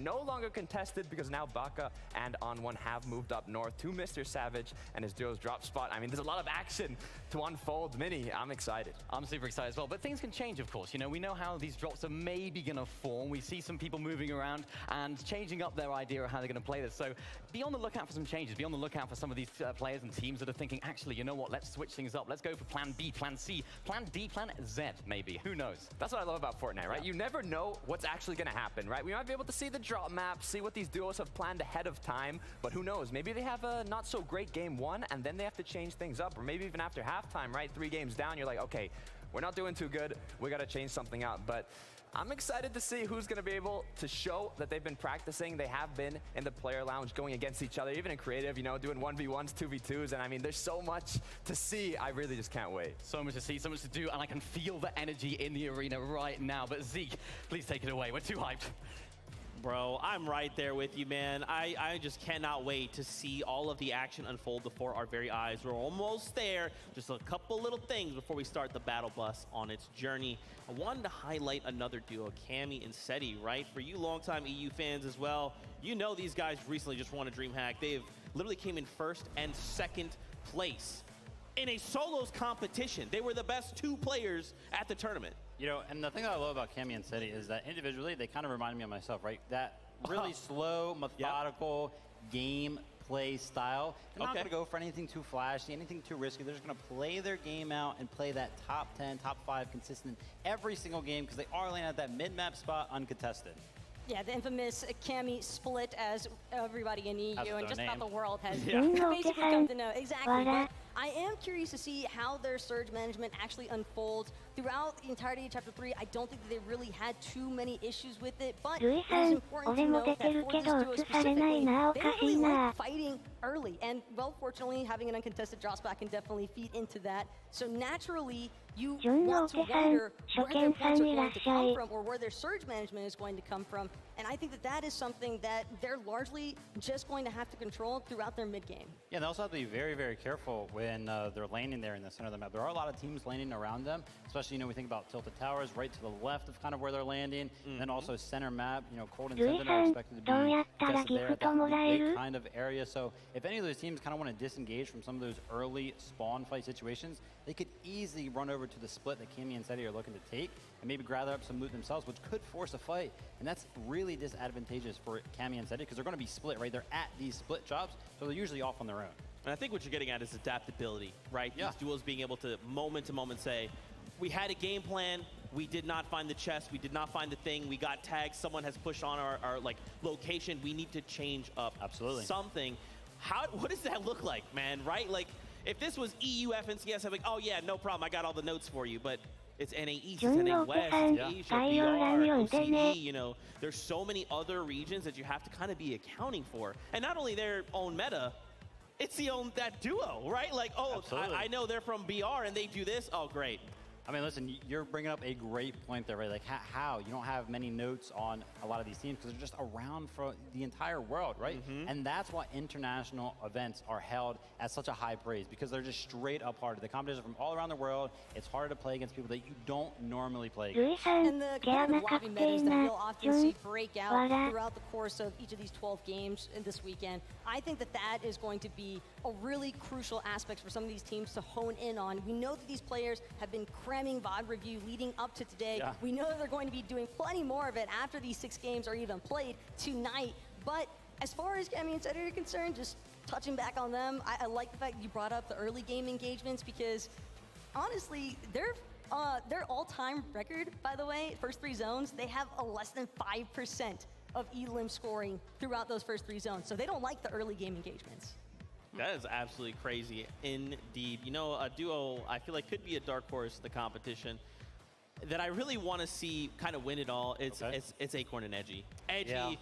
No longer contested because now Baka and On1 have moved up north to Mr. Savage and his duo's drop spot. I mean, there's a lot of action to unfold. Mini, I'm excited. I'm super excited as well, but things can change, of course. You know, we know how these drops are maybe going to form. We see some people moving around and changing up their idea of how they're going to play this. So be on the lookout for some changes. Be on the lookout for some of these players and teams that are thinking, actually, you know what, let's switch things up. Let's go for plan B, plan C, plan D, plan Z, maybe. Who knows? That's what I love about Fortnite, right? Yeah. You never know what's actually going to happen, right? We might be able to see the drop map, see what these duos have planned ahead of time, but who knows? Maybe they have a not so great game one, and then they have to change things up, or maybe even after halftime, right? 3 games down, you're like, okay, we're not doing too good. We got to change something up. But I'm excited to see who's going to be able to show that they've been practicing. They have been in the player lounge going against each other, even in creative, you know, doing 1v1s, 2v2s. And I mean, there's so much to see. I really just can't wait. So much to see, so much to do, and I can feel the energy in the arena right now. But Zeke, please take it away. We're too hyped. Bro, I'm right there with you, man. I just cannot wait to see all of the action unfold before our very eyes. We're almost there. Just a couple little things before we start the battle bus on its journey. I wanted to highlight another duo, Cammy and Seti, right? For you longtime EU fans as well, you know these guys recently just won a DreamHack. They've literally came in 1st and 2nd place in a solos competition. They were the best 2 players at the tournament. You know, and the thing that I love about Cammy and Seti is that individually, they kind of remind me of myself, right? That really slow, methodical game play style. They're not going to go for anything too flashy, anything too risky. They're just going to play their game out and play that top 10, top 5 consistent every single game because they are landing at that mid-map spot uncontested. Yeah, the infamous Cammy split, as everybody in EU and just about the world has Yeah. basically come to know. Exactly. But I am curious to see how their surge management actually unfolds throughout the entirety of Chapter 3. I don't think that they really had too many issues with it, but it is important to note that for this duo specifically, they don't really like fighting early. And, well, fortunately, having an uncontested drop spot can definitely feed into that. So naturally, you want to wonder where their points are going to come from or where their surge management is going to come from. And I think that that is something that they're largely just going to have to control throughout their mid-game. Yeah, they also have to be very, very careful when they're landing there in the center of the map. There are a lot of teams landing around them, especially, you know, we think about Tilted Towers right to the left of kind of where they're landing. And then also center map, you know, Cold and Seven are expected to be tested there at that big kind of area. So if any of those teams kind of want to disengage from some of those early spawn fight situations, they could easily run over to the split that Cammy and Seti are looking to take and maybe gather up some loot themselves, which could force a fight. And that's really disadvantageous for Cammy and Seti because they're going to be split, right? They're at these split chops, so they're usually off on their own. And I think what you're getting at is adaptability, right? Yeah. These duos being able to moment say, we had a game plan, we did not find the chest, we did not find the thing, we got tagged, someone has pushed on our like location, we need to change up something. What does that look like, man, right? Like, if this was EU FNCS, I'm like, oh yeah, no problem, I got all the notes for you, but it's NA East, it's NA West, it's Asia, BR, OCE, you know, there's so many other regions that you have to kind of be accounting for. And not only their own meta, it's that duo, right? Like, oh, I know they're from BR and they do this, oh great. I mean, listen, you're bringing up a great point there, right? Like, how? You don't have many notes on a lot of these teams because they're just around for the entire world, right? And that's why international events are held at such a high praise because they're just straight up harder. The competition from all around the world, it's harder to play against people that you don't normally play against. And the competitive lobby metas that we'll often see break out throughout the course of each of these 12 games this weekend, I think that that is going to be a really crucial aspect for some of these teams to hone in on. We know that these players have been cramming VOD review leading up to today. Yeah. We know that they're going to be doing plenty more of it after these 6 games are even played tonight. But as far as Cammy and Seti are concerned, just touching back on them, I like the fact that you brought up the early game engagements because honestly, their all-time record, by the way, first 3 zones, they have a less than 5% of elim scoring throughout those first 3 zones. So they don't like the early game engagements. That is absolutely crazy indeed. You know, a duo I feel like could be a dark horse in the competition that I really want to see kind of win it all. It's Acorn and Edgy. Edgy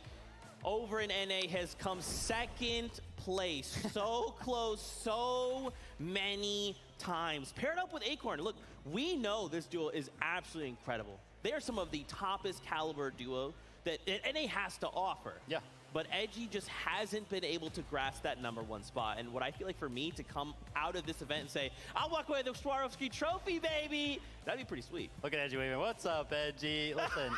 over in NA has come 2nd place. So close, so many times. Paired up with Acorn. Look, we know this duo is absolutely incredible. They are some of the toppest caliber duo that NA has to offer. Yeah. But Edgy just hasn't been able to grasp that #1 spot. And what I feel like for me to come out of this event and say, I'll walk away with the Swarovski trophy, baby, that'd be pretty sweet. Look at Edgy waving. What's up, Edgy? Listen.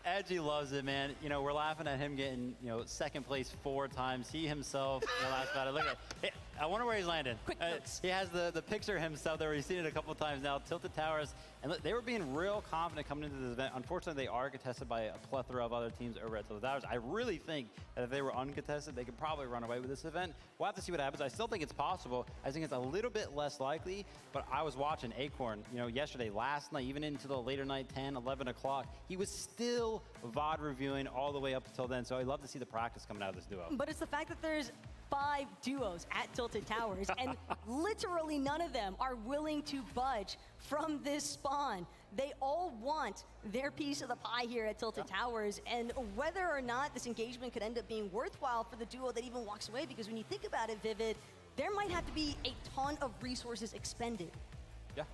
Edgy loves it, man. You know, we're laughing at him getting, you know, second place 4 times. He himself, laughs about it. Look at it. I wonder where he's landing. Quick notes. He has the picture of himself there. We've seen it a couple of times now. Tilted Towers. And look, they were being real confident coming into this event. Unfortunately, they are contested by a plethora of other teams over at Tilted Towers. I really think that if they were uncontested, they could probably run away with this event. We'll have to see what happens. I still think it's possible. I think it's a little bit less likely, but I was watching Acorn, you know, yesterday, last night, even into the later night, 10, 11 o'clock. He was still VOD reviewing all the way up until then, so I'd love to see the practice coming out of this duo. But it's the fact that there's 5 duos at Tilted Towers, and literally none of them are willing to budge from this spawn. They all want their piece of the pie here at Tilted Towers, and whether or not this engagement could end up being worthwhile for the duo that even walks away, because when you think about it, Vivid, there might have to be a ton of resources expended. Yeah.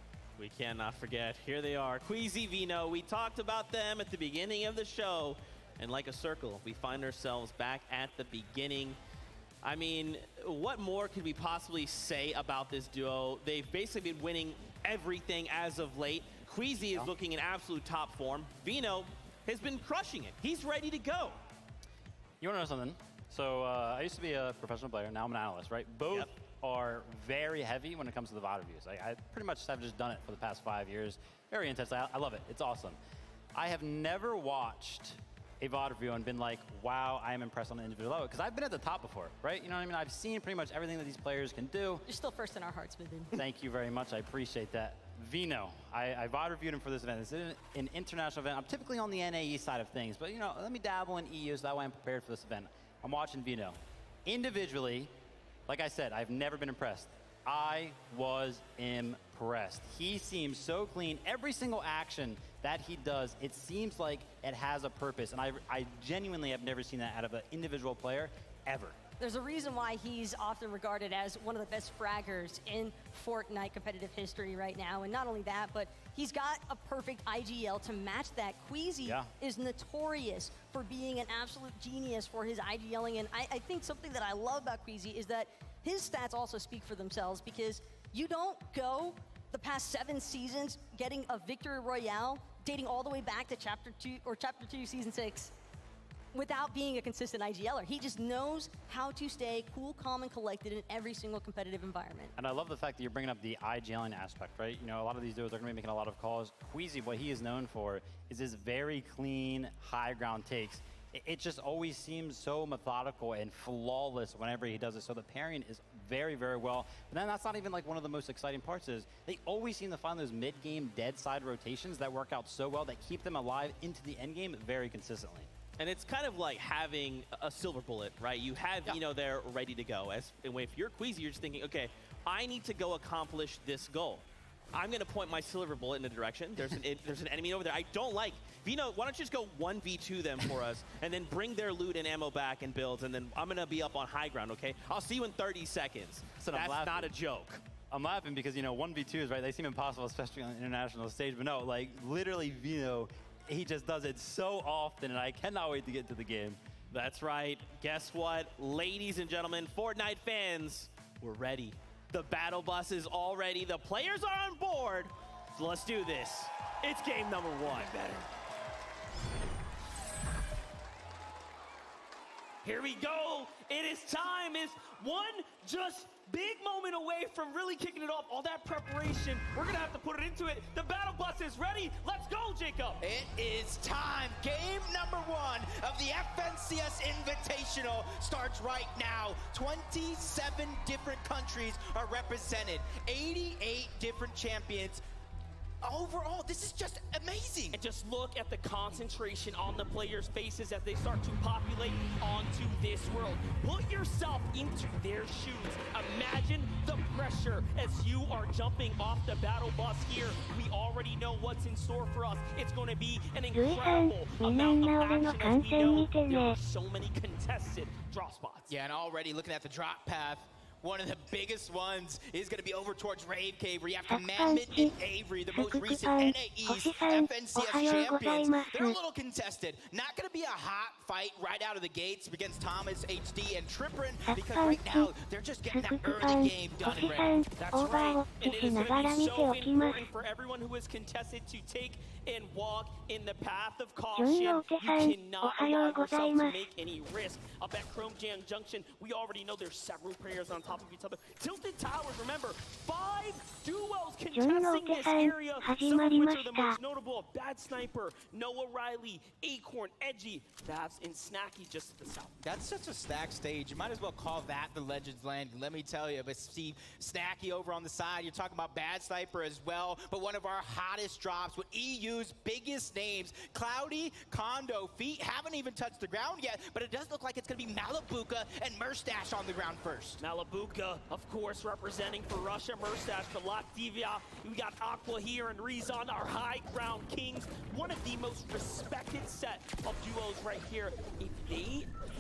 We cannot forget, here they are, Queasy Vino. We talked about them at the beginning of the show, and like a circle, we find ourselves back at the beginning. I mean, what more could we possibly say about this duo? They've basically been winning everything as of late. Queasy is looking in absolute top form. Vino has been crushing it. He's ready to go. You want to know something? So I used to be a professional player. Now I'm an analyst, right? Both are very heavy when it comes to the VOD reviews. I pretty much have just done it for the past 5 years. Very intense. I love it. It's awesome. I have never watched a VOD review and been like, wow, I am impressed on an individual level. Because I've been at the top before, right? You know what I mean? I've seen pretty much everything that these players can do. You're still first in our hearts, Vivid. Thank you very much. I appreciate that. Vino, I VOD reviewed him for this event. It's an international event. I'm typically on the NAE side of things, but you know, let me dabble in EU so that way I'm prepared for this event. I'm watching Vino. Individually, like I said, I've never been impressed. I was impressed. He seems so clean. Every single action that he does, it seems like it has a purpose. And I genuinely have never seen that out of an individual player, ever. There's a reason why he's often regarded as one of the best fraggers in Fortnite competitive history right now. And not only that, but he's got a perfect IGL to match that. Queasy is notorious for being an absolute genius for his IGLing. And I think something that I love about Queasy is that his stats also speak for themselves, because you don't go the past 7 seasons getting a victory royale dating all the way back to Chapter 2, Season 6, without being a consistent IGLer. He just knows how to stay cool, calm, and collected in every single competitive environment. And I love the fact that you're bringing up the IGLing aspect, right? You know, a lot of these dudes are going to be making a lot of calls. Queasy, what he is known for is his very clean, high ground takes. It just always seems so methodical and flawless whenever he does it. So the pairing is very, very well. But then that's not even like one of the most exciting parts is they always seem to find those mid-game dead side rotations that work out so well that keep them alive into the end game very consistently. And it's kind of like having a silver bullet, right? You have Vino there ready to go. If you're Queasy, you're just thinking, okay, I need to go accomplish this goal. I'm going to point my silver bullet in a direction. There's an enemy over there I don't like. Vino, why don't you just go 1v2 them for us, and then bring their loot and ammo back and builds, and then I'm going to be up on high ground, okay? I'll see you in 30 seconds. So that's not a joke. I'm laughing because, you know, 1v2s, right? They seem impossible, especially on an international stage. But no, like, literally, Vino, he just does it so often, and I cannot wait to get to the game. That's right. Guess what? Ladies and gentlemen, Fortnite fans, we're ready. The battle bus is all ready. The players are on board. So let's do this. It's game number 1. Here we go. It is time. It's one just big moment away from really kicking it off. All that preparation, we're going to have to put it into it. The battle bus is ready. Let's go, Jacob. It is time. Game number 1 of the FNCS Invitational starts right now. 27 different countries are represented. 88 different champions. Overall, this is just amazing. And just look at the concentration on the players' faces as they start to populate onto this world. Put yourself into their shoes. Imagine the pressure as you are jumping off the battle bus here. We already know what's in store for us. It's going to be an incredible amount of action as we know there are so many contested drop spots. Yeah, and already looking at the drop path, one of the biggest ones is going to be over towards Rave Cave, where you have Commandment and Avery, the most recent NA East FNCS champions. They're a little contested. Not going to be a hot fight right out of the gates against Thomas, HD, and Trippin, because right now they're just getting that early game done and ready. That's right. And it is going to be so important for everyone who is contested to take and walk in the path of caution. You cannot allow yourself to make any risk. Up at Chrome Jam Junction, we already know there's several players on top of each other. Tilted Towers, remember, 5 duos contesting this area, some of which are the most notable of Bad Sniper, Noah Riley, Acorn, Edgy, Babs, and Snacky just to the south. That's such a stacked stage. You might as well call that the Legends Landing, let me tell you. But Steve, Snacky over on the side, you're talking about Bad Sniper as well, but one of our hottest drops with EU's biggest names, Cloudy, Kondo, Feet haven't even touched the ground yet, but it does look like it's going to be Malibuka and Merstash on the ground first. Malibuka, of course, representing for Russia, Merstash for Latvia. We got Aqua here and Rezon, our high ground kings. One of the most respected set of duos right here.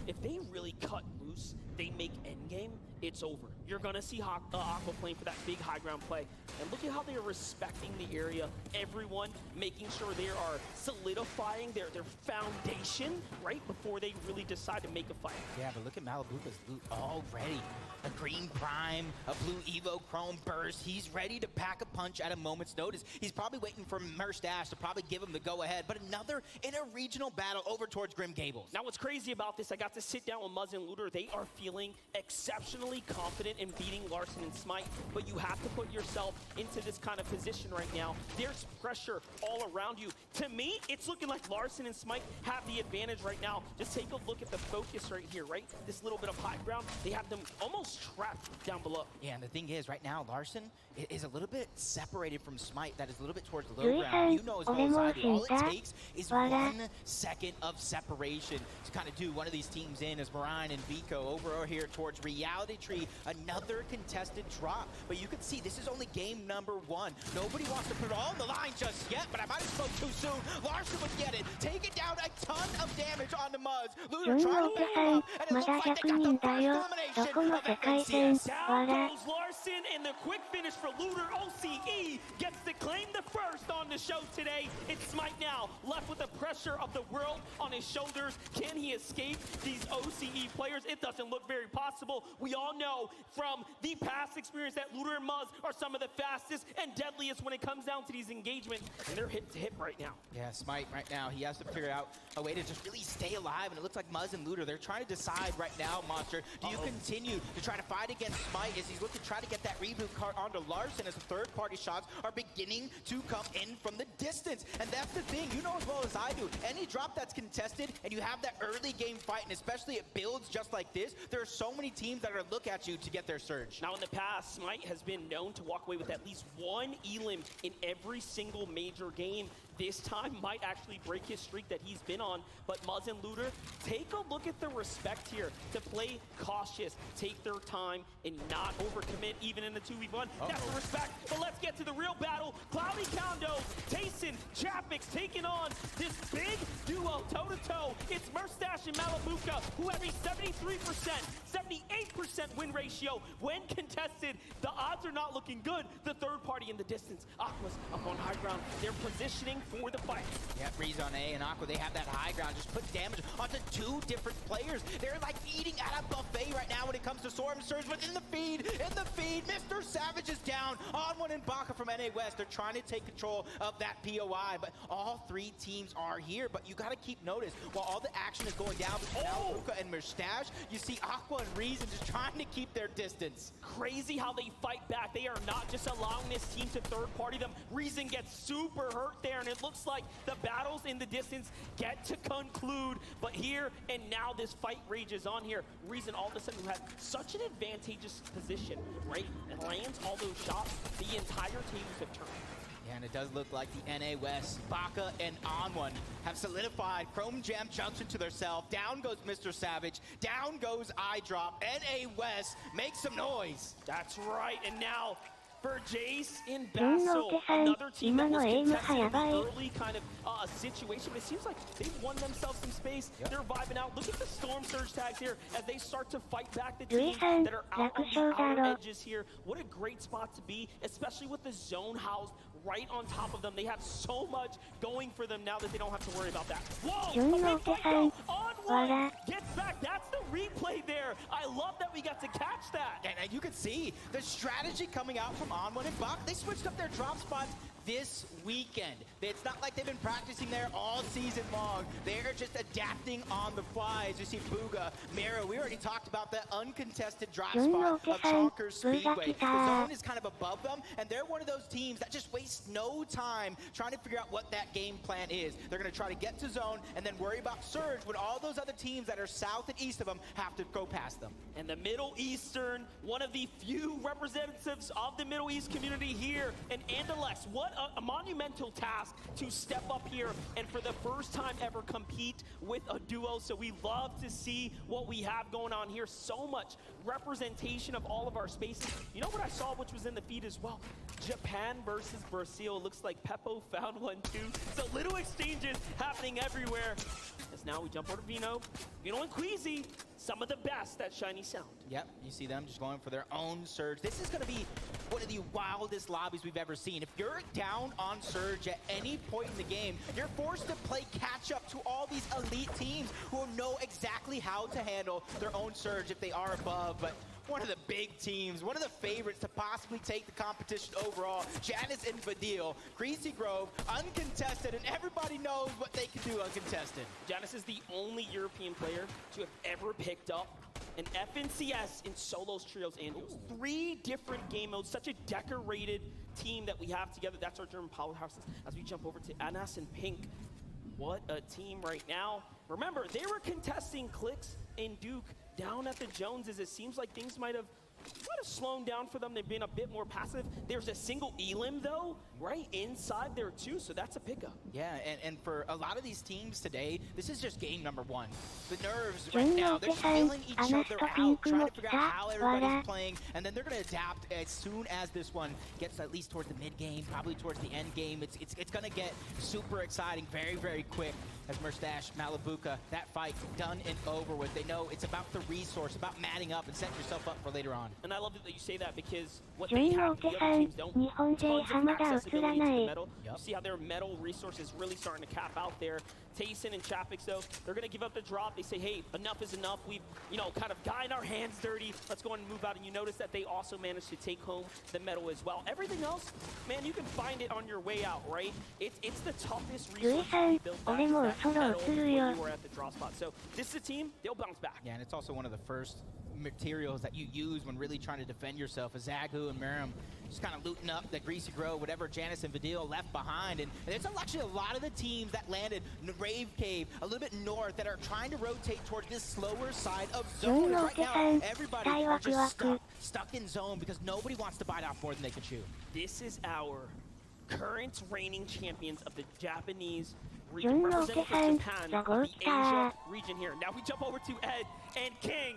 If they really cut loose, they make endgame, it's over. You're gonna see Aqua playing for that big high ground play. And look at how they are respecting the area. Everyone making sure they are solidifying their foundation right before they really decide to make a fight. Yeah, but look at Malibuka's loot already. A green prime, a blue Evo Chrome burst. He's ready to pack a punch at a moment's notice. He's probably waiting for Merstash to probably give him the go-ahead, but another inter-regional battle over towards Grim Gables. Now what's crazy about this, I got to sit down with Muzz and Looter. They are feeling exceptionally confident in beating Larson and Smite, but you have to put yourself into this kind of position right now. There's pressure all around you. To me, it's looking like Larson and Smite have the advantage right now. Just take a look at the focus right here, right? This little bit of high ground, they have them almost trapped down below. Yeah, and the thing is, right now, Larson is a little bit separated from Smite. That is a little bit towards the low ground. You know as well as I do, all it takes is 1 second of separation to kind of do one of these teams in, as Marine and Vico over here towards Reality Tree. Another contested drop. But you can see this is only game number 1. Nobody wants to put it all on the line just yet, but I might have spoke too soon. Larson would get it. Take it down, a ton of damage on the Muzz. Looter trying to pick him up, and it looks like they got the first elimination of FNCS. Down goes Larson, and the quick finish for Looter. OCE gets to claim the first on the show today. It's Smite now, left with the pressure of the world on his shoulders. Can he escape these OCE players? It doesn't look very possible. We all know from the past experience that Looter and Muzz are some of the fastest and deadliest when it comes down to these engagements, and they're hip to hip right now. Yeah, Smite right now, he has to figure out a way to just really stay alive, and it looks like Muzz and Looter, they're trying to decide right now, Monster, do you continue to try to fight against Smite as he's looking to try to get that reboot card onto Larson as the third-party shots are beginning to come in from the distance. And that's the thing, you know as well as I do, any drop that's contested and you have that early game fight, and especially it builds just like this, there are so many teams that are look at you to get their surge. Now in the past, Smite has been known to walk away with at least 1 elim in every single major game. This time might actually break his streak that he's been on, but Muzz and Looter, take a look at the respect here to play cautious, take their time, and not overcommit even in the 2v1. That's the respect, but let's get to the real battle. Cloudy Kondo, Tayson, Chapix taking on this big duo toe-to-toe. It's Merstash and Malibuka, who have a 73%, 78% win ratio. When contested, the odds are not looking good. The third party in the distance, Aqua's up on high ground. They're positioning for the fight. Yeah, Rezon A and Aqua, they have that high ground. Just put damage onto 2 different players. They're like eating at a buffet right now when it comes to Storm Surge, but in the feed, Mr. Savage is down on one in Baka from NA West. They're trying to take control of that POI, but all 3 teams are here. But you gotta keep notice, while all the action is going down between Malibuka and Merstash, you see Aqua and Rezon just trying to keep their distance. Crazy how they fight back. They are not just allowing this team to third party them. Rezon gets super hurt there, and it looks like the battles in the distance get to conclude. But here and now this fight rages on here. Rezon all of a sudden who had such an advantageous position, right? And lands all those shots, the entire tables have turned. Yeah, and it does look like the NA West, Baka and On1 have solidified Chrome Jam Junction to themselves. Down goes Mr. Savage, down goes iDrop. NA West, make some noise. That's right, and now for Jace in 順の Basso. お手さん、 Another team that 今 was のエイム contested はや in ばい。 the early kind of situation, but it seems like they've won themselves some space. They're vibing out. Look at the Storm Surge tags here as they start to fight back the teams that are out on the outer edges here. What a great spot to be, especially with the zone housed right on top of them. They have so much going for them now that they don't have to worry about that. Whoa!順 A のお big 手 fight さん、 though. On one! 笑。 Gets back. That's the replay there. I love that we got to catch that. And you can see the strategy coming out from On1 and Bach. They switched up their drop spots this weekend. It's not like they've been practicing there all season long. They're just adapting on the fly. As you see Booga, Mero, we already talked about the uncontested drop spot of Chonkers Speedway. The zone is kind of above them, and they're one of those teams that just wastes no time trying to figure out what that game plan is. They're going to try to get to zone and then worry about Surge when all those other teams that are south and east of them have to go past them. And the Middle Eastern, one of the few representatives of the Middle East community here, and Andalex, what a monumental task to step up here and for the first time ever compete with a duo. So we love to see what we have going on here. So much representation of all of our spaces. You know what I saw, which was in the feed as well? Japan versus Brazil. Looks like Peppo found one too. So little exchanges happening everywhere. As now we jump over to Vino and Queasy, some of the best at Shiny Sound. Yep, you see them just going for their own Surge. This is going to be one of the wildest lobbies we've ever seen. If you're down on Surge at any point in the game, you're forced to play catch up to all these elite teams who know exactly how to handle their own Surge if they are above. But one of the big teams, one of the favorites to possibly take the competition overall, Janice and Vadil, Greasy Grove, uncontested, and everybody knows what they can do uncontested. Janice is the only European player to have ever picked up an FNCS in solos, trios, and duos. 3 different game modes, such a decorated team that we have together. That's our German powerhouses. As we jump over to Anas and Pink, what a team right now. Remember, they were contesting Clicks and Duke down at the Joneses. It seems like things might have slowed down for them. They've been a bit more passive. There's a single Elim, though, right inside there, too, so that's a pickup. Yeah, and for a lot of these teams today, this is just game number 1. The nerves right now, they're feeling each other out, trying to figure out how everybody's playing, and then they're going to adapt as soon as this one gets at least towards the mid-game, probably towards the end game. It's going to get super exciting very, very quick. As Merstash, Malibuka, that fight done and over with. They know it's about the resource, about matting up and setting yourself up for later on. And I love that you say that because what they have, the other teams don't. Tons of accessibility to the metal. You see how their metal resources really starting to cap out there. Tayson and Chapix, though, they're going to give up the drop. They say, hey, enough is enough. We've, kind of gotten our hands dirty. Let's go and move out. And you notice that they also managed to take home the medal as well. Everything else, man, you can find it on your way out, right? It's the toughest resource to be built back to that medal when you were at the drop spot. So this is a team, they'll bounce back. Yeah, and it's also one of the first materials that you use when really trying to defend yourself. As Zagu and Miram just kind of looting up the Greasy Grove, whatever Janice and Vadil left behind. And there's actually a lot of the teams that landed in Rave Cave, a little bit north, that are trying to rotate towards this slower side of zone. Right now, everybody are just stuck in zone because nobody wants to bite off more than they can chew. This is our current reigning champions of the Japanese region, representing for Japan, of the Asia region here. Now we jump over to Ed and King.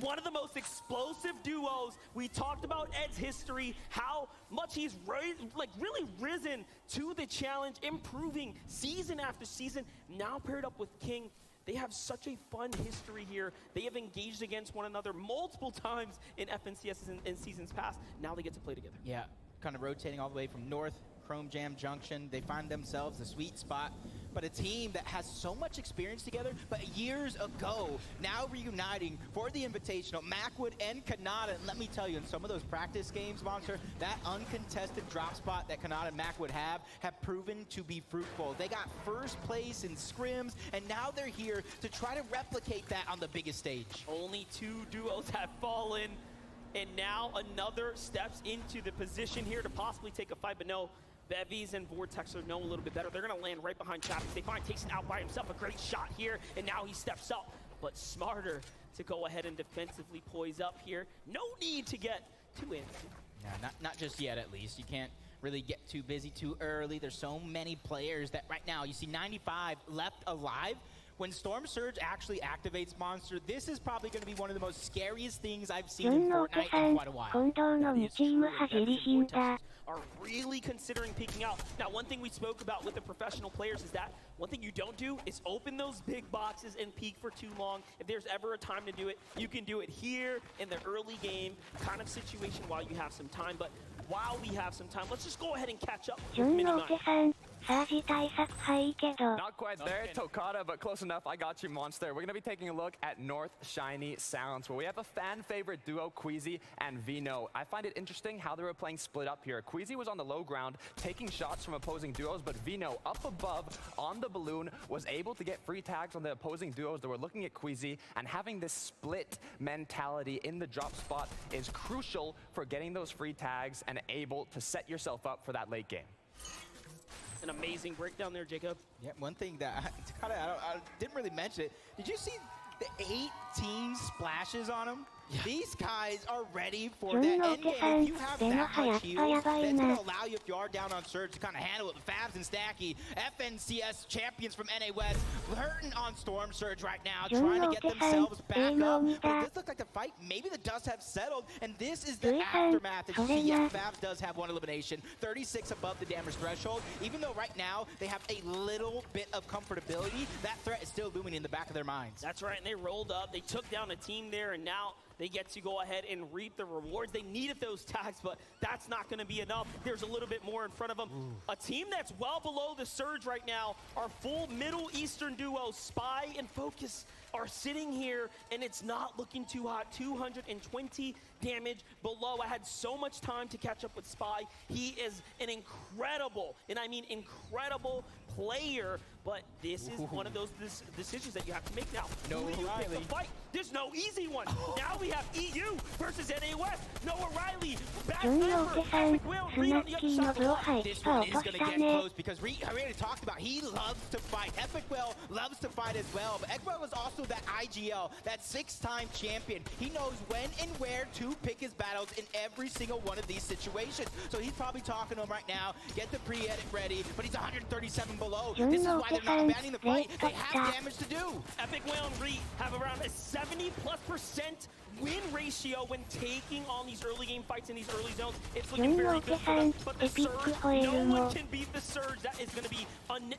One of the most explosive duos. We talked about Ed's history, how much he's really risen to the challenge, improving season after season. Now paired up with King, they have such a fun history here. They have engaged against one another multiple times in FNCS in seasons past. Now they get to play together. Yeah, kind of rotating all the way from north, Chrome Jam Junction. They find themselves a sweet spot. But a team that has so much experience together, but years ago, now reuniting for the Invitational, Macwood and Kanata. And let me tell you, in some of those practice games, Monster, that uncontested drop spot that Kanata and Macwood have proven to be fruitful. They got first place in scrims, and now they're here to try to replicate that on the biggest stage. Only 2 duos have fallen, and now another steps into the position here to possibly take a fight, but no. Bevies and Vortex know a little bit better. They're going to land right behind Chappies. They find Tayson out by himself. A great shot here, and now he steps up. But smarter to go ahead and defensively poise up here. No need to get too antsy. Yeah, not just yet, at least. You can't really get too busy too early. There's so many players that right now, you see 95 left alive. when Storm Surge actually activates Monster, this is probably going to be one of the most scariest things I've seen 純 in の Fortnite さ in ん quite a while. 近藤の2チーム走り死んだ Are really considering peeking out. Now, one thing we spoke about with the professional players is that one thing you don't do is open those big boxes and peek for too long. If there's ever a time to do it, you can do it here in the early game kind of situation while you have some time. But while we have some time, let's just go ahead and catch up with 純 Mini の Mine. 手さんサージ対策はいいけど Not quite there, Tokata, but close enough. I got you, Monster. We're going to be taking a look at North Shiny Sounds, where we have a fan favorite duo, Queasy and Vino. I find it interesting how they were playing split up here. Queasy was on the low ground, taking shots from opposing duos, but Vino, up above on the balloon, was able to get free tags on the opposing duos that were looking at Queasy, and having this split mentality in the drop spot is crucial for getting those free tags and able to set yourself up for that late game. An amazing breakdown there, Jacob. Yeah, one thing that I didn't really mention it. Did you see the 18 splashes on him? Yeah. These guys are ready for that end game. If you have that much heals, that's going to allow you, if you are down on Surge, to kind of handle it. The Fabs and Stacky, FNCS champions from NA West, hurting on Storm Surge right now, trying to get themselves back up. But this looks like the fight, maybe the dust have settled, and this is the aftermath. As you see, yeah, Fabs does have one elimination, 36 above the damage threshold. Even though right now they have a little bit of comfortability, that threat is still looming in the back of their minds. That's right, and they rolled up. They took down a team there, and now they get to go ahead and reap the rewards. They needed those tags, but that's not going to be enough. There's a little bit more in front of them. A team that's well below the Surge right now, our full Middle Eastern duo, Spy and Focus, are sitting here, and it's not looking too hot. 220 damage below. I had so much time to catch up with Spy. He is an incredible, and I mean incredible player, but this is one of those decisions that you have to make now. No Who do you pick to fight? There's no easy one. Now we have EU versus NA West. Noah Riley, back over. Epic Will, Reed on the other side. This one is going to get close because we already talked about he loves to fight. Epic Will loves to fight as well, but Epic Will is also that IGL, that 6-time champion. He knows when and where to pick his battles in every single one of these situations. So he's probably talking to him right now, get the pre-edit ready, but he's 137 below. This is why they're not abandoning the fight. They have damage to do. Epic Will and Reed have around a 70+% win ratio when taking on these early game fights in these early zones. It's looking very good for them, but the Surge, no one can beat the Surge. That is going to be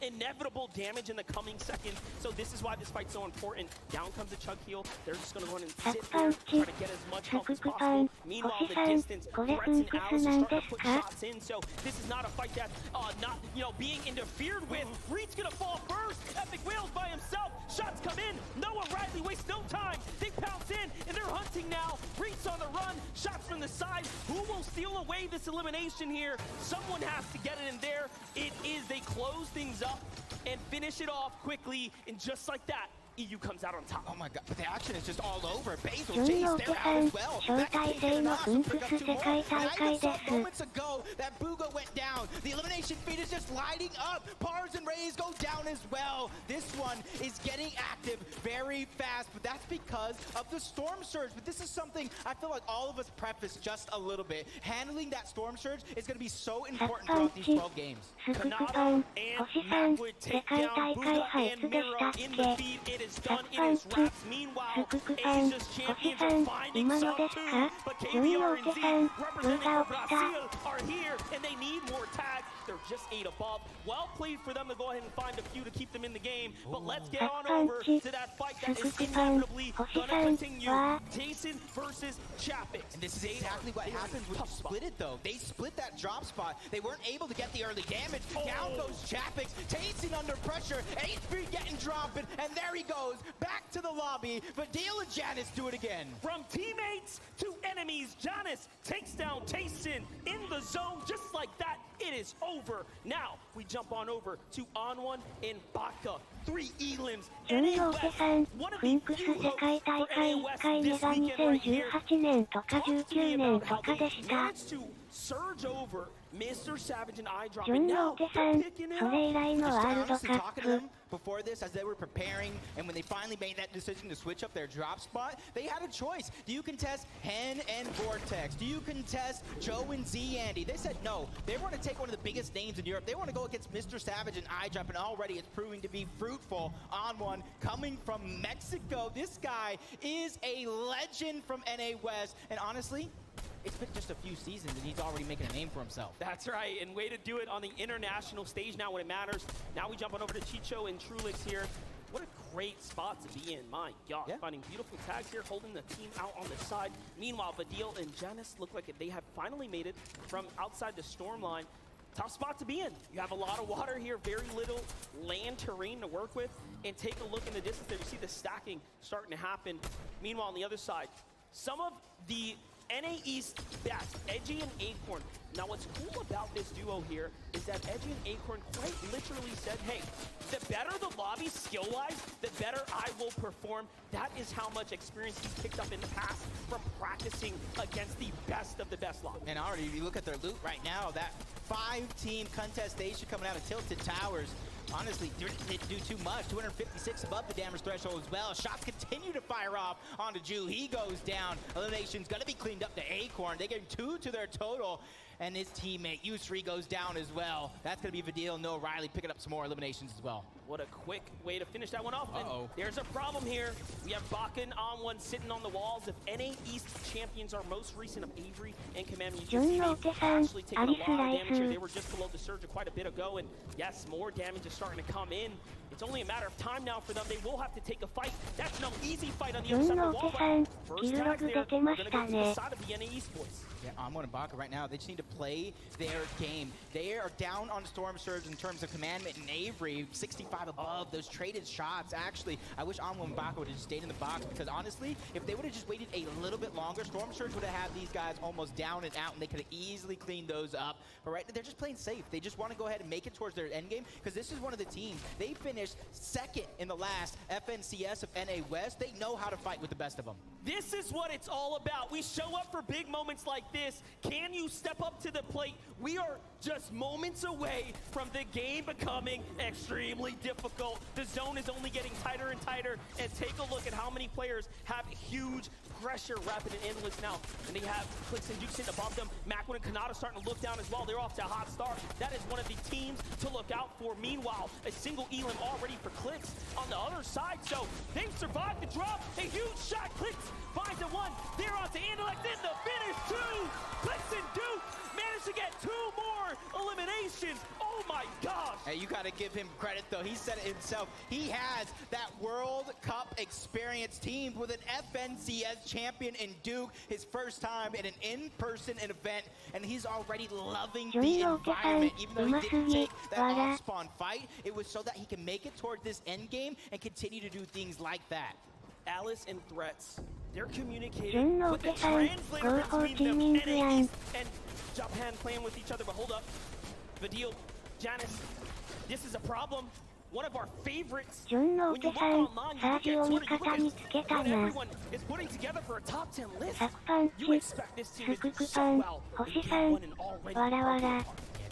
inevitable damage in the coming seconds. So this is why this fight's so important. Down comes the Chug Heal. They're just going to run and sit there, try to get as much health as possible. Meanwhile, the distance, threats and Alice are starting to put shots in. So this is not a fight that's not, being interfered with. Reed's going to fall first. Epic Whales by himself. Shots come in. Noah Riley wastes no time. They pounce in, and they're hunting now. Reed's on the run. Shots from the side. Who will steal away this elimination here? Someone has to get it in there. It is. They close things up and finish it off quickly, and just like that, EU comes out on top. Oh my god, but the action is just all over. Basil Chase, they're out as well. That can take an awesome pick up 2 more. And I even saw moments ago that Booga went down. The elimination feed is just lighting up. Pars and Rays go down as well. This one is getting active very fast, but that's because of the Storm Surge. But this is something I feel like all of us preface just a little bit. Handling that Storm Surge is going to be so important throughout these 12 games. Kanata and Matt would take down Booga and Mira in the feed. It is done. It is wraps. Meanwhile, Asia's champions are finding some too. But KBR and Z, representing Brazil, are here, and they need more tags. They're just 8 above. Well played for them to go ahead and find a few to keep them in the game. But let's get on over to that fight that is inevitably going to continue. Jason versus Chapix. And this is exactly what happens when you split it, though. They split that drop spot. They weren't able to get the early damage. Down goes Chapix, Jason under pressure. HP getting dropped, and there he goes. Back to the lobby. Vadil and Janice do it again. From teammates to enemies, Janice takes down Tayson in the zone just like that. It is over. Now we jump on over to Onwon and Baka. 3 elims. 純陽家さん、フィンクス世界大会1回目が2018年とか19年とかでした。surge over Mr. Savage and I drop 順 and の now お手さ they're ん、 picking it そ up. れ以来の I ワー started ルド honestly カッ talking to プ them before this as they were preparing, and when they finally made that decision to switch up their drop spot, they had a choice. Do you contest Hen and Vortex? Do you contest Joe and Z Andy? They said no. They want to take one of the biggest names in Europe. They want to go against Mr. Savage and iDrop, and already it's proving to be fruitful on one coming from Mexico. This guy is a legend from NA West, and honestly, it's been just a few seasons and he's already making a name for himself. That's right, and way to do it on the international stage now when it matters. Now we jump on over to Chicho and Trulix here. What a great spot to be in, my God. Yeah. Finding beautiful tags here, holding the team out on the side. Meanwhile, Vadil and Janice look like they have finally made it from outside the storm line. Tough spot to be in. You have a lot of water here, very little land terrain to work with. And take a look in the distance there. You see the stacking starting to happen. Meanwhile, on the other side, some of the NA East best, Edgy and Acorn. Now what's cool about this duo here is that Edgy and Acorn quite literally said, hey, the better the lobby skill-wise, the better I will perform. That is how much experience he's picked up in the past from practicing against the best of the best lobby. And already, if you look at their loot right now, that 5-team contestation coming out of Tilted Towers, honestly, didn't do too much. 256 above the damage threshold as well. Shots continue to fire off onto Jew. He goes down. Elimination's going to be cleaned up to Acorn. They get 2 to their total. And his teammate, Yusri, goes down as well. That's going to be Vadil, no Riley, picking up some more eliminations as well. What a quick way to finish that one off. And Uh-oh. there's a problem here. We have Bakken on one sitting on the walls. If NA East champions are most recent of Avery and Commandment, you can see they actually taking a lot of damage here. They were just below the surge quite a bit ago. And yes, more damage is starting to come in. It's only a matter of time now for them. They will have to take a fight. That's no easy fight on the other side of the wall. First tags there, they're going to go to the side of the NA East boys. Yeah, Onward and Baka right now, they just need to play their game. They are down on Storm Surge in terms of Commandment and Avery, 65 above, those traded shots. Actually, I wish Onward and Baka would have just stayed in the box because honestly, if they would have just waited a little bit longer, Storm Surge would have had these guys almost down and out and they could have easily cleaned those up. But right now, they're just playing safe. They just want to go ahead and make it towards their end game because this is one of the teams. They finished second in the last FNCS of NA West. They know how to fight with the best of them. This is what it's all about. We show up for big moments like this. Can you step up to the plate? We are just moments away from the game becoming extremely difficult. The zone is only getting tighter and tighter. And take a look at how many players have huge pressure, rapid and endless now. And they have Clicks and Dukes sitting above them. Macwin and Kanata starting to look down as well. They're off to a hot start. That is one of the teams to look out for. Meanwhile, a single Elam already for Clicks on the other side. So they've survived the drop. A huge shot. Clicks finds the one. They're on to Andalek. Then the finish. 2. Clicks and Duke managed to get 2 more eliminations. Oh my gosh. Hey, you got to give him credit, though. He said it himself. He has that World Cup experience teamed with an FNCS champion in Duke, his first time in an in-person event, and he's already loving the environment. Even though he didn't take that off-spawn fight, it was so that he can make it towards this end game and continue to do things like that. Alice and Threats, they're communicating with the 順の translator 後方 between チ them, ミンズ NA やん East and Japan playing with each other. But hold up, Vadil, Janice, this is a problem. One of our favorites. 順のお When 手 you look さん、 online, サ you ー look ジ at を Twitter, 味 you look 方 at につけた what な。 everyone is putting together for a top 10 list. サクパン You チ、 expect this ス team to ク do ク so パン、 well. 星 They さん、 won an already わらわら。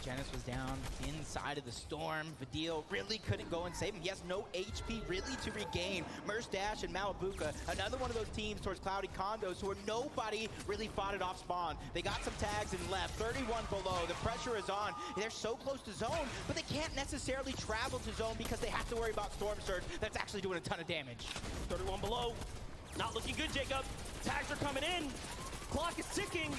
Yeah, Janice was down inside of the storm. Vadil really couldn't go and save him. He has no HP really to regain. Merce Dash and Malibuca, another one of those teams towards Cloudy Condos who are nobody really fought it off spawn. They got some tags and left. 31 below. The pressure is on. They're so close to zone, but they can't necessarily travel to zone because they have to worry about Storm Surge that's actually doing a ton of damage. 31 below. Not looking good, Jacob. Tags are coming in. Clock is ticking.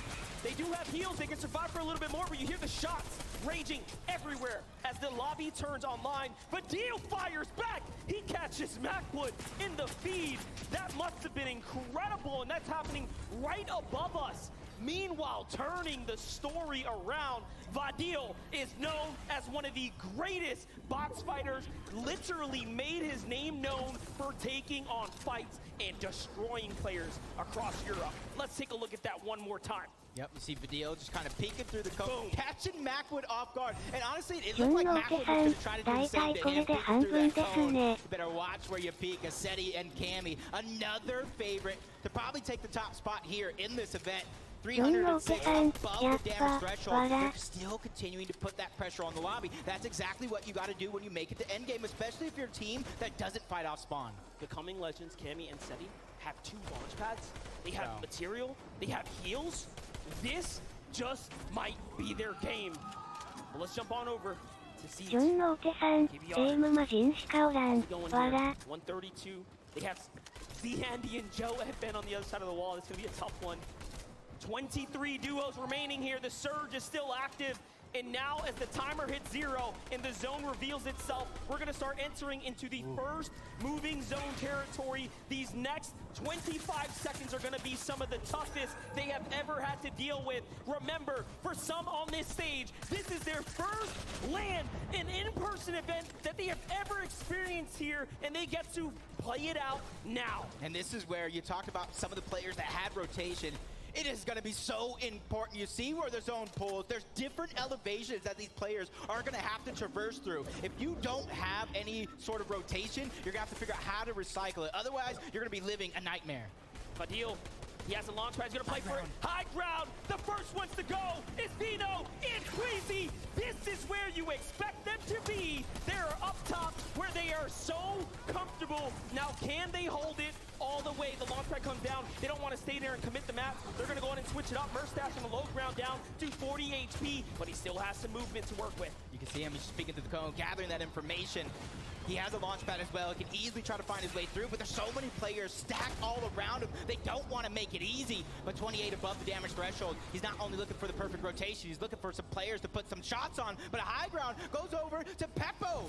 They do have heals. They can survive for a little bit more, but you hear the shots raging everywhere as the lobby turns online. Vadil fires back. He catches Macwood in the feed. That must have been incredible, and that's happening right above us. Meanwhile, turning the story around, Vadil is known as one of the greatest box fighters, literally made his name known for taking on fights and destroying players across Europe. Let's take a look at that one more time. Yep, you see Vadil just kind of peeking through the cone, Boom. catching Macwood off guard. And honestly, it 順 looked の like お手 Macwood was さ going ん、 to try to do だ the いた same い to これ him, で peeking 半 through 分 that です cone. ね。 You better watch where you peek. Asetti and Cammy, another favorite to probably take the top spot here in this event. 306 above the damage threshold. They're still continuing to put that pressure on the lobby. That's exactly what you got to do when you make it to endgame, especially if you're a team that doesn't fight off spawn. Becoming Legends, Cammy and Seti have 2 launch pads. They have material. They have heals. This just might be their game. But let's jump on over to see. 順のお手さん、ゲームマジンしかおらん。わら。 132. They have Z Andy and Joe have been on the other side of the wall. It's going to be a tough one. 23 duos remaining here. The surge is still active. And now as the timer hits 0 and the zone reveals itself, we're going to start entering into the first moving zone territory. These next 25 seconds are going to be some of the toughest they have ever had to deal with. Remember, for some on this stage, this is their first LAN, an in-person event that they have ever experienced here, and they get to play it out now. And this is where you talked about some of the players that had rotation. It is going to be so important. You see where the zone pulls. There's different elevations that these players are going to have to traverse through. If you don't have any sort of rotation, you're going to have to figure out how to recycle it. Otherwise, you're going to be living a nightmare. Fadil, he has a launch pad. He's going to play for it. High ground. The first ones to go is Vino and Queasy. This is where you expect them to be. They're up top where they are so comfortable. Now, can they hold it all the way? The launch pad comes down. They don't want to stay there and commit the map. They're going to go in and switch it up. Merstash on the low ground down to 40 HP, but he still has some movement to work with. You can see him, he's speaking to the cone, gathering that information. He has a launch pad as well. He can easily try to find his way through, but there's so many players stacked all around him. They don't want to make it easy, but 28 above the damage threshold. He's not only looking for the perfect rotation, he's looking for some players to put some shots on, but a high ground goes over to Peppo.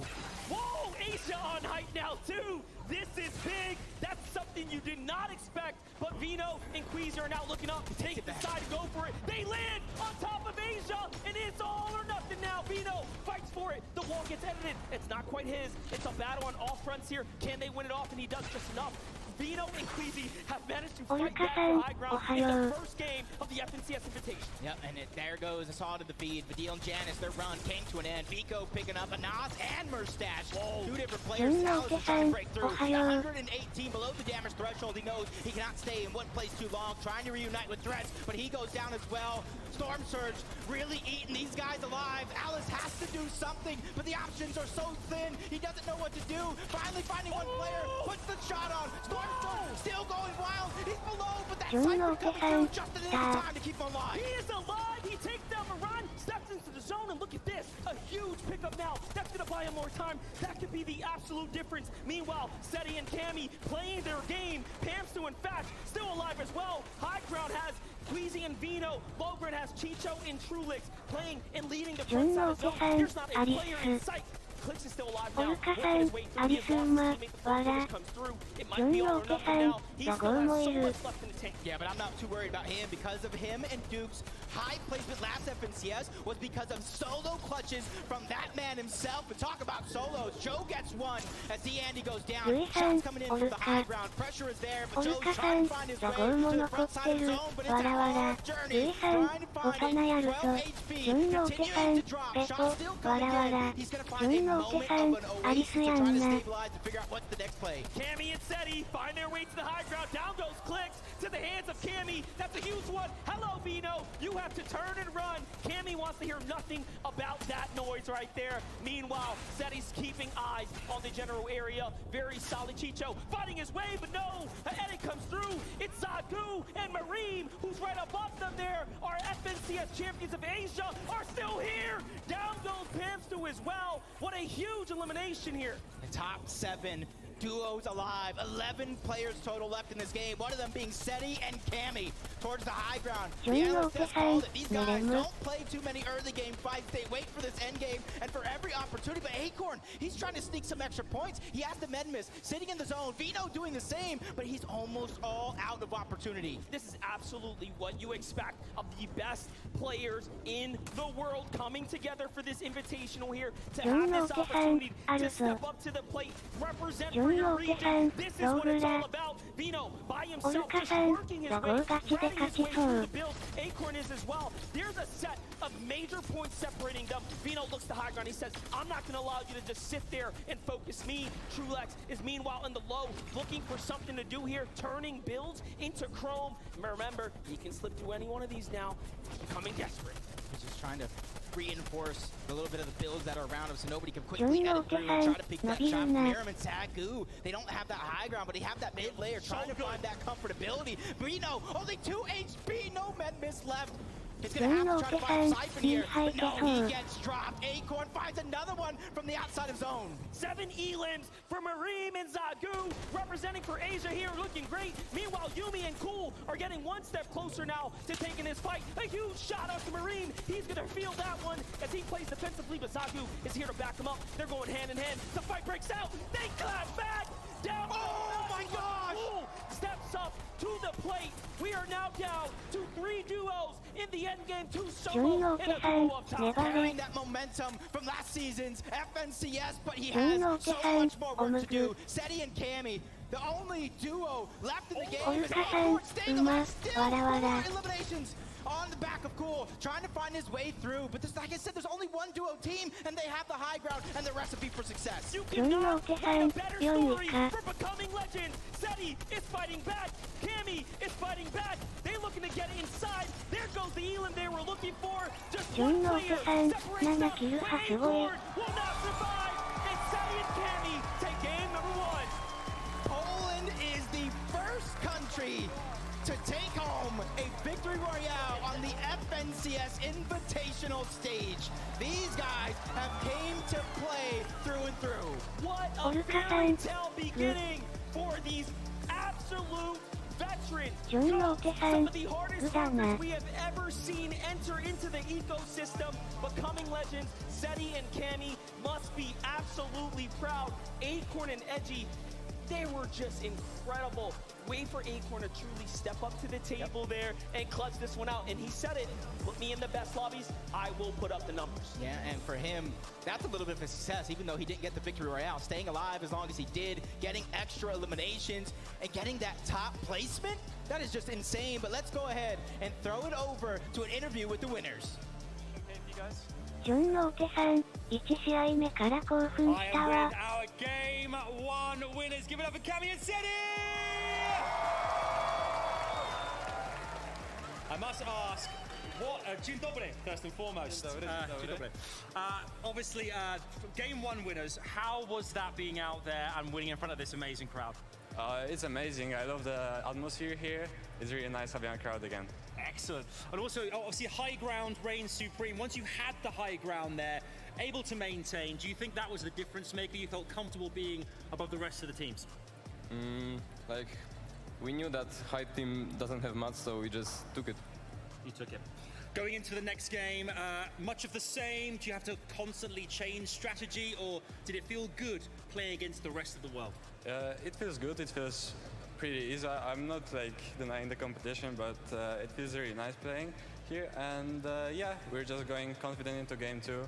Whoa, Asia on height now too. This is big. That's something you did not expect, but Vino and Queasy are now looking up to take the side to go for it. They land on top of Asia, and it's all or nothing now. Vino fights for it. The wall gets edited. It's not quite his. It's a battle on all fronts here. Can they win it off? And he does just enough. Vino and Queasy have managed to fight back for high ground in the first game of the FNCS Invitation. Yep, and there goes a saw to the feed. Vadil and Janice, their run came to an end. Vico picking up a Nas and Merstash. Two different players. Salas is trying to break through. 118 below the damage threshold. He knows he cannot stay in one place too long. Trying to reunite with Threats, but he goes down as well. Storm Surge really eating these guys alive. Alice has to do something, but the options are so thin. He doesn't know what to do. Finally finding one player, puts the shot on. Storm Surge still going wild. He's below, but that Cypher comes through just in time to keep him alive. He is alive. He takes down the run, steps into the zone, and look at this. A huge pickup now. That's going to buy him more time. That could be the absolute difference. Meanwhile, Seti and Cammy playing their game. Pamstu and Fatch still alive as well. High ground has Queasy and Vino. Low ground has Chicho and Trulix playing and leading the front side of the zone. There's not a player in sight. Clicks is still alive now. Working his way through. He has lost his teammate before Lucas comes through. It might be all or nothing now. He still has so much left in the tank. Yeah, but I'm not too worried about him because of him and Duke's high placement last FNCS was because of solo clutches from that man himself. But talk about solos. Joe gets one as the Andy goes down. Shots coming in from the high ground. Pressure is there, but Joe's trying to find his way to the front side of the zone. But it's a hard journey. Trying to find it. 12 HP. Continuing to drop. Shots still coming in. He's going to find a moment of an oasis to try to stabilize and figure out what's the next play. Cammy and Seti find their way to the high ground. Down goes Clicks to the hands of Cammy. That's a huge one. Hello, Vino. You have to turn and run. Cammy wants to hear nothing about that noise right there. Meanwhile, Seti's keeping eyes on the general area. Very solid. Chicho fighting his way, but no. An edit comes through. It's Zagu and Mareem, who's right above them there. Our FNCS champions of Asia are still here. Down goes Pamstu as well. What a huge elimination here. The top 7 duos alive. 11 players total left in this game. One of them being Seti and Cammy towards the high ground. The analyst has called it. These guys don't play too many early game fights. They wait for this end game and for every opportunity. But Acorn, he's trying to sneak some extra points. He has the Medmiss sitting in the zone. Vino doing the same, but he's almost all out of opportunity. This is absolutely what you expect of the best players in the world coming together for this invitational here to have this opportunity to step up to the plate, represent region. This is what it's all about. Vino by himself just working his way right his way through the build. Acorn is as well. There's a set of major points separating them. Vino looks to high ground. He says, I'm not going to allow you to just sit there and focus me. Trulex is meanwhile in the low, looking for something to do here, turning builds into Chrome. Remember, he can slip through any one of these now. He's becoming desperate. He's just trying to reinforce a little bit of the builds that are around him so nobody can quickly edit through and try to pick that shot from Aram and Sagu. They don't have that high ground, but they have that mid layer trying to find that comfortability. Brino, only 2 HP, no med miss left. He's gonna have to try to find Siphon here, but no, he gets dropped. Acorn finds another one from the outside of zone. 7 elims for Mareem and Zagu, representing for Asia here, looking great. Meanwhile, Yumi and Cool are getting one step closer now to taking this fight. A huge shot out to Mareem. He's gonna feel that one as he plays defensively, but Zagu is here to back him up. They're going hand in hand. The fight breaks out. They clap back. Down. Oh my gosh! Cool steps up to the plate. We are now down to 3 duos in the end game, 2 solo and a duo up top. Carrying that momentum from last season's FNCS, but he has so much more work to do. Seti and Cammy, the only duo left in the game, is Acorn staying alive, still 4 eliminations on the back of Cool, trying to find his way through. But like I said, there's only one duo team, and they have the high ground and the recipe for success. You cannot find a better story for becoming legends. Seti is fighting back. Cammy is fighting back. They're looking to get inside. There goes the Elam they were looking for. Just one player separates up. But Acorn will not survive. And Seti and Cammy take game number 1. Poland is the first country to take home a victory royale on the FNCS Invitational stage. These guys have came to play through and through. What a fairy tale beginning for these absolute veterans. Some of the hardest workers we have ever seen enter into the ecosystem, becoming legends. Seti and Cammy must be absolutely proud. Acorn and Edgy, they were just incredible. Wait for Acorn to truly step up to the table there and clutch this one out. And he said it, put me in the best lobbies, I will put up the numbers. Yeah, and for him, that's a little bit of a success, even though he didn't get the victory royale. Staying alive as long as he did, getting extra eliminations, and getting that top placement, that is just insane. But let's go ahead and throw it over to an interview with the winners. Okay, you guys? 順のお手さん、1試合目から興奮したわ。Our game 1 winners. Give it up for Cammy and Seti! I must ask, what, Dzień dobry, first and foremost. Obviously, game 1 winners, how was that being out there and winning in front of this amazing crowd? It's amazing. I love the atmosphere here. It's really nice having a crowd again. Excellent. And also, obviously, high ground reigns supreme. Once you had the high ground there, able to maintain, do you think that was the difference maker? You felt comfortable being above the rest of the teams? Like, we knew that high team doesn't have much, so we just took it. You took it. Going into the next game, much of the same? Do you have to constantly change strategy, or did it feel good playing against the rest of the world? It feels good. It feels pretty easy. I'm not like denying the competition, but it feels really nice playing here. And yeah, we're just going confident into game 2.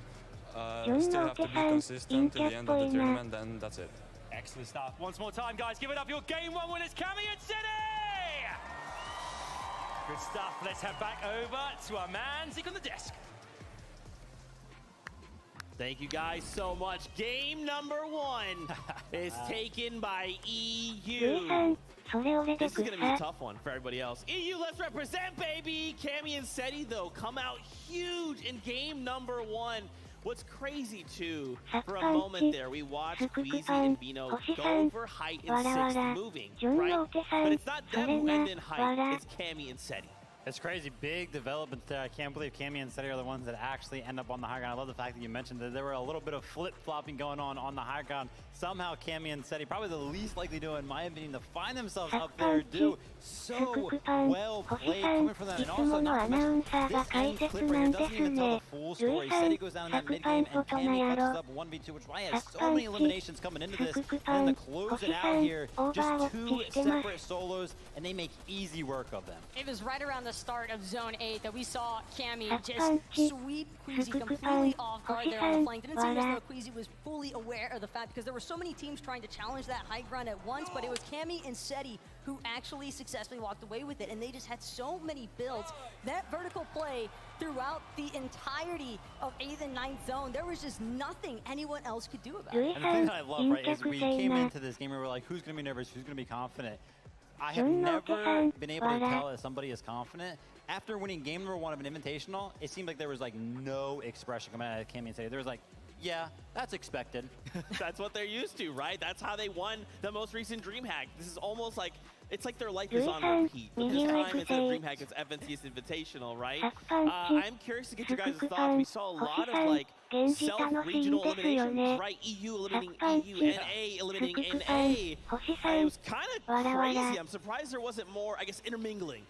Still have to be consistent to the end of the tournament, and that's it. Excellent stuff. Once more time, guys, give it up. Your game 1 winners, Cammy and Seti! Good stuff. Let's head back over to our man, Zeke on the desk. Thank you guys so much. Game number 1 is taken by EU. This is going to be a tough one for everybody else. EU, let's represent, baby! Cammy and Seti, though, come out huge in game number 1. What's crazy, too, for a moment there, we watched Queasy and Vino go for height in 6th moving, right? But it's not them who end in height, it's Cammy and Seti. It's crazy, big development there. I can't believe Cammy and Seti are the ones that actually end up on the high ground. I love the fact that you mentioned that there were a little bit of flip-flopping going on the high ground. Somehow Cammy and Seti, probably the least likely duo in my opinion to find themselves up there, do so well played coming from that. And also, not to mention, this end clip right here doesn't even tell the full story. Seti goes down in that mid game and Cammy catches up 1v2, which is why he has so many eliminations coming into this. And then to close it out here, just 2 separate solos, and they make easy work of them. It was right around the the start of Zone 8 that we saw Cammy just sweep Queasy completely off guard there on the flank. Didn't seem as though Queasy was fully aware of the fact because there were so many teams trying to challenge that high ground at once, but it was Cammy and Seti who actually successfully walked away with it, and they just had so many builds. That vertical play throughout the entirety of 8th and 9th zone, there was just nothing anyone else could do about it. And the thing that I love, right, is we came into this game and we were like, who's going to be nervous, who's going to be confident? I have never been able to tell if somebody is confident. After winning game number 1 of an invitational, it seemed like there was like no expression coming out of Cammy and Seti. There was like, yeah, that's expected. That's what they're used to, right? That's how they won the most recent DreamHack. This is almost like, it's like their life is on repeat. But this time instead of DreamHack, it's FNCS Invitational, right? I'm curious to get your guys' thoughts. We saw a lot of like self-regional eliminations, right? EU eliminating EU, NA eliminating NA. It was kind of crazy. I'm surprised there wasn't more, I guess, intermingling.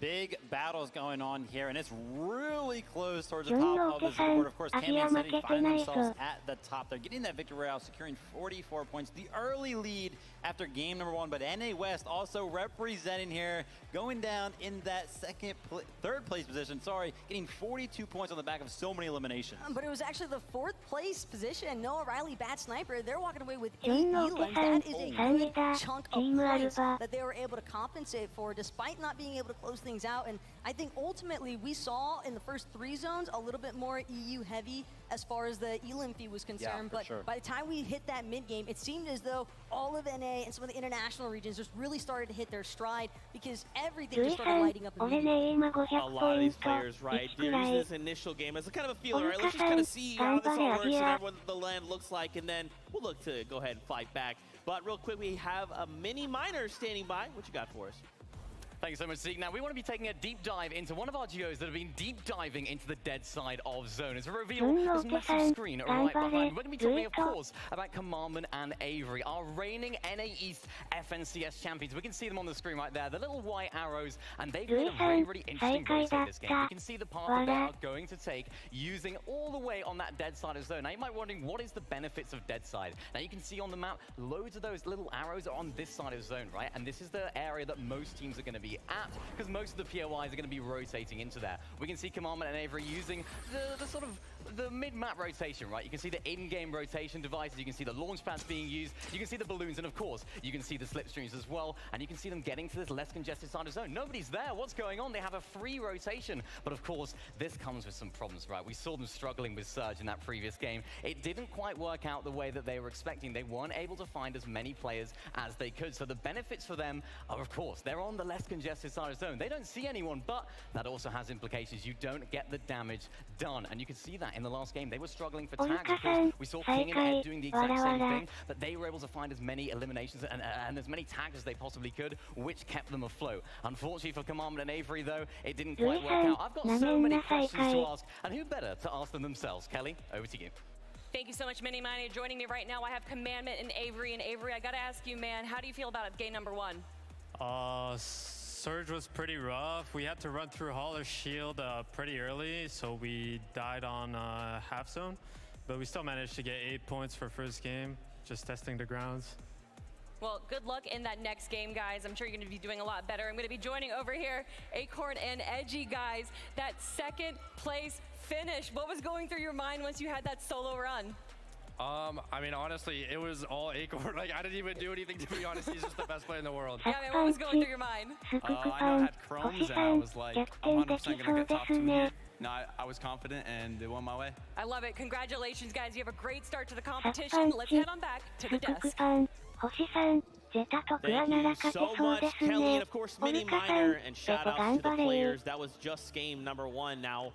Big battles going on here, and it's really close towards the top of the board. Of course, Cammy and Seti find themselves at the top. They're getting that victory royale, securing 44 points. The early lead after game number 1, but NA West also representing here, going down in that third place position, getting 42 points on the back of so many eliminations. But it was actually the 4th place position. Noah Riley, Bad Sniper, they're walking away with 8 elims. That is a good chunk of points that they were able to compensate for, despite not being able to close things out. And I think ultimately we saw in the first 3 zones a little bit more EU heavy as far as the elim fee was concerned, but by the time we hit that mid game, it seemed as though all of NA and some of the international regions just really started to hit their stride because everything just started lighting up immediately. A lot of these players, right, they're using this initial game as a kind of a feeler, right? Let's just kind of see how this all works and what the land looks like, and then we'll look to go ahead and fight back. But real quick, we have a mini miner standing by. What you got for us? Thanks so much, Zeke. Now, we want to be taking a deep dive into one of our duos that have been deep diving into the dead side of Zone. As a reveal, this massive screen right behind. We're going to be talking, of course, about Commandment and Avery, our reigning NA East FNCS champions. We can see them on the screen right there, the little white arrows, and they've made a really, really interesting rotate this game. We can see the path that they are going to take, using all the way on that dead side of Zone. Now, you might be wondering, what is the benefits of dead side? Now, you can see on the map, loads of those little arrows are on this side of Zone, right? And this is the area that most teams are going to be at, because most of the POIs are going to be rotating into there. We can see Commandment and Avery using the sort of the mid-map rotation, right? You can see the in-game rotation devices, you can see the launch pads being used, you can see the balloons, and of course, you can see the slipstreams as well, and you can see them getting to this less congested side of Zone. Nobody's there. What's going on? They have a free rotation, but of course, this comes with some problems, right? We saw them struggling with Surge in that previous game. It didn't quite work out the way that they were expecting. They weren't able to find as many players as they could, so the benefits for them are, of course, they're on the less congested side of Zone. They don't see anyone, but that also has implications. You don't get the damage done, and you can see that in the last game. They were struggling for tags. Of course, we saw King and Ed doing the exact same thing, but they were able to find as many eliminations and as many tags as they possibly could, which kept them afloat. Unfortunately for Commandment and Avery, though, it didn't quite work out. I've got so many questions to ask, and who better to ask them themselves? Kelly, over to you. Thank you so much, Mini Miner. Joining me right now, I have Commandment and Avery. And Avery, I got to ask you, man, how do you feel about game number 1? Surge was pretty rough. We had to run through Holler's shield pretty early, so we died on half zone. But we still managed to get 8 points for first game, just testing the grounds. Well, good luck in that next game, guys. I'm sure you're going to be doing a lot better. I'm going to be joining over here Acorn and Edgy, guys. That 2nd place finish, what was going through your mind once you had that solo run? I mean, honestly, it was all Acorn. Like, I didn't even do anything, to be honest. He's just the best player in the world. Yeah, man, what was going through your mind? I know I had chromes, and I was like, I'm 100% going to get top 2 here. No, I was confident, and it went my way. I love it. Congratulations, guys. You have a great start to the competition. Let's head on back to the desk. Thank you so much, Kelly, and of course, Mini Miner, and shout out to the players. That was just game number 1. Now,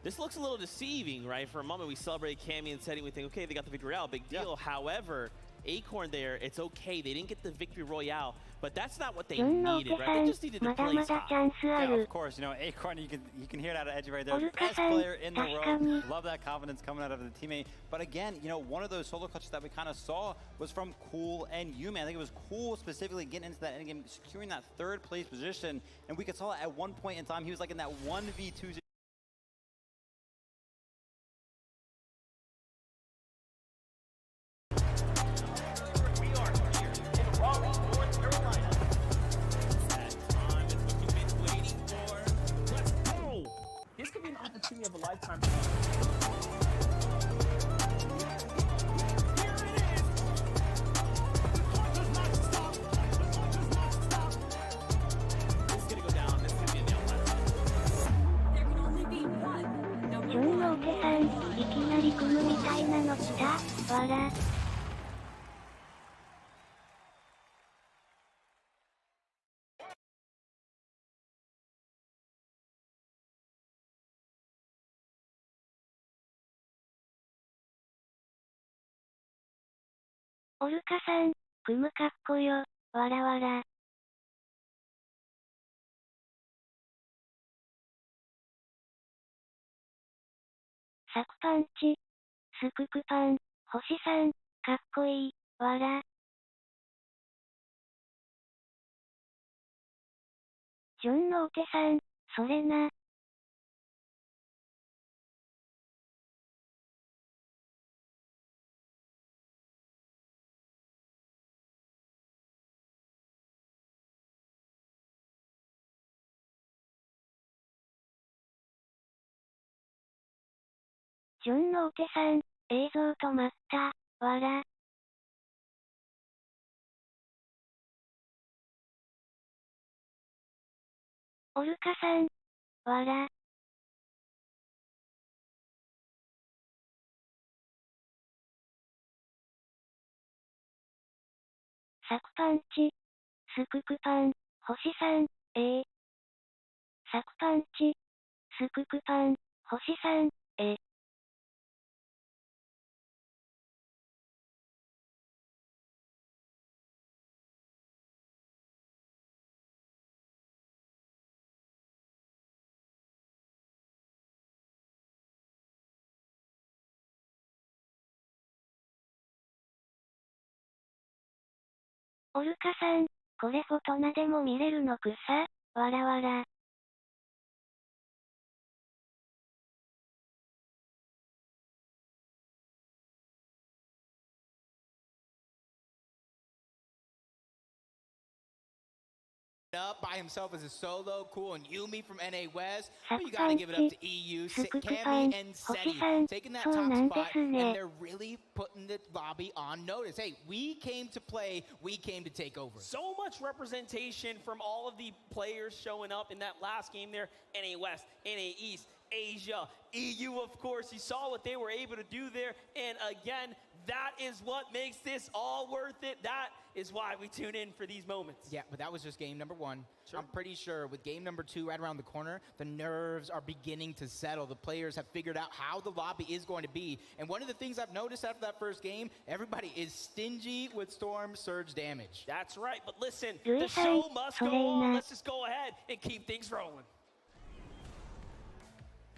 this looks a little deceiving, right? For a moment, we celebrate Cammy and Seti. We think, okay, they got the victory royale, big deal. Yeah. However, Acorn there, it's okay. They didn't get the victory royale, but that's not what they needed, right? They just needed to play top. Yeah, of course. You know, Acorn, you can hear it out of Edgy right there. Best player in the world. Love that confidence coming out of the teammate. But again, you know, one of those solo clutches that we kind of saw was from Cool and Yuman. I think it was Cool specifically getting into that endgame, securing that 3rd place position. And we could saw at one point in time, he was like in that 1v2. 組むみたいなの来た。わら。オルカさん、組むかっこよ。わらわら。サクパンチ。スククパン。星さん、かっこいい。わら。ジョンのお手さん、それな。ジョンのお手さん、映像止まった。わら。オルカさん。わら。サクパンチ。スククパン。星さん、サクパンチ。スククパン。星さん、オルカさん、これフォトナでも見れるのくさ。わらわら。Up by himself as a solo, cool, and Yumi from NA West. But you gotta give it up to EU, Cammy, and Seti taking that top spot, and they're really putting the lobby on notice. Hey, we came to play, we came to take over. So much representation from all of the players showing up in that last game there. NA West, NA East, Asia, EU, of course. You saw what they were able to do there, and again, that is what makes this all worth it. That is why we tune in for these moments. Yeah, but that was just game number one. Sure. I'm pretty sure with game number two right around the corner, the nerves are beginning to settle. The players have figured out how the lobby is going to be. And one of the things I've noticed after that first game, everybody is stingy with Storm Surge damage. That's right, but listen, the show must go on. Let's just go ahead and keep things rolling.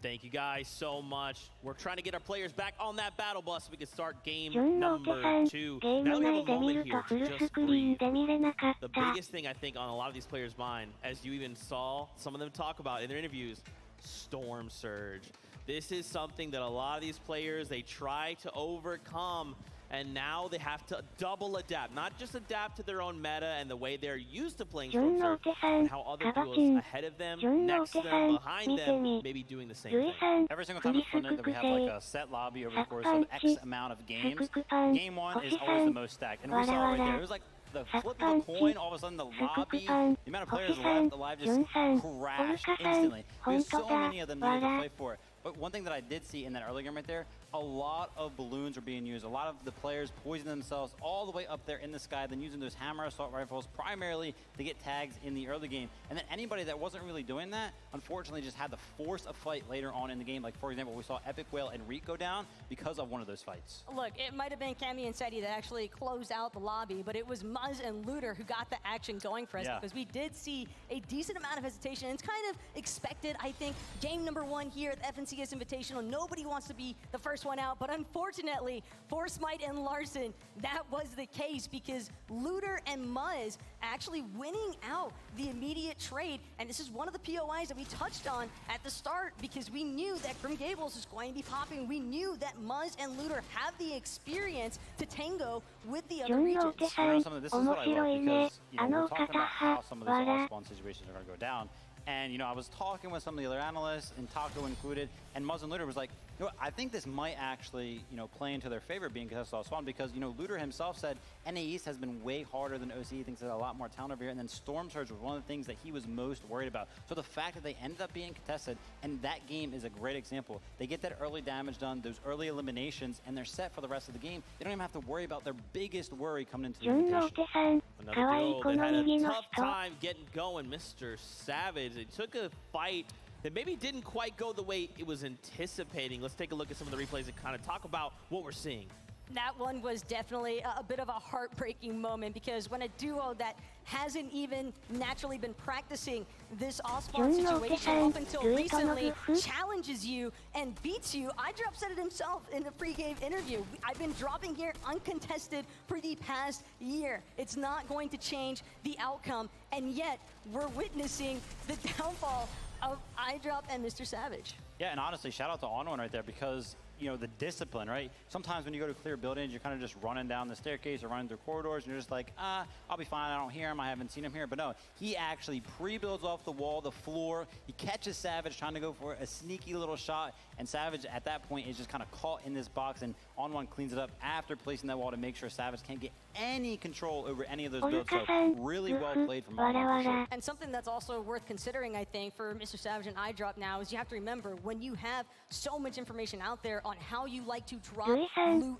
Thank you guys so much. We're trying to get our players back on that battle bus so we can start game number two. Now we have a moment here to just breathe. The biggest thing I think on a lot of these players' mind, as you even saw some of them talk about in their interviews, Storm Surge. This is something that a lot of these players, they try to overcome, and now they have to double adapt. Not just adapt to their own meta and the way they're used to playing Storm Surge, but how other duos ahead of them, next to them, behind them, maybe doing the same thing. Every single time in FORTNITE that we have like a set lobby over the course of X amount of games, game one is always the most stacked. And we saw right there, it was like the flip of a coin, all of a sudden the lobby, the amount of players alive just crashed instantly. Because so many of them needed to play for it. But one thing that I did see in that early game right there, a lot of balloons are being used. A lot of the players poison themselves all the way up there in the sky, then using those hammer assault rifles primarily to get tags in the early game. And then anybody that wasn't really doing that, unfortunately just had to force a fight later on in the game. Like, for example, we saw Epic Whale and Reek go down because of one of those fights. Look, it might have been Cammy and Seti that actually closed out the lobby, but it was Muzz and Looter who got the action going for us because we did see a decent amount of hesitation. It's kind of expected, I think. Game number one here at the FNCS Invitational, nobody wants to be the first one out, but unfortunately, for Smite and Larson, that was the case because Looter and Muzz actually winning out the immediate trade, and this is one of the POIs that we touched on at the start because we knew that Grim Gables is going to be popping. We knew that Muzz and Looter have the experience to tango with the other regions. This is what I love because we're talking about how some of these all-spawn situations are going to go down. And, you know, I was talking with some of the other analysts, and Taco included, and Muzz and Looter was like, you know, I think this might actually, you know, play into their favor being contested off spawn because, you know, Looter himself said NA East has been way harder than OC. He thinks there's a lot more talent over here. And then Storm Surge was one of the things that he was most worried about. So the fact that they ended up being contested, and that game is a great example. They get that early damage done, those early eliminations, and they're set for the rest of the game. They don't even have to worry about their biggest worry coming into the invitation. Another duel that had a tough time getting going, Mr. Savage. It took a fight that maybe didn't quite go the way it was anticipating. Let's take a look at some of the replays and kind of talk about what we're seeing. That one was definitely a bit of a heartbreaking moment because when a duo that hasn't even naturally been practicing this off-spawn situation up until recently challenges you and beats you. iDrop said it himself in the pre-game interview. I've been dropping here uncontested for the past year. It's not going to change the outcome, and yet we're witnessing the downfall of iDrop and Mr. Savage. Yeah, and honestly, shout out to On1 right there because, you know, the discipline, right? Sometimes when you go to clear buildings, you're kind of just running down the staircase or running through corridors, and you're just like, I'll be fine, I don't hear him, I haven't seen him here. But no, he actually pre-builds off the wall, the floor, he catches Savage trying to go for a sneaky little shot, and Savage at that point is just kind of caught in this box, and On1 cleans it up after placing that wall to make sure Savage can't get any control over any of those builds. So really well played from On1 for sure. And something that's also worth considering, I think, for Mr. Savage and iDrop now is you have to remember when you have so much information out there on how you like to drop, loot,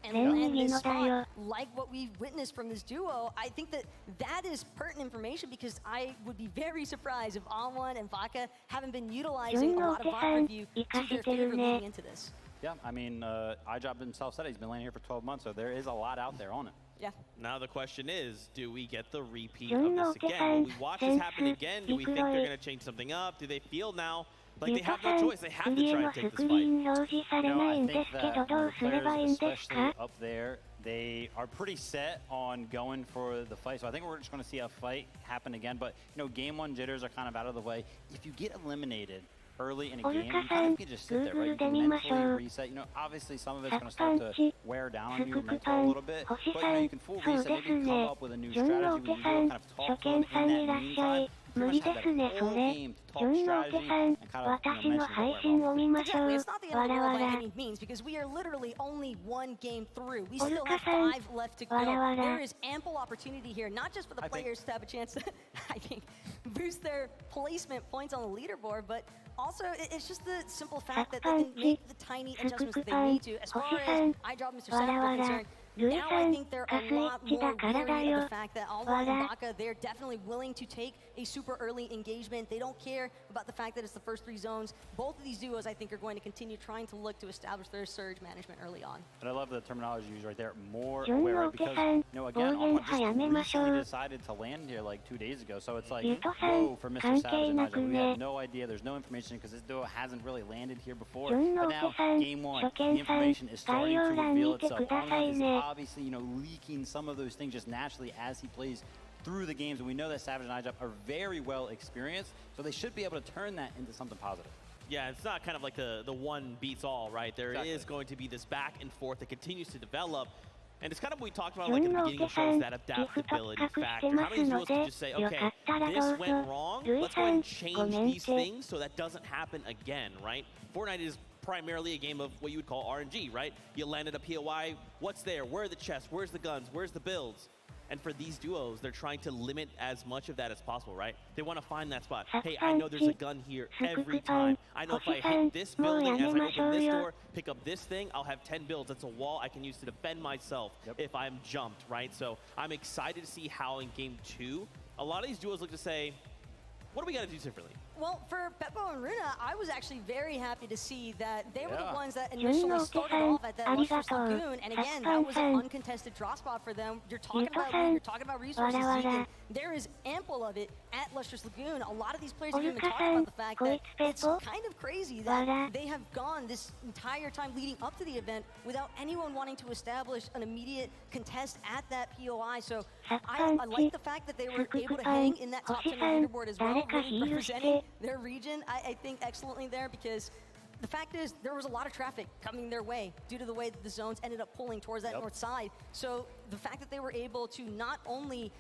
and land this spot, like what we've witnessed from this duo, I think that that is pertinent information because I would be very surprised if On1 and Vaca haven't been utilizing a lot of bot review to their favor leading into this. Yeah, I mean, iDrop himself said he's been laying here for 12 months, so there is a lot out there on it. Yeah. Now the question is, do we get the repeat of this again? Will we watch this happen again? Do we think they're going to change something up? Do they feel now like they have no choice? They have to try to take this fight. You know, I think that the players, especially up there, they are pretty set on going for the fight. So I think we're just going to see a fight happen again. But, you know, game one jitters are kind of out of the way. If you get eliminated early in a game, you kind of can just sit there, right? You can mentally reset. You know, obviously some of it's going to start to wear down on you mentally a little bit. But, you know, you can full reset, maybe come up with a new strategy. We can kind of talk to them in that meantime. 無理ですね、それ。純の手さん、私の配信を見ましょう。 It's not the end of the world by any means because we are literally only one game through. We still have 5 left to go. There is ample opportunity here, not just for the players to have a chance to, I think, boost their placement points on the leaderboard, but also it's just the simple fact that they can make the tiny adjustments that they need to. As far as iDrop Mr. Savage are concerned, now I think they're a lot more wary of the fact that On1 and Vaca, they're definitely willing to take a super early engagement. They don't care about the fact that it's the first 3 zones. Both of these duos, I think, are going to continue trying to look to establish their surge management early on. And I love the terminology used right there, more aware, right? Because, you know, again, On1 just recently decided to land here like 2 days ago. So it's like, whoa, for Mr. Savage and iDrop. We have no idea, there's no information because this duo hasn't really landed here before. But now, game one, the information is starting to reveal itself. On1 is obviously, you know, leaking some of those things just naturally as he plays through the games, and we know that Savage and iDrop are very well experienced, so they should be able to turn that into something positive. Yeah, it's not kind of like the one beats all, right? There is going to be this back and forth that continues to develop. And it's kind of what we talked about like at the beginning of the show, is that adaptability factor. How many duels can just say, okay, this went wrong, let's go ahead and change these things so that doesn't happen again, right? Fortnite is primarily a game of what you would call RNG, right? You landed a POI, what's there? Where are the chests? Where's the guns? Where's the builds? And for these duos, they're trying to limit as much of that as possible, right? They want to find that spot. Hey, I know there's a gun here every time. I know if I hit this building as I open this door, pick up this thing, I'll have 10 builds. That's a wall I can use to defend myself if I'm jumped, right? So I'm excited to see how in game 2, a lot of these duos look to say, what do we got to do differently? Well, for Beppo and Runa, I was actually very happy to see that they were the ones that initially started off at that Lustrous Lagoon, and again, that was an uncontested draw spot for them. You're talking about loot, you're talking about resources, Zegan. There is ample of it at Lustrous Lagoon. A lot of these players have even talked about the fact that it's kind of crazy that they have gone this entire time leading up to the event without anyone wanting to establish an immediate contest at that POI. So I like the fact that they were able to hang in that top 10 leaderboard as well, really representing their region, I think, excellently there, because the fact is there was a lot of traffic coming their way due to the way that the zones ended up pulling towards that north side. So the fact that they were able to not only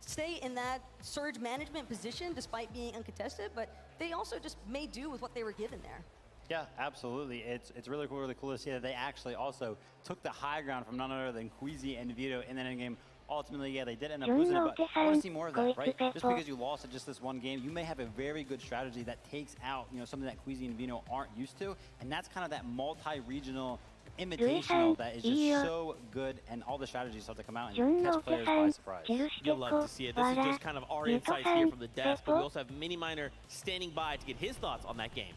stay in that surge management position despite being uncontested, but they also just made do with what they were given there. Yeah, absolutely. It's really cool to see that they actually also took the high ground from none other than Queasy and Vito in that end game. Ultimately, yeah, they did end up losing it, but I want to see more of that, right? Just because you lost at just this one game, you may have a very good strategy that takes out, something that Queasy and Vito aren't used to, and that's kind of that multi-regional invitational that is just so good, and all the strategies start to come out and catch players by surprise. You'll love to see it. This is just kind of our insights here from the desk, but we also have Mini Miner standing by to get his thoughts on that game.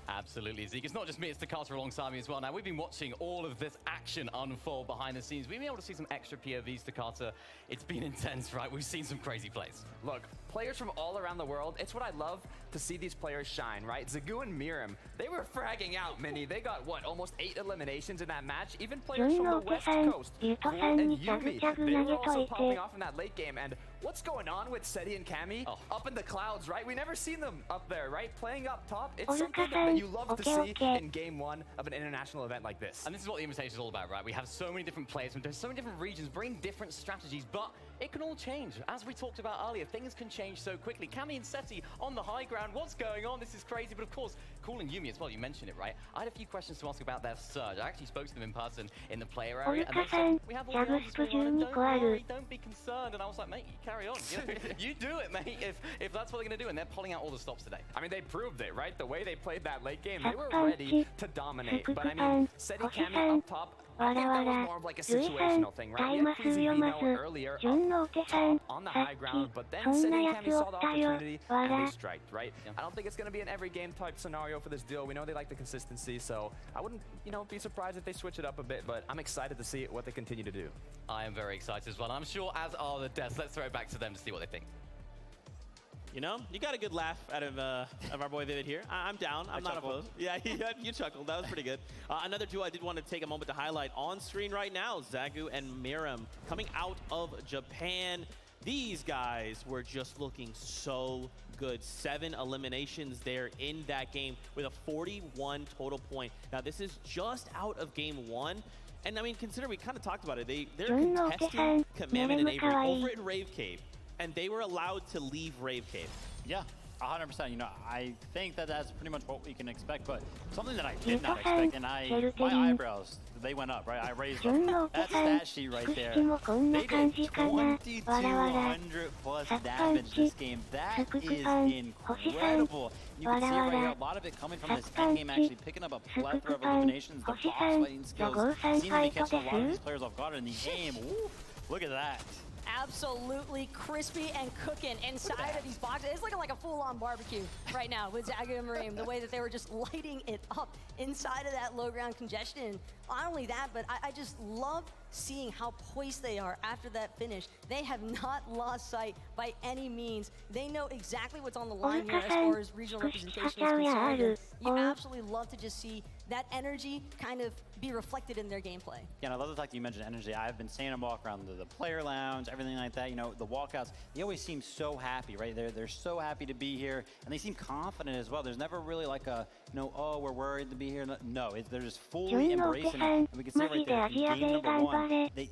Absolutely, Zeke. It's not just me, it's Takata alongside me as well. Now, we've been watching all of this action unfold behind the scenes. We've been able to see some extra POVs, Takata. It's been intense, right? We've seen some crazy plays. Look, players from all around the world, it's what I love to see these players shine, right? Zagu and Miram, they were fragging out, Mini. They got, what, almost 8 eliminations in that match? Even players from the West Coast, Cool and Yumi, they were also popping off in that late game. And what's going on with Seti and Cammy? Up in the clouds, right? We never seen them up there, right? Playing up top, it's something that you love to see in game 1 of an international event like this. And this is what the invitation is all about, right? We have so many different players from so many different regions bring different strategies, but it can all change. As we talked about earlier, things can change so quickly. Cammy and Seti on the high ground. What's going on? This is crazy. But of course, Cool and Yumi as well. You mentioned it, right? I had a few questions to ask about their surge. I actually spoke to them in person in the player area, and they said, we have all the answers we want, and don't worry, don't be concerned. And I was like, mate, you carry on. You do it, mate, if that's what they're going to do. And they're pulling out all the stops today. I mean, they proved it, right? The way they played that late game, they were ready to dominate. But I mean, Seti Cammy up top, I think that was more of like a situational thing, right? We had Queasy Vino earlier up top on the high ground, but then Seti and Cammy saw the opportunity and they striked, right? I don't think it's going to be an every game type scenario for this duo. We know they like the consistency, so I wouldn't, be surprised if they switch it up a bit, but I'm excited to see what they continue to do. I am very excited as well. I'm sure as are the devs. Let's throw it back to them to see what they think. You got a good laugh out of our boy Vivid here. I'm down. I'm not opposed. Yeah, you chuckled. That was pretty good. Another duo I did want to take a moment to highlight on screen right now, Zagu and Miram coming out of Japan. These guys were just looking so good. 7 eliminations there in that game with a 41 total point. Now, this is just out of game 1. And I mean, consider we kind of talked about it. They're contesting Commandment and Avery over in Rave Cave. And they were allowed to leave Rave Cave. Yeah, 100%. I think that that's pretty much what we can expect, but something that I did not expect, and my eyebrows, they went up, right? I raised them. That stat sheet right there. They did 2,200 plus damage this game. That is incredible. You can see right here, a lot of it coming from this end game, actually picking up a plethora of eliminations. The box fighting skills seem to be catching a lot of these players off guard in the game. Oof, look at that. Absolutely crispy and cooking inside of these boxes. It's looking like a full-on barbecue right now with Zagu and Miram, the way that they were just lighting it up inside of that low ground congestion. Not only that, but I just love seeing how poised they are after that finish. They have not lost sight by any means. They know exactly what's on the line here as far as regional representation is concerned. And you absolutely love to just see that energy kind of be reflected in their gameplay. Yeah, and I love the fact that you mentioned energy. I've been seeing them walk around the player lounge, everything like that. The walkouts, they always seem so happy, right? They're so happy to be here, and they seem confident as well. There's never really like a, oh, we're worried to be here. No, they're just fully embracing it. And we can see right there, in game number 1, they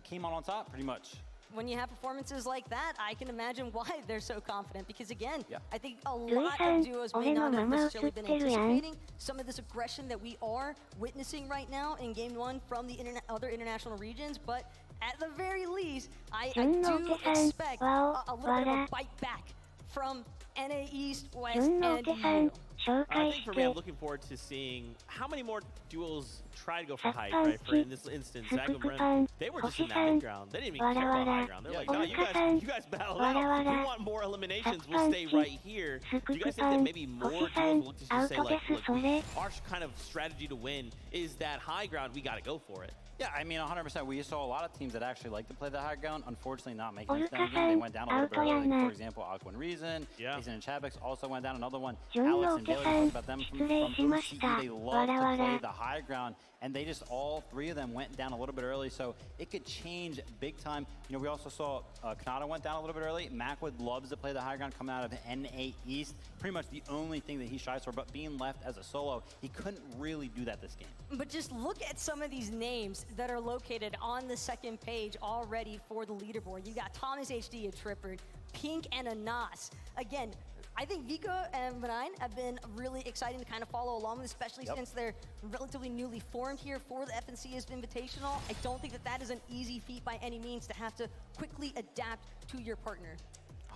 came on top pretty much. When you have performances like that, I can imagine why they're so confident. Because again, I think a lot of duos may not have necessarily been anticipating some of this aggression that we are witnessing right now in Game 1 from the other international regions. But at the very least, I do expect a little bit of a bite back from NA East, West, and EU. I think for me, I'm looking forward to seeing how many more duels try to go for height, right? For in this instance, Zagu and Miram, they were just in that mid ground. They didn't even care about high ground. They're like, no, you guys battle it out. We want more eliminations. We'll stay right here. Do you guys think that maybe more duels will look to just say, like, our kind of strategy to win is that high ground, we got to go for it? Yeah, I mean, 100%. We saw a lot of teams that actually like to play the high ground. Unfortunately, not making it to that game. They went down a little bit early. For example, Aqua and Reason. They Tyson and Chabix also went down. Another one, Jun Alex and Bailey, talked about them from OCE. 失礼しました。 They love to play わらわら。 the high ground, and they just, all three of them went down a little bit early, so it could change big time. You know, we also saw Kanata went down a little bit early. Macwood loves to play the high ground coming out of NA East. Pretty much the only thing that he shies for, but being left as a solo, he couldn't really do that this game. But just look at some of these names that are located on the second page already for the leaderboard. You got Thomas HD, a Tripper, Pink, and a Nas. Again, I think Vico and Benign have been really exciting to kind of follow along with, especially since they're relatively newly formed here for the FNCS Invitational. I don't think that that is an easy feat by any means to have to quickly adapt to your partner.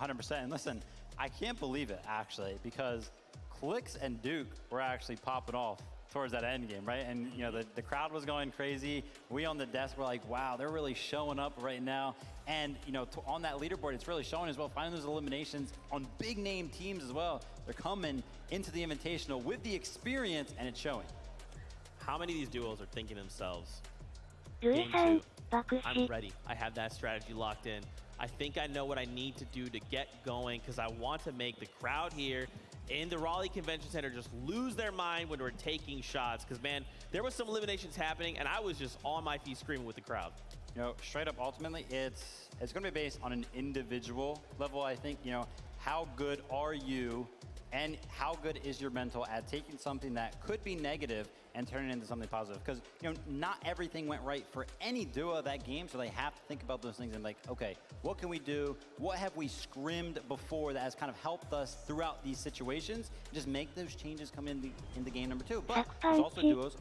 100%. And listen, I can't believe it, actually, because Clicks and Duke were actually popping off towards that end game, right? And you know, the crowd was going crazy. We on the desk were like, wow, they're really showing up right now. And you know, on that leaderboard, it's really showing as well, finding those eliminations on big name teams as well. They're coming into the Invitational with the experience, and it's showing. How many of these duos are thinking to themselves, Game game 2, 2, I'm ready. I have that strategy locked in. I think I know what I need to do to get going, because I want to make the crowd here in the Raleigh Convention Center just lose their mind when we're taking shots. Because, man, there was some eliminations happening, and I was just on my feet screaming with the crowd. You know, straight up, ultimately, it's going to be based on an individual level, I think. You know, how good are you, and how good is your mental at taking something that could be negative and turning it into something positive? Because, you know, not everything went right for any duo of that game, so they have to think about those things and like, okay, what can we do? What have we scrimmed before that has kind of helped us throughout these situations? Just make those changes come into game number 2. But there's also duos,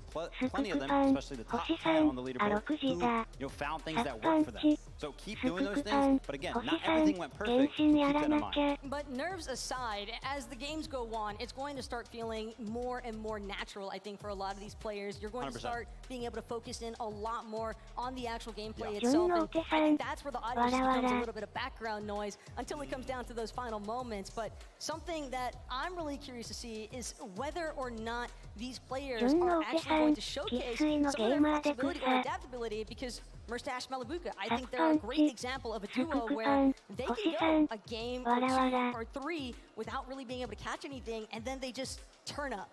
plenty of them, especially the top 10 on the leaderboard, who, you know, found things that work for them. So keep doing those things, but again, not everything went perfect, so keep that in mind. But nerves aside, as the games go on, it's going to start feeling more and more natural, I think, for a lot of these players. You're going 100%. to start being able to focus in a lot more on the actual gameplay itself. And I think that's where the audio just becomes a little bit of background noise until it comes down to those final moments. But something that I'm really curious to see is whether or not these players are actually going to showcase some of their flexibility or adaptability, because Mustache Malabuka, I think they're a great example of a duo where they can go a game or 2 or 3 without really being able to catch anything, and then they just turn up.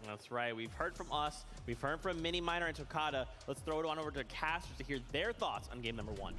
That's right. We've heard from us. We've heard from Mini Minor and Tokata. Let's throw it on over to Casters to hear their thoughts on game number 1.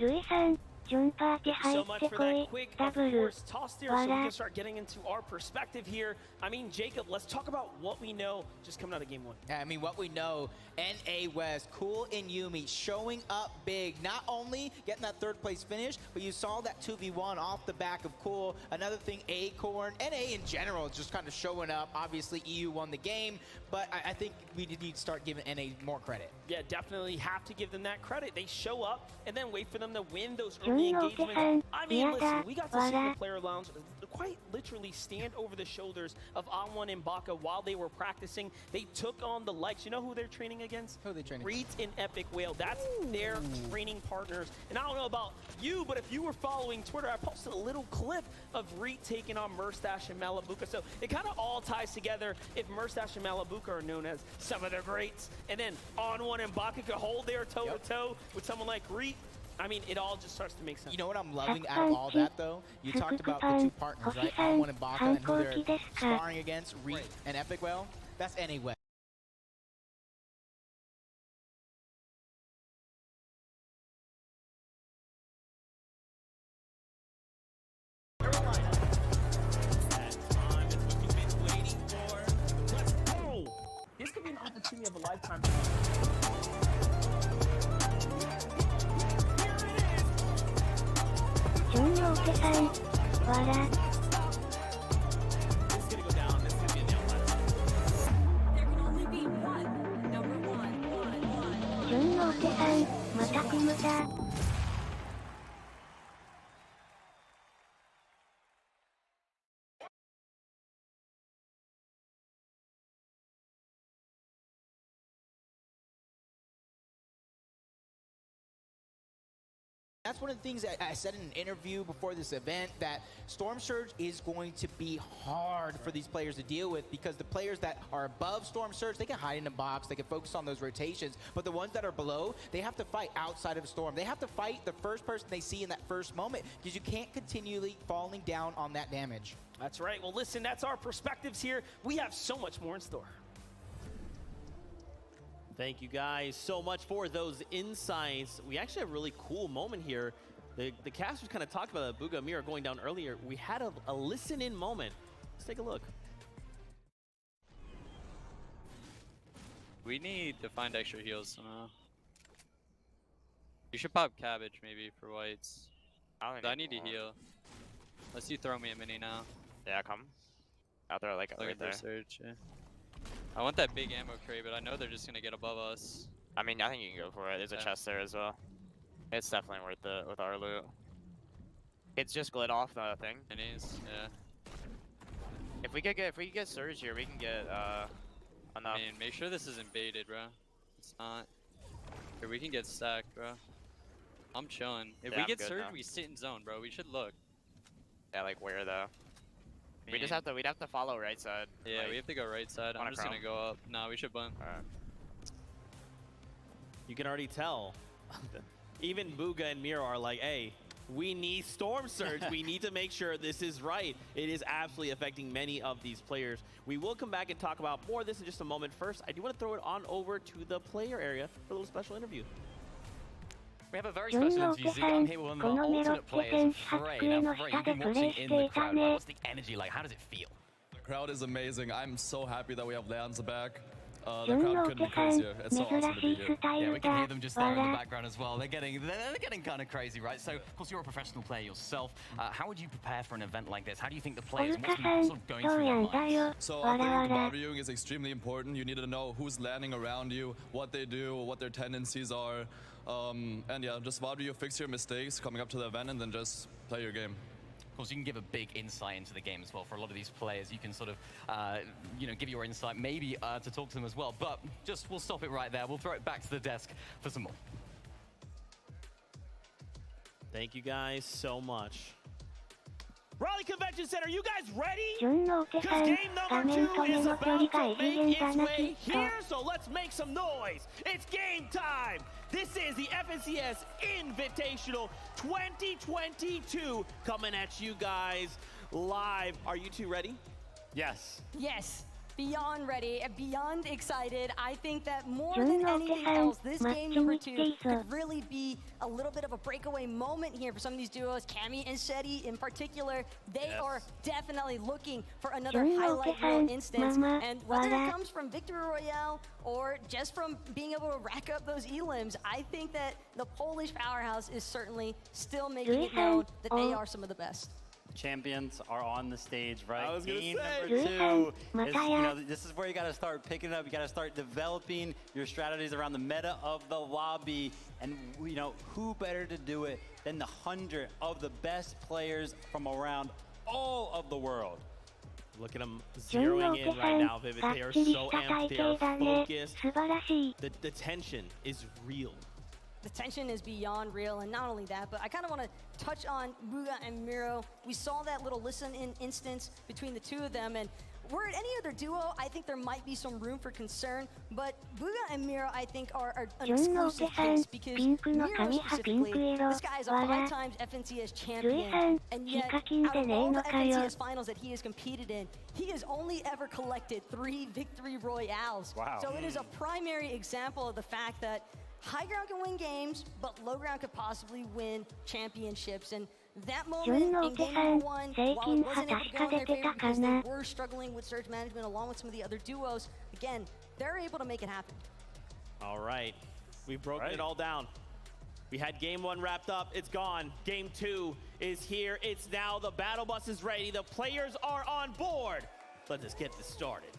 Thank you so much for that quick, of course, toss there so we can start getting into our perspective here. I mean, Jacob, let's talk about what we know just coming out of game 1. Yeah, I mean, what we know, NA West, Cool and Yumi showing up big. Not only getting that 3rd place finish, but you saw that 2v1 off the back of Cool. Another thing, Acorn, NA in general just kind of showing up. Obviously, EU won the game, but I think we need to start giving NA more credit. Yeah, definitely have to give them that credit. They show up and then wait for them to win those early engagements. I mean, listen, we got to see the player lounge quite literally stand over the shoulders of Anwon and Baka while they were practicing. They took on the likes. You know who they're training against? Who are they training? Reeds and Epic Whale. That's their training partners. And I don't know about you, but if you were following Twitter, I posted a little clip of Reed taking on Murstache and Malabuka. So it kind of all ties together if Murstache and Malabuka are known as some of the greats, and then Anwon and Baka could hold their toe-to-toe with someone like Reed. I mean, it all just starts to make sense. You know what I'm loving out of all that, though? You talked about the 2 partners, right? Anwon and Baka, and who they're sparring against, Reed and Epic Whale. That's NA West. This could be an opportunity of a lifetime. This is gonna go down. This is gonna be a nail biter. There can only be one number 1. That's one of the things that I said in an interview before this event, that Storm Surge is going to be hard for these players to deal with, because the players that are above Storm Surge, they can hide in a box, they can focus on those rotations, but the ones that are below, they have to fight outside of Storm. They have to fight the first person they see in that first moment, because you can't continually falling down on that damage. That's right. Well, listen, that's our perspectives here. We have so much more in store. Thank you guys so much for those insights. We actually have a really cool moment here. The casters kind of talked about the Bugha and Mira going down earlier. We had a listen-in moment. Let's take a look. We need to find extra heals somehow. You should pop cabbage maybe for whites. I need to heal. Unless you throw me a mini now. Yeah, come. Out there, like right there. Search, yeah. I want that big ammo crate, but I know they're just gonna get above us. I mean, I think you can go for it. There's a chest there as well. It's definitely worth it with our loot. It's just glid off the thing. Minis, yeah. If we could get surge here, we can get enough. I mean, make sure this isn't baited, bro. It's not. Here, we can get stacked, bro. I'm chilling. If we get surge, we sit in zone, bro. We should look. Yeah, like where though? We just have to. We'd have to follow right side. Yeah, like, we have to go right side. I'm just gonna go up. Nah, we should bump. Alright. You can already tell. Even Bugha and Mira are like, hey, we need Storm Surge. We need to make sure this is right. It is absolutely affecting many of these players. We will come back and talk about more of this in just a moment. First, I do want to throw it on over to the player area for a little special interview. We have a very special interview. I'm here with one of our alternate players, Frey. Now, Frey, you've been watching in the crowd. What's the energy like? How does it feel? The crowd is amazing. I'm so happy that we have Lanza back. The crowd couldn't be crazier. It's so awesome to be here. Yeah, we can hear them just there in the background as well. They're getting kind of crazy, right? So, of course, you're a professional player yourself. How would you prepare for an event like this? How do you think the players, what's sort of going through their minds? So I think bot viewing is extremely important. You need to know who's landing around you, what they do, what their tendencies are. And yeah, just bot view, fix your mistakes coming up to the event, and then just play your game. Of course, you can give a big insight into the game as well. For a lot of these players, you can sort of, you know, give your insight, maybe to talk to them as well. But just, we'll stop it right there. We'll throw it back to the desk for some more. Thank you guys so much. Raleigh Convention Center, you guys ready? Because game number 2 is about to make its way here, so let's make some noise. It's game time. This is the FNCS Invitational 2022 coming at you guys live. Are you two ready? Yes. Yes. Beyond ready, beyond excited. I think that more than anything else, this game number 2 could really be a little bit of a breakaway moment here for some of these duos. Cammy and Shetty in particular, they are definitely looking for another highlight reel instance. And whether it comes from Victory Royale or just from being able to rack up those elims, I think that the Polish powerhouse is certainly still making it known that they are some of the best. Champions are on the stage, right? I was Game gonna say. number 2 is, you know, this is where you got to start picking up. You got to start developing your strategies around the meta of the lobby, and you know who better to do it than the 100 of the best players from around all of the world. Look at them zeroing in right now, Vivid. They are so amped. They are focused. The tension is real. The tension is beyond real, and not only that, but I kind of want to touch on Bugha and Miro. We saw that little listen-in instance between the two of them, and were it any other duo, I think there might be some room for concern, but Bugha and Miro, I think, are an exclusive case, because Miro specifically, this guy is a 5-time FNCS champion, and yet, out of all the FNCS finals that he has competed in, he has only ever collected 3 victory royales. Wow. So it is a primary example of the fact that high ground can win games, but low ground could possibly win championships. And that moment in game number 1, while it wasn't able to go in their favor because they were struggling with surge management along with some of the other duos, again, they're able to make it happen. All right, we've broken it all down. We had game 1 wrapped up, it's gone. Game 2 is here, it's now. The battle bus is ready, the players are on board. Let's just get this started.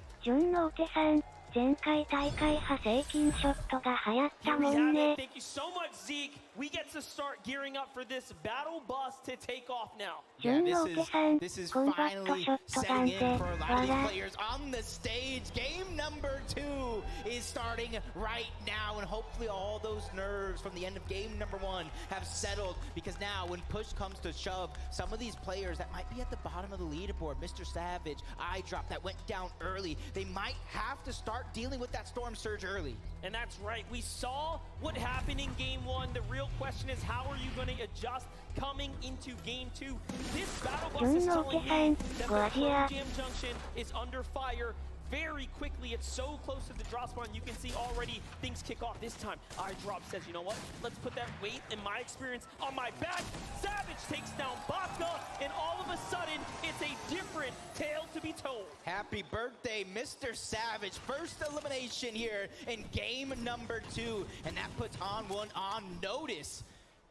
前回大会派生金ショットが流行ったも Here we ん have ね it. Thank you so much, Zeke. We get to start gearing up for this battle bus to take off now. Yeah, 純のおけさん this is コンバット finally ショット setting 弾で in for a lot of these 笑 players on the stage. Game number 2 is starting right now, and hopefully all those nerves from the end of game number 1 have settled, because now when push comes to shove, some of these players that might be at the bottom of the leaderboard, Mr. Savage, iDrop, that went down early, they might have to start dealing with that storm surge early. And that's right. We saw what happened in game 1. The real question is, how are you going to adjust coming into game 2? This battle bus is telling me that the Pearl Jam Junction is under fire very quickly. It's so close to the drop spawn. You can see already things kick off. This time, iDrop says, you know what? Let's put that weight, in my experience, on my back. Savage takes down Baka, and all of a sudden, it's a different tale to be told. Happy birthday, Mr. Savage. First elimination here in game number 2, and that puts On1 on notice.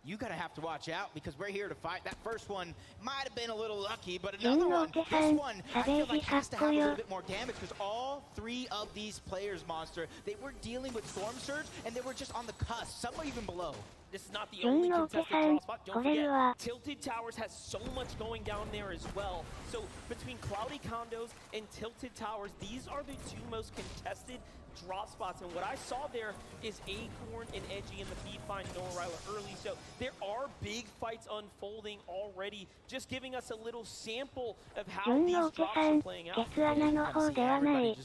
You gotta have to watch out, because we're here to fight. That first one might have been a little lucky, but another one, this one, I feel like has to have a little bit more damage, because all 3 of these players, Monster, they were dealing with Storm Surge, and they were just on the cusp. Some are even below. This is not the only contested drop spot. Don't forget, Tilted Towers has so much going down there as well. So between Cloudy Condos and Tilted Towers, these are the 2 most contested drop spots. And what I saw there is Acorn and Edgy in the feed find Norilla early. So there are big fights unfolding already, just giving us a little sample of how these drops are playing out. ケツ穴の方ではない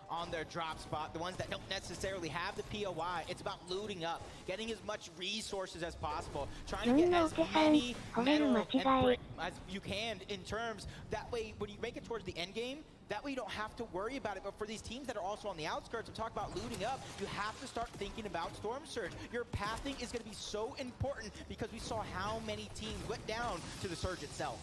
On their drop spot, the ones that don't necessarily have the POI. It's about looting up, getting as much resources as possible, trying to get as many metal and brick as you can in terms. That way, when you make it towards the end game, that way you don't have to worry about it. But for these teams that are also on the outskirts and talk about looting up, you have to start thinking about Storm Surge. Your pathing is going to be so important, because we saw how many teams went down to the Surge itself.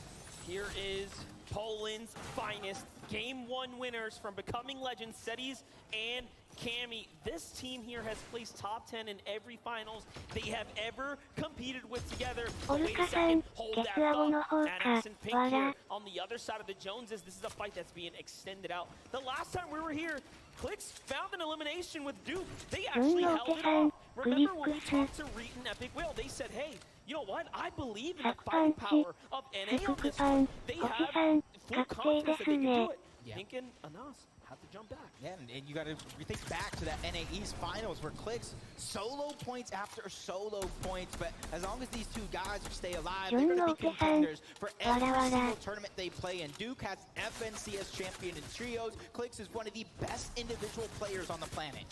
Here is Poland's finest Game 1 winners from Becoming Legends, Cetis and Cammy. This team here has placed top 10 in every finals they have ever competed with together. But wait a second, hold that thought. Anderson Pink here on the other side of the Joneses. This is a fight that's being extended out. The last time we were here, Clicks found an elimination with Duke. They actually held it off. Remember when we talked to Reet and Epic Will, they said, hey, you know what? I believe in the fighting power of NA on this one. They have full confidence that they can do it. Pink and Anas have to jump back. Yeah, and you got to think back to that NA East Finals where Clicks solo points after solo points, but as long as these 2 guys stay alive, they're going to be contenders for every single tournament they play in. Duke has FNCS champion in trios. Clicks is one of the best individual players on the planet.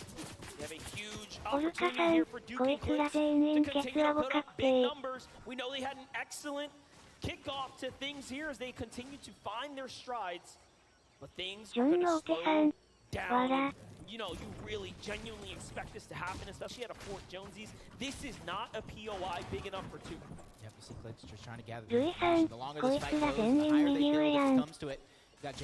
We have a huge opportunity here for Duke and Clicks to continue to put up big numbers. We know they had an excellent kickoff to things here as they continue to find their strides. But things are going to slow down. You know, you really genuinely expect this to happen, especially at a Fort Jonesies. This is not a POI big enough for 2. Yep, you see Clicks just trying to gather the information. The longer this fight goes, the higher they build when it comes to it. Got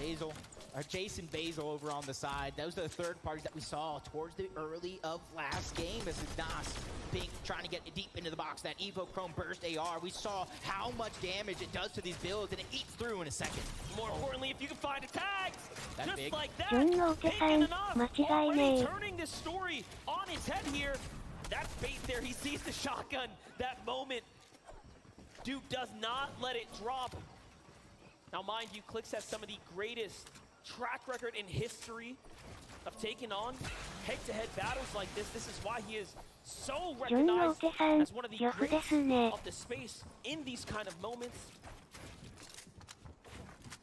Jason Basil over on the side. Those are the third parties that we saw towards the early of last game. As Nas Pink trying to get deep into the box. That Evo Chrome Burst AR. We saw how much damage it does to these builds, and it eats through in a second. More importantly, if you can find a tags, just big. like that, Pink and Nas already turning this story on its head here. That's bait there. He sees the shotgun. That moment, Duke does not let it drop. Now, mind you, Clicks has some of the greatest track record in history of taking on head-to-head battles like this. This is why he is so recognized as one of the greats of the space in these kind of moments.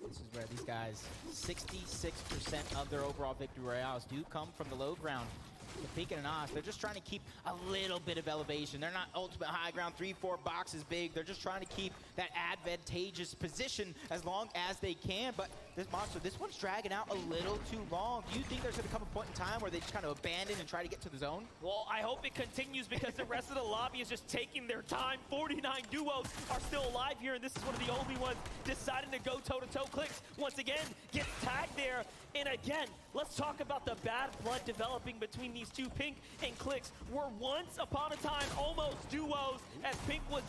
This is where these guys, 66% of their overall victory royales do come from the low ground. The Pink and Anas, they're just trying to keep a little bit of elevation. They're not ultimate high ground, 3-4 boxes big. They're just trying to keep that advantageous position as long as they can. But this Monster, this one's dragging out a little too long. Do you think there's going to come a point in time where they just kind of abandon and try to get to the zone? Well, I hope it continues, because the rest of the lobby is just taking their time. 49 duos are still alive here, and this is one of the only ones deciding to go toe-to-toe. Clicks, once again, gets tagged there. And again, let's talk about the bad blood developing between these 2. Pink and Clicks were once upon a time almost duos, as Pink was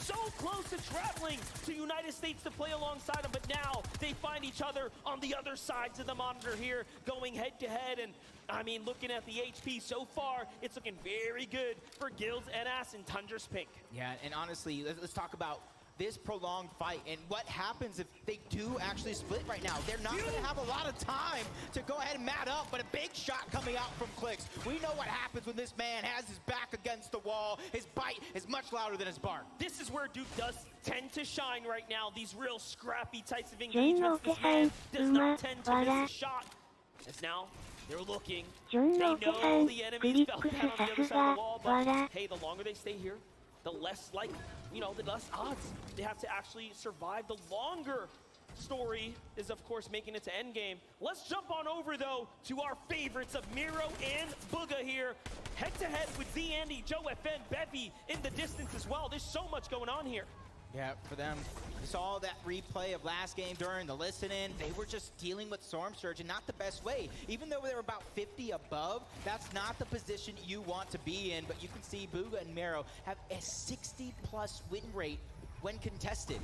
so close to traveling to United States to play alongside them, but now they find each other on the other sides of the monitor here, going head to head. And I mean, looking at the HP so far, it's looking very good for Guilds, NS, and Tundra's Pink. Yeah, and honestly, let's talk about this prolonged fight and what happens if they do actually split right now. They're not going to have a lot of time to go ahead and mat up, but a big shot coming out from Clicks. We know what happens when this man has his back against the wall. His bite is much louder than his bark. This is where Duke does tend to shine right now, these real scrappy types of engagements. This man does not tend to miss a shot. As now, they're looking. They know the enemies fell down on the other side of the wall, but hey, the longer they stay here, the less the less odds they have to actually survive. The longer story is, of course, making it to endgame. Let's jump on over, though, to our favorites of Miro and Bugha here. Head-to-head with Z Andy, Joe FN, Bevy in the distance as well. There's so much going on here. Yeah, for them, we saw that replay of last game during the listen-in. They were just dealing with Storm Surge and not the best way. Even though they were about 50 above, that's not the position you want to be in. But you can see Bugha and Mero have a 60-plus win rate when contested.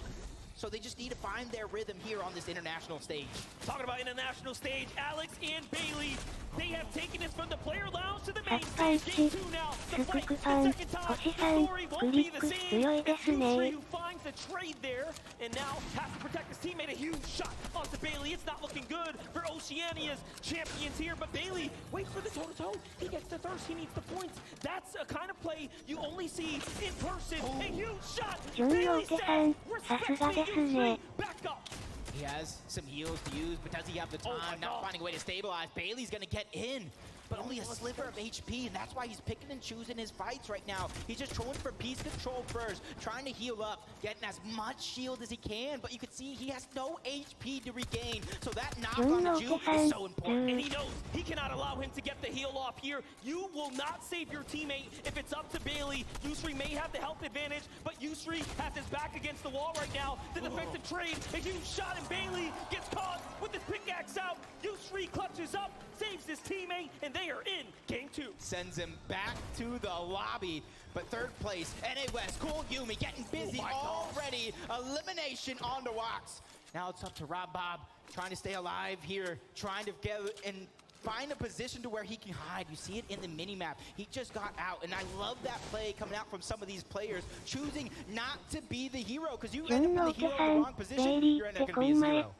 So they just need to find their rhythm here on this international stage. Talking about international stage, Alex and Bailey, they have taken this from the player lounge to the main stage. Game 2 now. The fight, the second time, the story won't be the same. Yusri, who finds the trade there, and now has to protect his teammate. A huge shot onto Bailey. It's not looking good for Oceania's champions here, but Bailey waits for the toe-to-toe. He gets the thirst, he needs the points. That's a kind of play you only see in person. A huge shot. Bailey says, respect me, Yusri. Back up. He has some heals to use, but does he have the time? Not finding a way to stabilize. Bailey's gonna get in, but only a sliver of HP, and that's why he's picking and choosing his fights right now. He's just trolling for piece control first, trying to heal up, getting as much shield as he can, but you can see he has no HP to regain, so that knock on the juke is so important. And he knows he cannot allow him to get the heal off here. You will not save your teammate if it's up to Bailey. Yusri may have the health advantage, but Yusri has his back against the wall right now. The defensive trade, a huge shot, and Bailey gets caught with his pickaxe out. Yusri clutches up, saves his teammate, and they are in game 2. Sends him back to the lobby, but third place, NA West, Cool Yumi getting busy already. Elimination on the Wax. Now it's up to Rob Bob, trying to stay alive here, trying to get and find a position to where he can hide. You see it in the mini-map. He just got out, and I love that play coming out from some of these players, choosing not to be the hero, because you end up in the hero in the wrong position, you're end up going to be a zero.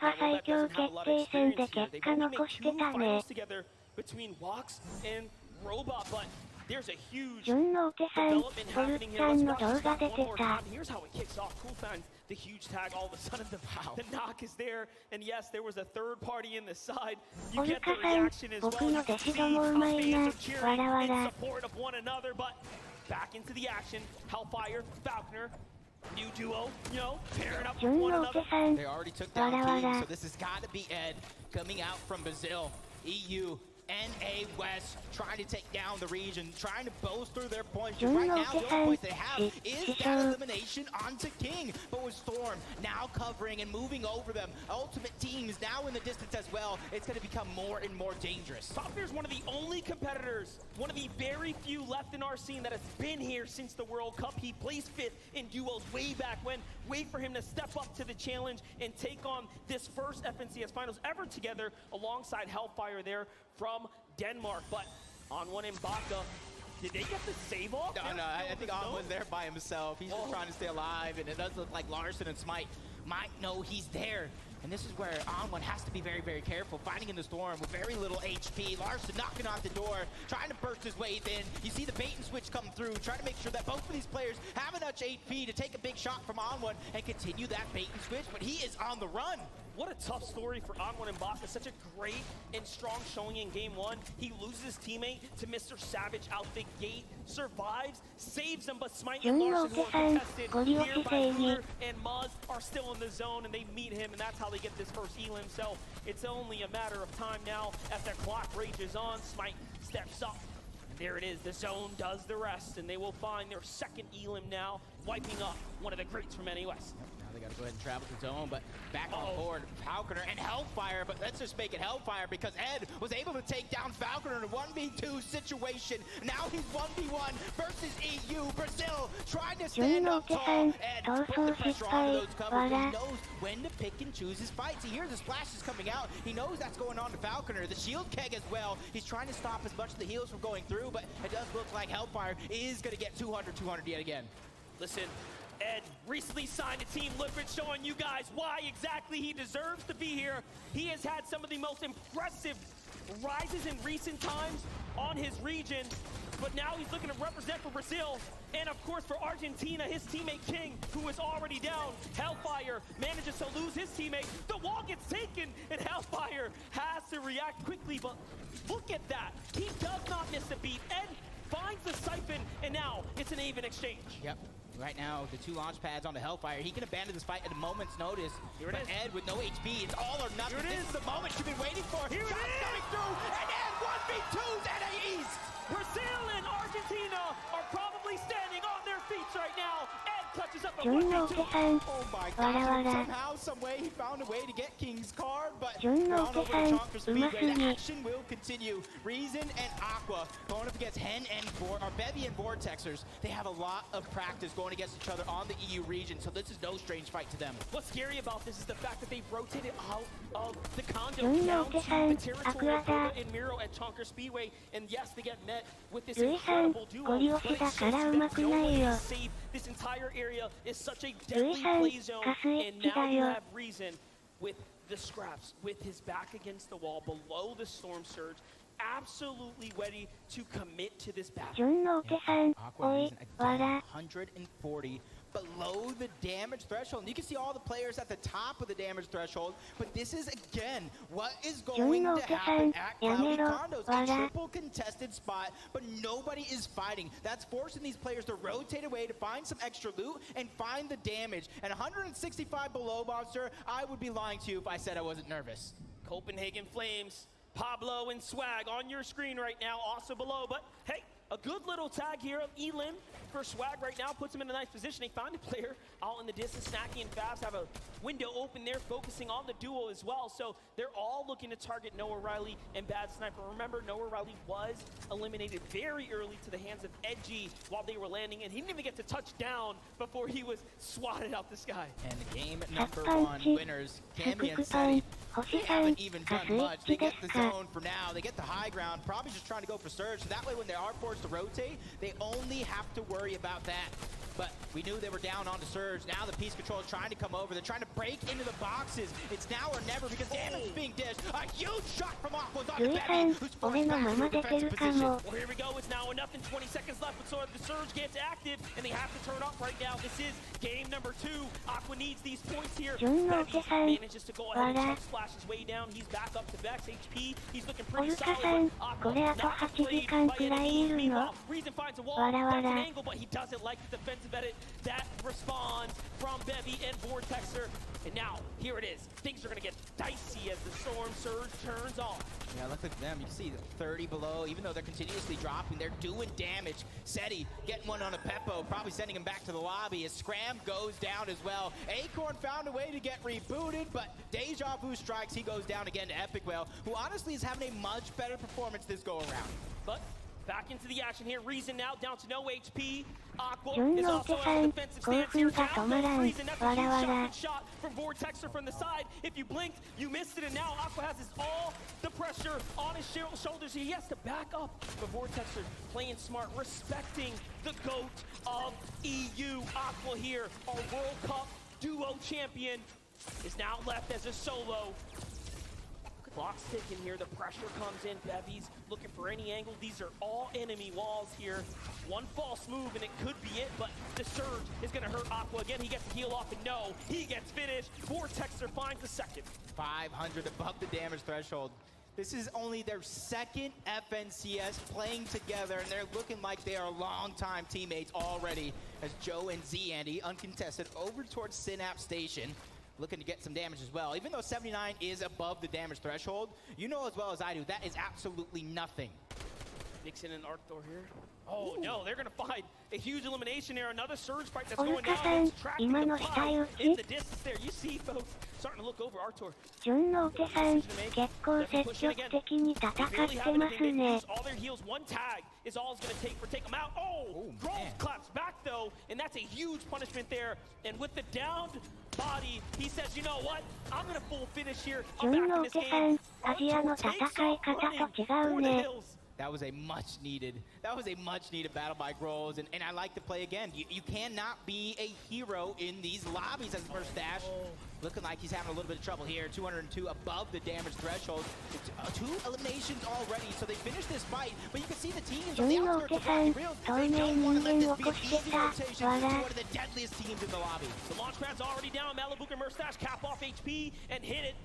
Together between Wax and Robot, but there's a huge development happening here. Let's watch this one more time. Here's how it kicks off. Cool finds the huge tag. All of a sudden, the knock is there. And yes, there was a third party in the side. You get the reaction as well. You can see fans are cheering in support of one another. But back into the action. Hellfire, Falconer, new duo, pairing up with one another. They already took down King, so this has got to be Ed coming out from Brazil. EU, NA West, trying to take down the region, trying to bolster their points. Right now, the only points they have is that elimination onto King. But with Storm now covering and moving over them, Ultimate Team is now in the distance as well. It's going to become more and more dangerous. Topfair is one of the only competitors, one of the very few left in our scene that has been here since the World Cup. He placed 5th in duos way back when. Wait for him to step up to the challenge and take on this first FNCS Finals ever together alongside Hellfire there from Denmark. But On1 and Baka, did they get the save off? No, I think On1's there by himself. He's just trying to stay alive, and it does look like Larson and Smite might know he's there. And this is where On1 has to be very, very careful, fighting in the storm with very little HP. Larson knocking on the door, trying to burst his way in. You see the bait and switch come through, trying to make sure that both of these players have enough HP to take a big shot from On1 and continue that bait and switch, but he is on the run. What a tough story for On1 and Baka. Such a great and strong showing in game 1. He loses his teammate to Mr. Savage out the gate, survives, saves him, but Smite and Larson, who are contested here by Ruler and Muzz, are still in the zone, and they meet him, and that's how they get this first elim. So it's only a matter of time now as that clock rages on. Smite steps up. There it is, the zone does the rest, and they will find their second elim now, wiping up one of the greats from NA West. Now they got to go ahead and travel to zone, but back on board, Falconer and Hellfire, but let's just make it Hellfire because Ed was able to take down Falconer in a 1v2 situation. Now he's 1v1 versus EU. Brazil trying to stand up tall. Ed put the pressure onto those covers. He knows when to pick and choose his fights. He hears the splashes coming out. He knows that's going on to Falconer. The shield keg as well. He's trying to stop as much of the heals from going through, but it does look like Hellfire is going to get 200 yet again. Listen, Ed recently signed a team Liquid, showing you guys why exactly he deserves to be here. He has had some of the most impressive rises in recent times on his region, but now he's looking to represent for Brazil. And of course for Argentina, his teammate King, who is already down. Hellfire manages to lose his teammate. The wall gets taken, and Hellfire has to react quickly, but look at that. He does not miss a beat. Ed finds the siphon, and now it's an even exchange. Yep. Right now, the 2 launch pads onto Hellfire. He can abandon this fight at a moment's notice. Here it is. Ed with no HP. It's all or nothing. This is the moment you've been waiting for. Here Shots coming through, and Ed 1v2s at a East. Brazil and Argentina are probably standing on their feet right now. Ed clutches up a 順のお手さん、 Oh my わらわ gosh. ら。 Somehow, some way, he found a way to get King's card, but 順のお down 手 over さ to ん、 Chonker うま Speedway. す The ぎ。 action will continue. Reason and Aqua going up against Hen and Bevy and Vortexers. They have a lot of practice going against each other on the EU region, so this is no strange fight to them. What's scary about this is the fact that they've rotated out of the condo 順の down お手 to さん、 the ア territory クア of だ。 Boga and Miro at Chonker Speedway. And yes, they get met with this ルイさん、 incredible duo. ゴリ押 But しだ it か shows らう that まく no な one いよ。 is safe. This entire area is such a ルイ deadly さん、 play zone. カスエッ And ジだ now you よ。 have Reason with the scraps, with his back against the wall, below the storm surge, absolutely ready to commit to this battle. 順のお手さん、 Aqua おい Reason、わら。 140 below the damage threshold. And you can see all the players at the top of the damage threshold, but this is again what is going to happen at Cloudy Condos. A triple contested spot, but nobody is fighting. That's forcing these players to rotate away to find some extra loot and find the damage. And 165 below, Monster, I would be lying to you if I said I wasn't nervous. Copenhagen Flames, Pablo and Swag on your screen right now, also below. But hey, a good little tag here of Elim for Swag right now, puts him in a nice position. They found a player out in the distance. Snacky and Fabs have a window open there, focusing on the duo as well. So they're all looking to target Noah Riley and Bad Sniper. Remember, Noah Riley was eliminated very early to the hands of Edgy while they were landing, and he didn't even get to touch down before he was swatted out the sky. And game number 1 winners, Cammy and Seti, they haven't even done much. They get the zone for now. They get the high ground, probably just trying to go for Surge. So that way when they are forced to rotate, they only have to worry about that. But we knew they were down onto Surge. Now the Peace Control is trying to come over. They're trying to break into the boxes. It's now or never because damage is being dished. A huge shot from Aqua's onto Bevy, who's forced back to a defensive position. Well, here we go. It's now enough in 20 seconds left, but so the Surge gets active, and they have to turn up right now. This is game number 2. Aqua needs these points here. Bevy manages to go ahead and chunk splash his way down. He's back up to Vex HP. He's looking pretty solid. Aqua not afraid by enemies. Meanwhile, Reason finds a wall, finds an angle, but he doesn't like the defensive edit that responds from Bevy and Vortexer. And now, here it is. Things are going to get dicey as the Storm Surge turns on. Yeah, look at them. You can see the 30 below. Even though they're continuously dropping, they're doing damage. Seti getting one on a Peppo, probably sending him back to the lobby as Scram goes down as well. Acorn found a way to get rebooted, but Deja Vu strikes. He goes down again to Epic Whale, who honestly is having a much better performance this go around. But back into the action here. Reason now down to no HP. Aqua is also on the defensive stance here. Down Reason. That's a huge shot from Vortexer from the side. If you blinked, you missed it, and now Aqua has all the pressure on his shoulders. He has to back up. But Vortexer playing smart, respecting the GOAT of EU. Aqua here, our World Cup duo champion, is now left as a solo. Clock's ticking here, the pressure comes in. Bevy's looking for any angle. These are all enemy walls here. One false move and it could be it, but the Surge is gonna hurt Aqua again. He gets to heal off and no, he gets finished. Vortexer finds the second. 500 above the damage threshold. This is only their second FNCS playing together, and they're looking like they are longtime teammates already as Joe and Z Andy, uncontested, over towards Synapse Station, looking to get some damage as well. Even though 79 is above the damage threshold, you know as well as I do, that is absolutely nothing. Nixon and Arthur here. Oh no, they're gonna find a huge elimination there. Another surge fight that's going down. It's tracking the fight in the distance there. You see folks starting to look over Arthur. 順のお手さん、結構積極的に戦ってますね。 All their heals, one tag is all it's gonna take for take them out. Oh, Grove claps back though, and that's a huge punishment there. And with the downed body, he says, you know what? I'm gonna full finish here. I'm 順 back の in お this 手さ game. ん、アジアの戦い方と違うね。 That was a much needed battle by Groves, and I like to play again. You cannot be a hero in these lobbies as first dash. Looking like he's having a little bit of trouble here. 202 above the damage threshold. 2 eliminations already, so they finished this fight. But you can see the teams on the outskirts of Rocky Reels. They don't want to let this be an easy rotation. One of the deadliest teams in the lobby. The launch pad's already down. Malibu and Mustache cap off HP and hit it.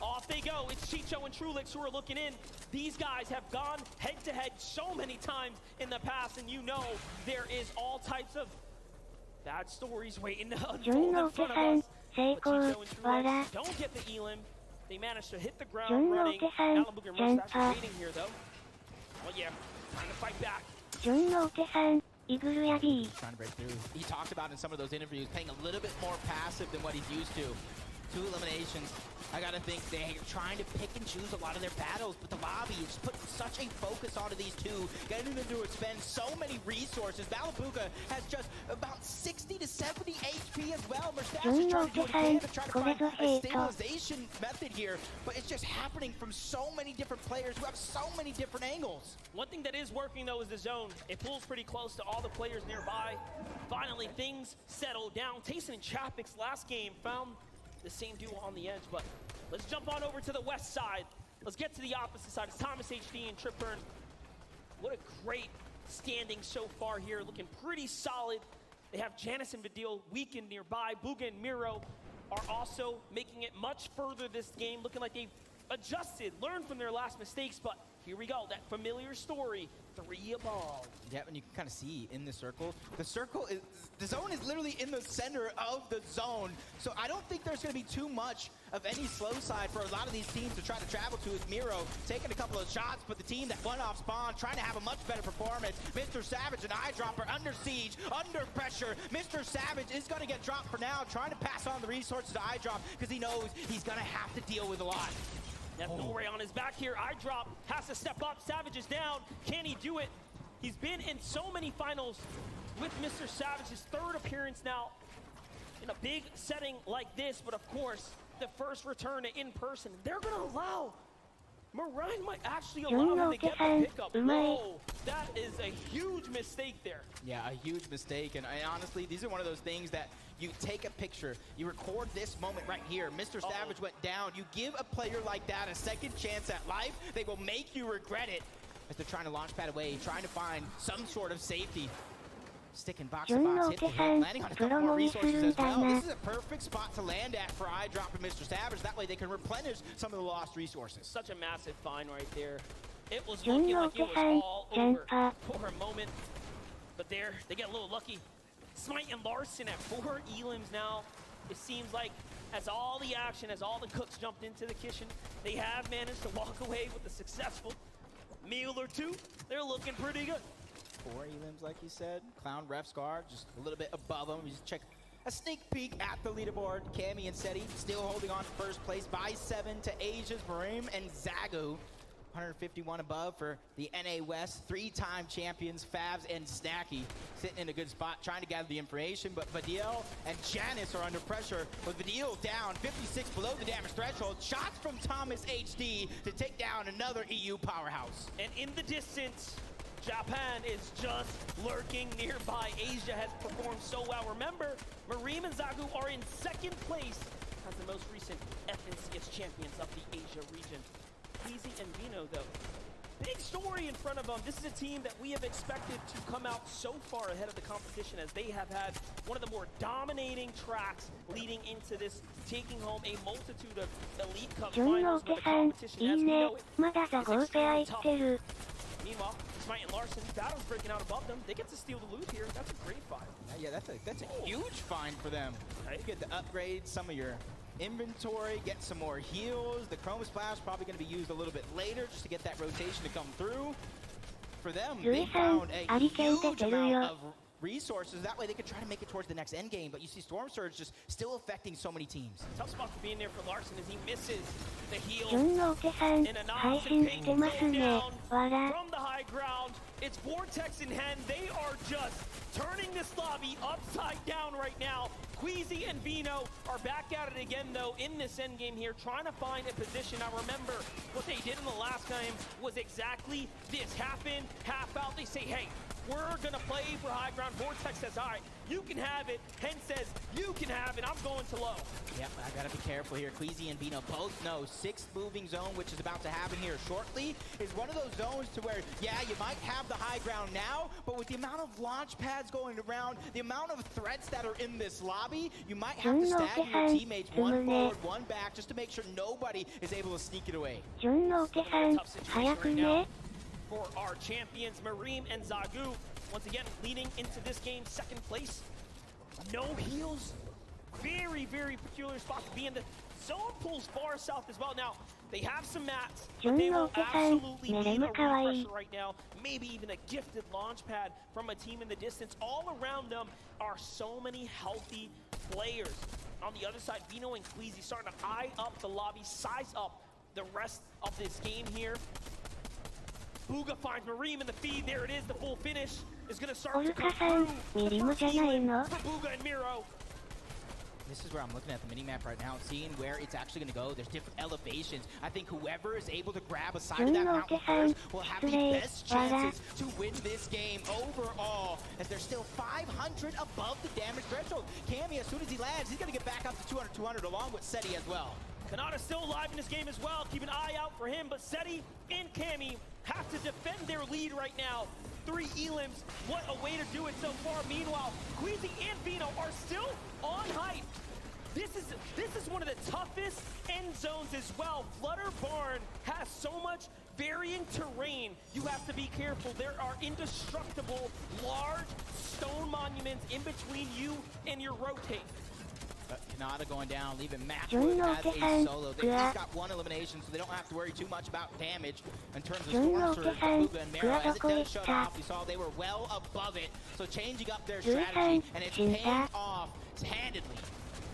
Off they go. It's Chicho and Trulix who are looking in. These guys have gone head-to-head so many times in the past, and you know there is all types of bad stories waiting to unfold in front of us. But Chicho and Trulix don't get the elim. They managed to hit the ground running. Malibu and Mustache waiting here, though. Well, yeah, trying to fight back. 順のお手さん、イグルや B。 Trying to break through. He talked about in some of those interviews playing a little bit more passive than what he's used to. 2 eliminations. I gotta think they're trying to pick and choose a lot of their battles, but the lobby is putting such a focus onto these 2, getting them to expend so many resources. Malabuka has just about 60 to 70 HP as well. Mustache is trying to do what he can to try to find a stabilization method here, but it's just happening from so many different players who have so many different angles. One thing that is working, though, is the zone. It pulls pretty close to all the players nearby. Finally, things settle down. Tayson and Chapik's last game found the same duo on the edge, but let's jump on over to the west side. Let's get to the opposite side. It's Thomas HD and Trip Burn. What a great standing so far here, looking pretty solid. They have Janice and Vidil weakened nearby. Booga and Miro are also making it much further this game, looking like they've adjusted, learned from their last mistakes, but here we go, that familiar story, 3 above. Yeah, and you can kind of see in the circle is, the zone is literally in the center of the zone. So I don't think there's going to be too much of any slow side for a lot of these teams to try to travel to. Is Miro taking a couple of shots, but the team that won off spawn trying to have a much better performance. Mr. Savage and Eyedropper under siege, under pressure. Mr. Savage is going to get dropped for now, trying to pass on the resources to Eyedrop because he knows he's going to have to deal with a lot. Nore on his back here. Eyedrop has to step up. Savage is down. Can he do it? He's been in so many finals with Mr. Savage. His 3rd appearance now in a big setting like this. But of course, the first return to in-person. They're going to allow. Marine might actually allow him to get the pickup. No, that is a huge mistake there. Yeah, a huge mistake. And honestly, these are one of those things that you take a picture, you record this moment right here. Mr. Savage went down. You give a player like that a second chance at life, they will make you regret it. As they're trying to launch pad away, trying to find some sort of safety. Sticking box to box, hit the hit, landing on a couple more resources as well. This is a perfect spot to land at for Eyedrop and Mr. Savage. That way they can replenish some of the lost resources. Such a massive find right there. It was looking like it was all over for a moment. But there, they get a little lucky. Smite and Larson at 4 elims now. It seems like as all the action, as all the cooks jumped into the kitchen, they have managed to walk away with a successful meal or 2. They're looking pretty good. 4 elims, like you said. Clown Ref Scar just a little bit above them. We just check a sneak peek at the leaderboard. Cammy and Seti still holding on to first place by 7 to Asia's Marim and Zagu. 151 above for the NA West. 3-time champions, Favs and Snacky, sitting in a good spot, trying to gather the information. But Vidil and Janice are under pressure. With Vidil down, 56 below the damage threshold. Shots from Thomas HD to take down another EU powerhouse. And in the distance, Japan is just lurking nearby. Asia has performed so well. Remember, Marim and Zagu are in 2nd place as the most recent FNCS champions of the Asia region. Easy and Vino, though. Big story in front of them. This is a team that we have expected to come out so far ahead of the competition, as they have had one of the more dominating tracks leading into this, taking home a multitude of Elite Cup finals with the competition as we know it. It's extremely tough. Meanwhile, Smite and Larson, battle's breaking out above them. They get to steal the loot here. That's a great find. Yeah, that's a huge find for them. You get to upgrade some of your inventory, get some more heals. The Chrome Splash probably going to be used a little bit later just to get that rotation to come through. for them, ル they イさん found a ありけん出 huge てる amount よ of resources. That way they could try to make it towards the next end game. But you see Storm Surge just still affecting so many teams. Tough spot to be in there for Larson as he misses the heal. 純のお手さん配信してますねわら From the high ground, it's Vortex and Hen. They are just turning this lobby upside down right now. Queasy and Vino are back at it again, though, in this end game here, trying to find a position. Now, remember, what they did in the last game was exactly this. Half in, half out. They say, hey, we're going to play for high ground. Vortex says, all right, you can have it. Hen says, you can have it. I'm going to low. Yep, I gotta be careful here. Queasy and Vino both know 6th moving zone, which is about to happen here shortly, is one of those zones to where, yeah, you might have the high ground now, but with the amount of launch pads going around, the amount of threats that are in this lobby, you might have to stagger your teammates one forward, one back, just to make sure nobody is able to sneak it away. 純のお手さん早くね For our champions, Mareem and Zagu, once again leading into this game, 2nd place. No heals. Very, very peculiar spot to be in. The zone pulls far south as well. Now, they have some mats, but they will absolutely need a refresher right now. Maybe even a gifted launch pad from a team in the distance. All around them are so many healthy players. On the other side, Vino and Queasy starting to eye up the lobby, size up the rest of this game here. Booga finds Mareem in the feed. There it is. The full finish is going to start to come through. The first healing for Booga and Miro. This is where I'm looking at the minimap right now, seeing where it's actually going to go. There's different elevations. I think whoever is able to grab a side of that mountain first will have the best chances to win this game overall, as they're still 500 above the damage threshold. Cammy, as soon as he lands, he's going to get back up to 200 along with Seti as well. Kanata still alive in this game as well. Keep an eye out for him, but Seti and Cammy have to defend their lead right now. 3 elims, what a way to do it so far. Meanwhile, Queasy and Vino are still on height. This is one of the toughest end zones as well. Flutter Barn has so much varying terrain. You have to be careful. There are indestructible, large stone monuments in between you and your rotate. Kanata going down, leaving Matchwood as a solo. They've just got 1 elimination, so they don't have to worry too much about damage in terms of Storm Surge, Booga, and Mero. As it does shut off, we saw they were well above it, so changing up their strategy, and it's paying off handedly.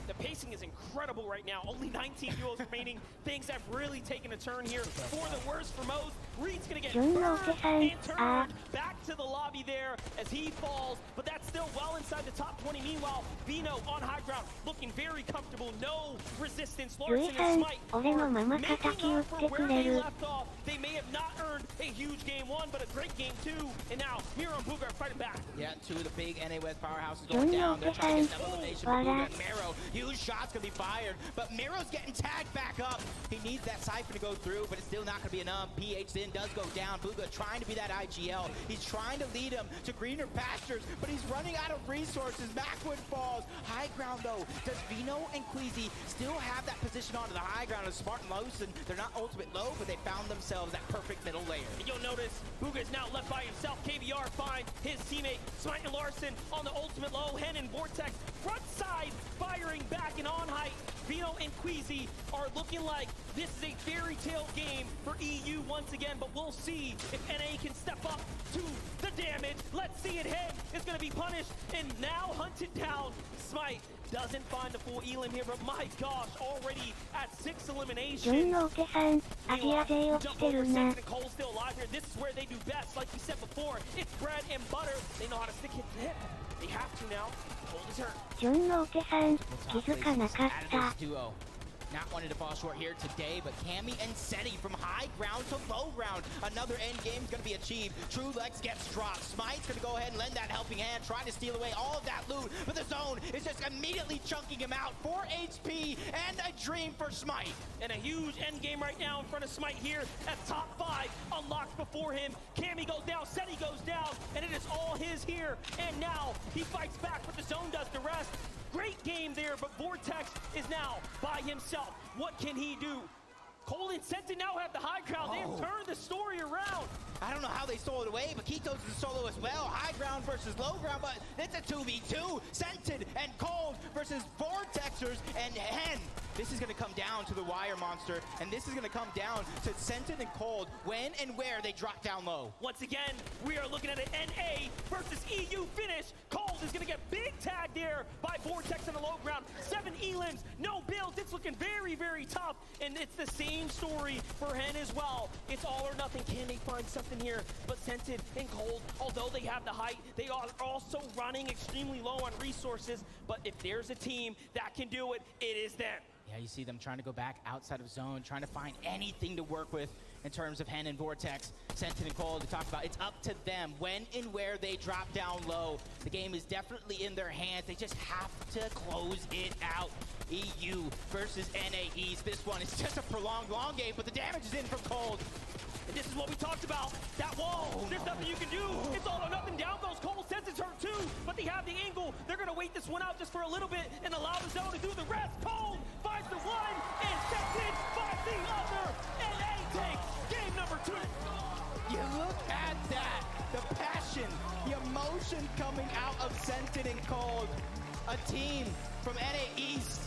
The pacing is incredible right now. Only 19 duels remaining. Things have really taken a turn here for the worst for most. Reed's gonna get burned and turned back to the lobby there as he falls, but that's still well inside the top 20. Meanwhile, Vino on high ground, looking very comfortable. No resistance. Larson and Smite are making up for where they left off. They may have not earned a huge game 1, but a great game 2. And now Miro and Booga are fighting back. Yeah, 2 of the big NA West powerhouses going down. They're trying to get that elimination for Booga and Mero. Huge shots gonna be fired, but Miro's getting tagged back up. He needs that Cypher to go through, but it's still not gonna be enough. PH then does go down. Booga trying to be that IGL. He's trying to lead him to greener pastures, but he's running out of resources. Backwood falls. High ground though. Does Vino and Queasy still have that position onto the high ground? As Smart and Lawson, they're not ultimate low, but they found themselves that perfect middle layer. And you'll notice Booga is now left by himself. KVR finds his teammate Smite and Larson on the ultimate low. Hen and Vortex front side firing back and on height. Vino and Queasy are looking like this is a fairy tale game for EU once again, but we'll see if NA can step up to the damage. Let's see it. Hen is going to be punished and now hunted down. Smite doesn't find the full elim here, but my gosh, already at 6 eliminations. 純のお手さんアジア勢をしてるな Cole's still alive here. This is where they do best. Like we said before, it's bread and butter. They know how to stick it to hip. They have to now. Cole is hurt. 純のお手さん気づかなかった Not wanting to fall short here today, but Cammy and Seti from high ground to low ground. Another end game is going to be achieved. True Lex gets dropped. Smite's going to go ahead and lend that helping hand, trying to steal away all of that loot, but the zone is just immediately chunking him out. 4 HP and a dream for Smite. And a huge end game right now in front of Smite here as top 5 unlocked before him. Cammy goes down, Seti goes down, and it is all his here. And now he fights back, but the zone does the rest. Great game there, but Vortex is now by himself. What can he do? Cole and Senti now have the high ground. They've turned the story around. I don't know how they stole it away, but Kitos is a solo as well. High ground versus low ground, but it's a 2v2. Scented and Cold versus Vortexers and Hen. This is going to come down to the wire monster, and this is going to come down to Scented and Cold when and where they drop down low. Once again, we are looking at an NA versus EU finish. Cold is going to get big tagged there by Vortex on the low ground. 7 elims, no builds. It's looking very, very tough. And it's the same story for Hen as well. It's all or nothing. Can they find something here? But Scented and Cold, although they have the height, they are also running extremely low on resources. But if there's a team that can do it, it is them. Yeah, you see them trying to go back outside of zone, trying to find anything to work with in terms of Hen and Vortex. Scented and Cold to talk about, it's up to them when and where they drop down low. The game is definitely in their hands. They just have to close it out. EU versus NA East. This one is just a prolonged long game, but the damage is in from Cold. And this is what we talked about. That wall, there's nothing you can do. It's all or nothing. Down goes Cole. Senses hurt too, but they have the angle. They're going to wait this one out just for a little bit and allow the zone to do the rest. Cole finds the one and Scented finds the other. NA takes game number 2. You look at that. The passion, the emotion coming out of Scented and Cold. A team from NA East.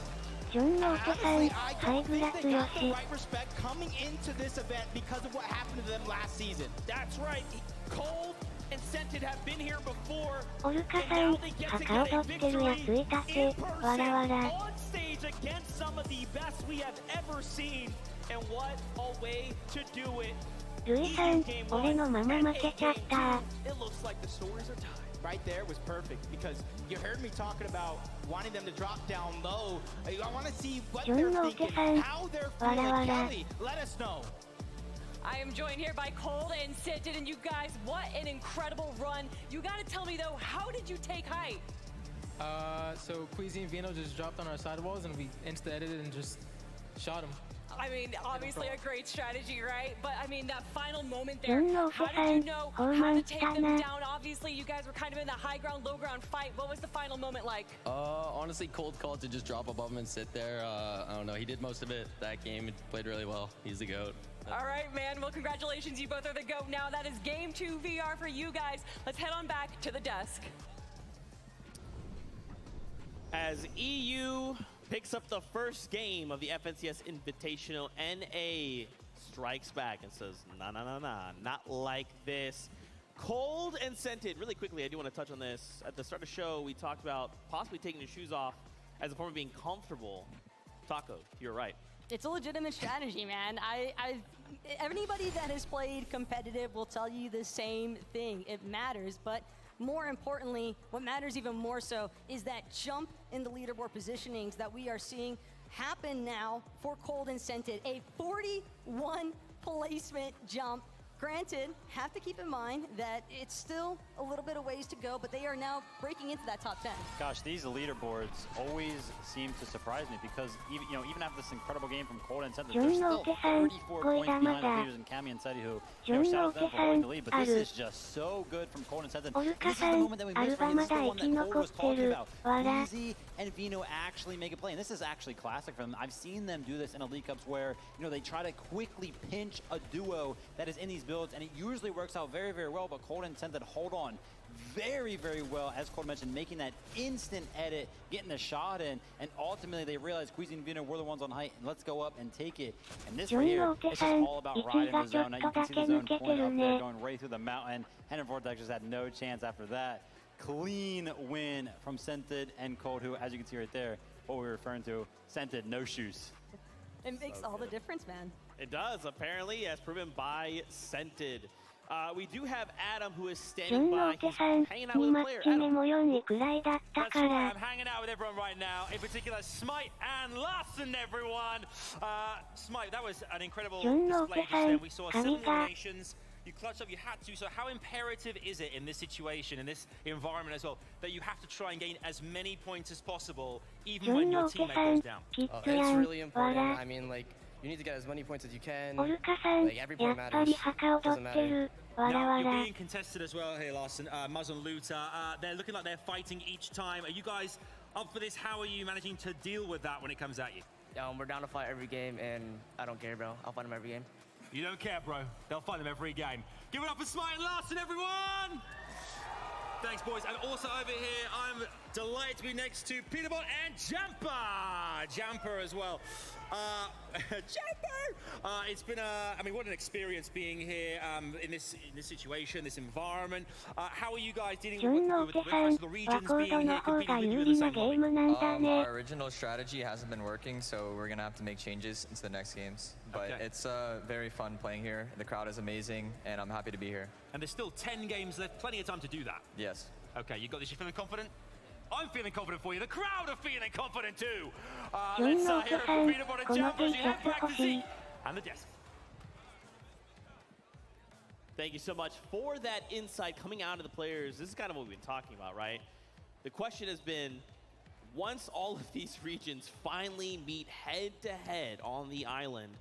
Honestly, I don't think they got the right respect coming into this event because of what happened to them last season. That's right. Cold and Scented have been here before. オルカさん、墓踊ってるやついたけ、わらわら。 On stage against some of the best we have ever seen. And what a way to do it. ルイさん、俺のまま負けちゃった。 It looks like the stories are tied. Right there was perfect because you heard me talking about wanting them to drop down low. I want to see what they're thinking, how they're feeling. Kelly, let us know. I am joined here by Cold and Scented, and you guys, what an incredible run. You gotta tell me though, how did you take height? So Queasy and Vino just dropped on our sidewalls and we insta-edited and just shot them. I mean, obviously a great strategy, right? But I mean, that final moment there, how did you know how to take them down? Obviously, you guys were kind of in the high ground, low ground fight. What was the final moment like? Honestly, Cold called to just drop above him and sit there. I don't know. He did most of it that game. He played really well. He's the GOAT. All right, man. Well, congratulations. You both are the GOAT now. That is game 2 VR for you guys. Let's head on back to the desk. As EU picks up the first game of the FNCS Invitational, NA strikes back and says, nah, not like this. Cold and Scented, really quickly, I do want to touch on this. At the start of the show, we talked about possibly taking your shoes off as a form of being comfortable. Taco, you're right. It's a legitimate strategy, man. Anybody that has played competitive will tell you the same thing. It matters, but more importantly, what matters even more so is that jump in the leaderboard positionings that we are seeing happen now for Cold and Scented. A 41 placement jump. Granted, have to keep in mind that it's still a little bit of ways to go, but they are now breaking into that top 10. Gosh, these leaderboards always seem to surprise me because even after this incredible game from Cold and Scented, they're still 34 points behind the leaders in Cami and Seti, who shout out them for holding the lead. But this is just so good from Cold and Scented. This is the moment that we missed right here. This is the one that Cold was talking about. Easy and Vino actually make a play, and this is actually classic for them. I've seen them do this in Elite Cups where they try to quickly pinch a duo that is in these builds, and it usually works out very, very well, but Cold and Scented hold on very, very well, as Cold mentioned, making that instant edit, getting the shot in, and ultimately they realize Queasy and Vino were the ones on height, and let's go up and take it. And this right here, it's just all about riding the zone. Now you can see the zone point up there, going right through the mountain. Hen and Vortex just had no chance after that. Clean win from Scented and Cold, who, as you can see right there, what we were referring to, Scented, no shoes. It makes all the difference, man. It does, apparently, as proven by Scented. We do have Adam, who is standing by. He's hanging out with a player. Adam. That's right, I'm hanging out with everyone right now, in particular Smite and Larson, everyone. Smite, that was an incredible display just then. We saw 7 eliminations. You clutched up, you had to. So how imperative is it in this situation, in this environment as well, that you have to try and gain as many points as possible, even when your teammate goes down? It's really important. I mean, like, you need to get as many points as you can. Like, every point matters. Doesn't matter. Now, you're being contested as well here, Larson. Muzz and Luta, they're looking like they're fighting each time. Are you guys up for this? How are you managing to deal with that when it comes at you? We're down to fight every game, and I don't care, bro. I'll fight them every game. You don't care, bro. They'll fight them every game. Give it up for Smite and Larson, everyone! Thanks, boys. And also over here, I'm delighted to be next to Peterbot and Jamper. Jamper as well. Jamper! It's been I mean, what an experience being here in this situation, this environment. How are you guys dealing with the rest of the regions being here, competing with you in the same lobby? Our original strategy hasn't been working, so we're gonna have to make changes into the next games. But it's very fun playing here. The crowd is amazing, and I'm happy to be here. And there's still 10 games left, plenty of time to do that. Yes. Okay, you got this, you feeling confident? I'm feeling confident for you. The crowd are feeling confident too. Let's hear it from Peterbot and Jamper as you head back to Z and the desk. Thank you so much for that insight coming out of the players. This is kind of what we've been talking about, right? The question has been, once all of these regions finally meet head-to-head on the island,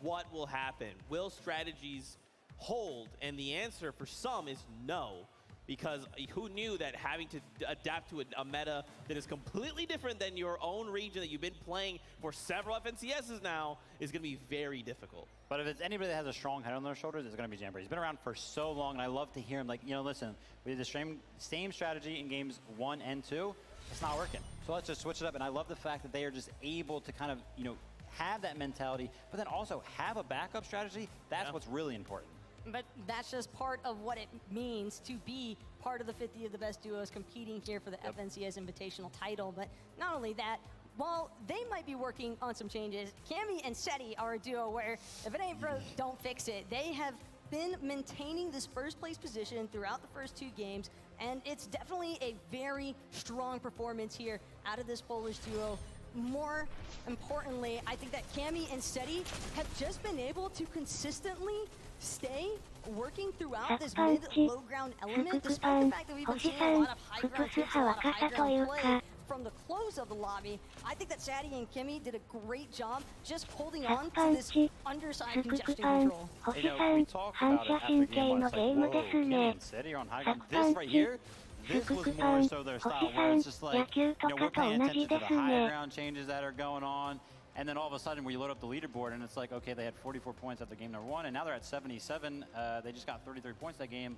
what will happen? Will strategies hold? And the answer for some is no. Because who knew that having to adapt to a meta that is completely different than your own region that you've been playing for several FNCSs now is going to be very difficult. But if it's anybody that has a strong head on their shoulders, it's going to be Jamper. He's been around for so long, and I love to hear him like, you know, listen, we did the same strategy in games 1 and 2. It's not working. So let's just switch it up. And I love the fact that they are just able to kind of, you know, have that mentality, but then also have a backup strategy. That's what's really important. But that's just part of what it means to be part of the 50 of the best duos competing here for the FNCS Invitational title. But not only that, while they might be working on some changes, Cammy and Seti are a duo where if it ain't broke, don't fix it. They have been maintaining this first place position throughout the first 2 games, and it's definitely a very strong performance here out of this Polish duo. More importantly, I think that Cammy and Seti have just been able to consistently stay working throughout this mid-low ground element, despite the fact that we've been seeing a lot of high ground hits, a lot of high ground play from the close of the lobby. I think that Seti and Kimmy did a great job just holding on to this underside congestion control. You know, we talked about it after game 1. It's like, whoa, Kimmy and Seti are on high ground. This right here, this was more so their style, where it's just like, you know, we're paying attention to the high ground changes that are going on. And then all of a sudden, we load up the leaderboard, and it's like, okay, they had 44 points after game number 1, and now they're at 77. They just got 33 points that game.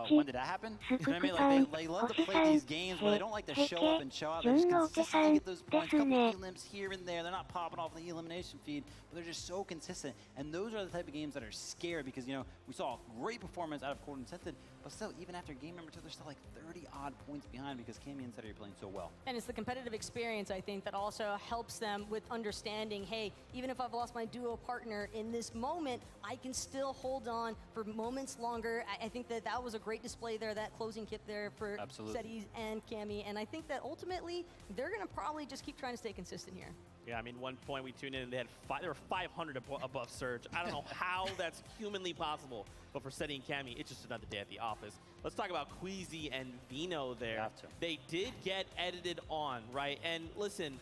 When did that happen? You know what I mean? Like, they love to play these games where they don't like to show up and show out. They just consistently get those points, couple elims here and there. They're not popping off the elimination feed, but they're just so consistent. And those are the type of games that are scary because, you know, we saw a great performance out of Cold Incented, but still, even after game number 2, they're still like 30-odd points behind because Cammy and Seti are playing so well. And it's the competitive experience, I think, that also helps them with understanding, hey, even if I've lost my duo partner in this moment, I can still hold on for moments longer. I think that that was a great display there, that closing kit there for Seti and Cammy. And I think that ultimately, they're going to probably just keep trying to stay consistent here. Yeah, I mean, one point we tuned in and they were 500 above Surge. I don't know how that's humanly possible, but for Seti and Cammy, it's just another day at the office. Let's talk about Queasy and Vino there. They did get edited on, right? And listen,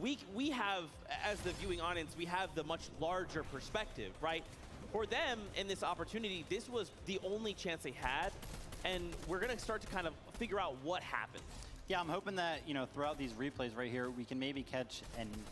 we have, as the viewing audience, we have the much larger perspective, right? For them, in this opportunity, this was the only chance they had, and we're going to start to kind of figure out what happened. Yeah, I'm hoping that, you know, throughout these replays right here, we can maybe catch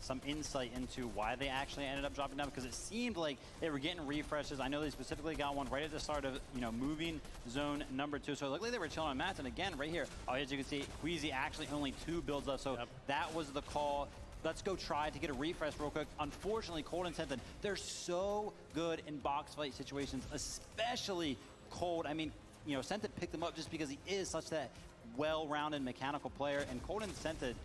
some insight into why they actually ended up dropping down, because it seemed like they were getting refreshes. I know they specifically got one right at the start of, you know, moving zone number 2. So it looked like they were chilling on mats. And again, right here, as you can see, Queasy actually only 2 builds up. So that was the call. Let's go try to get a refresh real quick. Unfortunately, Cold and Scented, they're so good in box fight situations, especially Cold. I mean, you know, Scented picked them up just because he is such that well-rounded mechanical player. And Cold and Scented,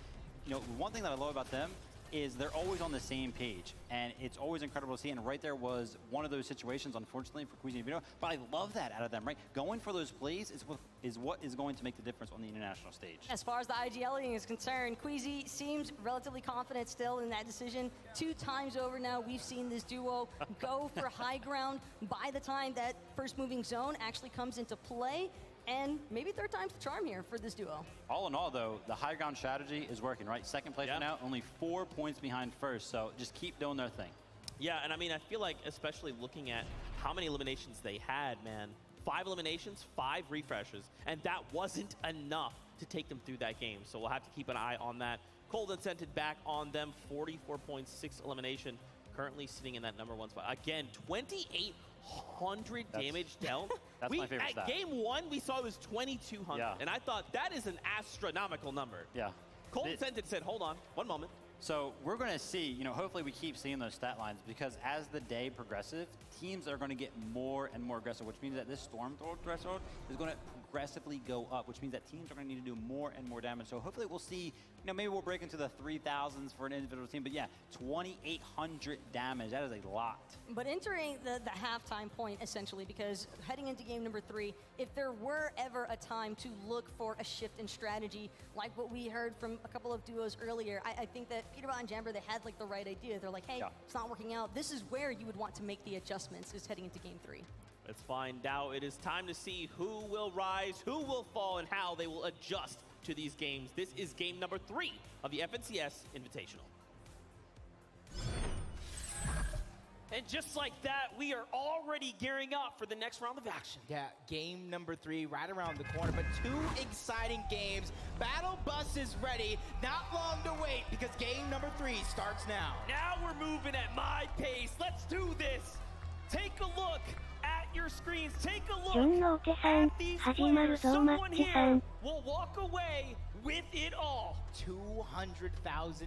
you know, one thing that I love about them is they're always on the same page, and it's always incredible to see. And right there was one of those situations, unfortunately, for Queasy and Vino. But I love that out of them, right? Going for those plays is what is going to make the difference on the international stage. As far as the IGLing is concerned, Queasy seems relatively confident still in that decision. 2 times over now, we've seen this duo go for high ground by the time that first moving zone actually comes into play. And maybe 3rd time's the charm here for this duo. All in all, though, the high ground strategy is working, right? 2nd place right now, only 4 points behind 1st, so just keep doing their thing. Yeah, and I mean, I feel like, especially looking at how many eliminations they had, man, 5 eliminations, 5 refreshes, and that wasn't enough to take them through that game. So we'll have to keep an eye on that. Cold and Scented back on them, 44.6 elimination, currently sitting in that #1 spot. Again, 2,800 damage dealt. That's my favorite stat. At game 1, we saw it was 2,200, and I thought that is an astronomical number. Yeah. Colton sent it, said, hold on, one moment. So we're going to see, hopefully we keep seeing those stat lines, because as the day progresses, teams are going to get more and more aggressive, which means that this storm threshold is going to progressively go up, which means that teams are going to need to do more and more damage. So hopefully we'll see, maybe we'll break into the 3,000s for an individual team, but yeah, 2,800 damage, that is a lot. But entering the halftime point, essentially, because heading into game number 3, if there were ever a time to look for a shift in strategy, like what we heard from a couple of duos earlier, I think that Peterbot and Jamber, they had like the right idea. They're like, hey, it's not working out. This is where you would want to make the adjustments, is heading into game 3. Let's find out. It is time to see who will rise, who will fall, and how they will adjust to these games. This is game number 3 of the FNCS Invitational. And just like that, we are already gearing up for the next round of action. Yeah, game number 3 right around the corner, but 2 exciting games. Battle Bus is ready. Not long to wait, because game number 3 starts now. Now we're moving at my pace. Let's do this. Take a look at your screens. Take a look at these players. Someone here will walk away with it all. $200,000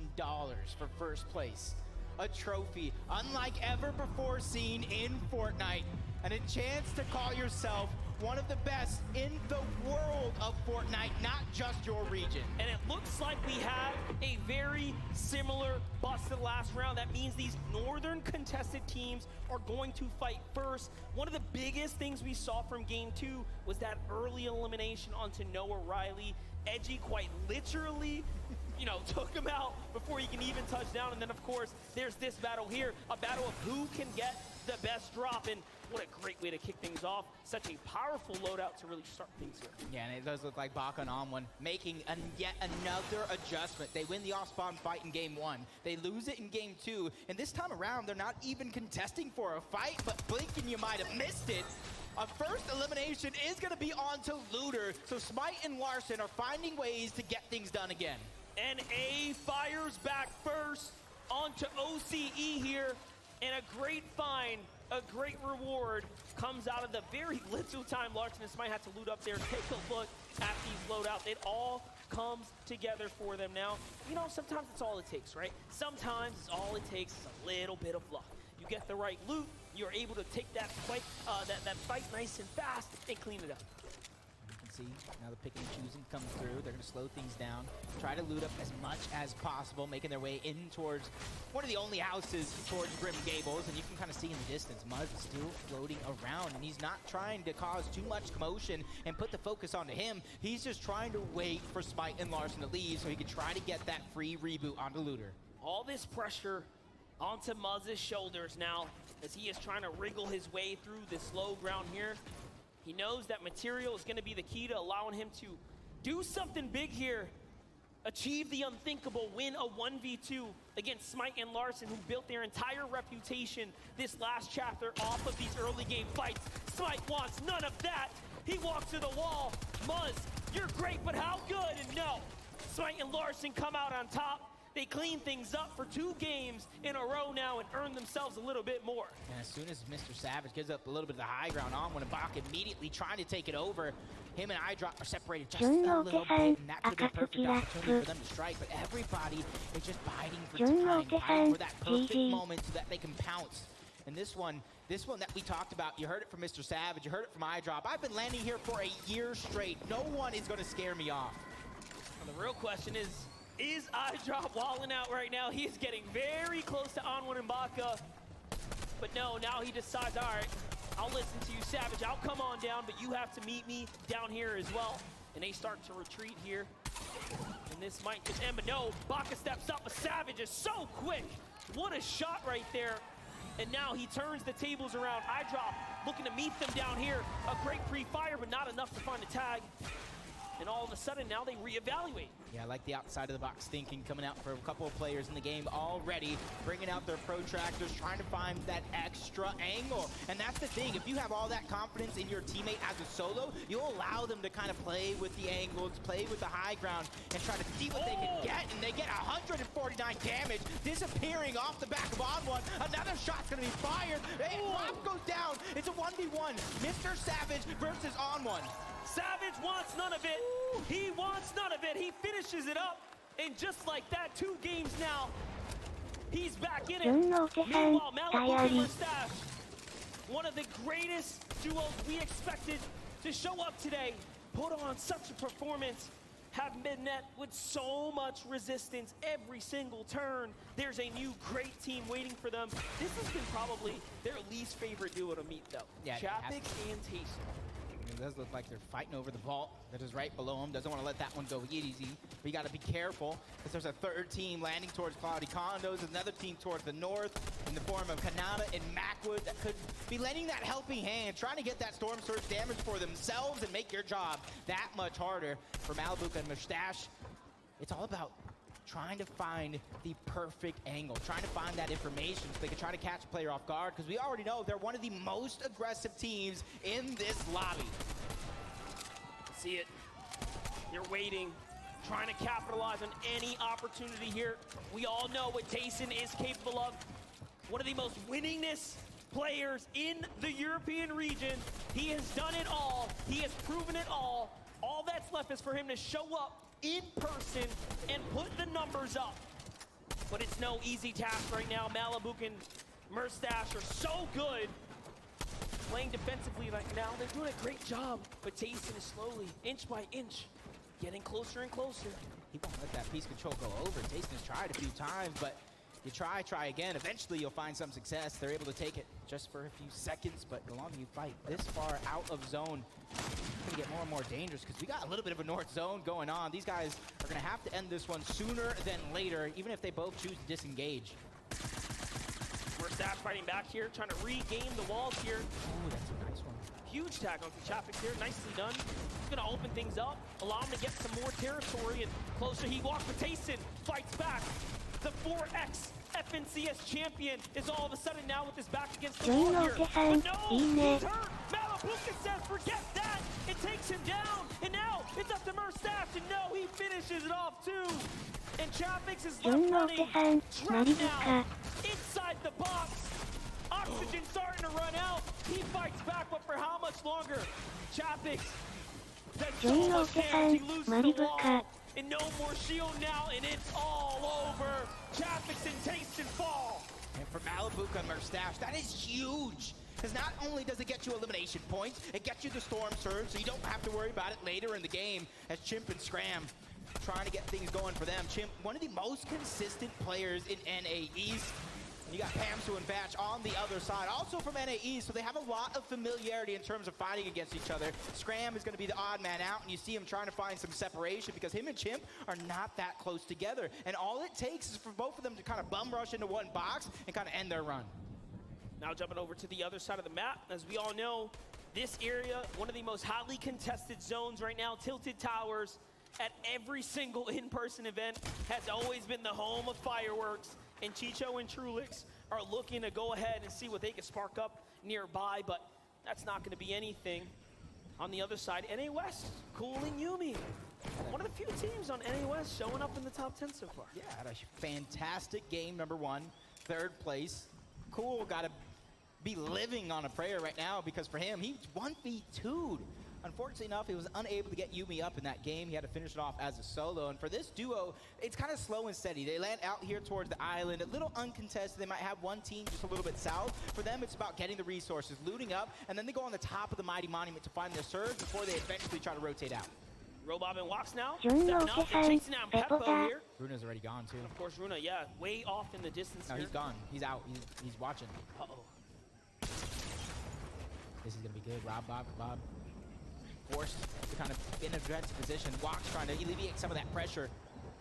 for first place. A trophy unlike ever before seen in Fortnite, and a chance to call yourself one of the best in the world of Fortnite, not just your region. And it looks like we have a very similar bus to the last round. That means these northern contested teams are going to fight first. One of the biggest things we saw from game 2 was that early elimination onto Noah Riley. Edgy quite literally took him out before he can even touch down. And then, of course, there's this battle here, a battle of who can get the best drop. And what a great way to kick things off. Such a powerful loadout to really start things here. Yeah, and it does look like Baka and Onwin making yet another adjustment. They win the off-spawn fight in game 1. They lose it in game 2. And this time around, they're not even contesting for a fight, but blinking, you might have missed it. A first elimination is going to be on to Looter. So Smite and Larson are finding ways to get things done again. And A fires back first onto OCE here, and a great find, a great reward comes out of the very little time Larson and Smite had to loot up there. Take a look at these loadouts. It all comes together for them now. Sometimes it's all it takes, right? Sometimes all it takes is a little bit of luck. You get the right loot, you're able to take that fight, that fight nice and fast and clean it up. See, now the picking and choosing comes through. They're going to slow things down, try to loot up as much as possible, making their way in towards one of the only houses towards Grim Gables, and you can kind of see in the distance, Muzz is still floating around, and he's not trying to cause too much commotion and put the focus onto him. He's just trying to wait for Smite and Larson to leave so he can try to get that free reboot onto Looter. All this pressure onto Muzz's shoulders now as he is trying to wriggle his way through this low ground here. He knows that material is going to be the key to allowing him to do something big here. Achieve the unthinkable, win a 1v2 against Smite and Larson, who built their entire reputation this last chapter off of these early game fights. Smite wants none of that. He walks to the wall. Muzz, you're great, but how good? And no, Smite and Larson come out on top. They clean things up for 2 games in a row now and earn themselves a little bit more. And as soon as Mr. Savage gives up a little bit of the high ground on when Baka immediately trying to take it over, him and iDrop are separated just a little bit, and that could be a perfect opportunity for them to strike. But everybody is just biting for time, biting for that perfect moment so that they can pounce. And this one that we talked about, you heard it from Mr. Savage, you heard it from iDrop. I've been landing here for a year straight. No one is going to scare me off. Well, the real question is iDrop walling out right now? He is getting very close to Onwin and Baka. But no, now he decides, all right, I'll listen to you, Savage. I'll come on down, but you have to meet me down here as well. And they start to retreat here. And this might just end, but no, Baka steps up, but Savage is so quick. What a shot right there. And now he turns the tables around. iDrop looking to meet them down here. A great pre-fire, but not enough to find a tag. and all of a sudden now they reevaluate. Yeah, I like the outside of the box thinking coming out for a couple of players in the game already, bringing out their protractors, trying to find that extra angle. And that's the thing, if you have all that confidence in your teammate as a solo, you'll allow them to kind of play with the angles, play with the high ground, and try to see what they can get. And they get 149 damage, disappearing off the back of On1. Another shot's gonna be fired. Hey, Rob goes down. It's a 1v1. Mr. Savage versus On1. Savage wants none of it. He wants none of it. He finishes it up. And just like that, 2 games now, he's back in it. Meanwhile, Malibu and Mustache, one of the greatest duos we expected to show up today, put on such a performance, have been met with so much resistance every single turn. There's a new great team waiting for them. This has been probably their least favorite duo to meet, though. Yeah, Chapik and Tayson. It does look like they're fighting over the vault that is right below him. Doesn't want to let that one go easy. But you got to be careful because there's a third team landing towards Cloudy Condos, another team towards the north in the form of Kanata and Macwood that could be lending that helping hand, trying to get that Storm Surge damage for themselves and make your job that much harder. For Malibu and Mustache, it's all about trying to find the perfect angle, trying to find that information so they can try to catch a player off guard, because we already know they're one of the most aggressive teams in this lobby. See it. They're waiting, trying to capitalize on any opportunity here. We all know what Tayson is capable of. One of the most winningest players in the European region. He has done it all. He has proven it all. All that's left is for him to show up in person and put the numbers up. But it's no easy task right now. Malibu and Mustache are so good playing defensively right now. They're doing a great job, but Tayson is slowly, inch by inch, getting closer and closer. He won't let that piece control go over. Tayson has tried a few times, but you try again. Eventually you'll find some success. They're able to take it just for a few seconds, but the longer you fight this far out of zone, it's gonna get more and more dangerous because we got a little bit of a north zone going on. These guys are gonna have to end this one sooner than later, even if they both choose to disengage. Mustache fighting back here, trying to regain the walls here. Ooh, that's a nice one. Huge tag on Chapik here, nicely done. He's gonna open things up, allow him to get some more territory, and closer he walks with Tayson, fights back. The 4X FNCS champion is all of a sudden now with his back against the wall here. But no, he's hurt. Malabuka says, forget that. It takes him down. And now it's up to Mustache. And no, he finishes it off too. And Chapix is left running, trapped now, inside the box. Oxygen starting to run out. He fights back, but for how much longer? Chapix does so much damage. He loses the wall. And no more shield now, and it's all over. Chapix and Tayson fall. And for Malibu and Mustache, that is huge. Because not only does it get you elimination points, it gets you the Storm Surge, so you don't have to worry about it later in the game as Chimp and Scram trying to get things going for them. Chimp, one of the most consistent players in NA East. And you got Pamsu and Batch on the other side, also from NA East, so they have a lot of familiarity in terms of fighting against each other. Scram is going to be the odd man out, and you see him trying to find some separation because him and Chimp are not that close together. And all it takes is for both of them to kind of bum rush into one box and kind of end their run. Now jumping over to the other side of the map, as we all know, this area, one of the most hotly contested zones right now, Tilted Towers, at every single in-person event, has always been the home of fireworks. And Chicho and Trulix are looking to go ahead and see what they can spark up nearby, but that's not going to be anything. On the other side, NA West cooling Yumi. One of the few teams on NA West showing up in the top 10 so far. Yeah, had a fantastic game, number one, third place. Cool, got to be living on a prayer right now because for him, he's 1v2'd. Unfortunately enough, he was unable to get Yumi up in that game. He had to finish it off as a solo. And for this duo, it's kind of slow and steady. They land out here towards the island, a little uncontested. They might have one team just a little bit south. For them, it's about getting the resources, looting up, and then they go on the top of the Mighty Monument to find their surge before they eventually try to rotate out. Robob and Walks now, stepping out, they're chasing down Peppo here. Runa's already gone too. Of course, Runa, yeah, way off in the distance No, here. he's gone. He's out. He's watching. Uh-oh. This is going to be good. Bob. Forced to kind of in a defensive position. Walks trying to alleviate some of that pressure.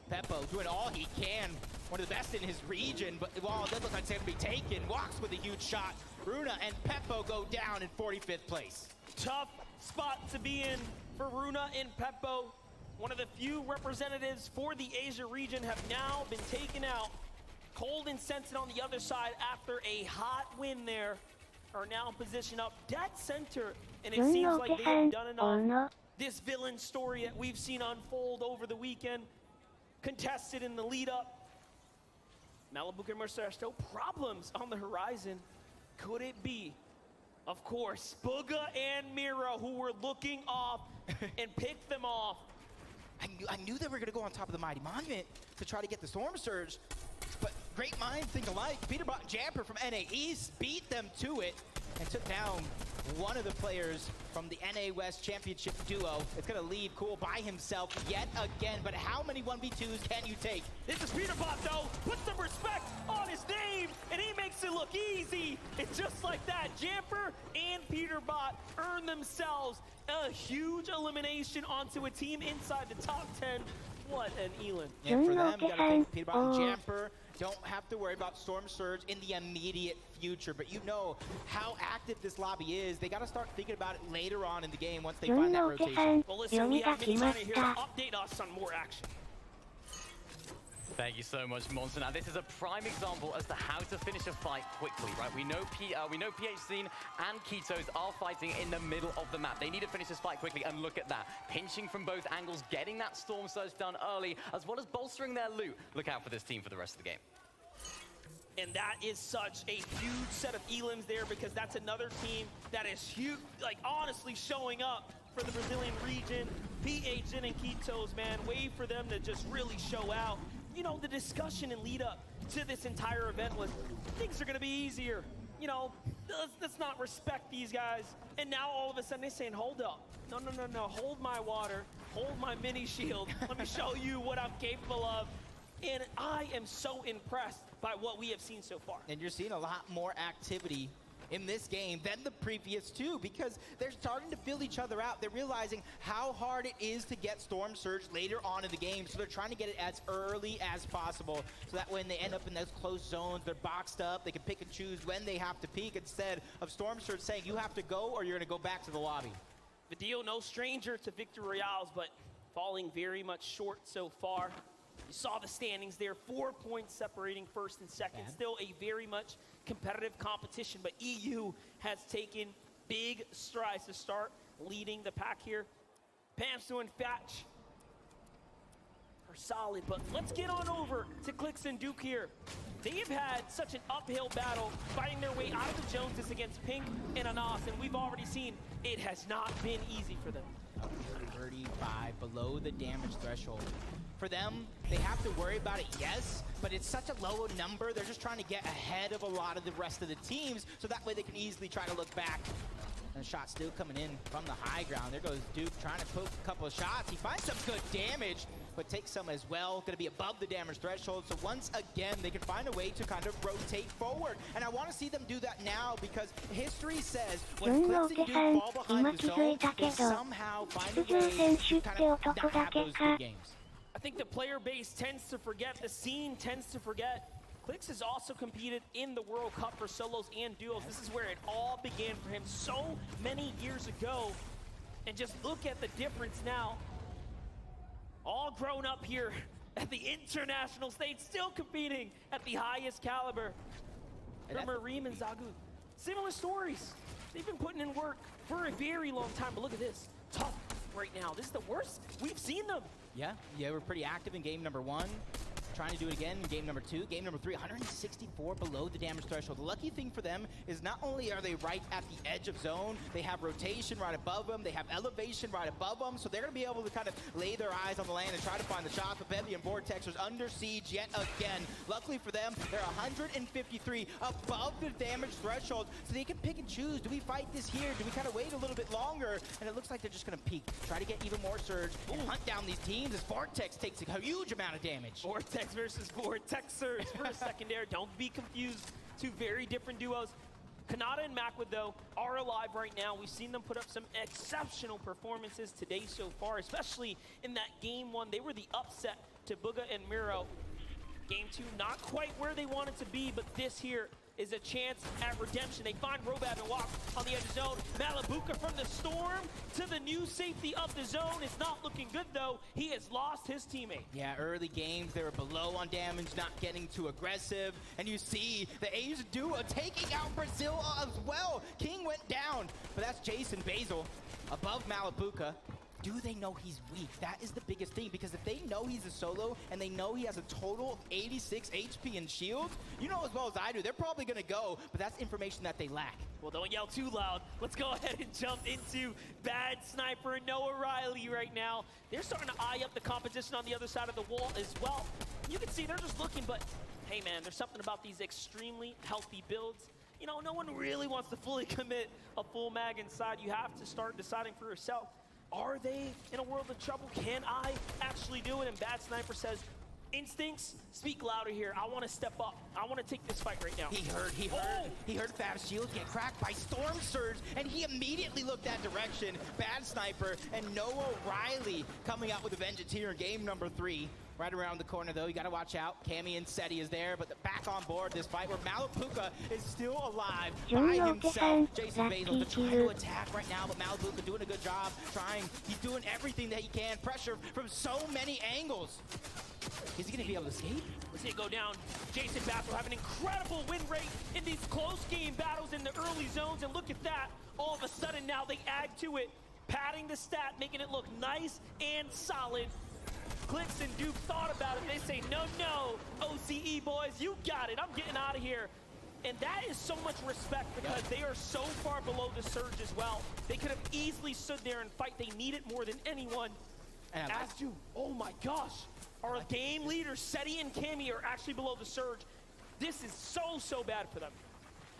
Peppo doing all he can. One of the best in his region, but while it does look like it's going to be taken, Walks with a huge shot. Runa and Peppo go down in 45th place. Tough spot to be in for Runa and Peppo. one of the few representatives for the Asia region, have now been taken out. Cold and Sensen on the other side after a hot win there are now positioned up dead center, and it seems like they have done enough. This villain story that we've seen unfold over the weekend, contested in the lead up. Malibu and Mercer, still problems on the horizon. Could it be, of course, Booga and Miro, who were looking off and picked them off? I knew they were going to go on top of the Mighty Monument to try to get the Storm Surge, but great minds think alike. Peterbot and Jamper from NA East beat them to it and took down one of the players from the NA West Championship duo. It's going to leave Cool by himself yet again, but how many 1v2s can you take? This is Peterbot, though. Put some respect on his name, and he makes it look easy. It's just like that. Jamper and Peterbot earn themselves a huge elimination onto a team inside the top 10. What an Elin. And for them, you got to think Peterbot and Jamper don't have to worry about Storm Surge in the immediate future, but you know how active this lobby is. They got to start thinking about it later on in the game once they find that rotation. Well, listen, we have Minimana here to update us on more action. Thank you so much, Monster. Now, this is a prime example as to how to finish a fight quickly, right? We know PH Scene and Ketos are fighting in the middle of the map. They need to finish this fight quickly, and look at that. Pinching from both angles, getting that Storm Surge done early, as well as bolstering their loot. Look out for this team for the rest of the game. And that is such a huge set of elims there, because that's another team that is huge, like honestly showing up for the Brazilian region. PH and Ketos, man, wait for them to just really show out. You know, the discussion and lead up to this entire event was things are going to be easier. You know, let's not respect these guys. And now all of a sudden they're saying, hold up. No, hold my water. Hold my mini shield. Let me show you what I'm capable of. And I am so impressed by what we have seen so far. And you're seeing a lot more activity in this game than the previous two, because they're starting to fill each other out. They're realizing how hard it is to get Storm Surge later on in the game, so they're trying to get it as early as possible, so that when they end up in those close zones, they're boxed up, they can pick and choose when they have to peek, instead of Storm Surge saying you have to go or you're going to go back to the lobby. Vidio, no stranger to victory royales, but falling very much short so far. You saw the standings there, 4 points separating first and second. Still a very much competitive competition, but EU has taken big strides to start leading the pack here. Pamsu and Fatch are solid, but let's get on over to Clix and Duke here. They have had such an uphill battle fighting their way out of the Joneses against Pink and Anas, and we've already seen it has not been easy for them. 35 below the damage threshold. For them, they have to worry about it, yes, but it's such a low number. They're just trying to get ahead of a lot of the rest of the teams, so that way they can easily try to look back. And the shot still coming in from the high ground. There goes Duke trying to poke a couple of shots. He finds some good damage, but takes some as well. Going to be above the damage threshold. So once again, they can find a way to kind of rotate forward. And I want to see them do that now, because history says when Clix and Duke fall behind the zone, they somehow find a way to kind of not have those good games. I think the player base tends to forget, the scene tends to forget. Clix has also competed in the World Cup for solos and duos. This is where it all began for him so many years ago. And just look at the difference now. All grown up here at the international stage, still competing at the highest caliber. Remember Reem and Zagu, similar stories. They've been putting in work for a very long time, but look at this. Tough right now. This is the worst we've seen them. Yeah, we're pretty active in game number 1. Trying to do it again in game number 2. Game number 3, 164 below the damage threshold. The lucky thing for them is not only are they right at the edge of zone, they have rotation right above them, they have elevation right above them, so they're going to be able to kind of lay their eyes on the lane and try to find the shots. But Bevy and Vortex are under siege yet again. Luckily for them, they're 153 above the damage threshold, so they can pick and choose. Do we fight this here? Do we kind of wait a little bit longer? And it looks like they're just going to peek, try to get even more surge, and hunt down these teams as Vortex takes a huge amount of damage. Vortex versus Vortexers for a secondary. Don't be confused. Two very different duos. Kanata and Macwood, though, are alive right now. We've seen them put up some exceptional performances today so far, especially in that game 1. They were the upset to Booga and Miro. Game 2, not quite where they wanted to be, but this here is a chance at redemption. They find Robab and walk on the edge of zone. Malabuka from the storm to the new safety of the zone. It's not looking good though. He has lost his teammate. Yeah, early games, they were below on damage, not getting too aggressive. And you see the A's duo taking out Brazil as well. King went down, but that's Jason Basil above Malabuka. Do they know he's weak? That is the biggest thing, because if they know he's a solo and they know he has a total of 86 HP and shields, you know as well as I do, they're probably gonna go, but that's information that they lack. Well, don't yell too loud. Let's go ahead and jump into Bad Sniper and Noah Riley right now. They're starting to eye up the competition on the other side of the wall as well. You can see they're just looking, but hey man, there's something about these extremely healthy builds. You know, no one really wants to fully commit a full mag inside. You have to start deciding for yourself. Are they in a world of trouble? Can I actually do it? And Bad Sniper says, instincts speak louder here. I want to step up. I want to take this fight right now. He heard Fab's shield get cracked by Storm Surge, and he immediately looked that direction. Bad Sniper and Noah Riley coming out with a vengeance here in game number 3. Right around the corner, though, you got to watch out. Cammy and Seti is there, but back on board this fight where Malabuka is still alive by himself. Jason Basil trying to attack right now, but Malabuka doing a good job trying. He's doing everything that he can. Pressure from so many angles. Is he going to be able to escape? Let's see it go down. Jason Basil have an incredible win rate in these close game battles in the early zones, and look at that. All of a sudden now they add to it, padding the stat, making it look nice and solid. Clicks and Duke thought about it. They say, no, OCE boys, you got it. I'm getting out of here. And that is so much respect, because they are so far below the surge as well. They could have easily stood there and fight. They need it more than anyone. And as to, oh my gosh, our game leaders, Seti and Cammy, are actually below the surge. This is so bad for them.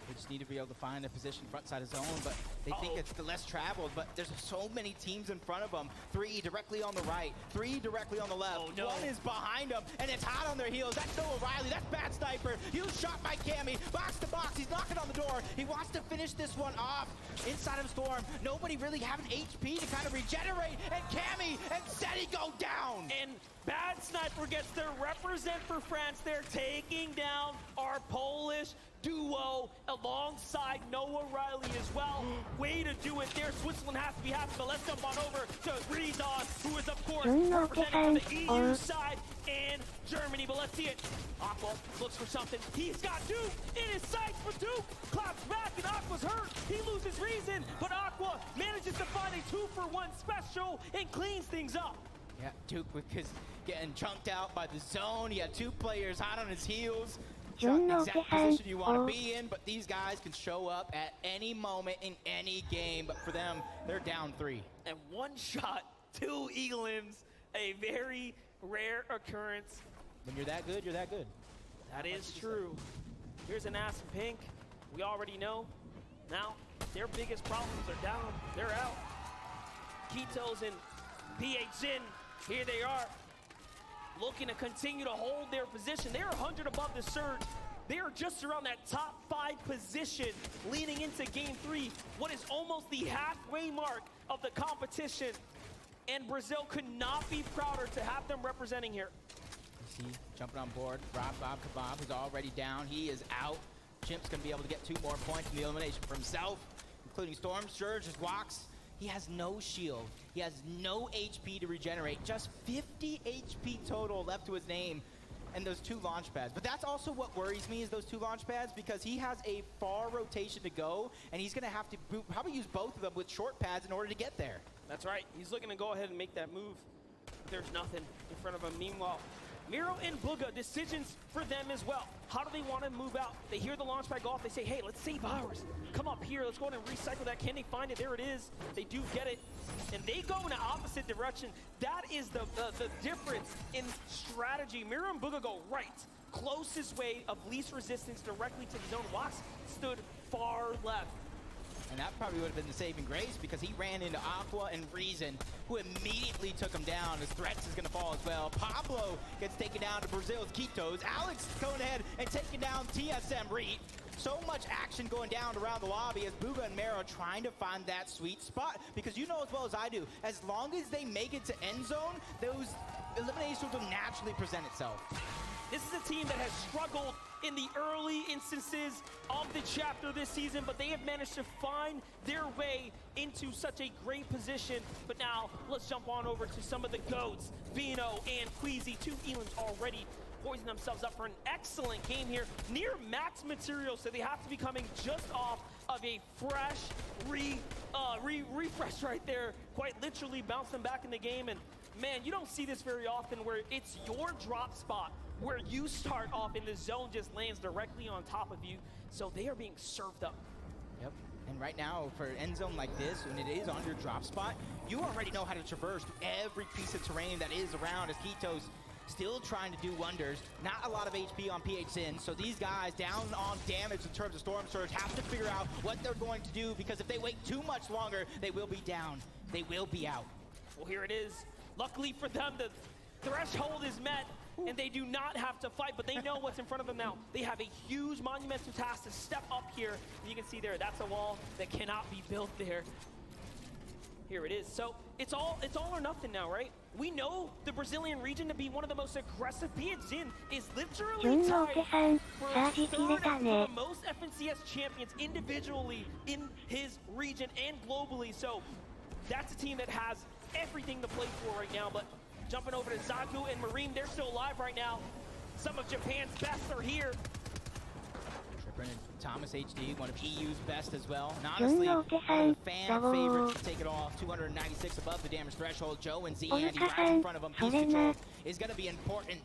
They just need to be able to find a position front side of zone, but they think it's the less traveled, but there's so many teams in front of them. 3 directly on the right, 3 directly on the left. Oh, no. 1 is behind them, and it's hot on their heels. That's Noah Riley, that's Bad Sniper. He was shot by Cammy, box to box, he's knocking on the door. He wants to finish this one off inside of Storm. Nobody really having HP to kind of regenerate, and Cammy and Seti go down. And Bad Sniper gets to represent for France. They're taking down our Polish duo alongside Noah Riley as well. Way to do it there. Switzerland has to be happy, but let's jump on over to Rizon, who is, of course, representing the EU side and Germany. But let's see it. Aqua looks for something. He's got Duke in his sights for Duke. Claps back, and Aqua's hurt. He loses reason, but Aqua manages to find a 2-for-1 special and cleans things up. Yeah, Duke was getting chunked out by the zone. He had 2 players hot on his heels. Not the exact position you want to be in, but these guys can show up at any moment in any game. But for them, they're down 3. And 1 shot, 2 Eagle Limbs, a very rare occurrence. When you're that good, you're that good. That is true. Here's an ass in pink. We already know. Now, their biggest problems are down. They're out. Kitos and PH Zin, here they are, looking to continue to hold their position. They're 100 above the surge. They are just around that top 5 position leading into game 3, what is almost the halfway mark of the competition. And Brazil could not be prouder to have them representing here. You see, jumping on board, Bob Kebab, who's already down. He is out. Chimp's going to be able to get 2 more points in the elimination for himself, including Storm Surge, just walks. He has no shield. He has no HP to regenerate. Just 50 HP total left to his name, and those 2 launch pads. But that's also what worries me, is those 2 launch pads, because he has a far rotation to go, and he's going to have to probably use both of them with short pads in order to get there. That's right. He's looking to go ahead and make that move. There's nothing in front of him. Meanwhile, Miro and Bugha, decisions for them as well. How do they want to move out? They hear the launch pad go off. They say, hey, let's save ours. Come up here. Let's go ahead and recycle that. Can they find it? There it is. They do get it. And they go in the opposite direction. That is the difference in strategy. Miro and Bugha go right. Closest way of least resistance directly to the zone. Wax stood far left. And that probably would have been the saving grace, because he ran into Aqua and Reason, who immediately took him down. His threats is going to fall as well. Pablo gets taken down to Brazil's Kitos. Alex going ahead and taking down TSM Reed. So much action going down around the lobby as Bugha and Mero trying to find that sweet spot, because you know as well as I do, as long as they make it to end zone, those eliminations will naturally present itself. This is a team that has struggled in the early instances of the chapter this season, but they have managed to find their way into such a great position. But now, let's jump on over to some of the GOATs. Vino and Queasy, 2 Elans already poising themselves up for an excellent game here. Near max material, so they have to be coming just off of a fresh refresh right there. Quite literally bounce them back in the game. And man, you don't see this very often where it's your drop spot where you start off and the zone just lands directly on top of you. So they are being served up. Yep. And right now, for an end zone like this, when it is on your drop spot, you already know how to traverse every piece of terrain that is around, as Kito's still trying to do wonders. Not a lot of HP on PHN, so these guys down on damage in terms of Storm Surge have to figure out what they're going to do, because if they wait too much longer, they will be down. They will be out. Well, here it is. Luckily for them, the threshold is met, and they do not have to fight, but they know what's in front of them now. They have a huge monumental task to step up here. And you can see there, that's a wall that cannot be built there. Here it is. So it's all or nothing now, right? We know the Brazilian region to be one of the most aggressive. PHN is literally tied for third for the most FNCS champions individually in his region and globally. So that's a team that has everything to play for right now. But jumping over to Zaku and Mareem, they're still alive right now. Some of Japan's best are here. And Thomas HD, one of EU's best as well. And honestly, one of the fan favorites to take it off. 296 above the damage threshold. Joe and Z Andy right in front of him. Piece control is going to be important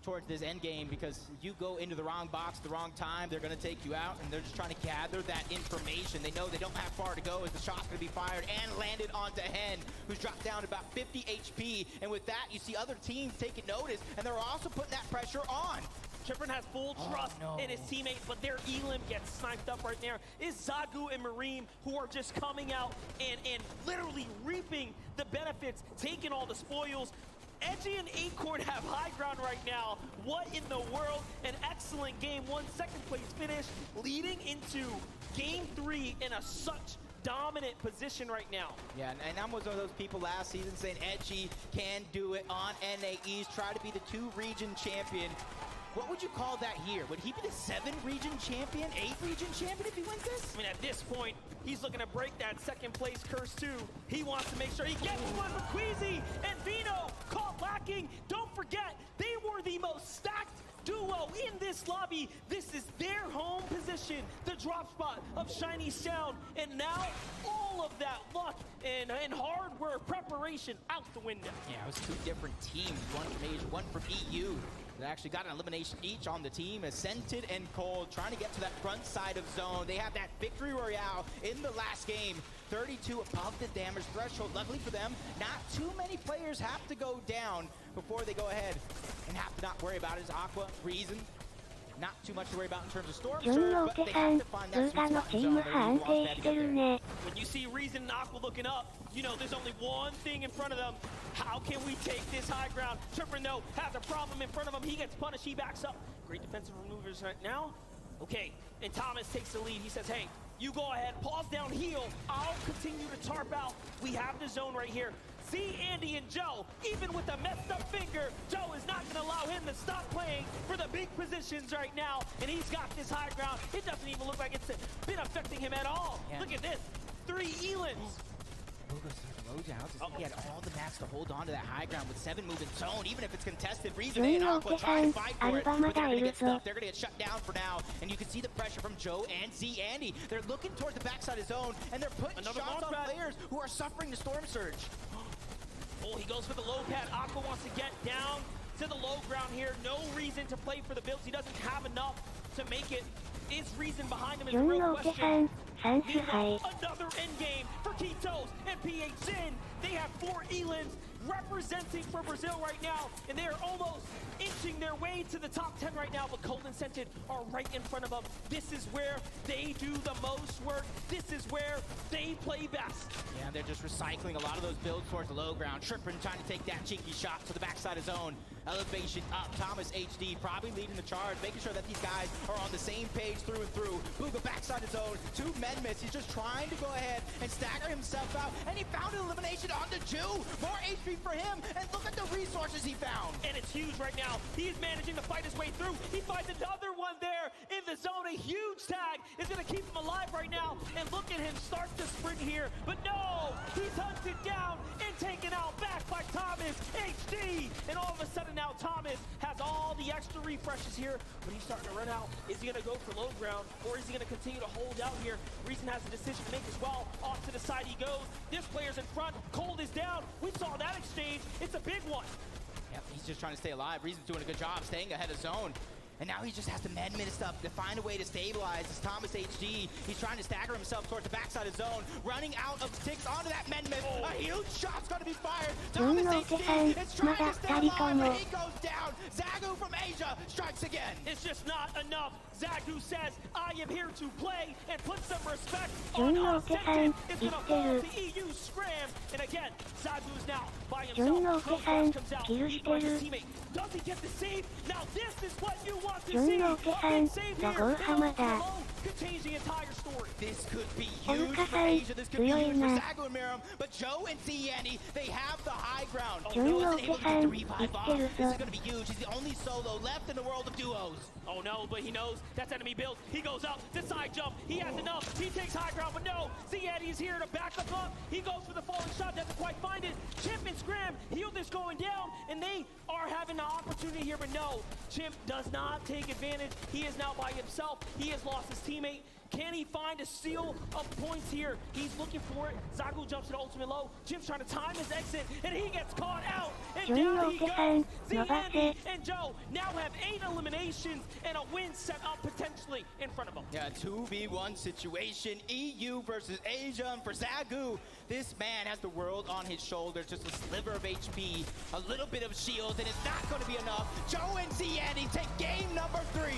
towards this end game, because if you go into the wrong box at the wrong time, they're going to take you out, and they're just trying to gather that information. They know they don't have far to go as the shot's going to be fired and landed onto Hen, who's dropped down to about 50 HP. And with that, you see other teams taking notice, and they're also putting that pressure on. Trippin has full trust in his teammates, but their Elim gets sniped up right there. It's Zagu and Mareem who are just coming out and literally reaping the benefits, taking all the spoils. Edgy and Acorn have high ground right now. What in the world? An excellent game. 1 second place finish, leading into game 3 in a such dominant position right now. Yeah, and I'm one of those people last season saying Edgy can do it on NAEs, try to be the 2 region champion. What would you call that here? Would he be the 7 region champion, 8 region champion if he wins this? I mean, at this point, he's looking to break that second place curse too. He wants to make sure he gets one for Queasy and Vino. Caught lacking. Don't forget, they were the most stacked duo in this lobby. This is their home position, the drop spot of Shiny Sound. And now, all of that luck and hard work, preparation out the window. Yeah, it was 2 different teams, one from Asia, one from EU. They actually got an elimination each on the team, as Scented and Cold trying to get to that front side of zone. They have that victory royale in the last game. 32 above the damage threshold. Luckily for them, not too many players have to go down before they go ahead and have to not worry about it. As Aqua, Reason, not too much to worry about in terms of Storm Surge, but they have to find that sweet spot in zone. When you see Reason and Aqua looking up, you know there's only one thing in front of them. How can we take this high ground? Tripper, though, has a problem in front of him. He gets punished. He backs up. Great defensive maneuvers right now. Okay, and Thomas takes the lead. He says, hey, you go ahead, pause down, heal. I'll continue to tarp out. We have the zone right here. See Andy and Joe, even with a messed up finger, Joe is not gonna allow him to stop playing for the big positions right now, and he's got this high ground. It doesn't even look like it's been affecting him at all. Yeah. Look at this, 3 Elans. He had all the mats to hold on to that high ground with 7 moving zone, even if it's contested. Reason and Aqua trying to fight for it, but they're gonna get stuck. They're gonna get shut down for now, and you can see the pressure from Joe and Z Andy. They're looking towards the backside of zone, and they're putting shots on players who are suffering the Storm Surge. Oh, he goes for the low pad. Aqua wants to get down to the low ground here. No reason to play for the builds. He doesn't have enough to make it. Is Reason behind him is a real question. Another endgame for Kitos and PHN. They have 4 Elans representing for Brazil right now, and they are almost inching their way to the top 10 right now, but Cold and Scented are right in front of them. This is where they do the most work. This is where they play best. Yeah, they're just recycling a lot of those builds towards the low ground. Trippin trying to take that cheeky shot to the backside of zone. Elevation up. Thomas HD probably leading the charge, making sure that these guys are on the same page through and through. Booga backside of zone. 2 men miss. He's just trying to go ahead and stagger himself out, and he found an elimination on the Jew. More HP victory for him, and look at the resources he found. And it's huge right now. He's managing to fight his way through. He finds another one there in the zone. A huge tag is going to keep him alive right now. And look at him start to sprint here. But no, he's hunted down and taken out back by Thomas HD. And all of a sudden now Thomas has all the extra refreshes here, but he's starting to run out. Is he going to go for low ground, or is he going to continue to hold out here? Reason has a decision to make as well. Off to the side he goes. This player's in front. Cold is down. We saw that exchange. It's a big one. Yep, he's just trying to stay alive. Reason's doing a good job staying ahead of zone. And now he just has to mid stuff to find a way to stabilize. It's Thomas HD. He's trying to stagger himself towards the backside of zone. Running out of sticks onto that mid. A huge shot's going to be fired. Thomas HD is trying to stay alive, but he goes down. Zagu from Asia strikes again. It's just not enough. Zagu says, I am here to play, and put some respect on Ascension. It's going to fall to EU Scram. And again, Zagu is now by himself. Comes out. He finds his teammate. Does he get the save? Now this is what you want to see. Big save here. Could change the entire story. This could be huge for Asia. This could be huge for Zagu and Miram. But Joe and Ziani, they have the high ground. Joe isn't able to get the revive off. This is going to be huge. He's the only solo left in the world of duos. Oh no, but he knows that's enemy build. He goes up, the side jump. He has enough. He takes high ground, but no. Ziani's here to back him up. He goes for the falling shot, doesn't quite find it. Chimp and Scram, Heald is going down, and they are having the opportunity here, but no. Chimp does not take advantage. He is now by himself. He has lost his teammate. Can he find a steal of points here? He's looking for it. Zagu jumps to the ultimate low. Jim's trying to time his exit, and he gets caught out. And down he goes. Ziani and Joe now have 8 eliminations and a win set up potentially in front of them. Yeah, 2v1 situation. EU versus Asia. And for Zagu, this man has the world on his shoulders. Just a sliver of HP, a little bit of shield, and it's not going to be enough. Joe and Ziani take game number 3.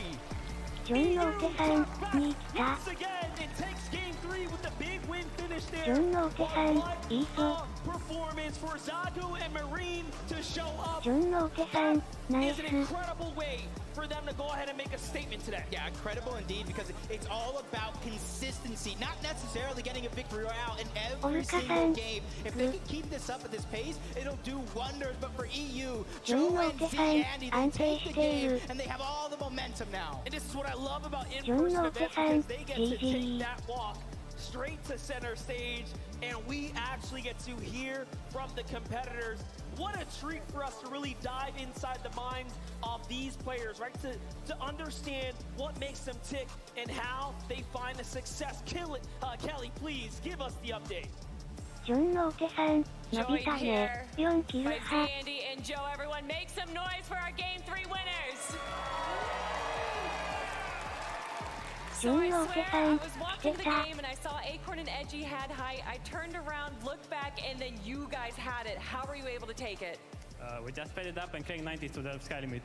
Once again, it takes game 3 with the big win finish there. What a performance for Zagu and Marine to show up. That is an incredible way for them to go ahead and make a statement today. Yeah, incredible indeed, because it's all about consistency, not necessarily getting a victory royale in every single game. If they can keep this up at this pace, it'll do wonders. But for EU, Joe and Ziani, they take the game, and they have all the momentum now. And this is what I love about in-person events, because they get to take that walk straight to center stage, and we actually get to hear from the competitors. What a treat for us to really dive inside the minds of these players, right? To understand what makes them tick and how they find the success. Kelly, please give us the update. Joined here by Andy and Joe. Everyone, make some noise for our Game 3 winners. So I swear, I was watching the game and I saw Acorn and Edgy had height. I turned around, looked back, and then you guys had it. How were you able to take it? We just sped it up and cranked 90 to the sky limit.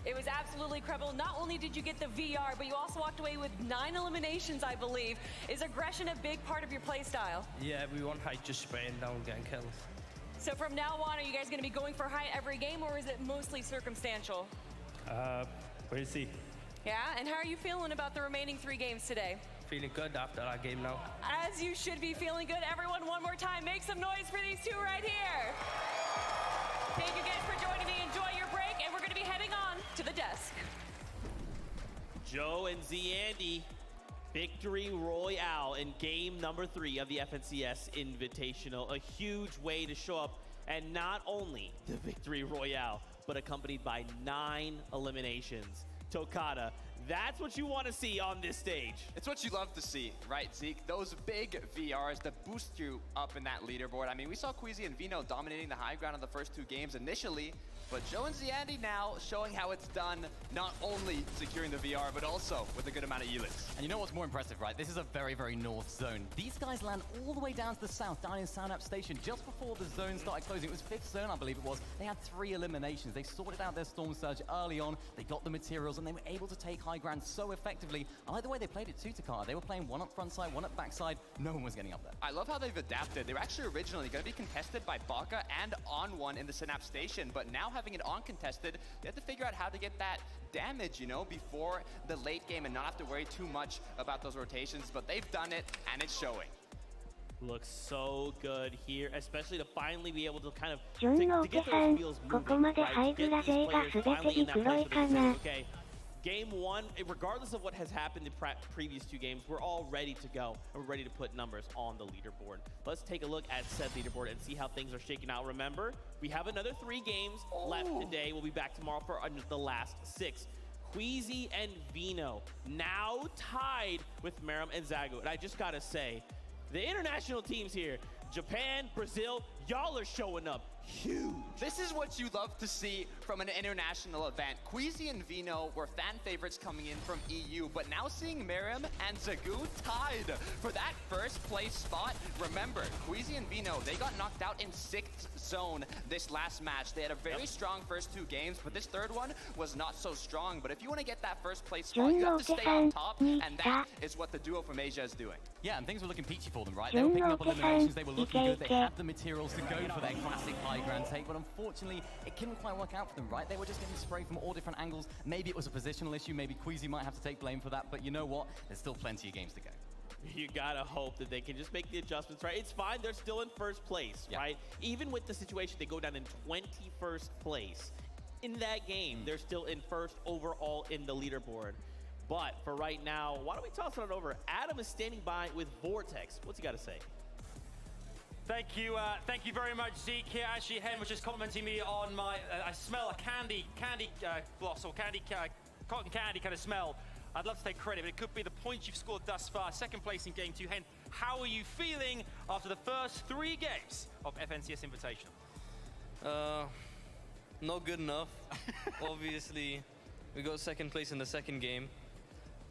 It was absolutely incredible. Not only did you get the VR, but you also walked away with 9 eliminations, I believe. Is aggression a big part of your play style? Yeah, we want height, just spraying down, getting kills. So from now on, are you guys going to be going for height every game, or is it mostly circumstantial? We'll see. Yeah, and how are you feeling about the remaining 3 games today? Feeling good after that game now. As you should be feeling good. Everyone, one more time, make some noise for these 2 right here. Thank you guys for joining me. Enjoy your break, and we're going to be heading on to the desk. Joe and Ziani, victory royale in game number 3 of the FNCS Invitational. A huge way to show up, and not only the victory royale, but accompanied by 9 eliminations. Tokata, that's what you want to see on this stage. It's what you love to see, right, Zeke? Those big VRs that boost you up in that leaderboard. I mean, we saw Queasy and Vino dominating the high ground in the first 2 games initially, but Joe and Ziani now showing how it's done, not only securing the VR, but also with a good amount of Elix. And you know what's more impressive, right? This is a very, very north zone. These guys land all the way down to the south, down in Synapse Station, just before the zone started closing. It was 5th zone, I believe it was. They had 3 eliminations. They sorted out their Storm Surge early on. They got the materials, and they were able to take high ground so effectively. I like the way they played it too, Takata. They were playing one up front side, one up back side. No one was getting up there. I love how they've adapted. They were actually originally going to be contested by Baka and On1 in the Synapse Station, but now having it on contested, they have to figure out how to get that damage, you know, before the late game and not have to worry too much about those rotations, but they've done it, and it's showing. looks so good here, especially to finally be able to kind of to get those wheels moving, right? Get these players finally in that place where they can say, okay, game one, regardless of what has happened in previous 2 games, we're all ready to go and we're ready to put numbers on the leaderboard. Let's take a look at said leaderboard and see how things are shaking out. Remember, we have another 3 games left today. We'll be back tomorrow for the last 6. Queasy and Vino now tied with Meram and Zagu. And I just gotta say, the international teams here, Japan, Brazil, y'all are showing up huge. This is what you love to see from an international event. Queasy and Vino were fan favorites coming in from EU, but now seeing Meram and Zagu tied for that first place spot. Remember, Queasy and Vino, they got knocked out in 6th zone this last match. They had a very strong first 2 games, but this third one was not so strong. But if you want to get that first place spot, you have to stay on top, and that is what the duo from Asia is doing. Yeah, and things were looking peachy for them, right? They were picking up eliminations, they were looking good, they had the materials to go for their classic high ground take, but unfortunately, it couldn't quite work out for them, right? They were just getting sprayed from all different angles. Maybe it was a positional issue, maybe Queasy might have to take blame for that, but you know what? There's still plenty of games to go. You gotta hope that they can just make the adjustments, right? It's fine, they're still in first place, right? Even with the situation, they go down in 21st place. In that game, they're still in first overall in the leaderboard. But for right now, why don't we toss it over? Adam is standing by with Vortex. What's he got to say? Thank you very much, Zeke. Here, actually, Hen was just complimenting me on my. I smell a candy floss or cotton candy kind of smell. I'd love to take credit, but it could be the points you've scored thus far. 2nd place in game 2. Hen, how are you feeling after the first 3 games of FNCS Invitational? Not good enough. Obviously, we got 2nd place in the 2nd game,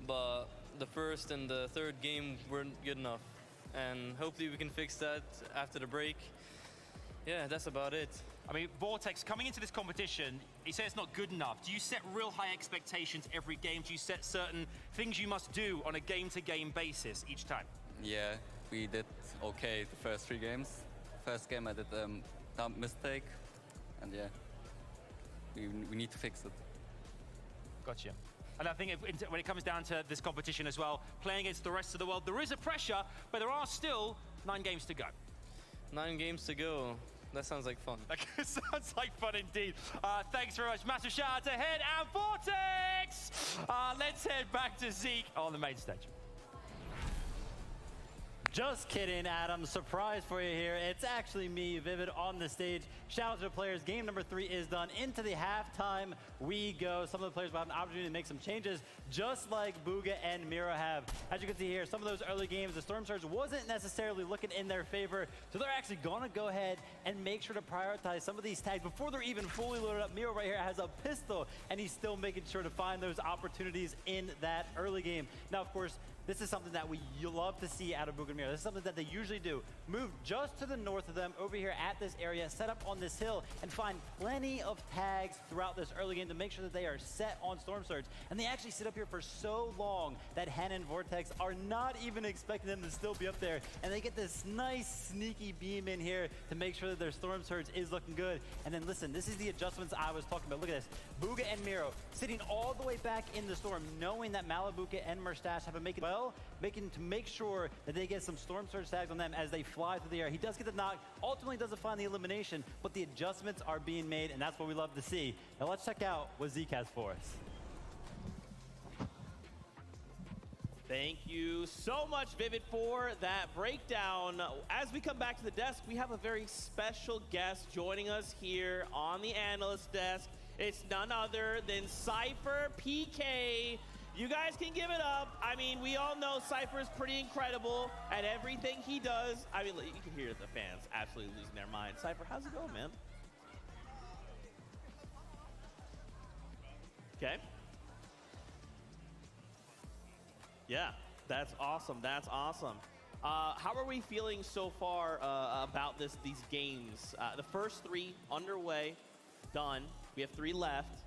but the 1st and the 3rd game weren't good enough. And hopefully we can fix that after the break. Yeah, that's about it. I mean, Vortex, coming into this competition, he said it's not good enough. Do you set real high expectations every game? Do you set certain things you must do on a game-to-game basis each time? Yeah, we did okay the first 3 games. First game I did a dumb mistake, and yeah, we need to fix it. Gotcha. And I think when it comes down to this competition as well, playing against the rest of the world, there is a pressure, but there are still 9 games to go. 9 games to go. That sounds like fun. That sounds like fun indeed. Thanks very much. Massive shout out to Head and Vortex. Let's head back to Zeke on the main stage. Just kidding, Adam. Surprise for you here. It's actually me, Vivid, on the stage. Shout out to the players. Game number 3 is done. Into the halftime we go. Some of the players will have an opportunity to make some changes, just like Booga and Mira have. As you can see here, some of those early games, the Storm Surge wasn't necessarily looking in their favor, so they're actually going to go ahead and make sure to prioritize some of these tags before they're even fully loaded up. Mira right here has a pistol, and he's still making sure to find those opportunities in that early game. Now, of course, this is something that you love to see out of Booga and Mira. This is something that they usually do. Move just to the north of them over here at this area, set up on this hill, and find plenty of tags throughout this early game to make sure that they are set on Storm Surge. And they actually sit up here for so long that Hen and Vortex are not even expecting them to still be up there. And they get this nice sneaky beam in here to make sure that their Storm Surge is looking good. And then listen, this is the adjustments I was talking about. Look at this. Booga and Miro sitting all the way back in the storm, knowing that Malabuka and Murstache have been making to make sure that they get some Storm Surge tags on them as they fly through the air. He does get the knock, ultimately doesn't find the elimination, but the adjustments are being made, and that's what we love to see. Now let's check out what Zeke has for us. Thank you so much, Vivid, for that breakdown. As we come back to the desk, we have a very special guest joining us here on the analyst desk. It's none other than Cypher PK. You guys can give it up. I mean, we all know Cypher is pretty incredible at everything he does. I mean, you can hear the fans absolutely losing their minds. Cypher, how's it going, man? Okay. Yeah, that's awesome. That's awesome. How are we feeling so far about these games? The first 3 underway, done. We have 3 left.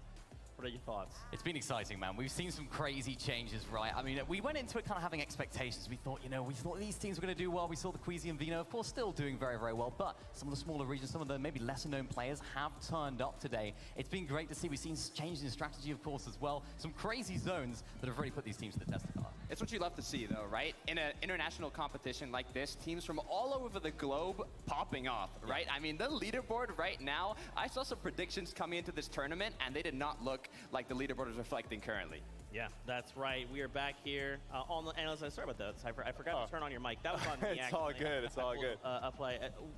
What are your thoughts? It's been exciting, man. We've seen some crazy changes, right? I mean, we went into it kind of having expectations. We thought, we thought these teams were going to do well. We saw the Queasy and Vino, of course, still doing very, very well. But some of the smaller regions, some of the maybe lesser-known players have turned up today. It's been great to see. We've seen changes in strategy, of course, as well. Some crazy zones that have really put these teams to the test of time. It's what you love to see, though, right? In an international competition like this, teams from all over the globe popping off, right? I mean, the leaderboard right now, I saw some predictions coming into this tournament, and they did not look like the leaderboard is reflecting currently. Yeah, that's right. We are back here on the analyst. Sorry about that, Cypher. I forgot to turn on your mic. That was on me. It's all good. It's all good.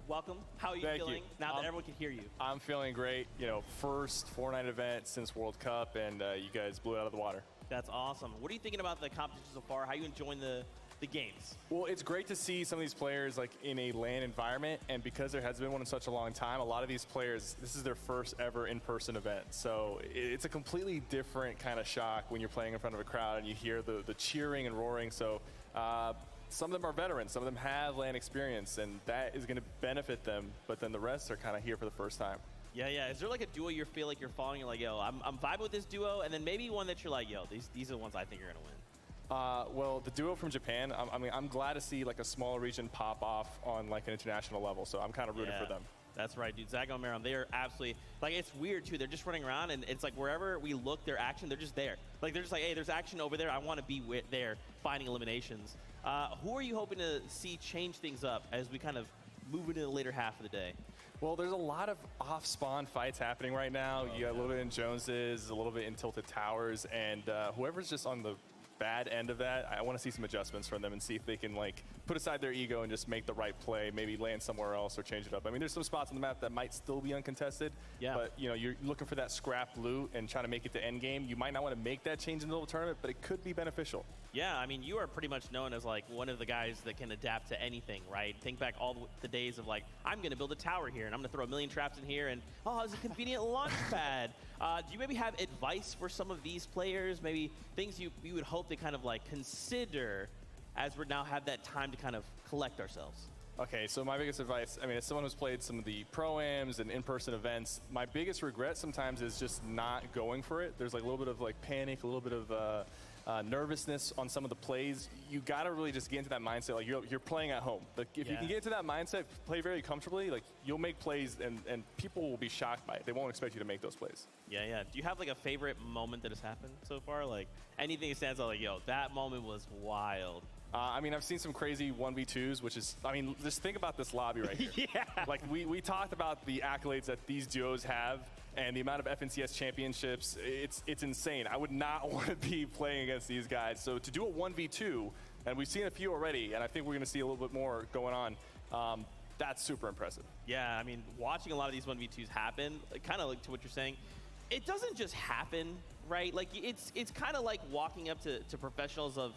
Welcome. How are you feeling now that everyone can hear you? I'm feeling great. You know, first FORTNITE event since World Cup, and you guys blew it out of the water. That's awesome. What are you thinking about the competition so far? How are you enjoying the games? Well, it's great to see some of these players like in a LAN environment, and because there has been one in such a long time, a lot of these players, this is their first ever in-person event. So it's a completely different kind of shock when you're playing in front of a crowd and you hear the cheering and roaring. So some of them are veterans, some of them have LAN experience, and that is going to benefit them, but then the rest are kind of here for the first time. Yeah. Is there like a duo you feel like you're following? You're like, yo, I'm vibing with this duo, and then maybe one that you're like, yo, these are the ones I think are gonna win. Well, the duo from Japan, I'm glad to see like a small region pop off on like an international level. So I'm kind of rooting for them. That's right, dude. Zago and Maron, they are absolutely, like, it's weird too. They're just running around, and it's like wherever we look, their action, they're just there. Like, they're just like, hey, there's action over there. I want to be there, finding eliminations. Who are you hoping to see change things up as we kind of move into the later half of the day? Well, there's a lot of off-spawn fights happening right now. You got a little bit in Jones's, a little bit in Tilted Towers, and whoever's just on the bad end of that, I want to see some adjustments from them and see if they can like put aside their ego and just make the right play, maybe land somewhere else or change it up. I mean, there's some spots on the map that might still be uncontested, but you know, you're looking for that scrap loot and trying to make it to end game. You might not want to make that change in the middle of the tournament, but it could be beneficial. Yeah, I mean, you are pretty much known as like one of the guys that can adapt to anything, right? Think back all the days of like, I'm going to build a tower here and I'm going to throw a million traps in here and, oh, it's a convenient launch pad. Do you maybe have advice for some of these players? Maybe things you would hope they kind of like consider as we now have that time to kind of collect ourselves? Okay, so my biggest advice, I mean, as someone who's played some of the pro-ams and in-person events, my biggest regret sometimes is just not going for it. There's like a little bit of like panic, a little bit of nervousness on some of the plays. You gotta really just get into that mindset. Like you're playing at home. Like if you can get into that mindset, play very comfortably, like you'll make plays and people will be shocked by it. They won't expect you to make those plays. Yeah. Do you have like a favorite moment that has happened so far? Like anything that stands out like, yo, that moment was wild? I mean, I've seen some crazy 1v2s, which is, I mean, just think about this lobby right here. Like we talked about the accolades that these duos have and the amount of FNCS championships, it's insane. I would not want to be playing against these guys. So to do a 1v2, and we've seen a few already, and I think we're going to see a little bit more going on, that's super impressive. Yeah, I mean, watching a lot of these 1v2s happen, kind of like to what you're saying, it doesn't just happen, right? Like it's kind of like walking up to professionals of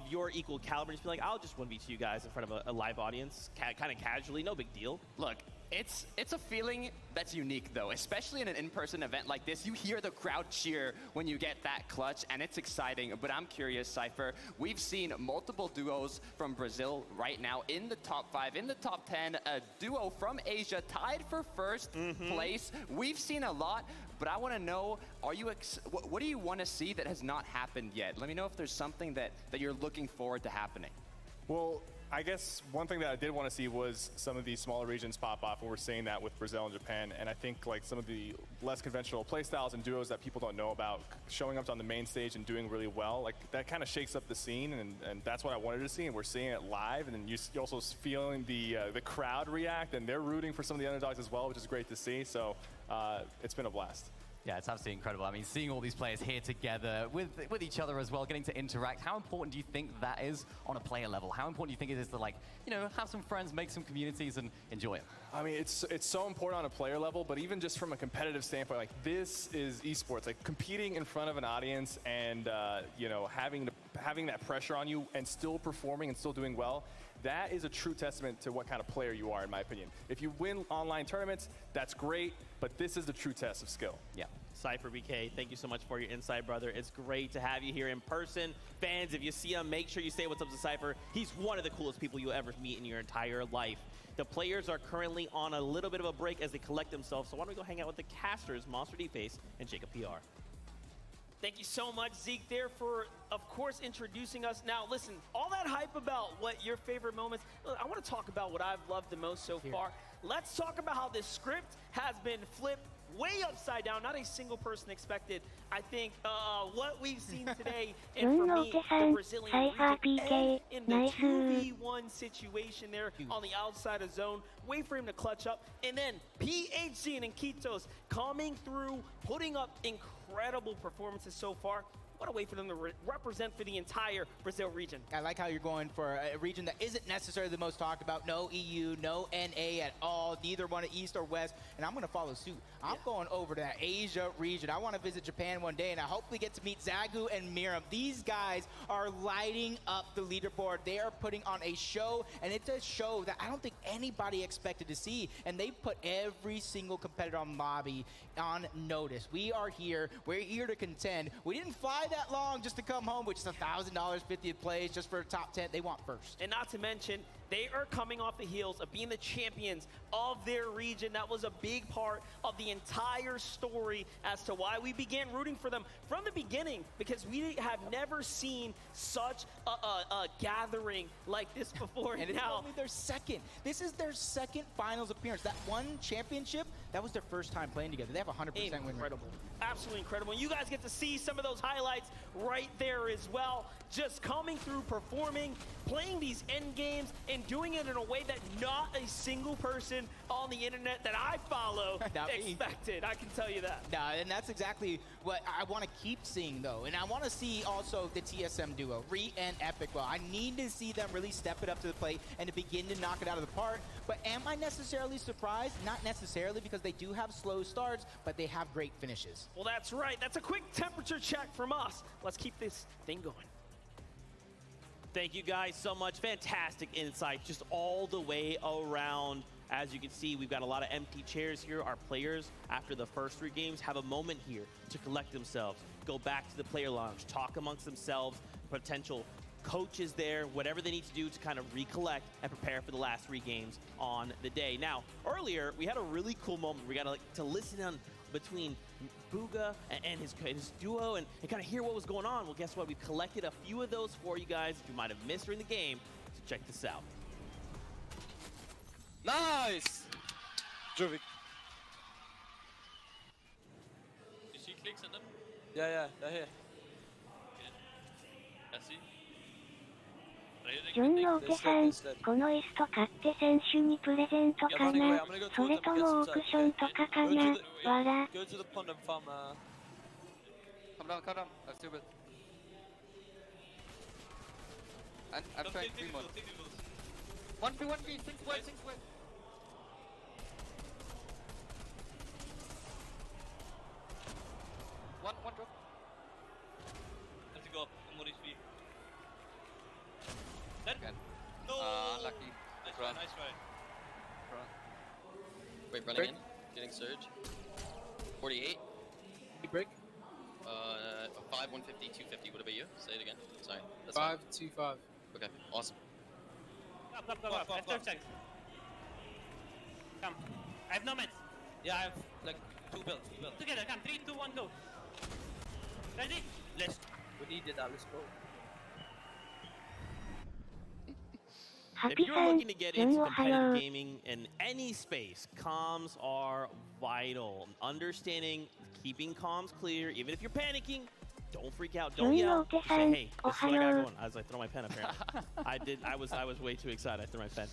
your equal caliber and just be like, I'll just 1v2 you guys in front of a live audience, kind of casually, no big deal. Look, it's a feeling that's unique, though, especially in an in-person event like this. You hear the crowd cheer when you get that clutch, and it's exciting. But I'm curious, Cypher, we've seen multiple duos from Brazil right now in the top 5, in the top 10, a duo from Asia tied for first place. We've seen a lot, but I want to know, what do you want to see that has not happened yet? Let me know if there's something that you're looking forward to happening. Well, I guess one thing that I did want to see was some of these smaller regions pop off, and we're seeing that with Brazil and Japan. And I think like some of the less conventional playstyles and duos that people don't know about showing up on the main stage and doing really well, like that kind of shakes up the scene, and that's what I wanted to see. And we're seeing it live, and then you're also feeling the crowd react, and they're rooting for some of the underdogs as well, which is great to see. So it's been a blast. Yeah, it's absolutely incredible. I mean, seeing all these players here together with each other as well, getting to interact, how important do you think that is on a player level? How important do you think it is to, like, you know, have some friends, make some communities, and enjoy it? I mean, it's so important on a player level, but even just from a competitive standpoint, like this is esports, like competing in front of an audience and you know, having that pressure on you and still performing and still doing well. That is a true testament to what kind of player you are, in my opinion. If you win online tournaments, that's great, but this is the true test of skill. Yeah. Cypher BK, thank you so much for your insight, brother. It's great to have you here in person. Fans, if you see him, make sure you say what's up to Cypher. He's one of the coolest people you'll ever meet in your entire life. The players are currently on a little bit of a break as they collect themselves, so why don't we go hang out with the casters, Monster D-Face and Jacob PR. Thank you so much, Zeke, there for, of course, introducing us. Now, listen, all that hype about what your favorite moments, I want to talk about what I've loved the most so far. Let's talk about how this script has been flipped way upside down. Not a single person expected. I think what we've seen today, and for me, the Brazilian region, in the 2v1 situation there on the outside of zone, wait for him to clutch up, and then PHC and Iquitos coming through, putting up incredible performances so far. What a way for them to represent for the entire Brazil region. I like how you're going for a region that isn't necessarily the most talked about. No EU, no NA at all, neither one East or West. And I'm going to follow suit. I'm going over to that Asia region. I want to visit Japan one day, and I hopefully get to meet Zagu and Miram. These guys are lighting up the leaderboard. They are putting on a show, and it's a show that I don't think anybody expected to see. And they put every single competitor on lobby on notice. We are here. We're here to contend. We didn't fly that long just to come home, which is $1,000, 50th place, just for a top 10. They want first. And not to mention, they are coming off the heels of being the champions of their region. That was a big part of the entire story as to why we began rooting for them from the beginning, because we have never seen such a gathering like this before. And it's only their second. This is their second finals appearance. That one championship, that was their first time playing together. They have 100% win rate. Incredible. Absolutely incredible. And you guys get to see some of those highlights right there as well. Just coming through, performing, playing these end games, and doing it in a way that not a single person on the internet that I follow expected. I can tell you that. And that's exactly what I want to keep seeing, though. And I want to see also the TSM duo, Re and Epic. Well, I need to see them really step it up to the plate and to begin to knock it out of the park. But am I necessarily surprised? Not necessarily, because they do have slow starts, but they have great finishes. Well, that's right. That's a quick temperature check from us. Let's keep this thing going. Thank you guys so much. Fantastic insight just all the way around. As you can see, we've got a lot of empty chairs here. Our players, after the first 3 games, have a moment here to collect themselves, go back to the player lounge, talk amongst themselves, potential coaches there, whatever they need to do to kind of recollect and prepare for the last 3 games on the day. Now, earlier, we had a really cool moment. We got to listen in between Booga and his duo and kind of hear what was going on. Well, guess what? We've collected a few of those for you guys if you might have missed during the game. So check this out. Nice! Jovik. You see clicks on them? Yeah, they're here. I see. 順ローテさん、このイスト買って選手にプレゼントかな、それともオークションとかかな、わら。Go to the pond and farm. Come down. Let's do it. I'm trying 3 more. 1v1v, 6 way. One drop. Let's go up. I'm more HP. Again. No! Lucky. Nice try. Wait, running in. Getting surge. 48. Break. 5, 150, 250. What about you? Say it again. Sorry. That's 5, 2, 5. Okay, awesome. Come. Come. I have no meds. Yeah, I have like 2 builds. Together, come. 3, 2, 1, go. Ready? Let's. We needed that. Let's go. If you're looking to get into competitive gaming in any space, comms are vital. Understanding, keeping comms clear, even if you're panicking, don't freak out, don't yell. Just say, hey, this is what I got going. As I throw my pen apparently. I was way too excited. I threw my pen.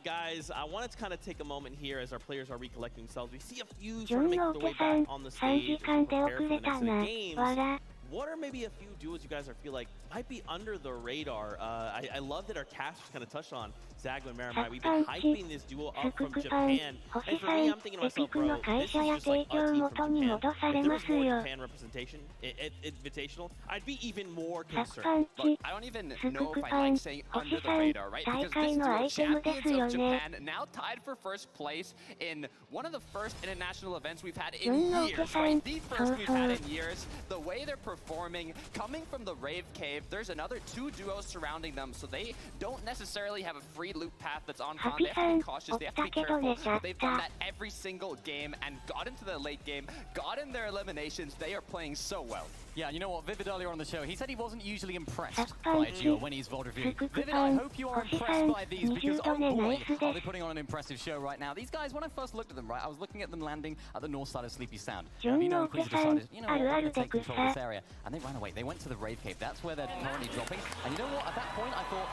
Guys, I wanted to kind of take a moment here as our players are recollecting themselves. We see a few trying to make their way back on the stage and prepare for the next set of games. What are maybe a few duos you guys feel like might be under the radar? I love that our cast was kind of touched on Zagu and Maramai. We've been hyping this duo up from Japan. And for me, I'm thinking to myself, bro, this is just like a team from Japan. If there was more Japan representation, Invitational, I'd be even more concerned. Look, I don't even know if I like saying under the radar, right? Because this duo, champions of Japan, now tied for first place in one of the first international events we've had in years, right? The first we've had in years. The way they're performing performing, coming from the Rave Cave. There's another 2 duos surrounding them, so they don't necessarily have a free loop path that's on con. They have to be cautious, they have to be careful. They've done that every single game and got into the late game, got in their eliminations. They are playing so well. Yeah, you know what, Vivid earlier on the show, he said he wasn't usually impressed by a duo when he's VOD reviewing. Vivid, I hope you are impressed by these because, oh boy, are they putting on an impressive show right now. These guys, when I first looked at them, right, I was looking at them landing at the north side of Sleepy Sound. Vino and Queasy decided, you know what, we're going to take control of this area. And they ran away. They went to the Rave Cave. That's where they're currently dropping. And you know what, at that point, I thought,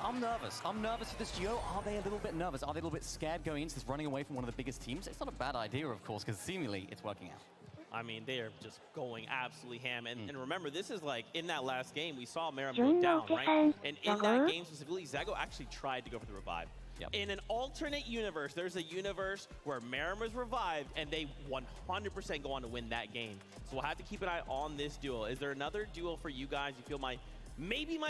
I'm nervous. I'm nervous with this duo. Are they a little bit nervous? Are they a little bit scared going into this running away from one of the biggest teams? It's not a bad idea, of course, because seemingly it's working out. I mean, they are just going absolutely ham. And remember, this is like, in that last game, we saw Meram go down, right? And in that game specifically, Zago actually tried to go for the revive. Yep. In an alternate universe, there's a universe where Meram was revived, and they 100% go on to win that game. So we'll have to keep an eye on this duel. Is there another duel for you guys you feel might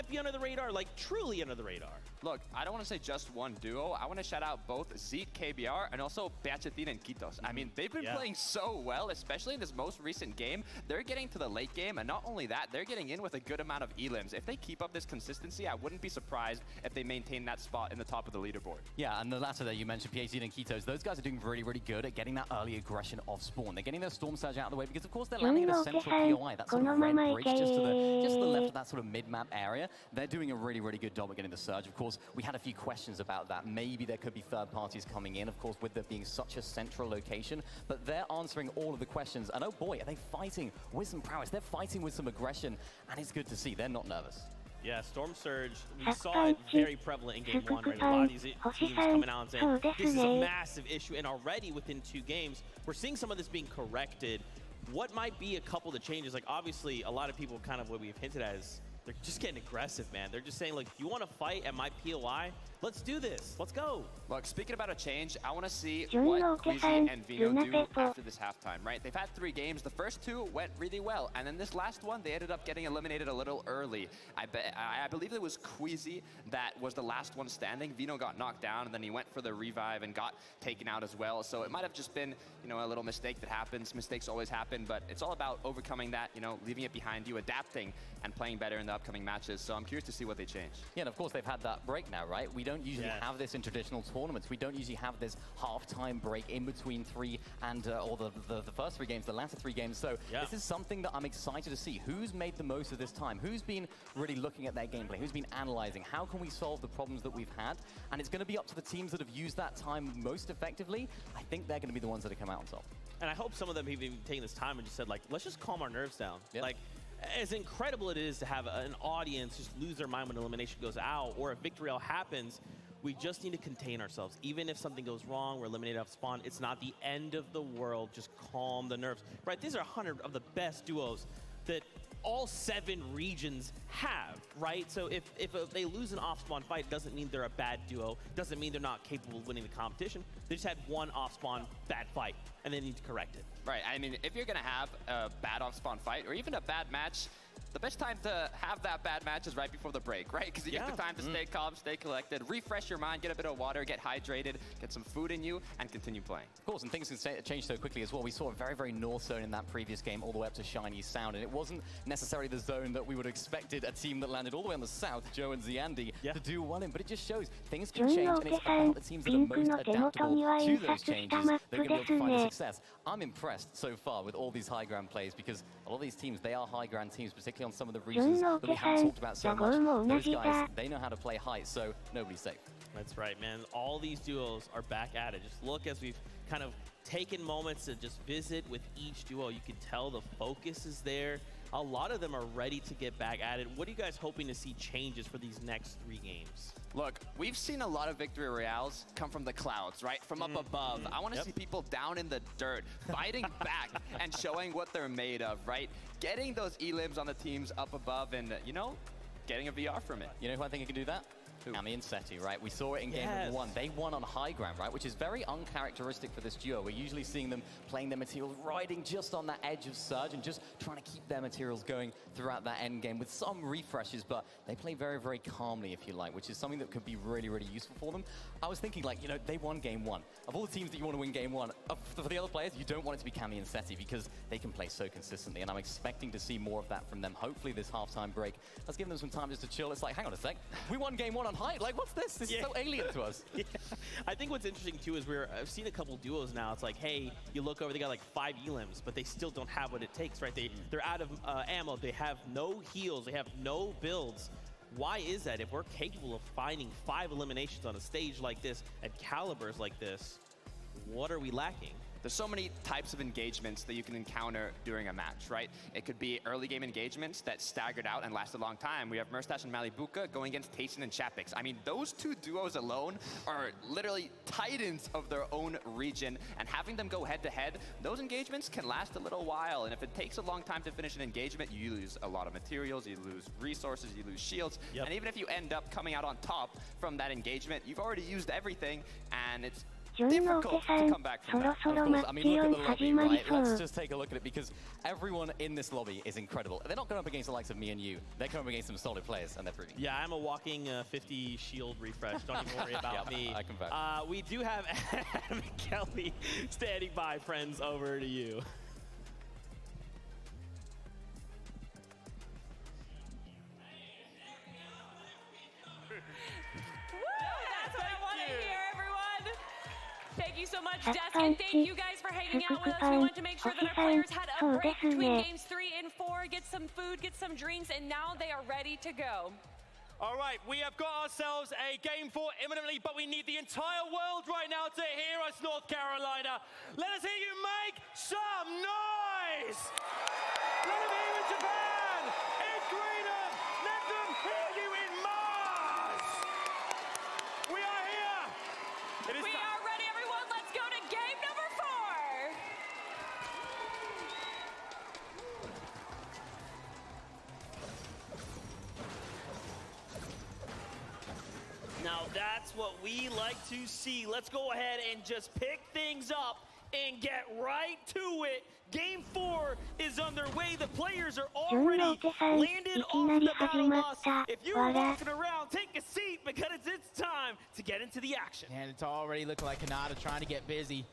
be under the radar, like truly under the radar? Look, I don't want to say just one duo. I want to shout out both Zeke, KBR, and also Bachatin and Kitos. I mean, they've been playing so well, especially in this most recent game. They're getting to the late game, and not only that, they're getting in with a good amount of elims. If they keep up this consistency, I wouldn't be surprised if they maintain that spot in the top of the leaderboard. Yeah, and the latter there you mentioned, Bachatin and Kitos, those guys are doing really, really good at getting that early aggression off spawn. They're getting their Storm Surge out of the way because, of course, they're landing in a central POI. That sort of red bridge just to the left of that sort of mid-map area. They're doing a really, really good job at getting the Surge. Of course, we had a few questions about that. Maybe there could be third parties coming in, of course, with there being such a central location, but they're answering all of the questions. And oh boy, are they fighting with some prowess. They're fighting with some aggression, and it's good to see. They're not nervous. Yeah, Storm Surge, we saw it very prevalent in Game 1, right? A lot of these teams coming out and saying, this is a massive issue, and already within 2 games, we're seeing some of this being corrected. What might be a couple of the changes? Like, obviously, a lot of people kind of what we've hinted at is they're just getting aggressive, man. They're just saying, like, if you want to fight at my POI, let's do this. Let's go. Look, speaking about a change, I want to see what Queasy and Vino do after this halftime, right? They've had 3 games. The first 2 went really well. And then this last one, they ended up getting eliminated a little early. I believe it was Queasy that was the last one standing. Vino got knocked down, and then he went for the revive and got taken out as well. So it might have just been, you know, a little mistake that happens. Mistakes always happen, but it's all about overcoming that, you know, leaving it behind you, adapting, and playing better in the upcoming matches. So I'm curious to see what they change. Yeah, and of course, they've had that break now, right? We don't usually have this in traditional tournaments. We don't usually have this half-time break in between 3 and or the first 3 games, the latter 3 games. So this is something that I'm excited to see. Who's made the most of this time? Who's been really looking at their gameplay? Who's been analyzing? How can we solve the problems that we've had? And it's going to be up to the teams that have used that time most effectively. I think they're going to be the ones that have come out on top. And I hope some of them have even taken this time and just said, like, let's just calm our nerves down. Like, as incredible it is to have an audience just lose their mind when elimination goes out or a victory all happens, we just need to contain ourselves. Even if something goes wrong, we're eliminated off spawn, it's not the end of the world. Just calm the nerves. Right, these are 100 of the best duos that all 7 regions have, right? So if they lose an off-spawn fight, doesn't mean they're a bad duo, doesn't mean they're not capable of winning the competition. They just had one off-spawn bad fight, and they need to correct it. Right, I mean, if you're gonna have a bad off-spawn fight, or even a bad match, the best time to have that bad match is right before the break, right? Because you get the time to stay calm, stay collected, refresh your mind, get a bit of water, get hydrated, get some food in you, and continue playing. Of course, and things can change so quickly as well. We saw a very, very north zone in that previous game, all the way up to Shiny Sound, and it wasn't necessarily the zone that we would have expected a team that landed all the way on the south, Joe and Ziandi, to do well in, but it just shows things can change, and it's about the teams that are most adaptable to those changes. They're going to be able to find success. I'm impressed so far with all these high ground plays, because a lot of these teams, they are high ground teams, particularly on some of the regions that we haven't talked about so much. Those guys, they know how to play high, so nobody's safe. That's right, man. All these duos are back at it. Just look as we've kind of taken moments to just visit with each duo. You can tell the focus is there. A lot of them are ready to get back at it. What are you guys hoping to see changes for these next 3 games? Look, we've seen a lot of victory royales come from the clouds, right? From up above. I want to see people down in the dirt, fighting back and showing what they're made of, right? Getting those elims on the teams up above and, you know, getting a VR from it. You know who I think can do that? Cammy and Seti, right? We saw it in game number 1. They won on high ground, right? Which is very uncharacteristic for this duo. We're usually seeing them playing their materials, riding just on that edge of surge and just trying to keep their materials going throughout that end game with some refreshes, but they play very, very calmly, if you like, which is something that could be really, really useful for them. I was thinking, like, you know, they won game 1. Of all the teams that you want to win game 1, for the other players, you don't want it to be Cammy and Seti because they can play so consistently, and I'm expecting to see more of that from them. Hopefully this halftime break, let's give them some time just to chill. It's like, hang on a sec, we won game 1 on height. Like, what's this? This is so alien to us. I think what's interesting too is I've seen a couple duos now. It's like, hey, you look over, they got like 5 elims, but they still don't have what it takes, right? They're out of ammo. They have no heals. They have no builds. Why is that? If we're capable of finding 5 eliminations on a stage like this at calibers like this, what are we lacking? There's so many types of engagements that you can encounter during a match, right? It could be early game engagements that staggered out and lasted a long time. We have Merstash and Malibuka going against Tayson and Chapix. I mean, those 2 duos alone are literally titans of their own region, and having them go head to head, those engagements can last a little while. And if it takes a long time to finish an engagement, you lose a lot of materials, you lose resources, you lose shields. And even if you end up coming out on top from that engagement, you've already used everything, and it's difficult to come back from that. Of course, I mean, look at the lobby, right? Let's just take a look at it because everyone in this lobby is incredible. They're not going up against the likes of me and you. They're going up against some solid players, and they're proving. Yeah, I'm a walking 50 shield refresh. Don't even worry about me. I confess. We do have Adam and Kelly standing by, friends. Over to you. Thank you so much, Desk, and thank you guys for hanging out with us. We wanted to make sure that our players had a break between games 3 and 4, get some food, get some drinks, and now they are ready to go. All right, we have got ourselves a game 4 imminently, but we need the entire world right now to hear us, North Carolina. Let us hear you make some noise! Let them hear you in Japan, in Greenland, let them hear you in Mars! We are here! We are ready, everyone. Let's go to game number 4. Now that's what we like to see. Let's go ahead and just pick things up and get right to it. Game 4 is underway. The players are already landed off the battle bus. If you're walking around, take a seat because it's time to get into the action. And it's already looking like Kanata trying to get busy.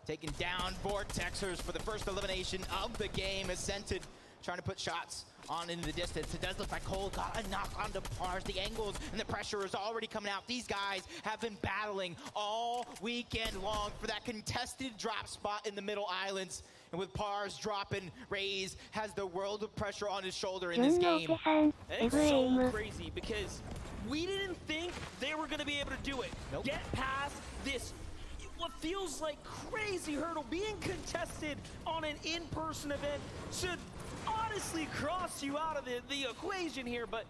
Taking down Vortexers for the first elimination of the game. Ascended trying to put shots on into the distance. It does look like Cole got a knock onto Pars. The angles and the pressure is already coming out. These guys have been battling all weekend long for that contested drop spot in the middle islands. And with Pars dropping, Raze has the world of pressure on his shoulder in this game. It's so crazy because we didn't think they were going to be able to do it. Get past this, what feels like crazy hurdle. Being contested on an in-person event should honestly cross you out of the equation here, but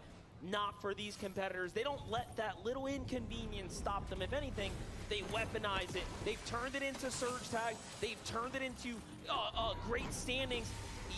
not for these competitors. They don't let that little inconvenience stop them. If anything, they weaponize it. They've turned it into surge tag. They've turned it into great standings.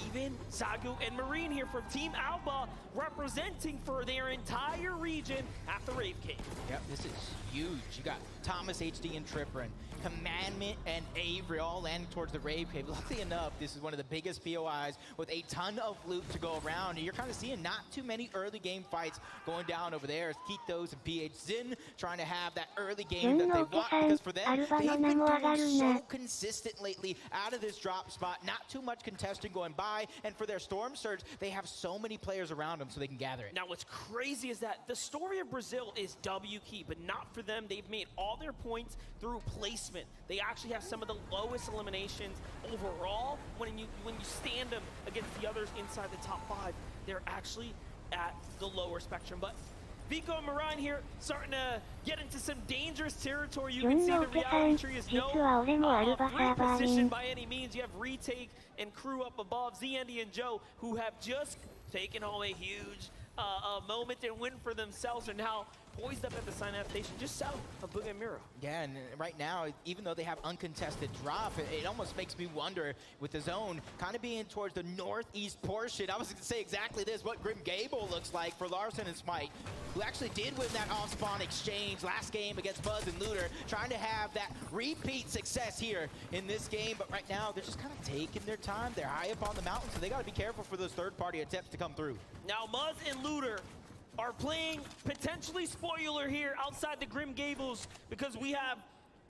Even Zagu and Marine here from Team Alba representing for their entire region at the Rave Cave. Yep, this is huge. You got Thomas, HD, and Tripperin, Commandment, and Avery all landing towards the Rave Cave. Luckily enough, this is one of the biggest POIs with a ton of loot to go around. And you're kind of seeing not too many early game fights going down over there. As Kitos and PH Zin trying to have that early game that they want, because for them, they've been doing so consistent lately out of this drop spot. Not too much contesting going by. And for their Storm Surge, they have so many players around them so they can gather it. Now, what's crazy is that the story of Brazil is W key, but not for them. They've made all their points through placement. They actually have some of the lowest eliminations overall. When you stand them against the others inside the top 5, they're actually at the lower spectrum. But Vico and Marine here starting to get into some dangerous territory. You can see the reality tree is no great position by any means. You have Retake and crew up above, Zandy and Joe, who have just taken home a huge moment and win for themselves, are now poised up at the sign out station just south of Bugamiro. Yeah, and right now, even though they have uncontested drop, it almost makes me wonder with the zone kind of being towards the northeast portion. I was going to say exactly this, what Grim Gable looks like for Larson and Smite, who actually did win that off-spawn exchange last game against Buzz and Looter, trying to have that repeat success here in this game. But right now, they're just kind of taking their time. They're high up on the mountain, so they got to be careful for those third-party attempts to come through. Now, Buzz and Looter are playing potentially spoiler here outside the Grim Gables because we have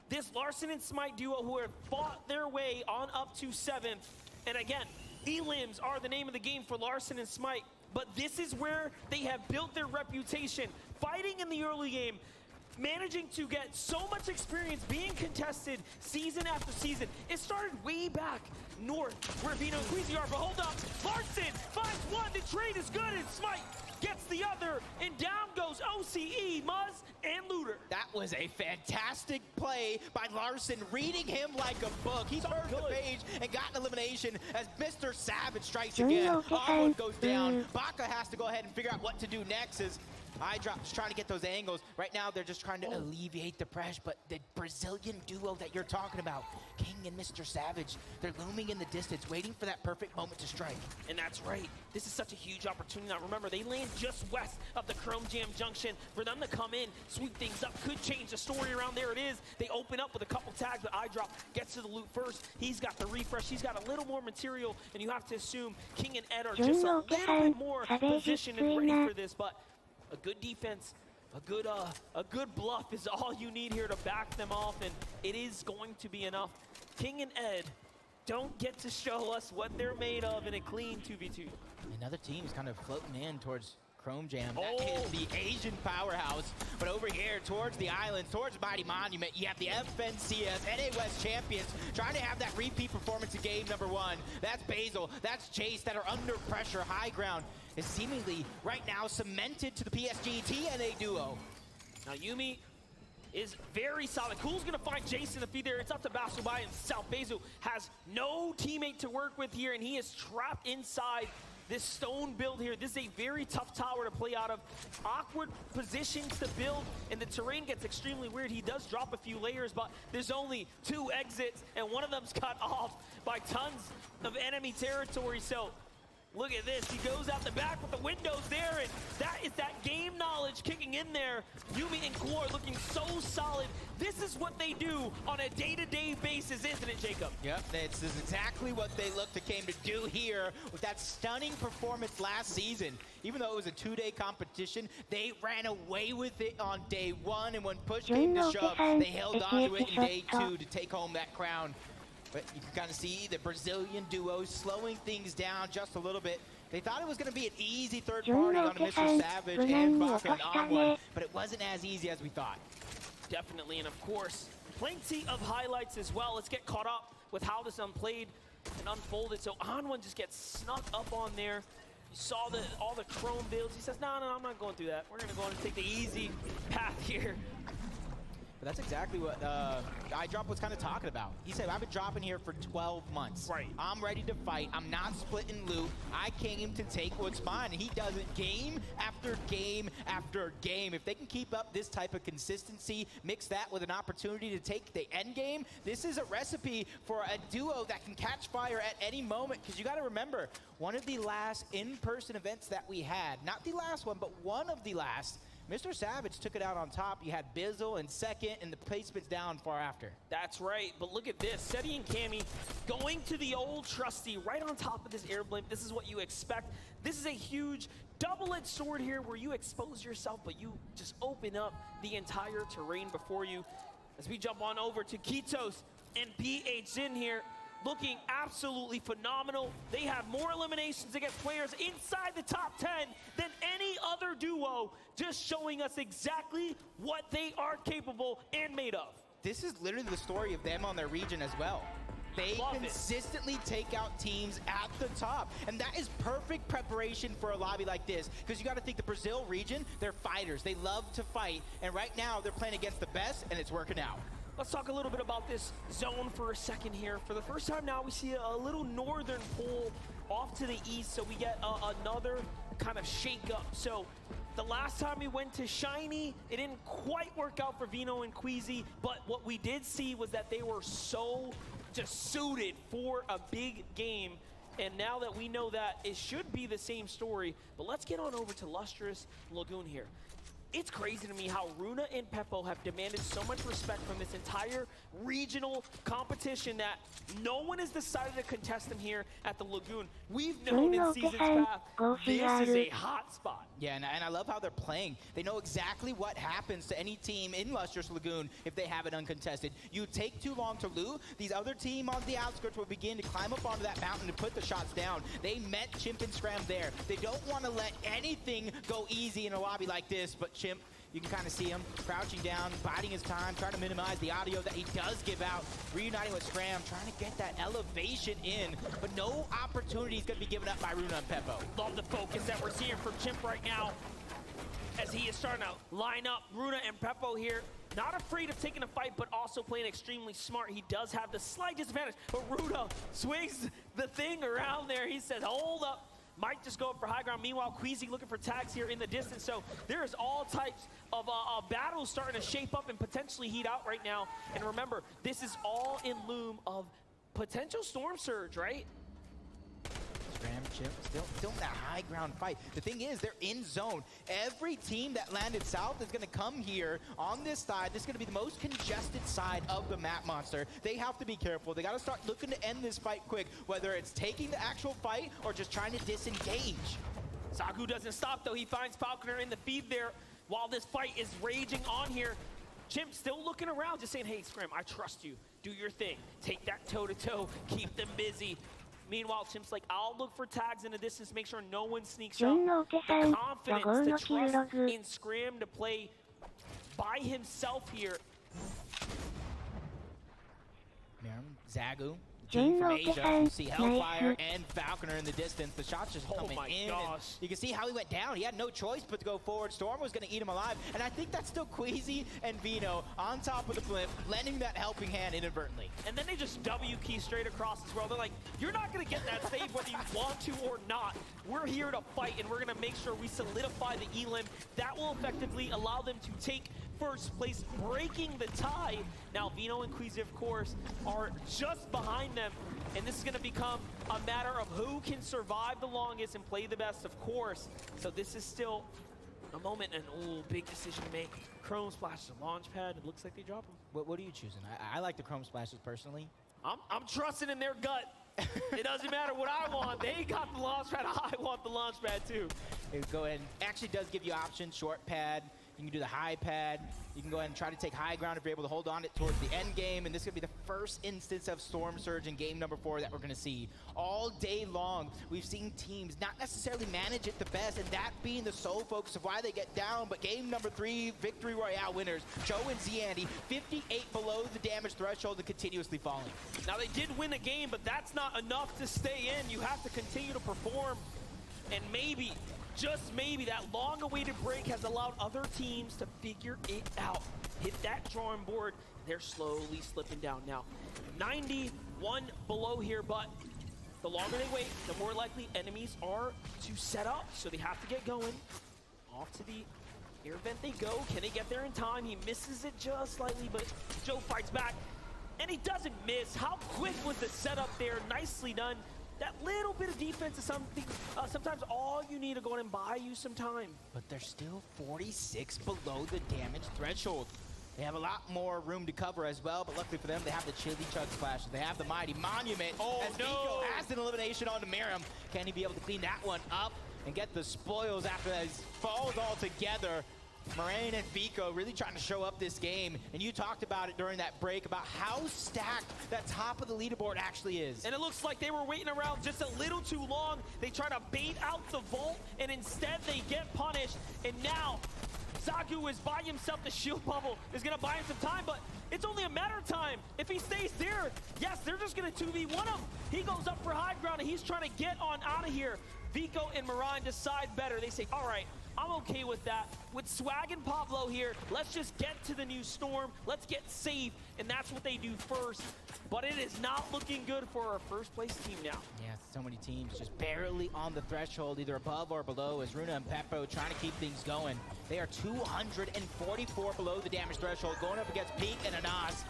this Larson and Smite duo who have fought their way on up to 7th. And again, elims are the name of the game for Larson and Smite, but this is where they have built their reputation, fighting in the early game, managing to get so much experience being contested season after season. It started way back north where Vino and Queasy are, but hold up, Larson finds one, the trade is good, and Smite gets the other, and down goes OCE, Muzz, and Looter. That was a fantastic play by Larson, reading him like a book. He turned the page and got an elimination as Mr. Savage strikes again. Onward goes down. Baka has to go ahead and figure out what to do next as iDrop's trying to get those angles. Right now, they're just trying to alleviate the pressure, but the Brazilian duo that you're talking about, King and Mr. Savage, they're looming in the distance, waiting for that perfect moment to strike. And that's right. This is such a huge opportunity. Now, remember, they land just west of the Chrome Jam Junction. For them to come in, sweep things up, could change the story around. There it is. They open up with a couple tags, but iDrop gets to the loot first. He's got the refresh. He's got a little more material, and you have to assume King and Ed are just a little bit more positioned and ready for this, but a good defense, a good bluff is all you need here to back them off, and it is going to be enough. King and Ed don't get to show us what they're made of in a clean 2v2. Another team is kind of floating in towards Chrome Jam. That is the Asian powerhouse. But over here, towards the islands, towards Mighty Monument, you have the FNCS, NA West champions, trying to have that repeat performance in game number 1. That's Basil, that's Chase, that are under pressure. High ground is seemingly right now cemented to the PSG TNA duo. Now Yumi is very solid. Cool's gonna find Jason to feed there. It's up to Basu by himself. Basu has no teammate to work with here, and he is trapped inside this stone build here. This is a very tough tower to play out of. Awkward positions to build, and the terrain gets extremely weird. He does drop a few layers, but there's only 2 exits, and one of them's cut off by tons of enemy territory. So look at this. He goes out the back with the windows there, and that is that game knowledge kicking in there. Yumi and Core looking so solid. This is what they do on a day-to-day basis, isn't it, Jacob? Yep, this is exactly what they came to do here with that stunning performance last season. Even though it was a 2-day competition, they ran away with it on day 1, and when push came to shove, they held on to it in day 2 to take home that crown. But you can kind of see the Brazilian duo slowing things down just a little bit. They thought it was going to be an easy third party on Mr. Savage and Baka and Onward, but it wasn't as easy as we thought. Definitely, and of course, plenty of highlights as well. Let's get caught up with how this unplayed and unfolded. So Onward just gets snuck up on there. You saw all the chrome builds. He says, no, I'm not going through that. We're going to go and take the easy path here. But that's exactly what iDrop was kind of talking about. He said, I've been dropping here for 12 months. Right. I'm ready to fight. I'm not splitting loot. I came to take what's mine. And he does it game after game after game. If they can keep up this type of consistency, mix that with an opportunity to take the end game, this is a recipe for a duo that can catch fire at any moment. Because you got to remember, one of the last in-person events that we had, not the last one, but one of the last, Mr. Savage took it out on top. You had Bizzle in second, and the placement's down far after. That's right, but look at this. Seti and Cammy going to the old trusty right on top of this air blimp. This is what you expect. This is a huge double-edged sword here where you expose yourself, but you just open up the entire terrain before you. As we jump on over to Kitos and PH in here, looking absolutely phenomenal. They have more eliminations against players inside the top 10 than any other duo, just showing us exactly what they are capable and made of. This is literally the story of them on their region as well. They consistently take out teams at the top, and that is perfect preparation for a lobby like this, because you got to think the Brazil region, they're fighters. They love to fight, and right now they're playing against the best, and it's working out. Let's talk a little bit about this zone for a second here. For the first time now, we see a little northern pole off to the east, so we get another kind of shake-up. So the last time we went to Shiny, it didn't quite work out for Vino and Queasy, but what we did see was that they were so just suited for a big game. And now that we know that, it should be the same story. But let's get on over to Lustrous Lagoon here. It's crazy to me how Runa and Peppo have demanded so much respect from this entire regional competition that no one has decided to contest them here at the Lagoon. We've known in seasons past, this is a hot spot. Yeah, and I love how they're playing. They know exactly what happens to any team in Lustrous Lagoon if they have it uncontested. You take too long to lose, these other team on the outskirts will begin to climb up onto that mountain to put the shots down. They met Chimp and Scram there. They don't want to let anything go easy in a lobby like this, but Chimp, you can kind of see him crouching down, biding his time, trying to minimize the audio that he does give out, reuniting with Scram, trying to get that elevation in, but no opportunity is going to be given up by Runa and Peppo. Love the focus that we're seeing from Chimp right now as he is starting to line up Runa and Peppo here. Not afraid of taking a fight, but also playing extremely smart. He does have the slight disadvantage, but Runa swings the thing around there. He says, hold up. Might just go up for high ground. Meanwhile, Queasy looking for tags here in the distance. So there's all types of battles starting to shape up and potentially heat out right now. And remember, this is all in loom of potential storm surge, right? Scram, Chimp, still in that high ground fight. The thing is, they're in zone. Every team that landed south is going to come here on this side. This is going to be the most congested side of the map monster. They have to be careful. They got to start looking to end this fight quick, whether it's taking the actual fight or just trying to disengage. Zagu doesn't stop, though. He finds Falconer in the feed there while this fight is raging on here. Chimp still looking around, just saying, hey, Scram, I trust you. Do your thing. Take that toe-to-toe. Keep them busy. Meanwhile, Chimp's like, I'll look for tags in the distance, make sure no one sneaks up. The confidence, the trust in Scram to play by himself here. Zagu, team from Asia. You see Hellfire and Falconer in the distance. The shots just coming in. You can see how he went down. He had no choice but to go forward. Storm was going to eat him alive. And I think that's still Queasy and Vino on top of the blimp, lending that helping hand inadvertently. And then they just W key straight across as well. They're like, you're not going to get that save whether you want to or not. We're here to fight, and we're going to make sure we solidify the elim. That will effectively allow them to take first place, breaking the tie. Now, Vino and Queasy, of course, are just behind them, and this is going to become a matter of who can survive the longest and play the best, of course. So this is still a moment, and big decision to make. Chrome Splash to launch pad. It looks like they drop them. What are you choosing? I like the Chrome Splashes personally. I'm trusting in their gut. It doesn't matter what I want. They got the launch pad. I want the launch pad too. Go ahead. Actually does give you options. Short pad. You can do the high pad. You can go ahead and try to take high ground if you're able to hold on it towards the end game. And this is going to be the first instance of Storm Surge in game number 4 that we're going to see. All day long, we've seen teams not necessarily manage it the best, and that being the sole focus of why they get down. But game number 3, Victory Royale winners, Joe and Zandy, 58 below the damage threshold and continuously falling. Now, they did win a game, but that's not enough to stay in. You have to continue to perform, and maybe, just maybe, that long-awaited break has allowed other teams to figure it out. Hit that drawing board. They're slowly slipping down now. 91 below here, but the longer they wait, the more likely enemies are to set up. So they have to get going. Off to the air vent they go. Can they get there in time? He misses it just slightly, but Joe fights back. And he doesn't miss. How quick was the setup there? Nicely done. That little bit of defense is something, sometimes all you need to go in and buy you some time. But they're still 46 below the damage threshold. They have a lot more room to cover as well, but luckily for them, they have the Chili Chug Splashes. They have the Mighty Monument. As Nico has an elimination onto Miriam. Can he be able to clean that one up and get the spoils after that falls all together? Moraine and Vico really trying to show up this game, and you talked about it during that break about how stacked that top of the leaderboard actually is. And it looks like they were waiting around just a little too long. They try to bait out the vault, and instead they get punished. And now Zagu is by himself. The shield bubble is going to buy him some time, but it's only a matter of time. If he stays there, yes, they're just going to 2v1 him. He goes up for high ground, and he's trying to get on out of here. Vico and Moraine decide better. They say, all right, I'm okay with that. With Swag and Pablo here, let's just get to the new Storm. Let's get safe, and that's what they do first. But it is not looking good for our first place team now. Yeah, so many teams just barely on the threshold, either above or below, as Runa and Peppo trying to keep things going. They are 244 below the damage threshold, going up against Pete and Anas,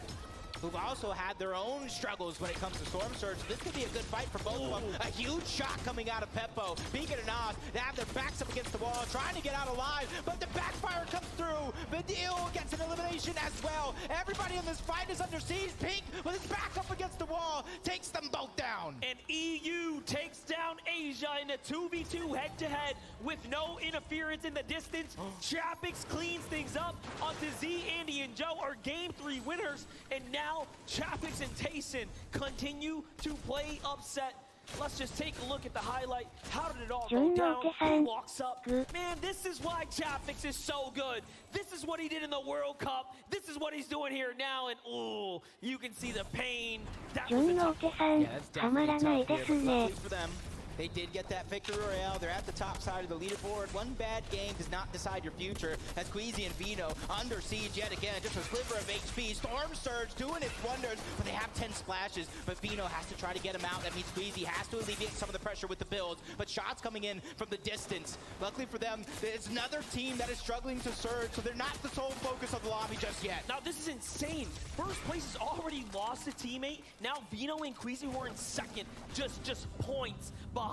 who've also had their own struggles when it comes to Storm Surge. This could be a good fight for both of them. A huge shot coming out of Peppo. Beacon and Oz, they have their backs up against the wall, trying to get out alive, but the backfire comes through. Vidil gets an elimination as well. Everybody in this fight is under siege. Pink, with his back up against the wall, takes them both down. And EU takes down Asia in a 2v2 head-to-head with no interference in the distance. Chapix cleans things up onto Z, Andy, and Joe are Game 3 winners, and now Chapix and Tayson continue to play upset. Let's just take a look at the highlight. How did it all go down? He walks up. Man, this is why Chapix is so good. This is what he did in the World Cup. This is what he's doing here now, and ooh, you can see the pain. That was a tough one. Yeah, that's definitely tough here, but luckily for them, they did get that victory royale. They're at the top side of the leaderboard. One bad game does not decide your future. As Queasy and Vino under siege yet again. Just a sliver of HP. Storm Surge doing its wonders, but they have 10 splashes. But Vino has to try to get him out. That means Queasy has to alleviate some of the pressure with the builds. But shots coming in from the distance. Luckily for them, it's another team that is struggling to surge, so they're not the sole focus of the lobby just yet. Now this is insane. First place has already lost a teammate. Now Vino and Queasy, who are in second, just points behind,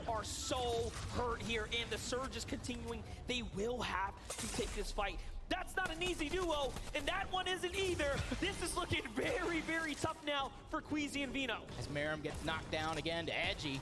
are so hurt here, and the surge is continuing. They will have to take this fight. That's not an easy duo, and that one isn't either. This is looking very, very tough now for Queasy and Vino. As Merrim gets knocked down again to Edgy.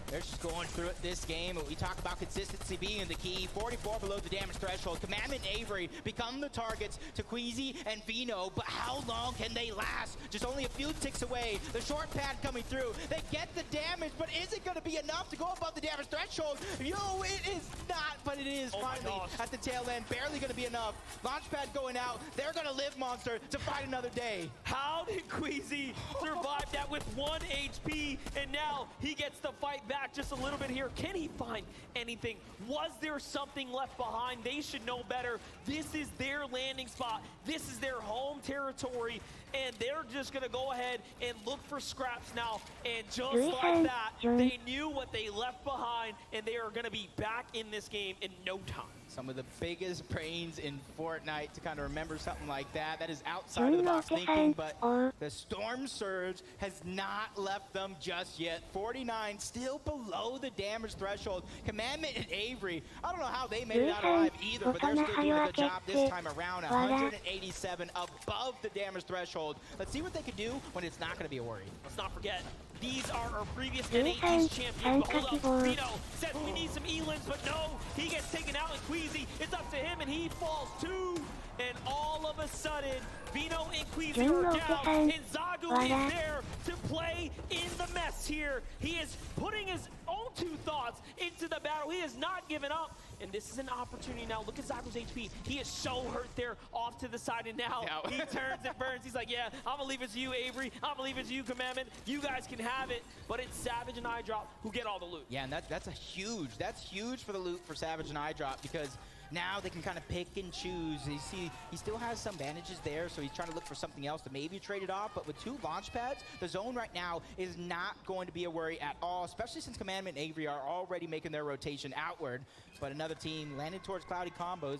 They're just going through it this game. We talk about consistency being the key. 44 below the damage threshold. Commandment and Avery become the targets to Queasy and Vino, but how long can they last? Just only a few ticks away. The short pad coming through. They get the damage, but is it going to be enough to go above the damage threshold? Yo, it is not, but it is finally at the tail end. Barely going to be enough. Launchpad going out. They're going to live, Monster, to fight another day. How did Queasy survive that with 1 HP, and now he gets to fight back just a little bit here? Can he find anything? Was there something left behind? They should know better. This is their landing spot. This is their home territory, and they're just gonna go ahead and look for scraps now. And just like that, they knew what they left behind, and they are gonna be back in this game in no time. Some of the biggest brains in Fortnite to kind of remember something like that. That is outside of the box thinking, but the Storm Surge has not left them just yet. 49 still below the damage threshold. Commandment and Avery, I don't know how they made it out alive either, but they're still doing a good job this time around. 187 above the damage threshold. Let's see what they can do when it's not going to be a worry. Let's not forget, these are our previous NAT's champions. But hold up, Vino says we need some Elins, but no, he gets taken out, and Queasy, it's up to him, and he falls too. And all of a sudden, Vino and Queasy are down, and Zagu is there to play in the mess here. He is putting his own two thoughts into the battle. He has not given up, and this is an opportunity now. Look at Zagu's HP. He is so hurt there off to the side, and now he turns and burns. He's like, yeah, I'm gonna leave it to you, Avery. I'm gonna leave it to you, Commandment. You guys can have it, but it's Savage and iDrop who get all the loot. Yeah, and that's huge for the loot for Savage and iDrop, because now they can kind of pick and choose. You see, he still has some bandages there, so he's trying to look for something else to maybe trade it off. But with 2 launch pads, the zone right now is not going to be a worry at all, especially since Commandment and Avery are already making their rotation outward. But another team landed towards Cloudy Combos,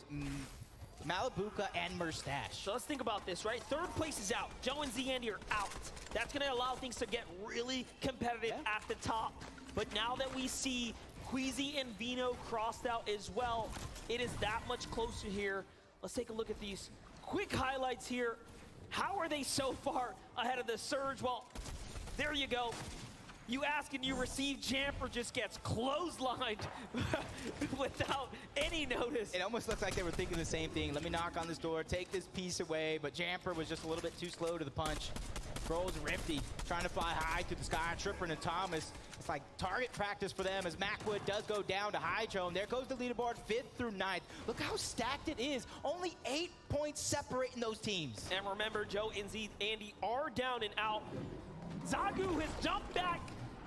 Malibuca and Murstache. So let's think about this, right? Third place is out. Joe and Z-Andy are out. That's going to allow things to get really competitive at the top. But now that we see Queasy and Vino crossed out as well, it is that much closer here. Let's take a look at these quick highlights here. How are they so far ahead of the Surge? Well, there you go. You ask and you receive. Jamper just gets clotheslined without any notice. It almost looks like they were thinking the same thing. Let me knock on this door, take this piece away, but Jamper was just a little bit too slow to the punch. Rolls Rifty trying to fly high through the sky. Tripper and Thomas. It's like target practice for them as Macwood does go down to Hydro. And there goes the leaderboard, 5th through 9th. Look how stacked it is. Only 8 points separating those teams. And remember, Joe and Andy are down and out. Zagu has jumped back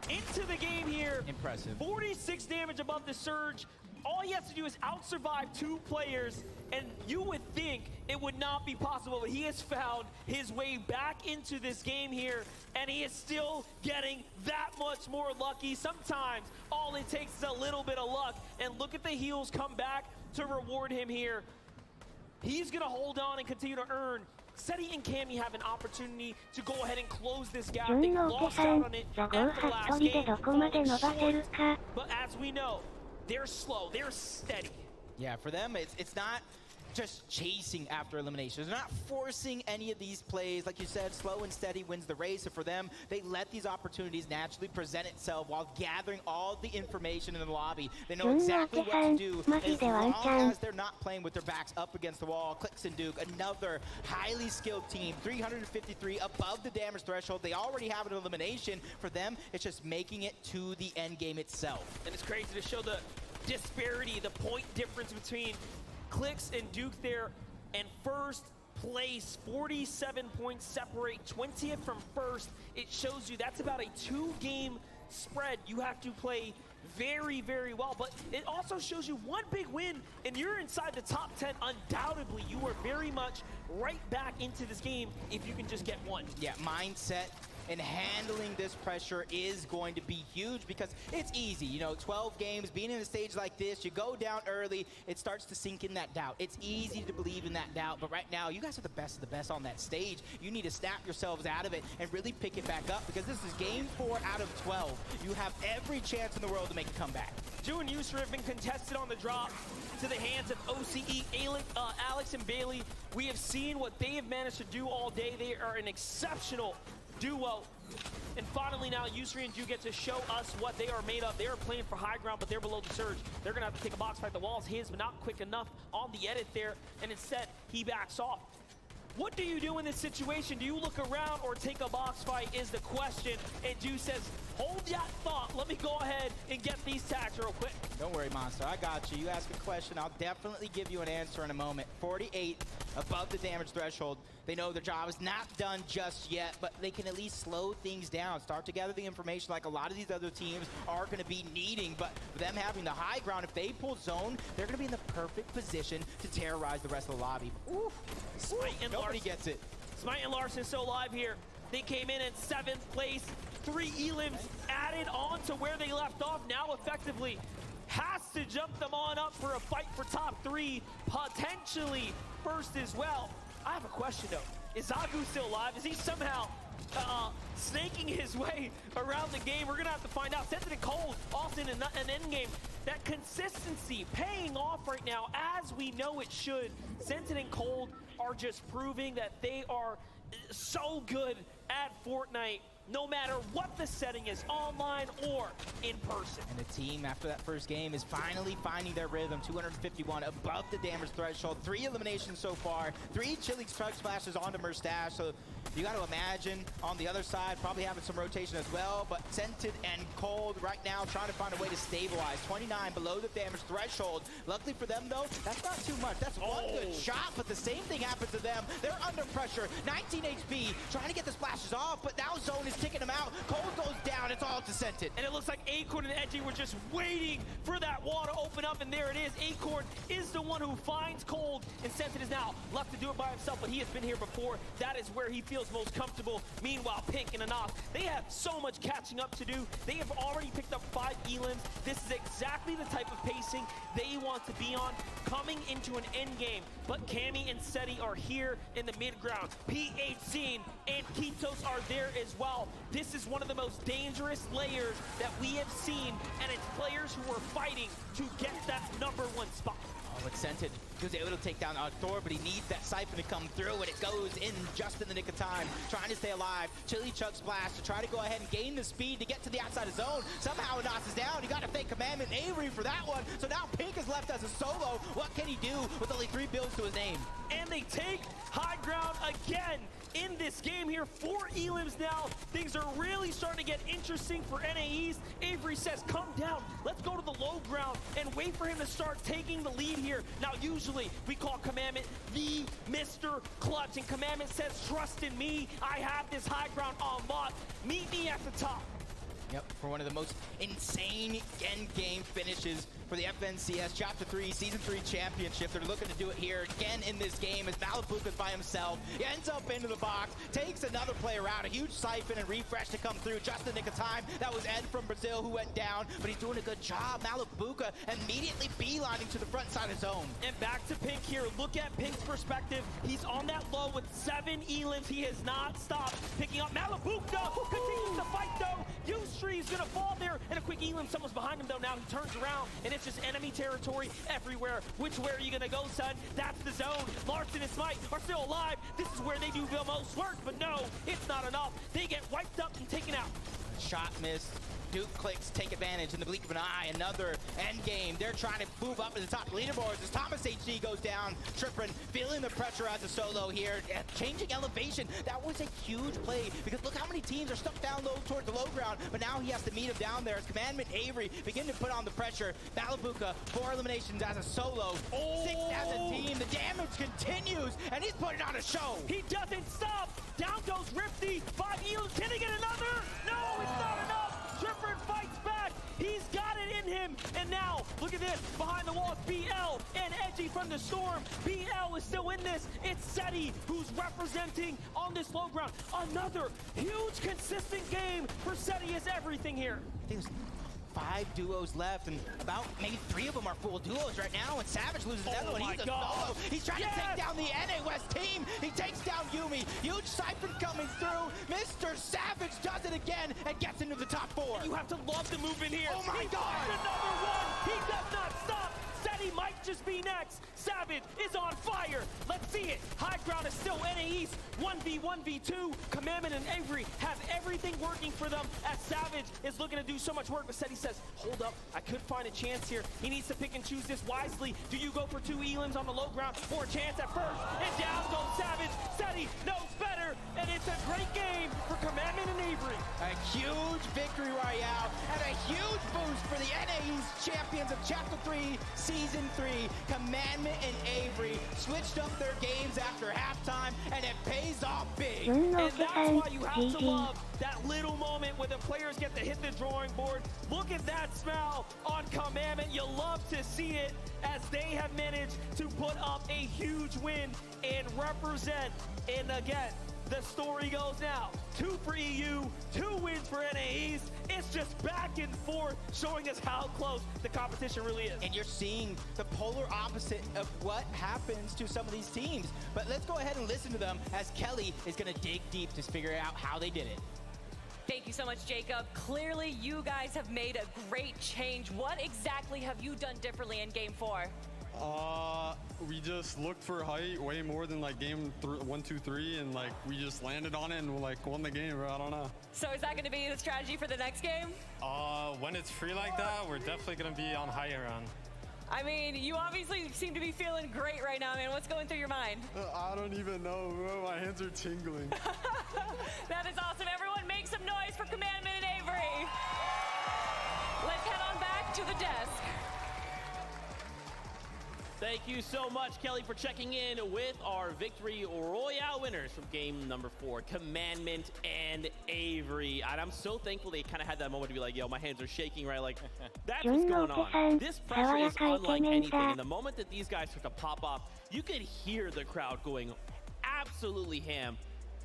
into the game here. Impressive. 46 damage above the Surge. all he has to do is out-survive 2 players, and you would think it would not be possible, but he has found his way back into this game here, and he is still getting that much more lucky. Sometimes all it takes is a little bit of luck, and look at the heals come back to reward him here. He's gonna hold on and continue to earn. Seti and Cammy have an opportunity to go ahead and close this gap. They lost out on it after the last game, falling short. But as we know, they're slow, they're steady. Yeah, for them, it's not just chasing after eliminations. They're not forcing any of these plays. Like you said, slow and steady wins the race. And for them, they let these opportunities naturally present itself while gathering all the information in the lobby. They know exactly what to do as long as they're not playing with their backs up against the wall. Clix and Duke, another highly skilled team, 353 above the damage threshold. They already have an elimination. For them, it's just making it to the end game itself. And it's crazy to show the disparity, the point difference between Clix and Duke there, and first place, 47 points separate, 20th from first. It shows you that's about a 2-game spread. You have to play very, very well, but it also shows you one big win, and you're inside the top 10 undoubtedly. You are very much right back into this game if you can just get one. Yeah, mindset and handling this pressure is going to be huge because it's easy. You know, 12 games, being in a stage like this, you go down early, it starts to sink in that doubt. It's easy to believe in that doubt, but right now, you guys are the best of the best on that stage. You need to snap yourselves out of it and really pick it back up because this is game 4 out of 12. You have every chance in the world to make a comeback. Ju and Yusra have been contested on the drop to the hands of OCE, Alex and Bailey. We have seen what they have managed to do all day. They are an exceptional duo. And finally now, Yusri and Ju get to show us what they are made of. They are playing for high ground, but they're below the surge. They're gonna have to take a box fight. The wall's his, but not quick enough on the edit there. And instead, he backs off. What do you do in this situation? Do you look around or take a box fight is the question. And Ju says, hold that thought. Let me go ahead and get these tags real quick. Don't worry, Monster. I got you. You ask a question, I'll definitely give you an answer in a moment. 48 above the damage threshold. They know their job is not done just yet, but they can at least slow things down, start to gather the information like a lot of these other teams are going to be needing. But them having the high ground, if they pull zone, they're going to be in the perfect position to terrorize the rest of the lobby. Oof. Smite and Nobody Larson gets it. Smite and Larson still alive here. They came in at 7th place. 3 elims added on to where they left off. Now effectively has to jump them on up for a fight for top 3, potentially first as well. I have a question though. Is Zagu still alive? Is he somehow snaking his way around the game? We're gonna have to find out. Sensitive Cold also in an endgame. That consistency paying off right now as we know it should. Sensitive and Cold are just proving that they are so good at Fortnite, no matter what the setting is, online or in person. And the team, after that first game, is finally finding their rhythm. 251 above the damage threshold. 3 eliminations so far. 3 chilling truck splashes onto Merstash. So you got to imagine on the other side, probably having some rotation as well. But Scented and Cold right now trying to find a way to stabilize. 29 below the damage threshold. Luckily for them, though, that's not too much. That's one good shot, but the same thing happens to them. They're under pressure. 19 HP, trying to get the splashes off, but now Zone is kicking him out. Cold goes down. It's all to Scented. And it looks like Acorn and Edgy were just waiting for that wall to open up, and there it is. Acorn is the one who finds Cold, and Scented is now left to do it by himself, but he has been here before. That is where he feels most comfortable. Meanwhile, Pink and Anath, they have so much catching up to do. They have already picked up 5 elims. This is exactly the type of pacing they want to be on coming into an end game. But Cammy and Seti are here in the mid ground. PHC and Kitos are there as well. This is one of the most dangerous layers that we have seen, and it's players who are fighting to get that #1 spot. Oh, but Scented, he was able to take down Thor, but he needs that Siphon to come through, and it goes in just in the nick of time. Trying to stay alive. Chili Chuck Splash to try to go ahead and gain the speed to get to the outside of zone. Somehow Anas is down. You got to thank Commandment Avery for that one. So now Pink is left as a solo. What can he do with only 3 builds to his name? And they take high ground again in this game here. 4 elims now. Things are really starting to get interesting for NAEs. Avery says, come down. Let's go to the low ground and wait for him to start taking the lead here. Now, usually we call Commandment the Mr. Clutch, and Commandment says, trust in me. I have this high ground on lock. Meet me at the top. Yep, for one of the most insane end-game finishes for the FNCS Chapter 3 Season 3 Championship. They're looking to do it here again in this game as Malabuka's by himself. He ends up into the box, takes another player out, a huge siphon and refresh to come through just in the nick of time. That was Ed from Brazil who went down, but he's doing a good job. Malabuka immediately beelining to the front side of zone. And back to Pink here. Look at Pink's perspective. He's on that low with 7 elims. He has not stopped picking up. Malabuka continues to fight though. Ustri is gonna fall there, and a quick elim. Someone's behind him though. Now he turns around, and it's just enemy territory everywhere. Which way are you gonna go, son? That's the zone. Larson and Smite are still alive. This is where they do the most work, but no, it's not enough. They get wiped up and taken out. Shot missed. Duke clicks, take advantage in the blink of an eye. Another end game. They're trying to move up to the top leaderboards as Thomas HD goes down. Trippin feeling the pressure as a solo here. Changing elevation. That was a huge play because look how many teams are stuck down low towards the low ground. But now he has to meet him down there as Commandment Avery begin to put on the pressure. Malabuka, 4 eliminations as a solo. 6 as a team. The damage continues and he's putting on a show. He doesn't stop. Down goes Rifty. 5 elims. Can he get another? No, it's not enough. Trifford fights back. He's got it in him. And now, look at this. Behind the walls, BL and Edgy from the Storm. BL is still in this. It's Seti who's representing on this low ground. Another huge, consistent game for Seti is everything here. There's 5 duos left, and about maybe 3 of them are full duos right now, and Savage loses another one. He's a solo. He's trying to take down the NA West team. He takes down Yumi. Huge siphon coming through. Mr. Savage does it again and gets into the top 4. You have to love the move in here. Oh my God! Another one. He does not stop. Seti might just be next. Savage is on fire. Let's see it. High ground is still NA East. 1v1v2. Commandment and Avery have everything working for them as Savage is looking to do so much work. But Seti says, hold up, I could find a chance here. He needs to pick and choose this wisely. Do you go for 2 elims on the low ground or a chance at first? And down goes Savage. Seti knows better, and it's a great game for Commandment and Avery. A huge victory royale and a huge boost for the NA East champions of Chapter 3 Season 3. Commandment and Avery switched up their games after halftime, and it pays off big. And that's why you have to love that little moment where the players get to hit the drawing board. Look at that smile on Commandment. You love to see it as they have managed to put up a huge win and represent. And again, the story goes now. 2 for EU, 2 wins for NA East. It's just back and forth, showing us how close the competition really is. And you're seeing the polar opposite of what happens to some of these teams. But let's go ahead and listen to them as Kelly is going to dig deep to figure out how they did it. Thank you so much, Jacob. Clearly, you guys have made a great change. What exactly have you done differently in Game 4? We just looked for height way more than like game 1, 2, 3, and like we just landed on it and like won the game, bro. I don't know. So is that going to be the strategy for the next game? When it's free like that, we're definitely gonna be on high ground. I mean, you obviously seem to be feeling great right now, man. What's going through your mind? I don't even know, bro. My hands are tingling. That is awesome. Everyone make some noise for Commandment and Avery. Let's head on back to the desk. Thank you so much, Kelly, for checking in with our Victory Royale winners from game number 4, Commandment and Avery. And I'm so thankful they kind of had that moment to be like, yo, my hands are shaking, right? Like, that's what's going on. This pressure is unlike anything. And the moment that these guys took a pop off, you could hear the crowd going absolutely ham.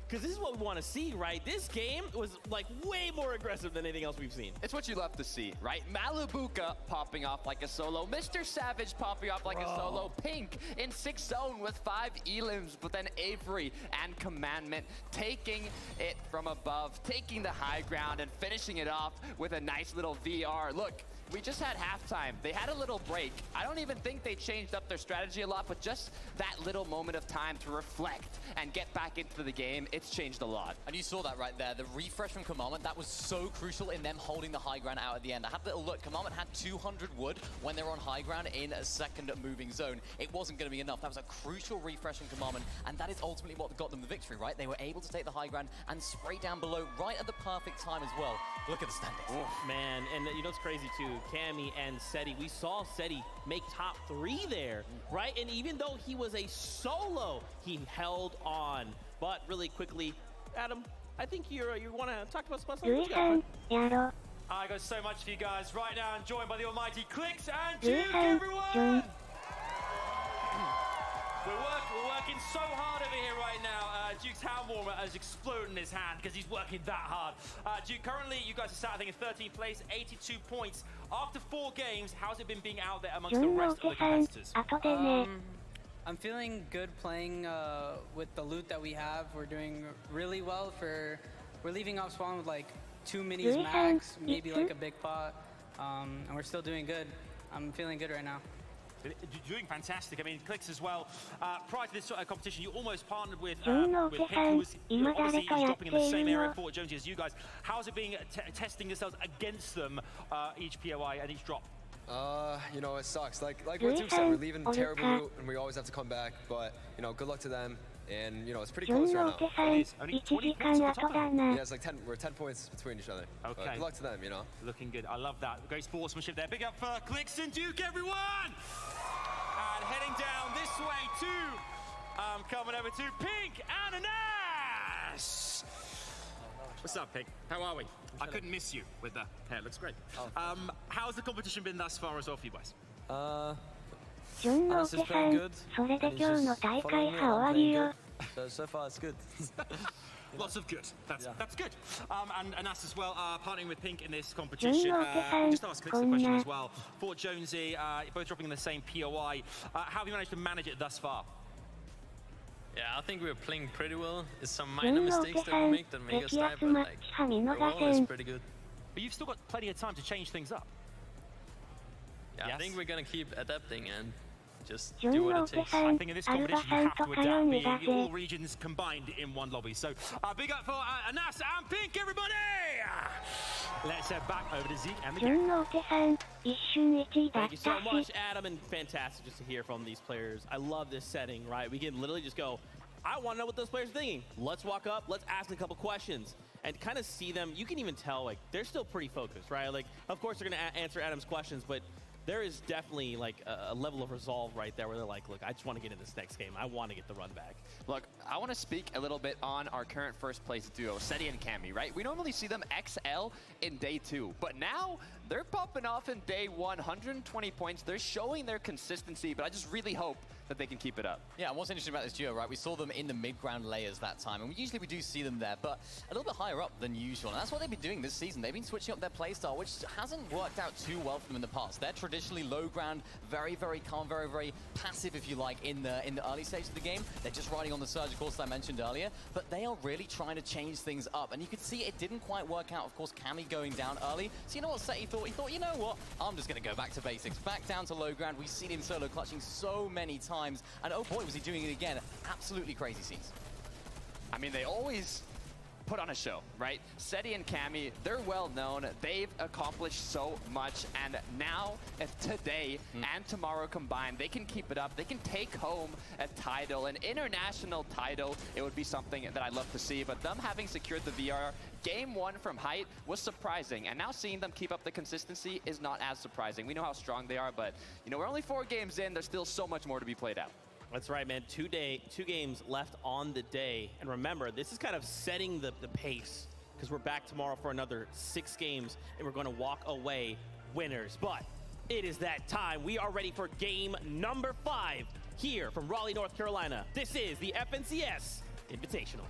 Because this is what we want to see, right? This game was like way more aggressive than anything else we've seen. It's what you love to see, right? Malabuka popping off like a solo. Mr. Savage popping off like a solo. Pink in 6th zone with 5 elims, but then Avery and Commandment taking it from above, taking the high ground and finishing it off with a nice little VR. Look, we just had halftime. They had a little break. I don't even think they changed up their strategy a lot, but just that little moment of time to reflect and get back into the game, it's changed a lot. And you saw that right there. The refresh from Commandment, that was so crucial in them holding the high ground out at the end. I had a little look. Commandment had 200 wood when they were on high ground in a second moving zone. It wasn't going to be enough. That was a crucial refresh from Commandment, and that is ultimately what got them the victory, right? They were able to take the high ground and spray down below right at the perfect time as well. Look at the standings. Oh, man, and you know what's crazy too? Cammy and Seti, we saw Seti make top 3 there, right? And even though he was a solo, he held on. But really quickly, Adam, I think you want to talk about Spud. I got so much for you guys. Right now, I'm joined by the almighty Clicks and Duke, everyone! We're working so hard over here right now. Duke's hand warmer has exploded in his hand because he's working that hard. Duke, currently you guys are sat, I think, in 13th place, 82 points. After 4 games, how's it been being out there amongst the rest of the competitors? I'm feeling good playing with the loot that we have. We're doing really well. We're leaving off spawn with like 2 minis max, maybe like a big pot, and we're still doing good. I'm feeling good right now. Doing fantastic. I mean, Clicks as well. Prior to this competition, you almost partnered with Pink, who was obviously dropping in the same area for Jonesy as you guys. How's it being testing yourselves against them each POI and each drop? You know, it sucks. Like what Duke said, we're leaving terrible loot, and we always have to come back. But you know, good luck to them. And you know, it's pretty close right now. It is only 20 points on top of them. Yeah, it's like 10. We're 10 points between each other. Okay. But good luck to them. You know. Looking good. I love that. Great sportsmanship there. Big up for Clicks and Duke, everyone. And heading down this way to, coming over to Pink and Anas. What's up, Pink? How are we? I couldn't miss you with the hair. Looks great. How's the competition been thus far as well for you guys? Anas is playing good. So far it's good. Lots of good. That's good. And Anas as well, partnering with Pink in this competition. Just ask Clicks the question as well. For Jonesy, both dropping in the same POI. How have you managed to manage it thus far? Yeah, I think we're playing pretty well. It's some minor mistakes that we make that make us die, but like, overall it's pretty good. But you've still got plenty of time to change things up. Yeah, I think we're gonna keep adapting and just do what it takes. I think in this competition you have to adapt, being all regions combined in one lobby. So big up for Anas and Pink, everybody! Let's head back over to Zeke and the gang. Thank you so much, Adam, and fantastic just to hear from these players. I love this setting, right? We can literally just go, I want to know what those players are thinking. Let's walk up, let's ask a couple questions and kind of see them. You can even tell, like, they're still pretty focused, right? Like, of course they're going to answer Adam's questions, but there is definitely like a level of resolve right there where they're like, look, I just want to get in this next game. I want to get the run back. Look, I want to speak a little bit on our current first place duo, Seti and Cammy, right? We normally see them XL in day 2, but now they're popping off in day 1, 120 points. They're showing their consistency, but I just really hope that they can keep it up. Yeah, and what's interesting about this duo, right? We saw them in the mid-ground layers that time, and usually we do see them there, but a little bit higher up than usual. And that's what they've been doing this season. They've been switching up their playstyle, which hasn't worked out too well for them in the past. They're traditionally low ground, very, very calm, very, very passive, if you like, in the early stage of the game. They're just riding on the surge, of course, as I mentioned earlier, but they are really trying to change things up. And you can see it didn't quite work out, of course, Cammy going down early. So you know what Seti thought? He thought, you know what? I'm just going to go back to basics, back down to low ground. We've seen him solo clutching so many times, and oh boy, was he doing it again. Absolutely crazy scenes. I mean, they always put on a show, right? Seti and Cammy, they're well known. They've accomplished so much, and now, if today and tomorrow combined, they can keep it up. They can take home a title, an international title. It would be something that I'd love to see, but them having secured the VR game 1 from height was surprising, and now seeing them keep up the consistency is not as surprising. We know how strong they are, but you know, we're only 4 games in. There's still so much more to be played out. That's right, man. 2 games left on the day. And remember, this is kind of setting the pace because we're back tomorrow for another 6 games and we're going to walk away winners. But it is that time. We are ready for game number 5 here from Raleigh, North Carolina. This is the FNCS Invitational.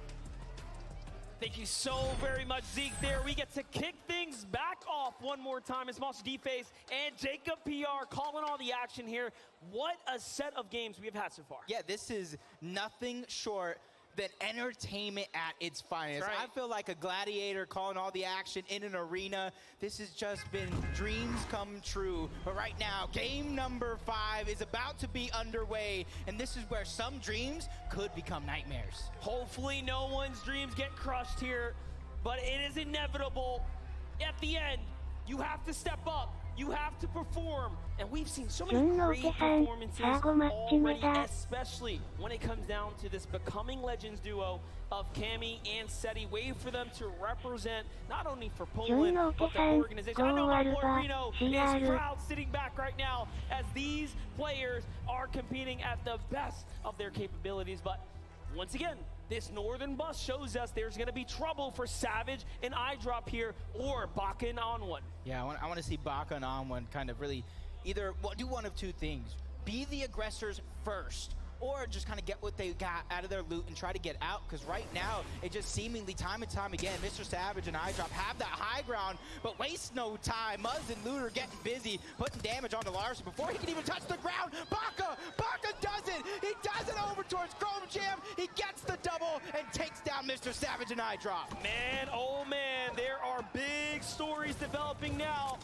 Thank you so very much, Zeke. There we get to kick things back off one more time. It's Monster D-Face and Jacob PR calling all the action here. What a set of games we have had so far. Yeah, this is nothing short than entertainment at its finest. Right. I feel like a gladiator calling all the action in an arena. This has just been dreams come true. But right now, game number 5 is about to be underway, and this is where some dreams could become nightmares. Hopefully no one's dreams get crushed here, but it is inevitable. At the end, you have to step up. You have to perform. And we've seen so many great performances already, especially when it comes down to this Becoming Legends duo of Cammy and Seti. Wait for them to represent not only for Poland, but the organization. I know my boy Reno is proud sitting back right now as these players are competing at the best of their capabilities. But once again, This northern bus shows us there's going to be trouble for Savage and iDrop here, or Baka and On1. Yeah, I want to see Baka and On1 kind of really either do one of two things. Be the aggressors first, or just kind of get what they got out of their loot and try to get out, because right now, it just seemingly time and time again, Mr. Savage and iDrop have that high ground, but waste no time. Muzz and Looter getting busy, putting damage onto Larson before he can even touch the ground. Baka does it! He does it over towards Chrome Jam. He gets the double and takes down Mr. Savage and iDrop. Man, oh man, there are big stories developing now.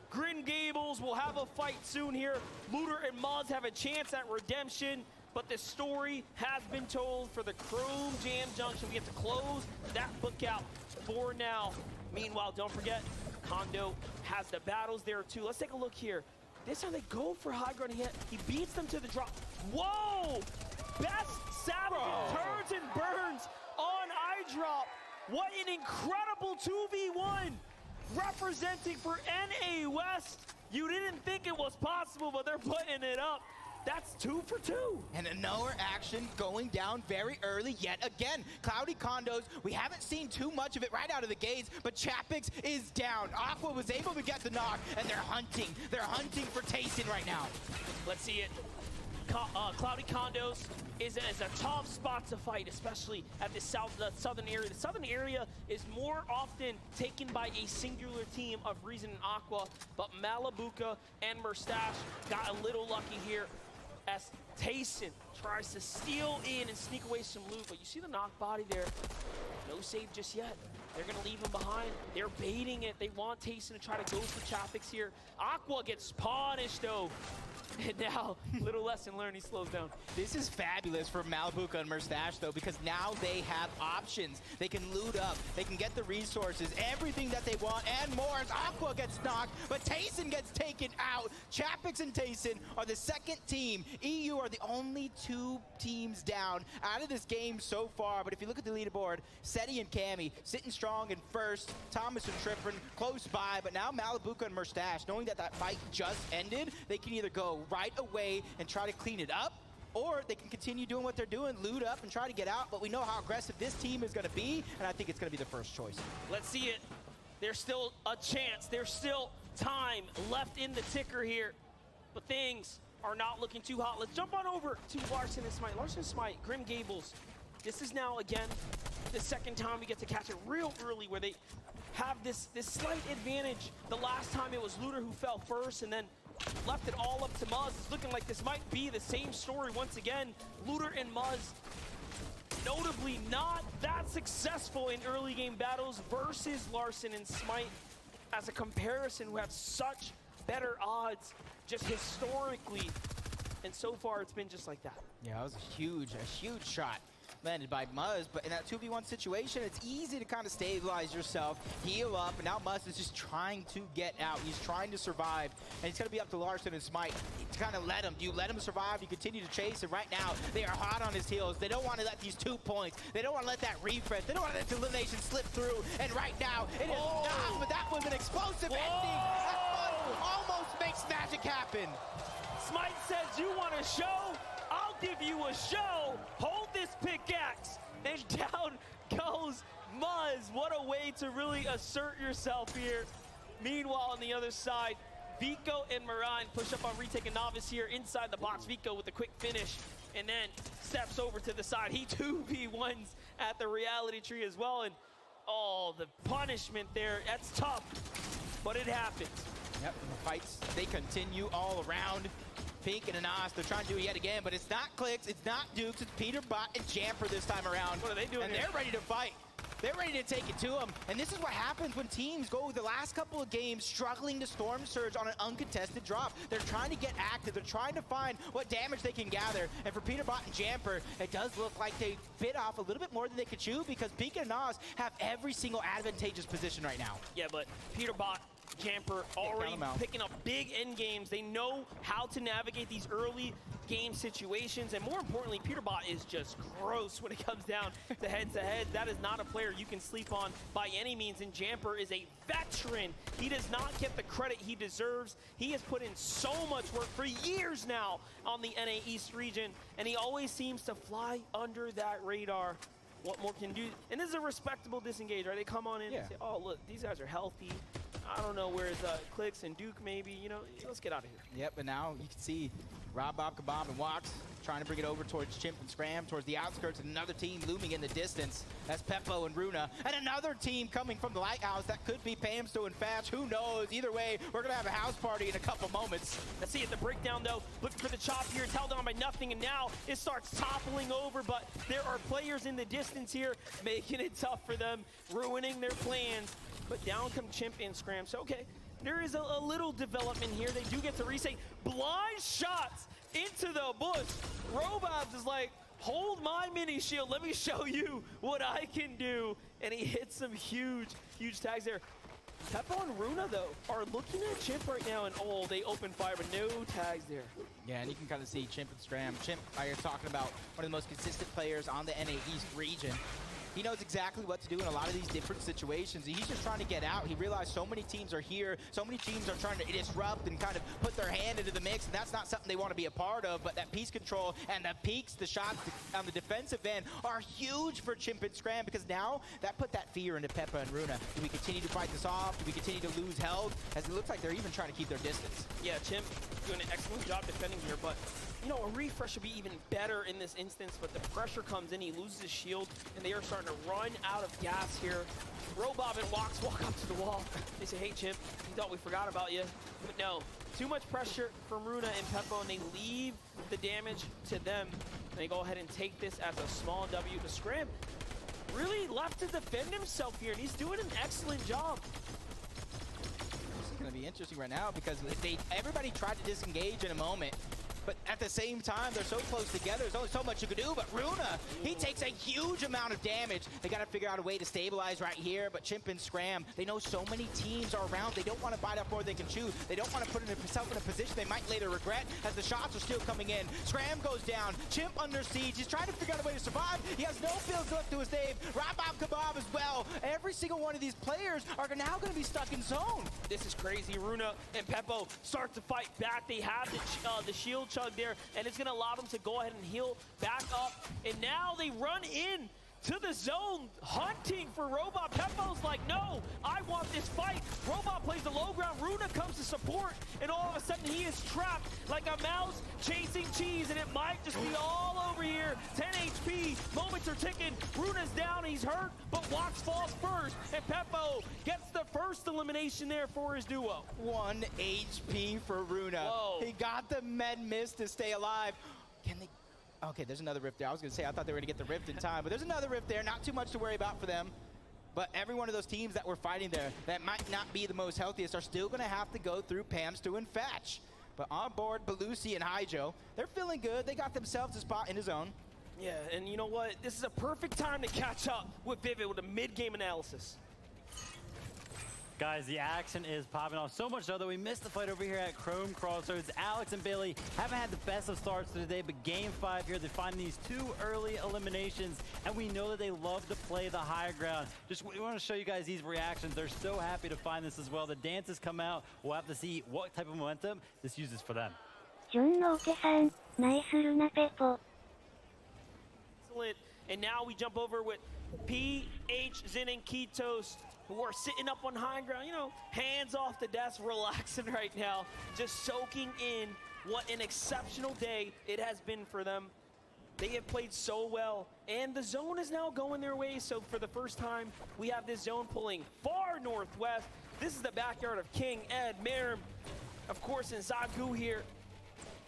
Grin Gables will have a fight soon here. Looter and Muzz have a chance at redemption. But the story has been told for the Chrome Jam Junction. We have to close that book out for now. Meanwhile, don't forget, Kondo has the battles there too. Let's take a look here. This time they go for high ground. He beats them to the drop. Whoa! Best Savage turns and burns on iDrop. What an incredible 2v1 representing for NA West. You didn't think it was possible, but they're putting it up. That's 2 for 2. And another action going down very early yet again. Cloudy Condos, we haven't seen too much of it right out of the gates, but Chapix is down. Aqua was able to get the knock, and they're hunting. They're hunting for Tayson right now. Let's see it. Cloudy Condos is a tough spot to fight, especially at the southern area. The southern area is more often taken by a singular team of Reason and Aqua, but Malabuka and Murstache got a little lucky here as Tayson tries to steal in and sneak away some loot. But you see the knock body there. No save just yet. They're going to leave him behind. They're baiting it. They want Tayson to try to go for Chapix here. Aqua gets punished, though. And now, little lesson learned, he slows down. This is fabulous for Malabuka and Murstache, though, because now they have options. They can loot up, they can get the resources, everything that they want, and more as Aqua gets knocked, but Tayson gets taken out. Chapix and Tayson are the second team. EU are the only 2 teams down out of this game so far, but if you look at the leaderboard, Seti and Cammy sitting strong in first, Thomas and Trippin close by, but now Malabuka and Murstache, knowing that that fight just ended, they can either go right away and try to clean it up, or they can continue doing what they're doing, loot up and try to get out. But we know how aggressive this team is going to be, and I think it's going to be the first choice. Let's see it. There's still a chance. There's still time left in the ticker here, but things are not looking too hot. Let's jump on over to Larson and Smite. Larson and Smite, Grim Gables. This is now, again, the second time we get to catch it real early, where they have this slight advantage. The last time it was Looter who fell first, and then left it all up to Muzz. It's looking like this might be the same story once again. Looter and Muzz, notably not that successful in early game battles versus Larson and Smite as a comparison, who have such better odds just historically. And so far, it's been just like that. Yeah, that was a huge shot landed by Muzz, but in that 2v1 situation, it's easy to kind of stabilize yourself, heal up, and now Muzz is just trying to get out. He's trying to survive, and it's going to be up to Larson and Smite to kind of let him. Do you let him survive? You continue to chase, and right now, they are hot on his heels. They don't want to let these 2 points. They don't want to let that refresh. They don't want to let the elimination slip through, and right now, it is not, but that was an explosive ending. That almost makes magic happen. Smite says, you want a show? I'll give you a show. Hold this pickaxe. And down goes Muzz. What a way to really assert yourself here. Meanwhile, on the other side, Vico and Marine push up on retake and Novice here inside the box. Vico with a quick finish and then steps over to the side. He 2v1s at the reality tree as well. And oh, the punishment there, that's tough, but it happens. Yep, and the fights, they continue all around. Pink and Anas, they're trying to do it yet again, but it's not Clicks, it's not Dukes, it's Peterbot and Jamper this time around. What are they doing And here? they're ready to fight. They're ready to take it to them. And this is what happens when teams go the last couple of games struggling to Storm Surge on an uncontested drop. They're trying to get active. They're trying to find what damage they can gather. And for Peterbot and Jamper, it does look like they bit off a little bit more than they could chew, because Pink and Anas have every single advantageous position right now. Yeah, but Peterbot, Jamper already picking up big end games. They know how to navigate these early game situations, and more importantly, Peterbot is just gross when it comes down to head-to-head. That is not a player you can sleep on by any means, and Jamper is a veteran. He does not get the credit he deserves. He has put in so much work for years now on the NA East region, and he always seems to fly under that radar. what more can do. And this is a respectable disengage, right? They come on in and say, oh, look, these guys are healthy. I don't know where's Clicks and Duke maybe, you know, let's get out of here. Yep, and now you can see Rob, Bob, Kabab, and Wax trying to bring it over towards Chimp and Scram, towards the outskirts, and another team looming in the distance. That's Peppo and Runa. And another team coming from the Lighthouse. That could be Pamsto and Fatch. Who knows? Either way, we're going to have a house party in a couple moments. Let's see at the breakdown, though. Looking for the chop here, it's held on by nothing, and now it starts toppling over, but there are players in the distance here, making it tough for them, ruining their plans. But down come Chimp and Scram. So, okay, there is a little development here. They do get to reset. Blind shots into the bush. Robobs is like, hold my mini shield. Let me show you what I can do. And he hits some huge, huge tags there. Peppo and Runa, though, are looking at Chimp right now, and oh, they open fire, but no tags there. Yeah, and you can kind of see Chimp and Scram. Chimp, you're talking about one of the most consistent players on the NA East region. He knows exactly what to do in a lot of these different situations. He's just trying to get out. He realized so many teams are here. So many teams are trying to disrupt and kind of put their hand into the mix. And that's not something they want to be a part of. But that piece control and the peaks, the shots on the defensive end are huge for Chimp and Scram, because now that put that fear into Peppa and Runa. Do we continue to fight this off? Do we continue to lose health? As it looks like they're even trying to keep their distance. Yeah, Chimp doing an excellent job defending here, but you know, a refresh would be even better in this instance, but the pressure comes in, he loses his shield, and they are starting to run out of gas here. Robob and Wax walk up to the wall. They say, hey, Chimp, we thought we forgot about you. But no, too much pressure from Runa and Peppo, and they leave the damage to them. And they go ahead and take this as a small W to Scram. Really left to defend himself here, and he's doing an excellent job. This is going to be interesting right now, because everybody tried to disengage in a moment. But at the same time, they're so close together. There's only so much you can do. But Runa, he takes a huge amount of damage. They got to figure out a way to stabilize right here. But Chimp and Scram, they know so many teams are around. They don't want to bite off more than they can chew. They don't want to put themselves in a position they might later regret, as the shots are still coming in. Scram goes down. Chimp under siege. He's trying to figure out a way to survive. He has no builds left to his name. Rabab Kabab as well. Every single one of these players are now going to be stuck in zone. This is crazy. Runa and Peppo start to fight back. They have the shield chug there, and it's going to allow them to go ahead and heal back up. And now they run in to the zone, hunting for Robot. Peppo's like, no, I want this fight. Robot plays the low ground. Runa comes to support, and all of a sudden he is trapped like a mouse chasing cheese, and it might just be all over here. 10 HP, moments are ticking. Runa's down, he's hurt, but Wax falls first, and Peppo gets the first elimination there for his duo. 1 HP for Runa. Whoa. He got the med miss to stay alive. Can they? Okay, there's another rift there. I was going to say, I thought they were going to get the rift in time, but there's another rift there. Not too much to worry about for them. But every one of those teams that were fighting there that might not be the most healthiest are still going to have to go through Pamstu and Fatch. But on board, Belusi and Hijo, they're feeling good. They got themselves a spot in the zone. Yeah, and you know what? This is a perfect time to catch up with Vivid with a mid-game analysis. Guys, the action is popping off so much so that we missed the fight over here at Chrome Crossroads. Alex and Bailey haven't had the best of starts to the day, but game 5 here, they find these 2 early eliminations, and we know that they love to play the higher ground. We want to show you guys these reactions. They're so happy to find this as well. The dances come out. We'll have to see what type of momentum this uses for them. Excellent. And now we jump over with PH, Zen, and Kitos, who are sitting up on high ground, you know, hands off the desk, relaxing right now, just soaking in what an exceptional day it has been for them. They have played so well, and the zone is now going their way. So for the first time, we have this zone pulling far northwest. This is the backyard of King, Ed, Merim, of course, and Zagu here.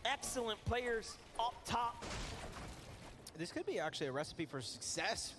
Excellent players up top. This could be actually a recipe for success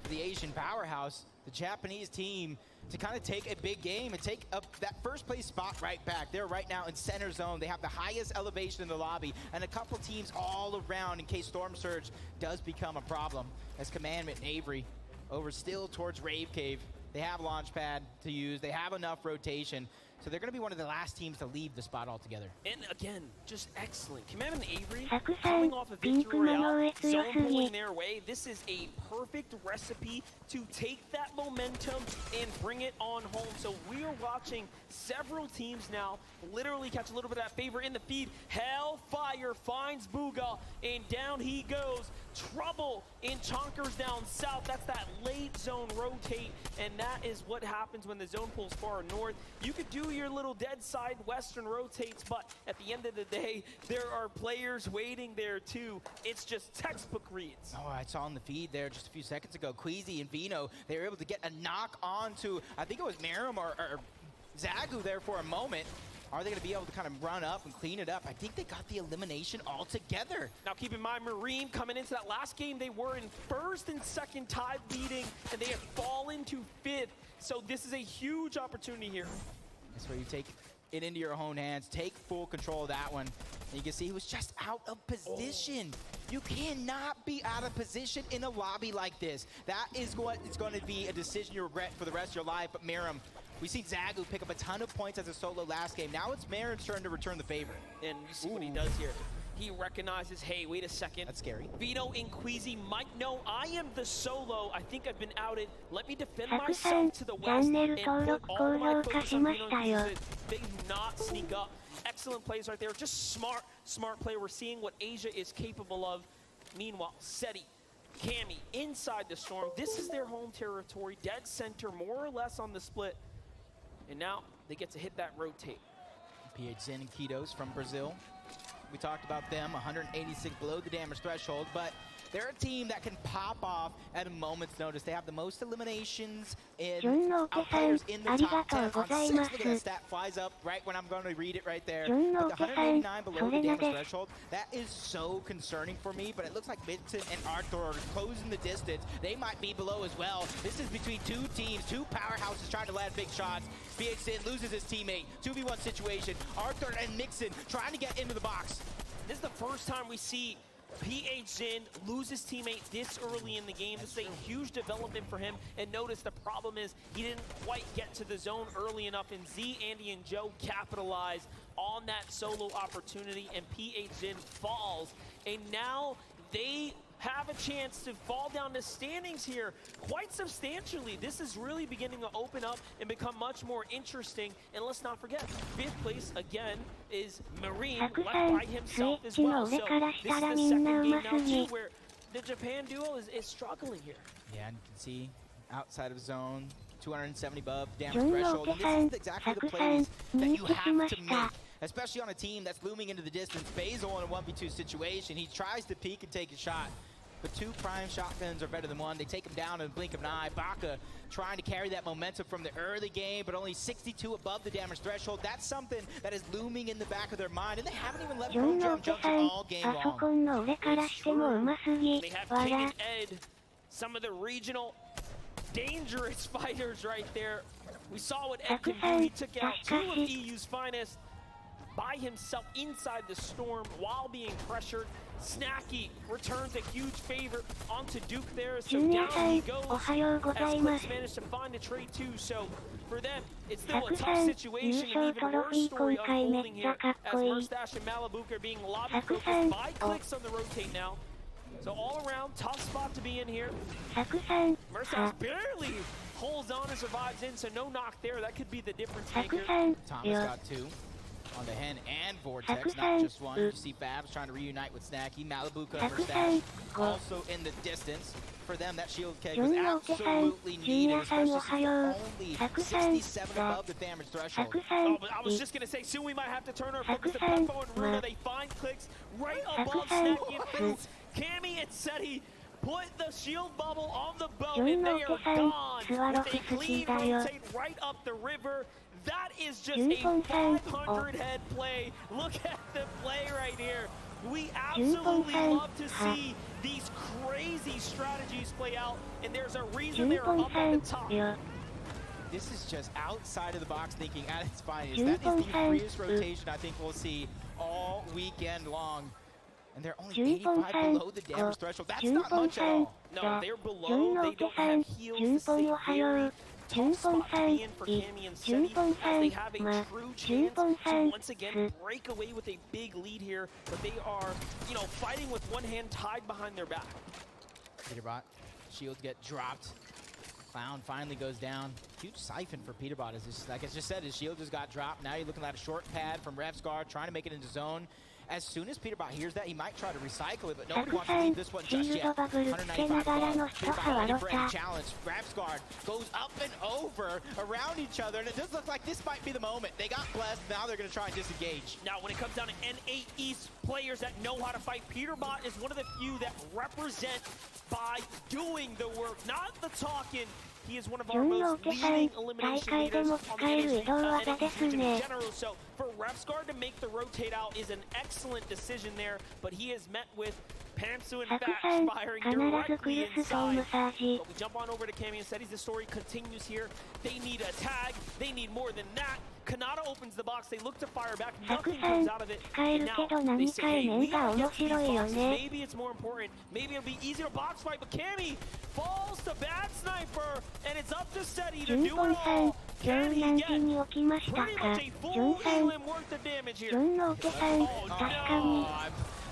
for the Asian powerhouse, the Japanese team, to kind of take a big game and take up that first place spot right back. They're right now in center zone. They have the highest elevation in the lobby, and a couple teams all around in case Storm Surge does become a problem. As Commandment and Avery over still towards Rave Cave. They have Launchpad to use. They have enough rotation So they're going to be one of the last teams to leave the spot altogether. And again, just excellent. Command and Avery Saku-san, coming off a victory royale, Pink zone Mano pulling their way. This is a perfect recipe to take that momentum and bring it on home. So we are watching several teams now literally catch a little bit of that favor in the feed. Hellfire finds Booga, and down he goes. Trouble in Chonkers down south. That's that late zone rotate, and that is what happens when the zone pulls far north. You could do your little dead side western rotates, but at the end of the day, there are players waiting there too. It's just textbook reads. Oh, I saw in the feed there just a few seconds ago, Queasy and Vino, they were able to get a knock onto, I think it was Miram or Zagu there for a moment. Are they going to be able to kind of run up and clean it up? I think they got the elimination altogether. Now keep in mind, Marine coming into that last game, they were in first and second tie leading, and they had fallen to fifth. So this is a huge opportunity here. That's where you take it into your own hands, take full control of that one. And you can see he was just out of position. You cannot be out of position in a lobby like this. That is what it's going to be a decision you regret for the rest of your life. But Miram, we see Zagu pick up a ton of points as a solo last game. Now it's Miram's turn to return the favor. And you see what he does here. He recognizes, hey, wait a second. That's scary. Vito and Queasy might know I am the solo. I think I've been outed. Let me defend Saku-san, myself to the west and put all my focus on Vito andよ。 Queasy. They do not sneak up. Excellent plays right there. Just smart play. We're seeing what Asia is capable of. Meanwhile, Seti, Cammy, inside the storm. This is their home territory. Dead center, more or less on the split. And now they get to hit that rotate. PH Zen and Kitos from Brazil. We talked about them, 186 below the damage threshold, but they're a team that can pop off at a moment's notice. They have the most eliminations in players in the top 10 on 6. Look at that stat, flies up right when I'm going to read it right there. With the 189 below the damage threshold, that is so concerning for me, but it looks like Vincent and Arthur are closing the distance. They might be below as well. This is between two teams, two powerhouses trying to land big shots. PH Zen loses his teammate, 2v1 situation. Arthur and Nixon trying to get into the box. This is the first time we see PH Zen lose his teammate this early in the game. This is a huge development for him. And notice the problem is he didn't quite get to the zone early enough. And Z, Andy, and Joe capitalize on that solo opportunity. And PH Zen falls. And now they have a chance to fall down the standings here quite substantially. This is really beginning to open up and become much more interesting. And let's not forget, 5th place again is Marine, left by himself as well. So this is the second game now too where the Japan duo is struggling here. Yeah, and you can see outside of zone, 270 above damage threshold. And this is exactly the plays that you have to make, especially on a team that's looming into the distance. Basil in a 1v2 situation, he tries to peek and take a shot. But 2 prime shotguns are better than 1. They take him down in a blink of an eye. Baka trying to carry that momentum from the early game, but only 62 above the damage threshold. That's something that is looming in the back of their mind, and they haven't even left Pro Drum Junction all game long. They have King and Ed, some of the regional dangerous fighters right there. We saw what Ed can do. He took out 2 of EU's finest by himself inside the storm while being pressured. Snacky returns a huge favor onto Duke there, so down he goes as Clips managed to find a trade too. So for them, it's still a tough situation, and even worse story unfolding here as Murstache and Malibuka are being lobby focused by Clicks on the rotate now. So all around, tough spot to be in here. Murstache barely holds on and survives in, so no knock there. That could be the difference maker. Thomas got 2. On the Hen and Vortex, not just 1. You see Fabs trying to reunite with Snacky. Malibuka and Murstache also in the distance. For them, that shield keg was absolutely needed, especially since only 67 above the damage threshold. Oh, but I was just going to say, soon we might have to turn our focus to Peppo and Runa. They find Clicks right above Snacky and through. Cammy and Seti put the shield bubble on the boat, and they are gone with a clean rotate right up the river. That is just a 500 head play. Look at the play right here. We absolutely love to see these crazy strategies play out, and there's a reason they're up at the top. This is just outside of the box thinking at its finest. That is the freest rotation I think we'll see all weekend long. And they're only 85 below the damage threshold. That's not much at all. No, they're below. They don't have heals to save Fury. Tough spot to be in for Cammy and Seti as they have a true chance to once again break away with a big lead here, but they are, you know, fighting with one hand tied behind their back. Peterbot, shields get dropped. Clown finally goes down. Huge siphon for Peterbot, as just, like I just said, his shield just got dropped. Now you're looking at a short pad from Revsguard, trying to make it into zone. As soon as Peterbot hears that, he might try to recycle it, but nobody wants to leave this one just yet. 195 bucks. Peterbot ready for any challenge. Revsguard goes up and over around each other, and it does look like this might be the moment. They got blessed, now they're going to try and disengage. Now, when it comes down to N8 East players that know how to fight, Peterbot is one of the few that represent by doing the work, not the talking. He is one of our most leading elimination leaders on the NXT region in general. So for Revsguard to make the rotate out is an excellent decision there, but he is met with Pantsu and Fat firing directly inside. But we jump on over to Cammy and Seti's. The story continues here. They need a tag. They need more than that. Kanata opens the box. They look to fire back. Nothing comes out of it. And now they say, hey, we gotta get these boxes. Maybe it's more important. Maybe it'll be easier to box fight. But Cammy falls to Bad Sniper, and it's up to Seti to do it all. Can he get pretty much a full elim worth of damage here? Oh, no.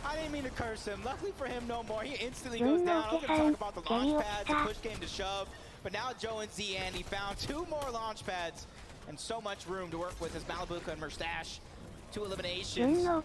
I didn't mean to curse him. Luckily for him, no more. He instantly goes down. I was going to talk about the launch pads, the push game to shove. But now Joe and Z Andy found 2 more launch pads and so much room to work with as Malibuka and Mustache. 2 eliminations. No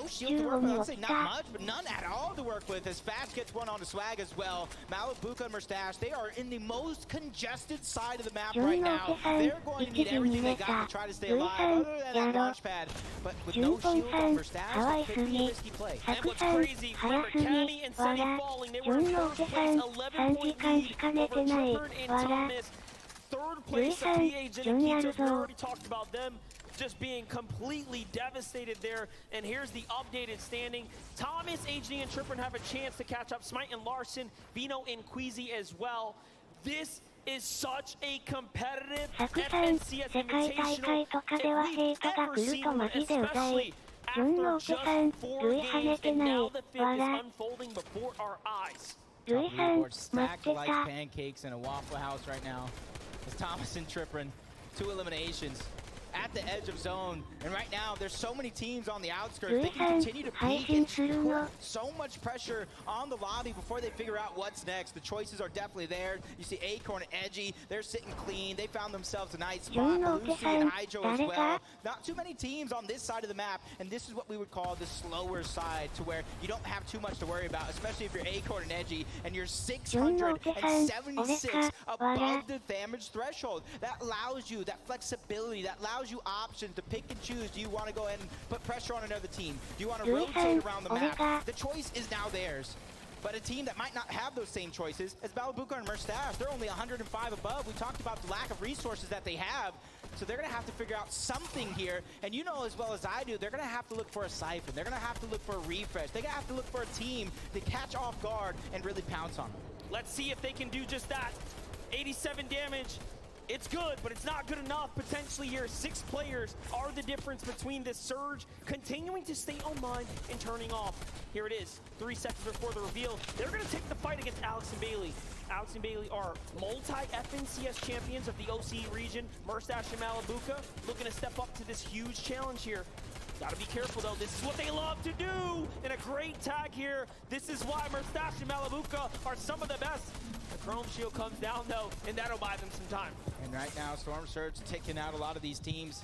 shield to work with. I'd say not much, but none at all to work with as Fast gets one on the swag as well. Malibuka and Mustache, they are in the most congested side of the map right now. They're going to need everything they got to try to stay alive, other than that launch pad. But with no shield on Mustache, it could be a risky play. And what's crazy, remember, Cammy and Seti falling. They were in first place, 11-point lead over Trippard and Thomas. Third place of PH and Akitos. We already talked about them just being completely devastated there. And here's the updated standing. Thomas, HD, and Trippard have a chance to catch up. Smite and Larson, Vino and Queasy as well. This is such a competitive FNCS Invitational if we've ever seen one, especially after just 4 games, and now the 5th is unfolding before our eyes. Leaderboard stacked like pancakes in a Waffle House right now. It's Thomas and Trippard, 2 eliminations at the edge of zone, and right now there's so many teams on the outskirts. They can continue to peek and put so much pressure on the lobby before they figure out what's next. The choices are definitely there. You see Acorn and Edgy, they're sitting clean. They found themselves a nice spot. Lucy and Hydro as well. Not too many teams on this side of the map, and this is what we would call the slower side, to where you don't have too much to worry about, especially if you're Acorn and Edgy and you're 676 above the damage threshold. That allows you that flexibility, that allows you options to pick and choose. Do you want to go ahead and put pressure on another team? Do you want to rotate around the map? The choice is now theirs. But a team that might not have those same choices as Malibuka and Mustache, they're only 105 above. We talked about the lack of resources that they have. So they're going to have to figure out something here. And you know as well as I do, they're going to have to look for a siphon. They're going to have to look for a refresh. They're going to have to look for a team to catch off guard and really pounce on them. Let's see if they can do just that. 87 damage. It's good, but it's not good enough. Potentially here, 6 players are the difference between this surge continuing to stay online and turning off. Here it is, 3 seconds before the reveal. They're going to take the fight against Alex and Bailey. Alex and Bailey are multi-FNCS champions of the OCE region. Mustache and Malibuka looking to step up to this huge challenge here. Gotta be careful though, this is what they love to do! And a great tag here. This is why Mustache and Malibuka are some of the best. The Chrome Shield comes down though, and that'll buy them some time. And right now, Storm Surge taking out a lot of these teams.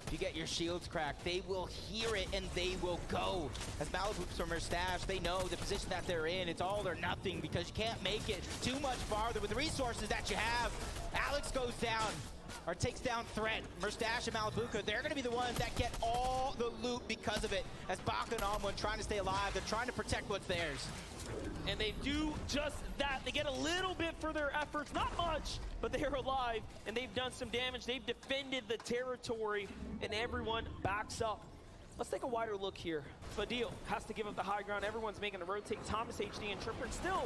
If you get your shields cracked, they will hear it and they will go. As Malibuka or Mustache, they know the position that they're in. It's all or nothing because you can't make it too much farther with the resources that you have. Alex goes down. Or takes down Threat. Mustache and Malibuka, they're going to be the ones that get all the loot because of it. As Baka and Almond trying to stay alive, they're trying to protect what's theirs. And they do just that. They get a little bit for their efforts, not much, but they're alive, and they've done some damage. They've defended the territory, and everyone backs up. Let's take a wider look here. Fadil has to give up the high ground. Everyone's making a rotate. Thomas, HD, and Trippard still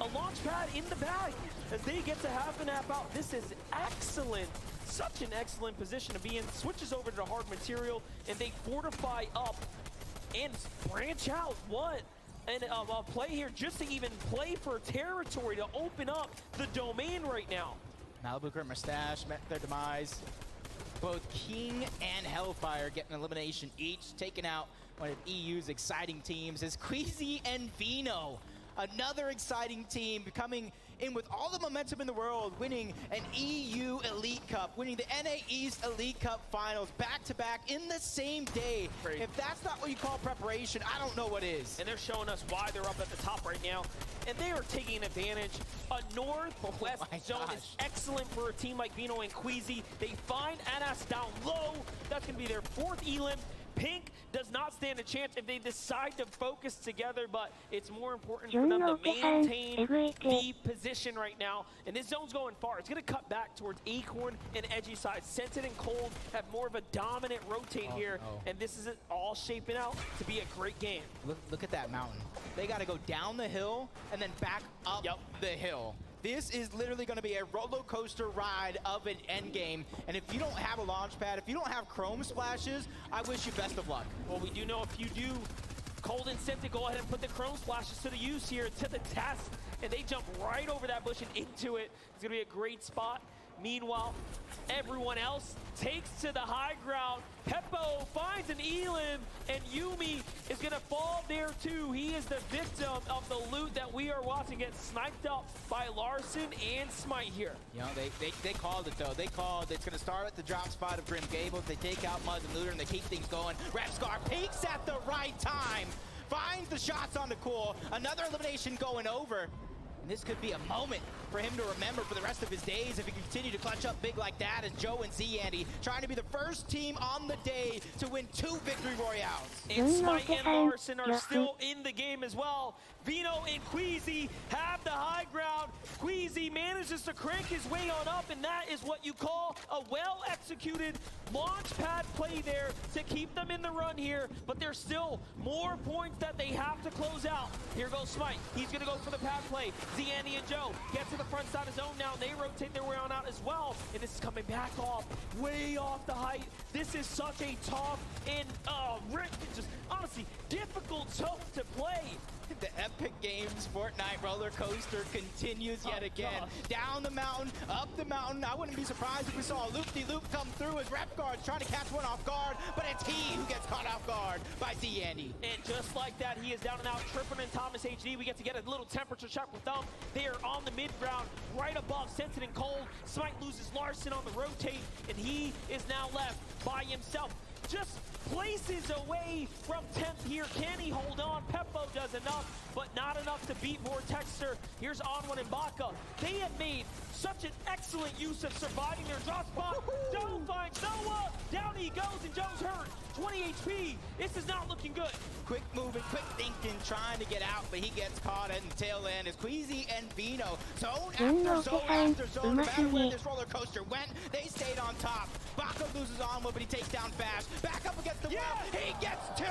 a launch pad in the bag as they get to half and half out. This is excellent. Such an excellent position to be in. Switches over to the hard material, and they fortify up and branch out. What? And a play here just to even play for territory, to open up the domain right now. Malibu Current Mustache met their demise. Both King and Hellfire get an elimination each, taking out one of EU's exciting teams is Queasy and Vino. Another exciting team coming in with all the momentum in the world, winning an EU Elite Cup, winning the NA East Elite Cup Finals back-to-back in the same day. If that's not what you call preparation, I don't know what is. And they're showing us why they're up at the top right now. And they are taking advantage. A northwest zone is excellent for a team like Vino and Queasy. They find Anas down low. That's going to be their 4th elim. Pink does not stand a chance if they decide to focus together, but it's more important for them to maintain the position right now. And this zone's going far. It's going to cut back towards Acorn and Edgy side. Scented and Cold have more of a dominant rotate here, and this is all shaping out to be a great game. Look at that mountain. They got to go down the hill and then back up the hill. This is literally going to be a roller coaster ride of an end game. And if you don't have a launch pad, if you don't have chrome splashes, I wish you best of luck. Well, we do know if you do, Cold and Scented go ahead and put the chrome splashes to the use here, to the test, and they jump right over that bush and into it. It's going to be a great spot. Meanwhile, everyone else takes to the high ground. Peppo finds an elim, and Yumi is going to fall there too. He is the victim of the loot that we are watching get sniped up by Larson and Smite here. You know, they called it though. They called it's going to start at the drop spot of Grim Gables. They take out Muzz and Looter, and they keep things going. Repscar peaks at the right time, finds the shots on the cool. Another elimination going over. And this could be a moment for him to remember for the rest of his days if he can continue to clutch up big like that as Joe and Z-Andy trying to be the first team on the day to win 2 victory royales. And Smite and Larson are still in the game as well. Vino and Queasy have the high ground. Queasy manages to crank his way on up, and that is what you call a well-executed launch pad play there to keep them in the run here, but there's still more points that they have to close out. Here goes Smite. He's going to go for the pad play. Z-Andy and Joe get to the front side of zone now. They rotate their way on out as well, and this is coming back off, way off the height. This is such a tough and just honestly difficult zone to play. The Epic Games Fortnite roller coaster continues yet again. Down the mountain, up the mountain. I wouldn't be surprised if we saw a loop-de-loop come through as Repguard's trying to catch one off guard, but it's he who gets caught off guard by Z-Andy. And just like that, he is down and out. Tripper and Thomas HD, we get to get a little temperature check with them. They are on the mid-ground, right above Scented and Cold. Smite loses Larson on the rotate, and he is now left by himself. Just places away from 10th here. Can he hold on? Peppo does enough, but not enough to beat Vortexter. Here's Onwin and Baka. They have made such an excellent use of surviving their drop spot. Joe finds Noah. Down he goes, and Joe's hurt. 20 HP. This is not looking good. Quick moving, quick thinking, trying to get out, but he gets caught in the tail end. Is Queasy and Vino. Zone after zone after zone. No matter where this roller coaster went, they stayed on top. Baka loses Onwin, but he takes down Fast. Back up against the wall. He gets 2.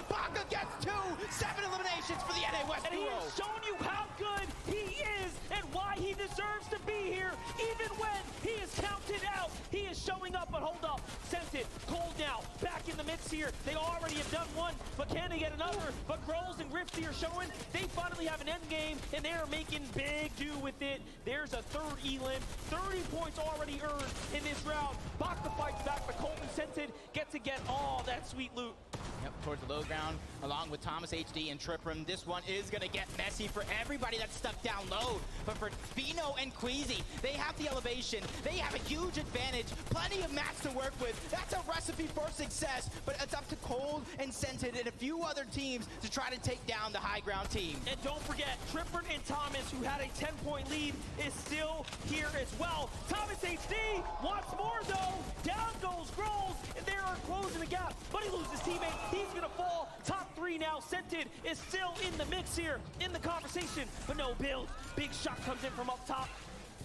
Baka gets 2. 7 eliminations for the NA West And he has shown you how good he is and why he deserves to be here. Even when he is counted out, he is showing up. But hold up. Scented, Cold now, back in the mix here. They already have done one, but can they get another? But Grolls and Grifty are showing they finally have an end game, and they are making big do with it. There's a 3rd elim. 30 points already earned in this round. Baka fights back, but Cold and Scented get to get all that sweet loot. Yep, towards the low ground, along with Thomas HD and Tripram. This one is going to get messy for everybody that's stuck down low. But for Vino and Queasy, they have the elevation. They have a huge advantage. Plenty of mats to work with. That's a recipe for success. But it's up to Cold and Scented and a few other teams to try to take down the high ground team. And don't forget, Tripper and Thomas, who had a 10-point lead, is still here as well. Thomas HD wants more though. Down goes Grolls, and they are closing the gap. But he loses his teammate. He's gonna fall. Top 3 now. Scented is still in the mix here, in the conversation, but no build. Big shot comes in from up top.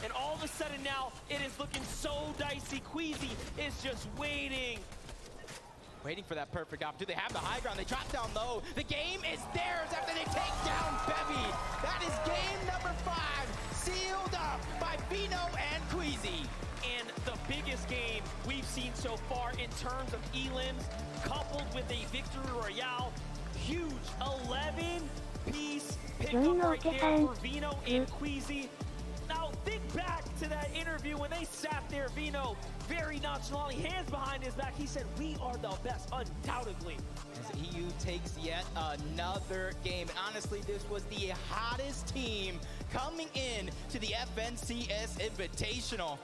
And all of a sudden now, it is looking so dicey. Queasy is just waiting. Waiting for that perfect op. Do they have the high ground? They drop down low. The game is theirs after they take down Bevy. That is game number 5, sealed up by Vino and Queasy. And the biggest game we've seen so far in terms of elims, coupled with a victory royale. Huge 11-piece pickup right there for Vino and Queasy. Now, think back to that interview when they sat there, Vino, very nonchalantly, hands behind his back. He said, we are the best, undoubtedly. As EU takes yet another game. Honestly, this was the hottest team coming in to the FNCS Invitational.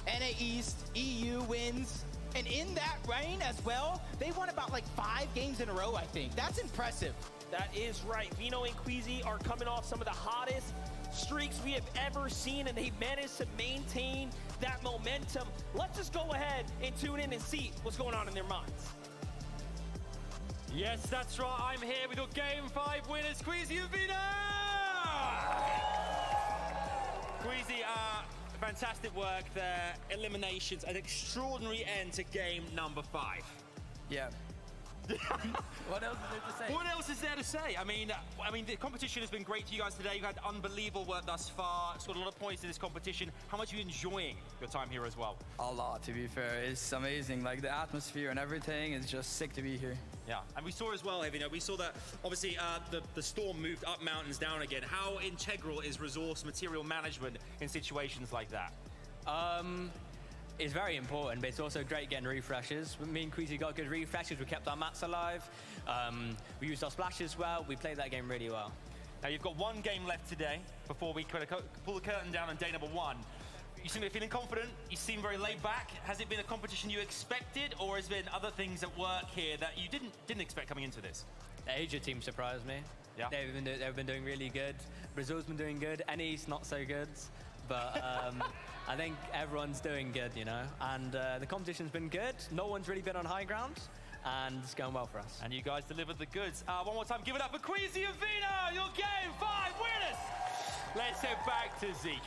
NA East, EU wins. And in that reign as well, they won about like 5 games in a row, I think. That's impressive. That is right. Vino and Queasy are coming off some of the hottest streaks we have ever seen, and they managed to maintain that momentum. Let's just go ahead and tune in and see what's going on in their minds. Yes, that's right. I'm here. We got Game 5 winners, Queasy and Vino! Queasy, fantastic work there. Eliminations, an extraordinary end to game number 5. Yeah. What else is there to say? What else is there to say? I mean, the competition has been great for you guys today. You've had unbelievable work thus far. Scored a lot of points in this competition. How much are you enjoying your time here as well? A lot, to be fair. It's amazing. Like the atmosphere and everything is just sick to be here. Yeah, and we saw as well, Evino, we saw that obviously the storm moved up mountains, down again. How integral is resource material management in situations like that? It's very important, but it's also great getting refreshes. Me and Queasy got good refreshes. We kept our mats alive. We used our splashes well. We played that game really well. Now you've got 1 game left today before we kind of pull the curtain down on day number 1. You seem to be feeling confident. You seem very laid back. Has it been a competition you expected, or has there been other things at work here that you didn't expect coming into this? The Asia team surprised me. Yeah. They've been doing really good. Brazil's been doing good. NE's not so good, but I think everyone's doing good, you know. And the competition's been good. No one's really been on high ground, and it's going well for us. And you guys delivered the goods. One more time, give it up for Queasy and Vino, your Game 5 winners. Let's head back to Zeke.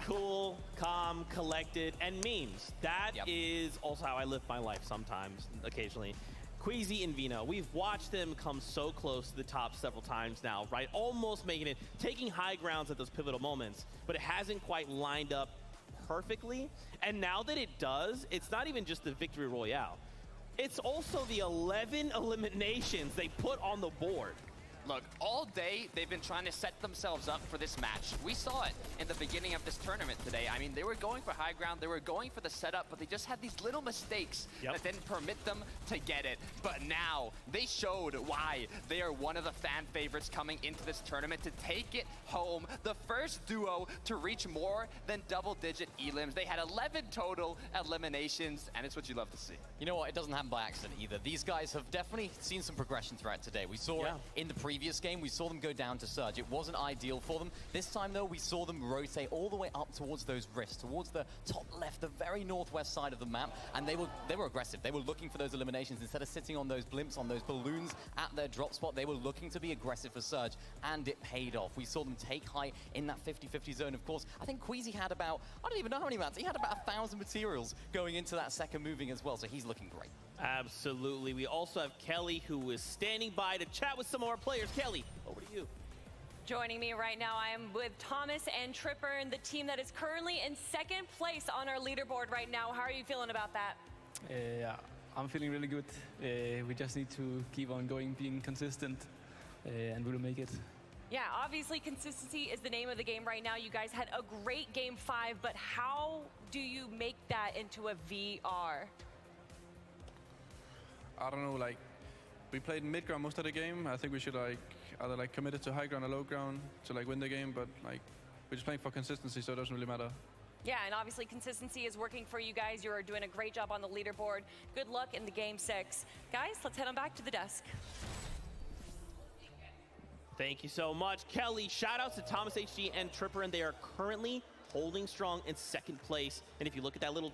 Cool, calm, collected, and memes. That is also how I live my life sometimes, occasionally. Queasy and Vino, we've watched them come so close to the top several times now, right? Almost making it, taking high grounds at those pivotal moments, but it hasn't quite lined up perfectly. And now that it does, it's not even just the victory royale. It's also the 11 eliminations they put on the board. Look, all day they've been trying to set themselves up for this match. We saw it in the beginning of this tournament today. I mean, they were going for high ground, they were going for the setup, but they just had these little mistakes that didn't permit them to get it. But now, they showed why they are one of the fan favorites coming into this tournament to take it home. The first duo to reach more than double-digit elims. They had 11 total eliminations, and it's what you love to see. You know what? It doesn't happen by accident either. These guys have definitely seen some progression throughout today. We saw it in the previous game. We saw them go down to Surge. It wasn't ideal for them. This time, though, we saw them rotate all the way up towards those rifts, towards the top left, the very northwest side of the map, and they were aggressive. They were looking for those eliminations. Instead of sitting on those blimps, on those balloons at their drop spot, they were looking to be aggressive for Surge, and it paid off. We saw them take high in that 50-50 zone. Of course, I think Queasy had about, I don't even know how many mats, he had about 1,000 materials going into that second moving as well, so he's looking great. Absolutely. We also have Kelly, who is standing by to chat with some of our players. Kelly, over to you. Joining me right now, I am with Thomas and Tripper, and the team that is currently in second place on our leaderboard right now. How are you feeling about that? Yeah, I'm feeling really good. We just need to keep on going, being consistent, and we'll make it. Yeah, obviously consistency is the name of the game right now. You guys had a great game 5, but how do you make that into a VR? I don't know, like, we played mid ground most of the game. I think we should either commit it to high ground or low ground to win the game, but we're just playing for consistency, so it doesn't really matter. Yeah, and obviously consistency is working for you guys. You are doing a great job on the leaderboard. Good luck in the game 6. Guys, let's head on back to the desk. Thank you so much, Kelly. Shout outs to Thomas HG and Tripper, and they are currently holding strong in second place. And if you look at that little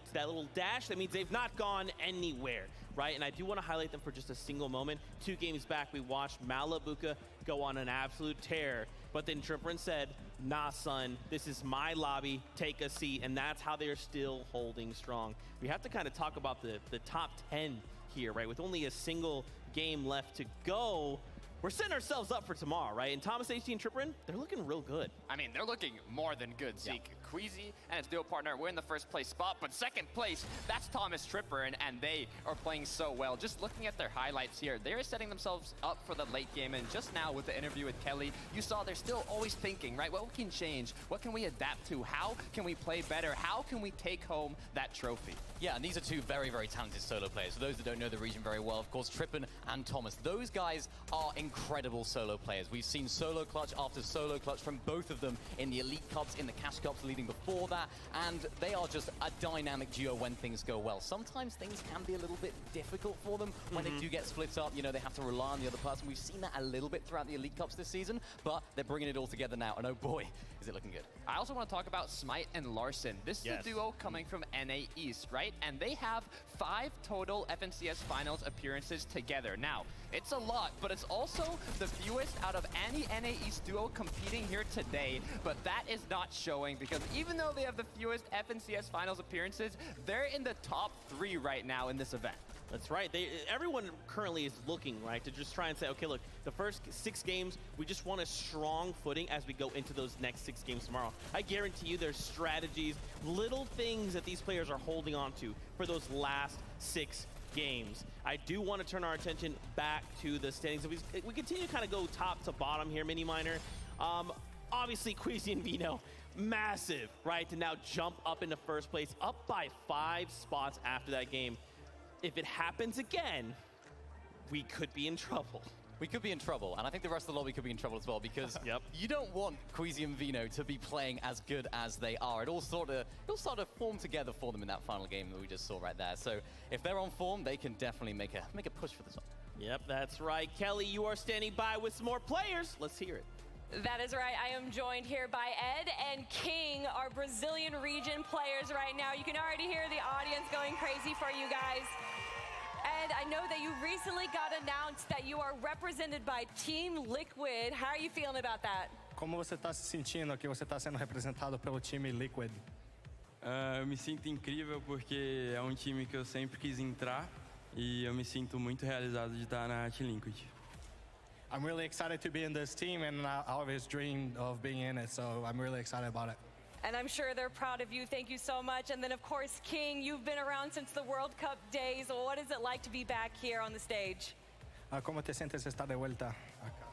dash, that means they've not gone anywhere, right? And I do want to highlight them for just a single moment. 2 games back, we watched Malabuka go on an absolute tear, but then Tripper said, nah, son, this is my lobby, take a seat, and that's how they're still holding strong. We have to kind of talk about the top 10 here, right? With only a single game left to go, we're setting ourselves up for tomorrow, right? And Thomas HG and Tripperin, they're looking real good. I mean, they're looking more than good, Zeke. Queasy and his duo partner were in the first place spot, but second place, that's Thomas Tripper, and they are playing so well. Just looking at their highlights here, they're setting themselves up for the late game, and just now with the interview with Kelly, you saw they're still always thinking, right? What can change? What can we adapt to? How can we play better? How can we take home that trophy? Yeah, and these are two very, very talented solo players. For those that don't know the region very well, of course, Trippin and Thomas, those guys are incredible solo players. We've seen solo clutch after solo clutch from both of them in the Elite Cups, in the Cash Cups leading before that, and they are just a dynamic duo when things go well. Sometimes things can be a little bit difficult for them when they do get split up. You know, they have to rely on the other person. We've seen that a little bit throughout the Elite Cups this season, but they're bringing it all together now, and oh boy, is it looking good. I also want to talk about Smite and Larson. This is a duo coming from NA East, right? And they have 5 total FNCS Finals appearances together. Now, it's a lot, but it's also the fewest out of any NA East duo competing here today. But that is not showing because even though they have the fewest FNCS Finals appearances, they're in the top 3 right now in this event. That's right. Everyone currently is looking, right, to just try and say, okay, look, the first 6 games, we just want a strong footing as we go into those next 6 games tomorrow. I guarantee you there's strategies, little things that these players are holding on to for those last 6 games. I do want to turn our attention back to the standings. We continue to kind of go top to bottom here, Mini Miner. Obviously, Queasy and Vino, massive, right, to now jump up into first place, up by 5 spots after that game. If it happens again, we could be in trouble. We could be in trouble, and I think the rest of the lobby could be in trouble as well, because you don't want Queasy and Vino to be playing as good as they are. It all sort of form together for them in that final game that we just saw right there. So if they're on form, they can definitely make a push for this one. Yep, that's right. Kelly, you are standing by with some more players. Let's hear it. That is right. I am joined here by Ed and King, our Brazilian region players right now. You can already hear the audience going crazy for you guys. Ed, I know that you recently got announced that you are represented by Team Liquid. How are you feeling about that? Como você está se sentindo que você está sendo representado pelo time Liquid? Eu me sinto incrível porque é time que eu sempre quis entrar e eu me sinto muito realizado de estar na Team Liquid. I'm really excited to be in this team, and I always dreamed of being in it, so I'm really excited about it. And I'm sure they're proud of you. Thank you so much. And then, of course, King, you've been around since the World Cup days. What is it like to be back here on the stage? ¿Cómo te sientes estar de vuelta acá?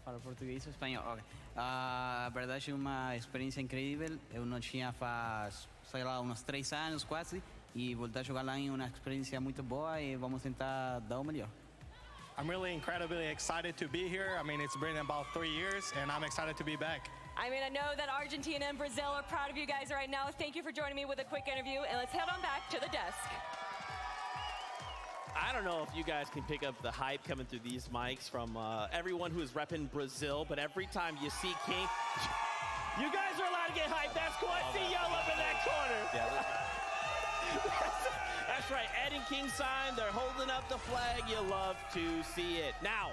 Para português ou espanhol? Okay. A verdade é uma experiência incrível. Eu não tinha faz, sei lá, uns 3 anos quase. E voltar a jogar lá é uma experiência muito boa e vamos tentar dar o melhor. I'm really incredibly excited to be here. I mean, it's been about 3 years, and I'm excited to be back. I mean, I know that Argentina and Brazil are proud of you guys right now. Thank you for joining me with a quick interview, and let's head on back to the desk. I don't know if you guys can pick up the hype coming through these mics from everyone who is repping Brazil, but every time you see King, you guys are allowed to get hyped. That's Quincy Yell up in that corner. Yeah, that's right. Ed and King sign. They're holding up the flag. You love to see it. Now,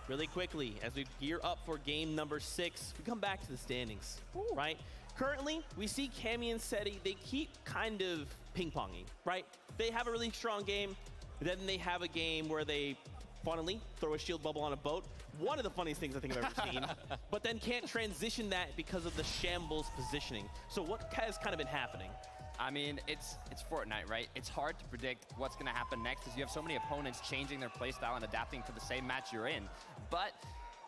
really quickly, as we gear up for game number 6, we come back to the standings, right? Currently, we see Cammy and Seti, they keep kind of ping-ponging, right? They have a really strong game, then they have a game where they, funnily, throw a shield bubble on a boat. One of the funniest things I think I've ever seen, but then can't transition that because of the shambles positioning. So what has kind of been happening? I mean, it's FORTNITE, right? It's hard to predict what's going to happen next because you have so many opponents changing their playstyle and adapting to the same match you're in. But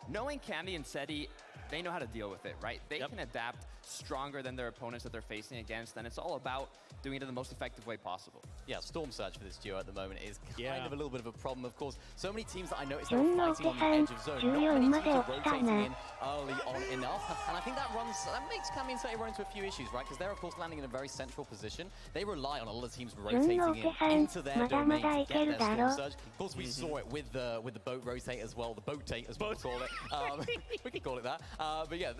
knowing Cammy and Seti, they know how to deal with it, right? They can adapt stronger than their opponents that they're facing against, and it's all about doing it in the most effective way possible. Yeah, Storm Surge for this duo at the moment is kind of a little bit of a problem, of course. So many teams that I noticed are fighting on the edge of zone. Not many teams are rotating in early on enough. And I think that makes Cammy and Seti run into a few issues, right? Because they're, of course, landing in a very central position. They rely on a lot of teams rotating into their domain to get their Storm Surge. Of course, we saw it with the boat rotate as well, the boat-tate as we call it. We could call it that. But yeah,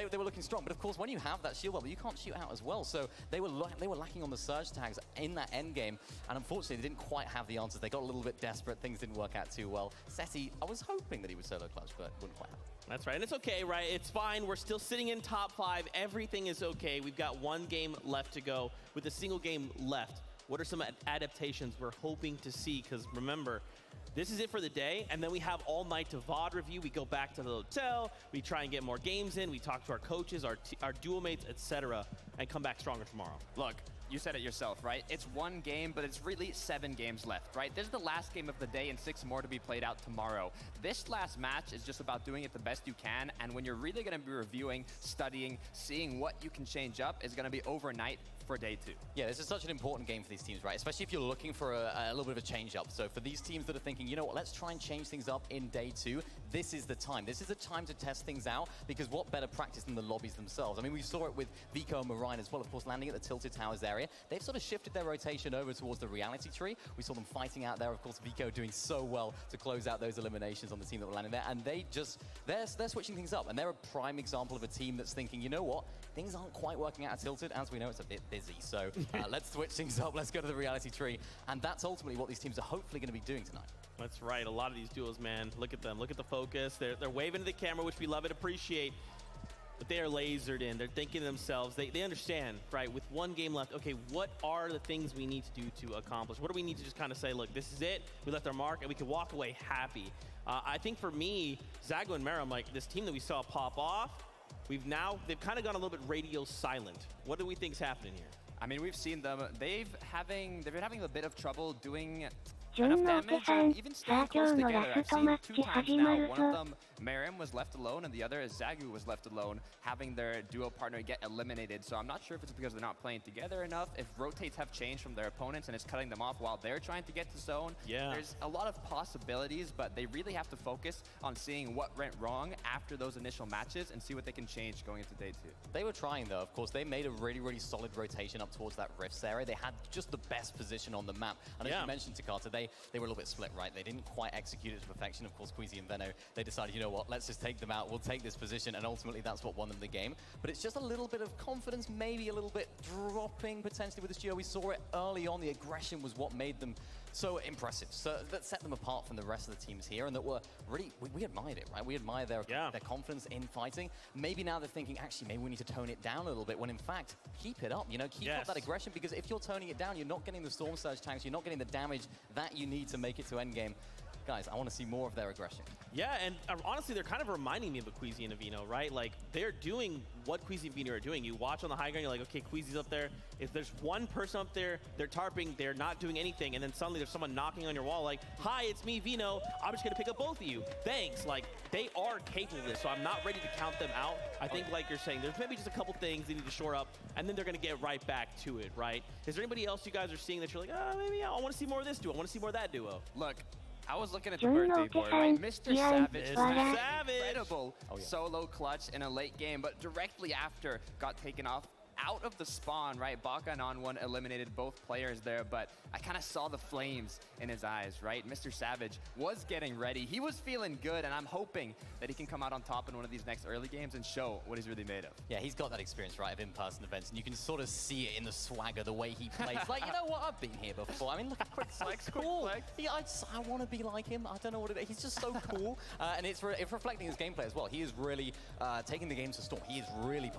they were looking strong. But of course, when you have that shield bubble, you can't shoot out as well. So they were lacking on the surge tags in that end game, and unfortunately, they didn't quite have the answers. They got a little bit desperate. Things didn't work out too well. Seti, I was hoping that he would solo clutch, but wouldn't quite happen. That's right, and it's okay, right? It's fine. We're still sitting in top 5. Everything is okay. We've got 1 game left to go. With a single game left, What are some adaptations we're hoping to see? Because remember, this is it for the day, and then we have all night to VOD review. We go back to the hotel, we try and get more games in, we talk to our coaches, our duo mates, etc., and come back stronger tomorrow. Look, you said it yourself, right? It's one game, but it's really 7 games left, right? This is the last game of the day and 6 more to be played out tomorrow. This last match is just about doing it the best you can, and when you're really going to be reviewing, studying, seeing what you can change up is going to be overnight for day 2. Yeah, this is such an important game for these teams, right? Especially if you're looking for a little bit of a change up. So for these teams that are thinking, you know what, let's try and change things up in day 2, this is the time. This is the time to test things out, because what better practice than the lobbies themselves? I mean, we saw it with Vico and Marine as well, of course, landing at the Tilted Towers area. They've sort of shifted their rotation over towards the reality tree. We saw them fighting out there, of course, Vico doing so well to close out those eliminations on the team that were landing there, and they're switching things up, and they're a prime example of a team that's thinking, you know what, things aren't quite working out at Tilted. As we know, it's a bit busy, so let's switch things up, let's go to the reality tree, and that's ultimately what these teams are hopefully going to be doing tonight. That's right, a lot of these duos, man, look at them, look at the focus. They're waving to the camera, which we love and appreciate, but they are lasered in. They're thinking to themselves, they understand, right, with one game left, okay, what are the things we need to do to accomplish? What do we need to just kind of say, look, this is it, we left our mark, and we can walk away happy. I think for me, Zago and Meram, like this team that we saw pop off, they've kind of gone a little bit radio silent. What do we think is happening here? I mean, we've seen them. They've been having a bit of trouble doing enough damage and even staying close together. I've seen 2 times now. One of them, Meram, was left alone, and the other is Zagu was left alone, having their duo partner get eliminated. So I'm not sure if it's because they're not playing together enough, if rotates have changed from their opponents and it's cutting them off while they're trying to get to zone. Yeah. There's a lot of possibilities, but they really have to focus on seeing what went wrong after those initial matches and see what they can change going into day 2. They were trying, though. Of course, they made a really, really solid rotation up towards that Rifts area. They had just the best position on the map. And as you mentioned, Takata, they were a little bit split, right? They didn't quite execute it to perfection. Of course, Queasy and Veno, they decided, you know what, let's just take them out. We'll take this position, and ultimately that's what won them the game. But it's just a little bit of confidence, maybe a little bit dropping potentially with this duo. We saw it early on. The aggression was what made them so impressive. So that set them apart from the rest of the teams here, and that were really, we admired it, right? We admire their confidence in fighting. Maybe now they're thinking, actually, maybe we need to tone it down a little bit, when in fact, keep it up, you know, keep up that aggression, because if you're toning it down, you're not getting the Storm Surge tanks, you're not getting the damage that you need to make it to endgame. Guys, I want to see more of their aggression. Yeah, and honestly, they're kind of reminding me of a Queasy and a Vino, right? Like, they're doing what Queasy and Vino are doing. You watch on the high ground, you're like, okay, Queasy's up there. If there's one person up there, they're tarping, they're not doing anything, and then suddenly there's someone knocking on your wall like, hi, it's me, Vino. I'm just going to pick up both of you. Thanks. Like, they are capable of this, so I'm not ready to count them out. I think, like you're saying, there's maybe just a couple things they need to shore up, and then they're going to get right back to it, right? Is there anybody else you guys are seeing that you're like, maybe I want to see more of this duo. I want to see more of that duo? Look, I was looking at the birthday board, right? Mr. Savage, incredible solo clutch in a late game, but directly after got taken off out of the spawn, right? Baka and On1 eliminated both players there, but I kind of saw the flames in his eyes, right? Mr. Savage was getting ready. He was feeling good, and I'm hoping that he can come out on top in one of these next early games and show what he's really made of. Yeah, he's got that experience, right, of in-person events, and you can sort of see it in the swagger, the way he plays. Like, you know what? I've been here before. I mean, look at Quick Flex. Cool. Yeah, I want to be like him. I don't know what it is. He's just so cool. And it's reflecting his gameplay as well. He is really taking the game to Storm. He is really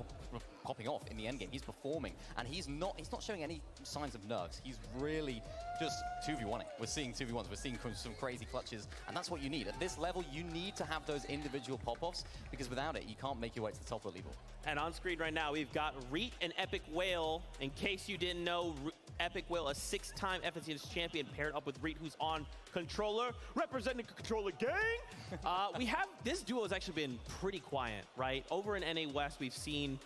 popping off in the end game. He's performing, and he's not showing any signs of nerves. He's really just 2v1ing. We're seeing 2v1s. We're seeing some crazy clutches, and that's what you need. At this level, you need to have those individual pop-offs, because without it, you can't make your way to the top of the leaderboard. And on screen right now, we've got Reet and Epic Whale. In case you didn't know, Epic Whale, a 6-time FNCS champion, paired up with Reet, who's on controller, representing the controller gang. This duo has actually been pretty quiet, right? Over in NA West, we've seen,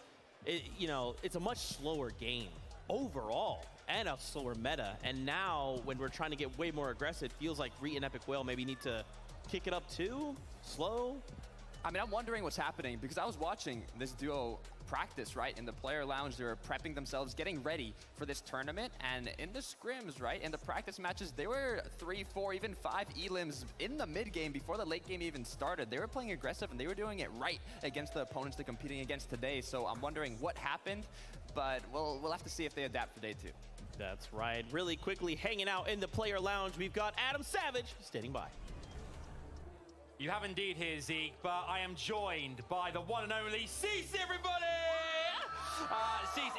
it's a much slower game overall, and a slower meta. And now, when we're trying to get way more aggressive, it feels like Reet and Epic Whale maybe need to kick it up too, slow. I mean, I'm wondering what's happening, because I was watching this duo practice, right? In the player lounge, they were prepping themselves, getting ready for this tournament. And in the scrims, right, in the practice matches, they were 3, 4, even 5 elims in the mid game before the late game even started. They were playing aggressive, and they were doing it right against the opponents they're competing against today. So I'm wondering what happened, but we'll have to see if they adapt for day 2. That's right. Really quickly, hanging out in the player lounge, we've got Adam Savage standing by. You have indeed here, Zeke, but I am joined by the one and only Cease, everybody! Cease,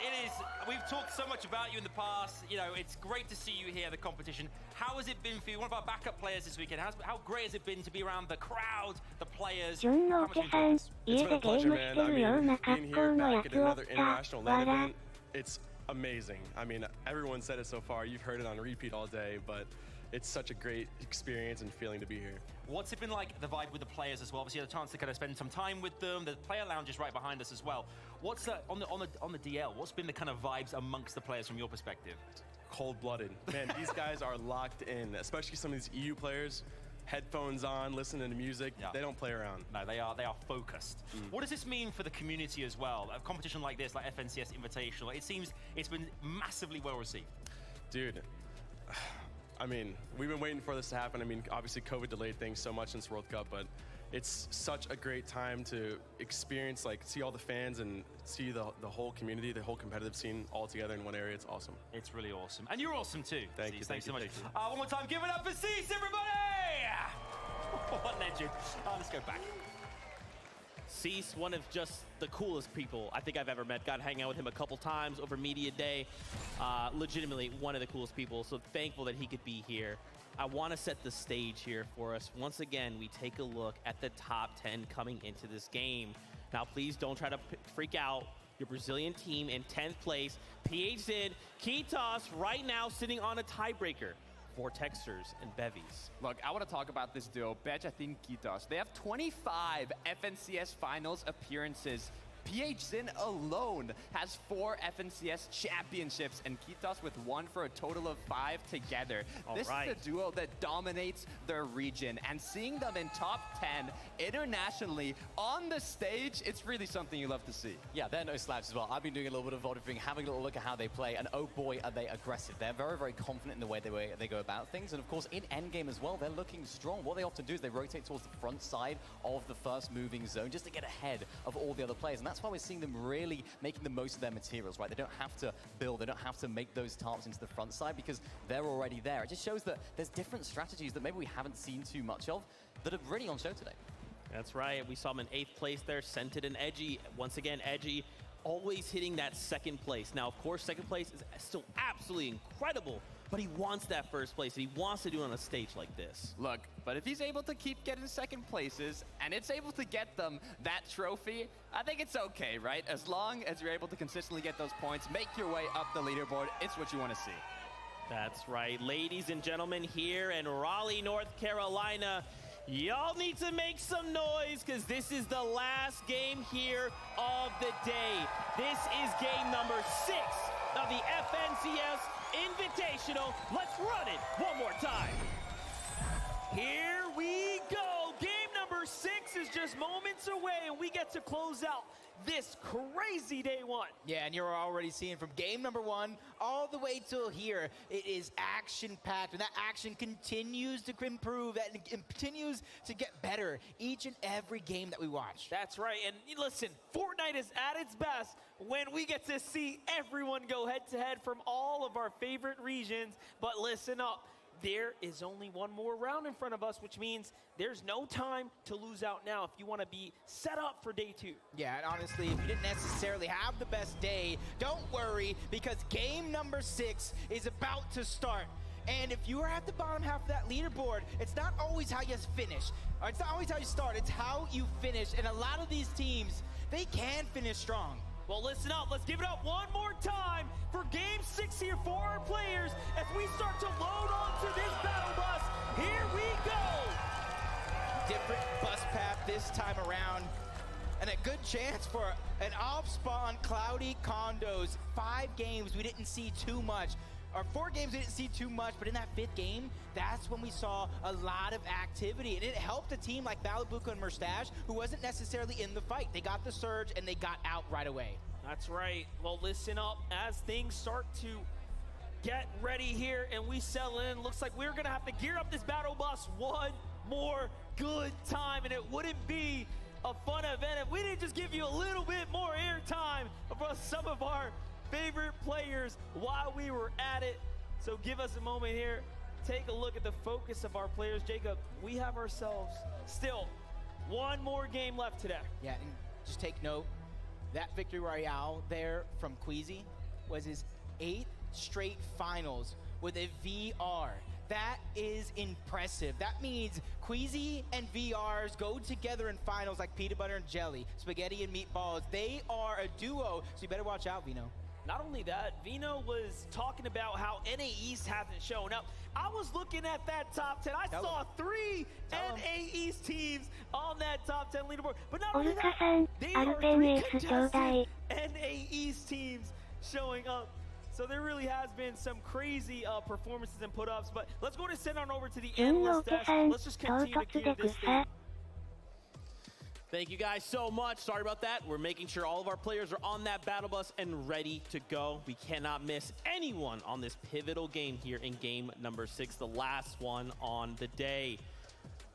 we've talked so much about you in the past. You know, it's great to see you here at the competition. How has it been for you? One of our backup players this weekend. How great has it been to be around the crowd, the players? How much have you enjoyed this? It's been a pleasure, man. I mean, being here back at another international LAN event, it's amazing. I mean, everyone said it so far. You've heard it on repeat all day, but it's such a great experience and feeling to be here. What's it been like, the vibe with the players as well? Obviously, you had a chance to kind of spend some time with them. The player lounge is right behind us as well. What's on the DL? What's been the kind of vibes amongst the players from your perspective? Cold-blooded, man. These guys are locked in, especially some of these EU players. Headphones on, listening to music. Yeah. They don't play around. No, they are focused. What does this mean for the community as well? A competition like this, like FNCS Invitational, it seems it's been massively well received. Dude. I mean, we've been waiting for this to happen. I mean, obviously COVID delayed things so much since World Cup, but it's such a great time to experience, like, see all the fans and see the whole community, the whole competitive scene all together in one area. It's awesome. It's really awesome. And you're awesome too. Thank you. Thanks so much. Thank you. One more time, give it up for Cease, everybody! What a legend. Let's go back. Cease, one of just the coolest people I think I've ever met. Got to hang out with him a couple times over Media Day. Legitimately one of the coolest people, so thankful that he could be here. I want to set the stage here for us. Once again, we take a look at the top 10 coming into this game. Now, please don't try to freak out. Your Brazilian team in 10th place. PHZin, Kitos right now sitting on a tiebreaker. Vortexers and Bevies. Look, I want to talk about this duo, Bejatin Kitos. They have 25 FNCS finals appearances. PHZin alone has 4 FNCS championships, and Kitos with 1 for a total of 5 together. This is a duo that dominates their region, and seeing them in top 10 internationally on the stage, it's really something you love to see. Yeah, they're no slouches as well. I've been doing a little bit of voting, having a little look at how they play, and oh boy, are they aggressive. They're very, very confident in the way they go about things, and of course, in endgame as well, they're looking strong. What they often do is they rotate towards the front side of the first moving zone just to get ahead of all the other players, and that's why we're seeing them really making the most of their materials, right? They don't have to build, they don't have to make those tarps into the front side because they're already there. It just shows that there's different strategies that maybe we haven't seen too much of that are really on show today. That's right. We saw him in 8th place there, Scented and Edgy. Once again, Edgy always hitting that 2nd place. Now, of course, 2nd place is still absolutely incredible, but he wants that 1st place, and he wants to do it on a stage like this. Look, but if he's able to keep getting 2nd places, and it's able to get them that trophy, I think it's okay, right? As long as you're able to consistently get those points, make your way up the leaderboard, it's what you want to see. That's right. Ladies and gentlemen, here in Raleigh, North Carolina, y'all need to make some noise because this is the last game here of the day. This is game number 6 of the FNCS Invitational. Let's run it one more time. Here we go. Game number 6 is just moments away, and we get to close out this crazy day 1. Yeah, and you're already seeing from game number 1 all the way till here, it is action-packed, and that action continues to improve, and continues to get better each and every game that we watch. That's right, and listen, Fortnite is at its best when we get to see everyone go head-to-head from all of our favorite regions, but listen up. There is only one more round in front of us, which means there's no time to lose out now if you want to be set up for day 2. Yeah, and honestly, if you didn't necessarily have the best day, don't worry, because game number 6 is about to start. And if you are at the bottom half of that leaderboard, it's not always how you finish. Or it's not always how you start, it's how you finish. And a lot of these teams, they can finish strong. Well, listen up. Let's give it up one more time for Game 6 here for our players as we start to load onto this battle bus. Here we go. Different bus path this time around. And a good chance for an off-spawn Cloudy Condos. 5 games we didn't see too much. Or 4 games we didn't see too much, but in that 5th game, that's when we saw a lot of activity. And it helped a team like Malibuco and Mustache, who wasn't necessarily in the fight. They got the surge and they got out right away. That's right. Well, listen up. As things start to get ready here and we settle in, looks like we're gonna have to gear up this battle bus one more good time. And it wouldn't be a fun event if we didn't just give you a little bit more airtime for some of our favorite players while we were at it. So give us a moment here. Take a look at the focus of our players. Jacob, we have ourselves still one more game left today. Yeah, and just take note, That victory royale there from Queasy was his 8th straight finals with a VR. That is impressive. That means Queasy and VRs go together in finals like peanut butter and jelly, spaghetti and meatballs. They are a duo, so you better watch out, Vino. Not only that, Vino was talking about how NA East hasn't shown up. I was looking at that top 10. I saw 3 NA East teams on that top 10 leaderboard. But not only that, they are 3 contested NA East teams showing up. So there really has been some crazy performances and put-ups. But let's go and send on over to the analyst desk. Let's just continue to keep this thing. Thank you guys so much. Sorry about that. We're making sure all of our players are on that battle bus and ready to go. We cannot miss anyone on this pivotal game here in game number 6, the last one on the day.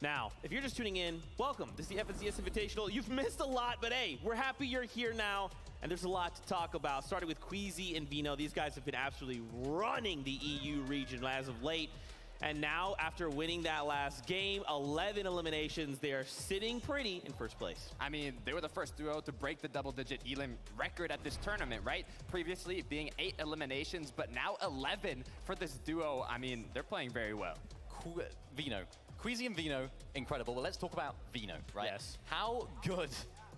Now, if you're just tuning in, welcome. This is the FNCS Invitational. You've missed a lot, but hey, we're happy you're here now. And there's a lot to talk about, starting with Queasy and Vino. These guys have been absolutely running the EU region as of late. And now, after winning that last game, 11 eliminations, they are sitting pretty in first place. I mean, they were the first duo to break the double-digit elim record at this tournament, right? Previously being 8 eliminations, but now 11 for this duo. I mean, they're playing very well. Vino. Queasy and Vino, incredible. Well, let's talk about Vino, right? Yes. How good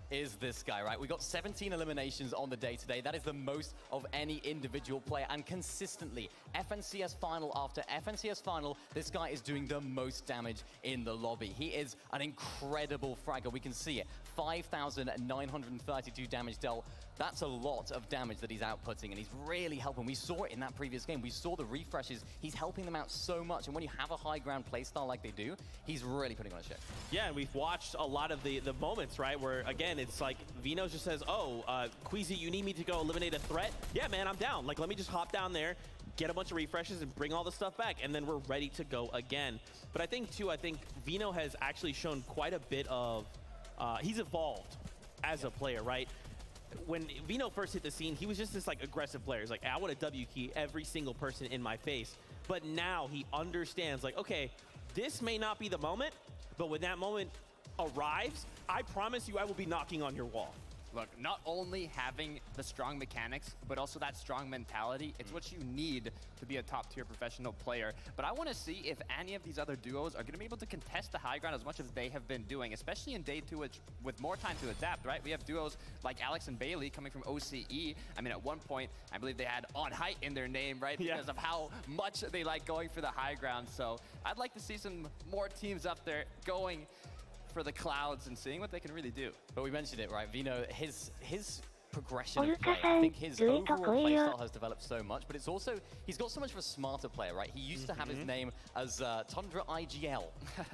is this guy, right? We got 17 eliminations on the day today. That is the most of any individual player, and consistently, FNCS final after FNCS final, this guy is doing the most damage in the lobby. He is an incredible fragger. We can see it. 5,932 damage dealt. That's a lot of damage that he's outputting, and he's really helping. We saw it in that previous game. We saw the refreshes. He's helping them out so much, and when you have a high ground playstyle like they do, he's really putting on a show. Yeah, and we've watched a lot of the moments, right, where, again, it's like Vino just says, oh, Queasy, you need me to go eliminate a threat? Yeah, man, I'm down. Like, let me just hop down there, get a bunch of refreshes, and bring all the stuff back, and then we're ready to go again. But I think Vino has actually shown quite a bit of, he's evolved as a player, right? When Vino first hit the scene, he was just this like aggressive player. He's like, I want to W key every single person in my face. But now he understands, like, okay, this may not be the moment, but when that moment arrives, I promise you I will be knocking on your wall. Look, not only having the strong mechanics, but also that strong mentality, it's what you need to be a top-tier professional player. But I want to see if any of these other duos are going to be able to contest the high ground as much as they have been doing, especially in day 2 with more time to adapt, right? We have duos like Alex and Bailey coming from OCE. I mean, at one point, I believe they had On Height in their name, right? Because of how much they like going for the high ground. So I'd like to see some more teams up there going for the clouds and seeing what they can really do. But we mentioned it, right? Vino, his progression of play, I think his overall playstyle has developed so much, but it's also, he's got so much of a smarter player, right? He used to have his name as Tundra IGL.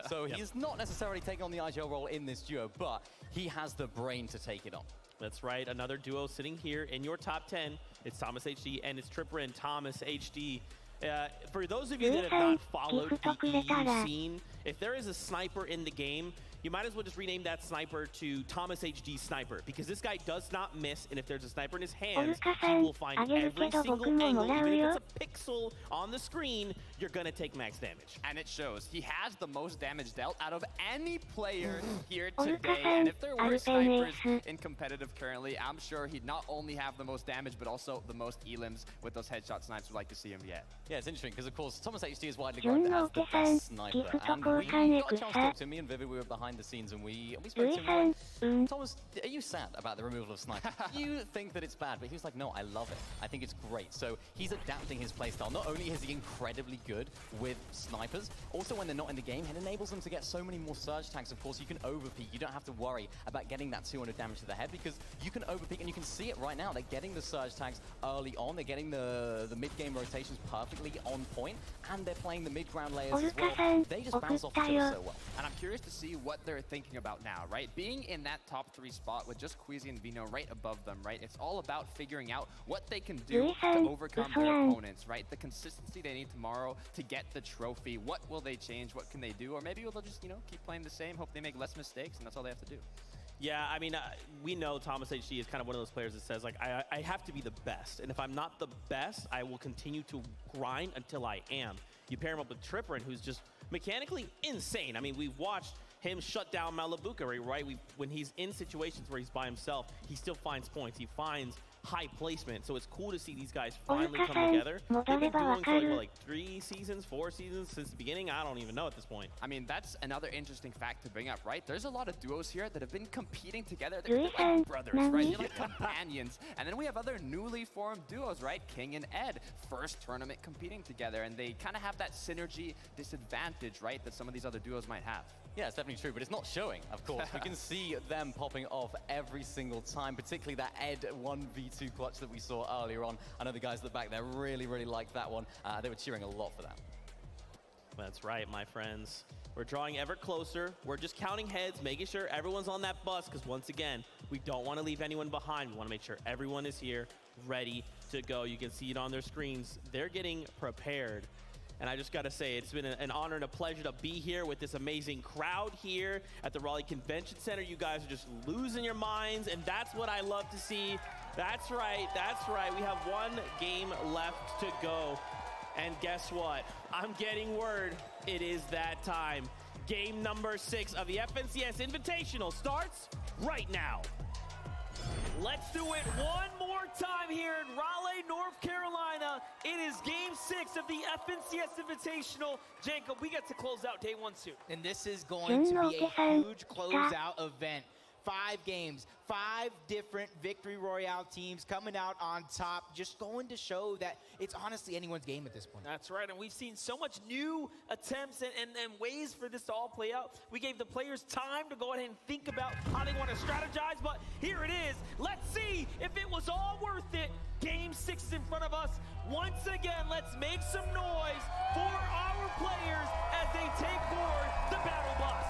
So he's not necessarily taking on the IGL role in this duo, but he has the brain to take it on. That's right, another duo sitting here in your top 10. It's Thomas HD and it's Tripper and Thomas HD. For those of you that have not followed the EU scene, if there is a sniper in the game, you might as well just rename that sniper to Thomas HD Sniper, because this guy does not miss, and if there's a sniper in his hands, he will find every single angle, even if it's a pixel on the screen, you're gonna take max damage. And it shows. He has the most damage dealt out of any player here today, and if there were snipers in competitive currently, I'm sure he'd not only have the most damage, but also the most elims with those headshot snipes. We'd like to see him yet. Yeah, it's interesting, because of course, Thomas HD is widely regarded as the best sniper, and we got a chance to talk to him. Me and Vivid, we were behind the scenes, and we spoke to him. Like, Thomas, are you sad about the removal of sniper? You think that it's bad, but he was like, no, I love it. I think it's great. So he's adapting his playstyle. Not only is he incredibly good with snipers, also when they're not in the game, it enables them to get so many more surge tags. Of course, you can overpeak. You don't have to worry about getting that 200 damage to the head, because you can overpeak, and you can see it right now. They're getting the surge tags early on. They're getting the mid-game rotations perfectly on point, and they're playing the mid-ground layers as well. They just bounce off each other so well. And I'm curious to see what they're thinking about now, right? Being in that top 3 spot with just Queasy and Vino right above them, right? It's all about figuring out what they can do to overcome their opponents, right? The consistency they need tomorrow to get the trophy. What will they change? What can they do? Or maybe they'll just, you know, keep playing the same, hope they make less mistakes, and that's all they have to do. Yeah, I mean, we know Thomas HD is kind of one of those players that says, like, I have to be the best. And if I'm not the best, I will continue to grind until I am. You pair him up with Tripper, who's just mechanically insane. I mean, we've watched him shut down Malabuka, right? When he's in situations where he's by himself, he still finds points. He finds high placement. So it's cool to see these guys finally come together. They've been doing for like 3 seasons, 4 seasons since the beginning. I don't even know at this point. I mean, that's another interesting fact to bring up, right? There's a lot of duos here that have been competing together. They're like brothers, right? They're like companions. And then we have other newly formed duos, right? King and Ed, first tournament competing together. And they kind of have that synergy disadvantage, right? That some of these other duos might have. Yeah, it's definitely true, but it's not showing, of course. We can see them popping off every single time, particularly that Ed 1v2 clutch that we saw earlier on. I know the guys at the back there really, really liked that one. They were cheering a lot for that. That's right, my friends. We're drawing ever closer. We're just counting heads, making sure everyone's on that bus, because once again, we don't want to leave anyone behind. We want to make sure everyone is here, ready to go. You can see it on their screens. They're getting prepared. And I just got to say, it's been an honor and a pleasure to be here with this amazing crowd here at the Raleigh Convention Center. You guys are just losing your minds, and that's what I love to see. That's right, that's right. We have 1 game left to go. And guess what? I'm getting word. It is that time. Game number 6 of the FNCS Invitational starts right now. Let's do it one more time here in Raleigh, North Carolina. It is game 6 of the FNCS Invitational. Jacob, we get to close out day 1 soon. And this is going to be a huge closeout event. 5 games, 5 different Victory Royale teams coming out on top, just going to show that it's honestly anyone's game at this point. That's right, and we've seen so much new attempts and ways for this to all play out. We gave the players time to go ahead and think about how they want to strategize, but here it is. Let's see if it was all worth it. Game 6 is in front of us. Once again, let's make some noise for our players as they take board the battle bus.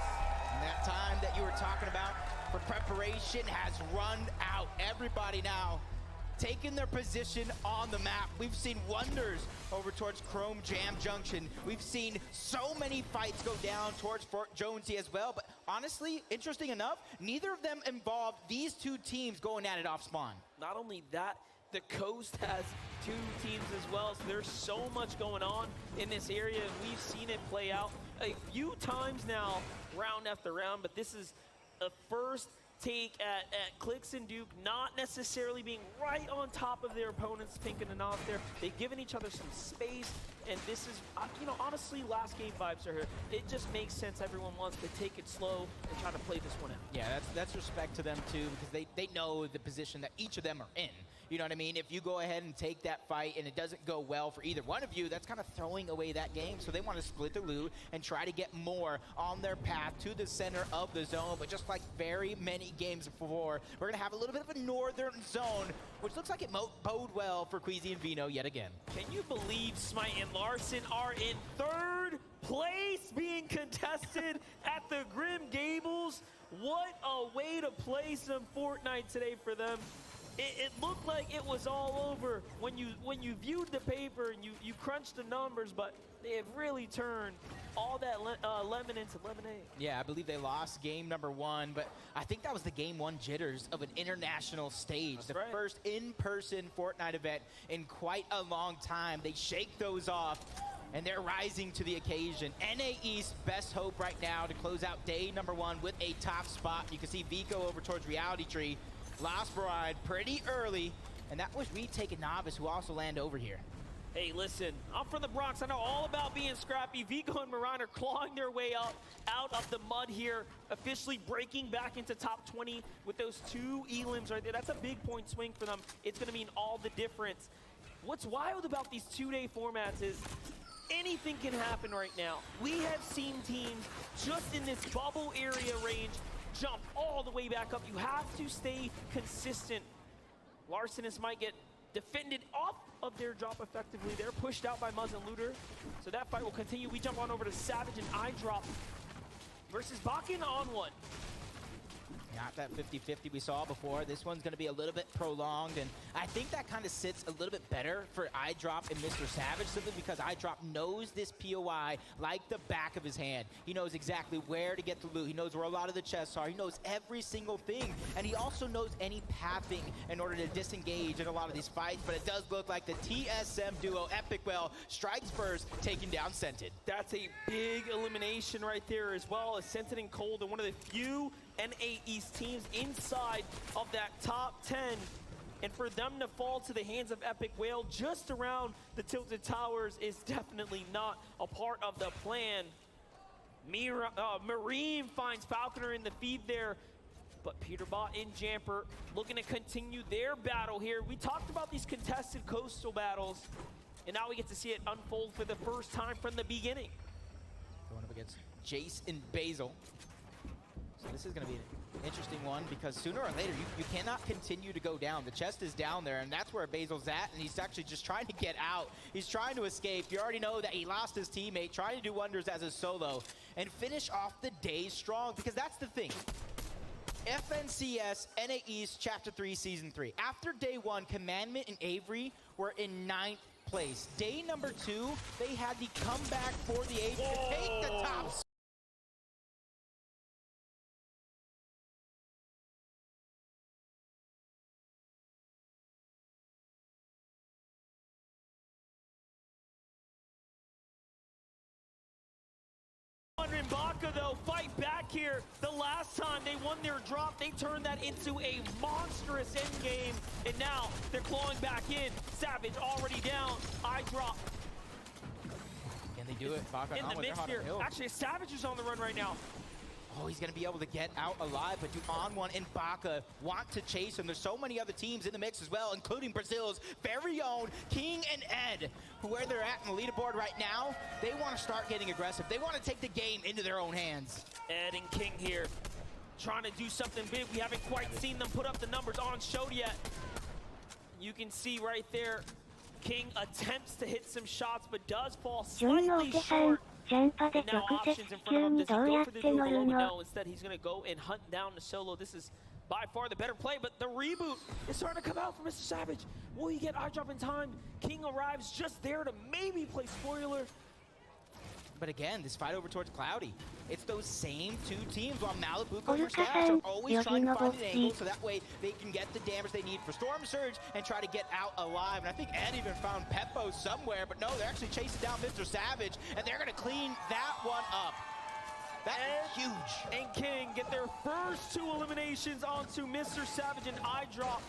And that time that you were talking about for preparation has run out. Everybody now taking their position on the map. We've seen wonders over towards Chrome Jam Junction. We've seen so many fights go down towards Fort Jonesy as well. But honestly, interesting enough, neither of them involved these 2 teams going at it off spawn. Not only that, the coast has 2 teams as well, so there's so much going on in this area, and we've seen it play out a few times now, round after round, but this is a first take at Clix and Duke not necessarily being right on top of their opponents, pinking and off there. They've given each other some space, and this is, you know, honestly, last game vibes are here. It just makes sense. Everyone wants to take it slow and try to play this one out. Yeah, that's respect to them too, because they know the position that each of them are in. You know what I mean? If you go ahead and take that fight and it doesn't go well for either one of you, that's kind of throwing away that game. So they want to split the loot and try to get more on their path to the center of the zone. But just like very many games before, we're going to have a little bit of a northern zone, which looks like it bode well for Queasy and Vino yet again. Can you believe Smite and Larson are in 3rd place being contested at the Grim Gables? What a way to play some Fortnite today for them. It looked like it was all over when you viewed the paper and you crunched the numbers, but they have really turned all that lemon into lemonade. Yeah, I believe they lost game number 1, but I think that was the game 1 jitters of an international stage. That's the first in-person Fortnite event in quite a long time. They shake those off, and they're rising to the occasion. NA East, best hope right now to close out day number 1 with a top spot. You can see Vico over towards Reality Tree. Lost Bride pretty early, and that was Retake and Novice who also land over here. Hey, listen, I'm from the Bronx. I know all about being scrappy. Vico and Moran are clawing their way out of the mud here, officially breaking back into top 20 with those 2 elims right there. That's a big point swing for them. It's going to mean all the difference. What's wild about these 2-day formats is anything can happen right now. We have seen teams just in this bubble area range jump all the way back up. You have to stay consistent. Larson and Smite get defended off of their drop effectively. They're pushed out by Muzz and Looter. So that fight will continue. We jump on over to Savage and iDrop versus Bakken on 1. Not that 50-50 we saw before. This one's going to be a little bit prolonged, and I think that kind of sits a little bit better for iDrop and Mr. Savage, simply because iDrop knows this POI like the back of his hand. He knows exactly where to get the loot. He knows where a lot of the chests are. He knows every single thing, and he also knows any pathing in order to disengage in a lot of these fights, but it does look like the TSM duo, Epic Well, strikes first, taking down Scented. That's a big elimination right there, as well as Scented and Cold, and one of the few NA East teams inside of that top 10. And for them to fall to the hands of Epic Whale just around the Tilted Towers is definitely not a part of the plan. Marine finds Falconer in the feed there, but Peterbot and Jamper looking to continue their battle here. We talked about these contested coastal battles, and now we get to see it unfold for the first time from the beginning. Going up against Jace and Basil. So this is going to be an interesting one, because sooner or later you cannot continue to go down. The chest is down there, and that's where Basil's at, and he's actually just trying to get out. He's trying to escape. You already know that he lost his teammate, trying to do wonders as a solo and finish off the day strong, because that's the thing. FNCS NA East Chapter 3 Season 3. After day 1, Commandment and Avery were in 9th place. Day number 2, they had the comeback for the age to take the top. And Baka, though, fight back here. The last time they won their drop, they turned that into a monstrous endgame, and now they're clawing back in. Savage already down. iDrop. Can they do it? Baka in the midst here. Actually, Savage is on the run right now. Oh, he's going to be able to get out alive, but On1 and Baka want to chase him. There's so many other teams in the mix as well, including Brazil's very own King and Ed, where they're at in the leaderboard right now. They want to start getting aggressive. They want to take the game into their own hands. Ed and King here, trying to do something big. We haven't quite seen them put up the numbers on show yet. You can see right there, King attempts to hit some shots, but does fall slightly short. And now options in front of him. Does he go for the duel below? No, instead he's going to go and hunt down the solo. This is by far the better play, but the reboot is starting to come out for Mr. Savage. Will he get iDrop in time? King arrives just there to maybe play spoiler. But again, this fight over towards Cloudy, it's those same two teams, while Malibu and Mustache are always trying to find an angle so that way they can get the damage they need for Storm Surge and try to get out alive. And I think Ed even found Peppo somewhere, but no, they're actually chasing down Mr. Savage, and they're going to clean that one up. That is huge. And King get their first 2 eliminations onto Mr. Savage and iDrop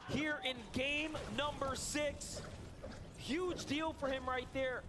here in game number 6. Huge deal for him right there.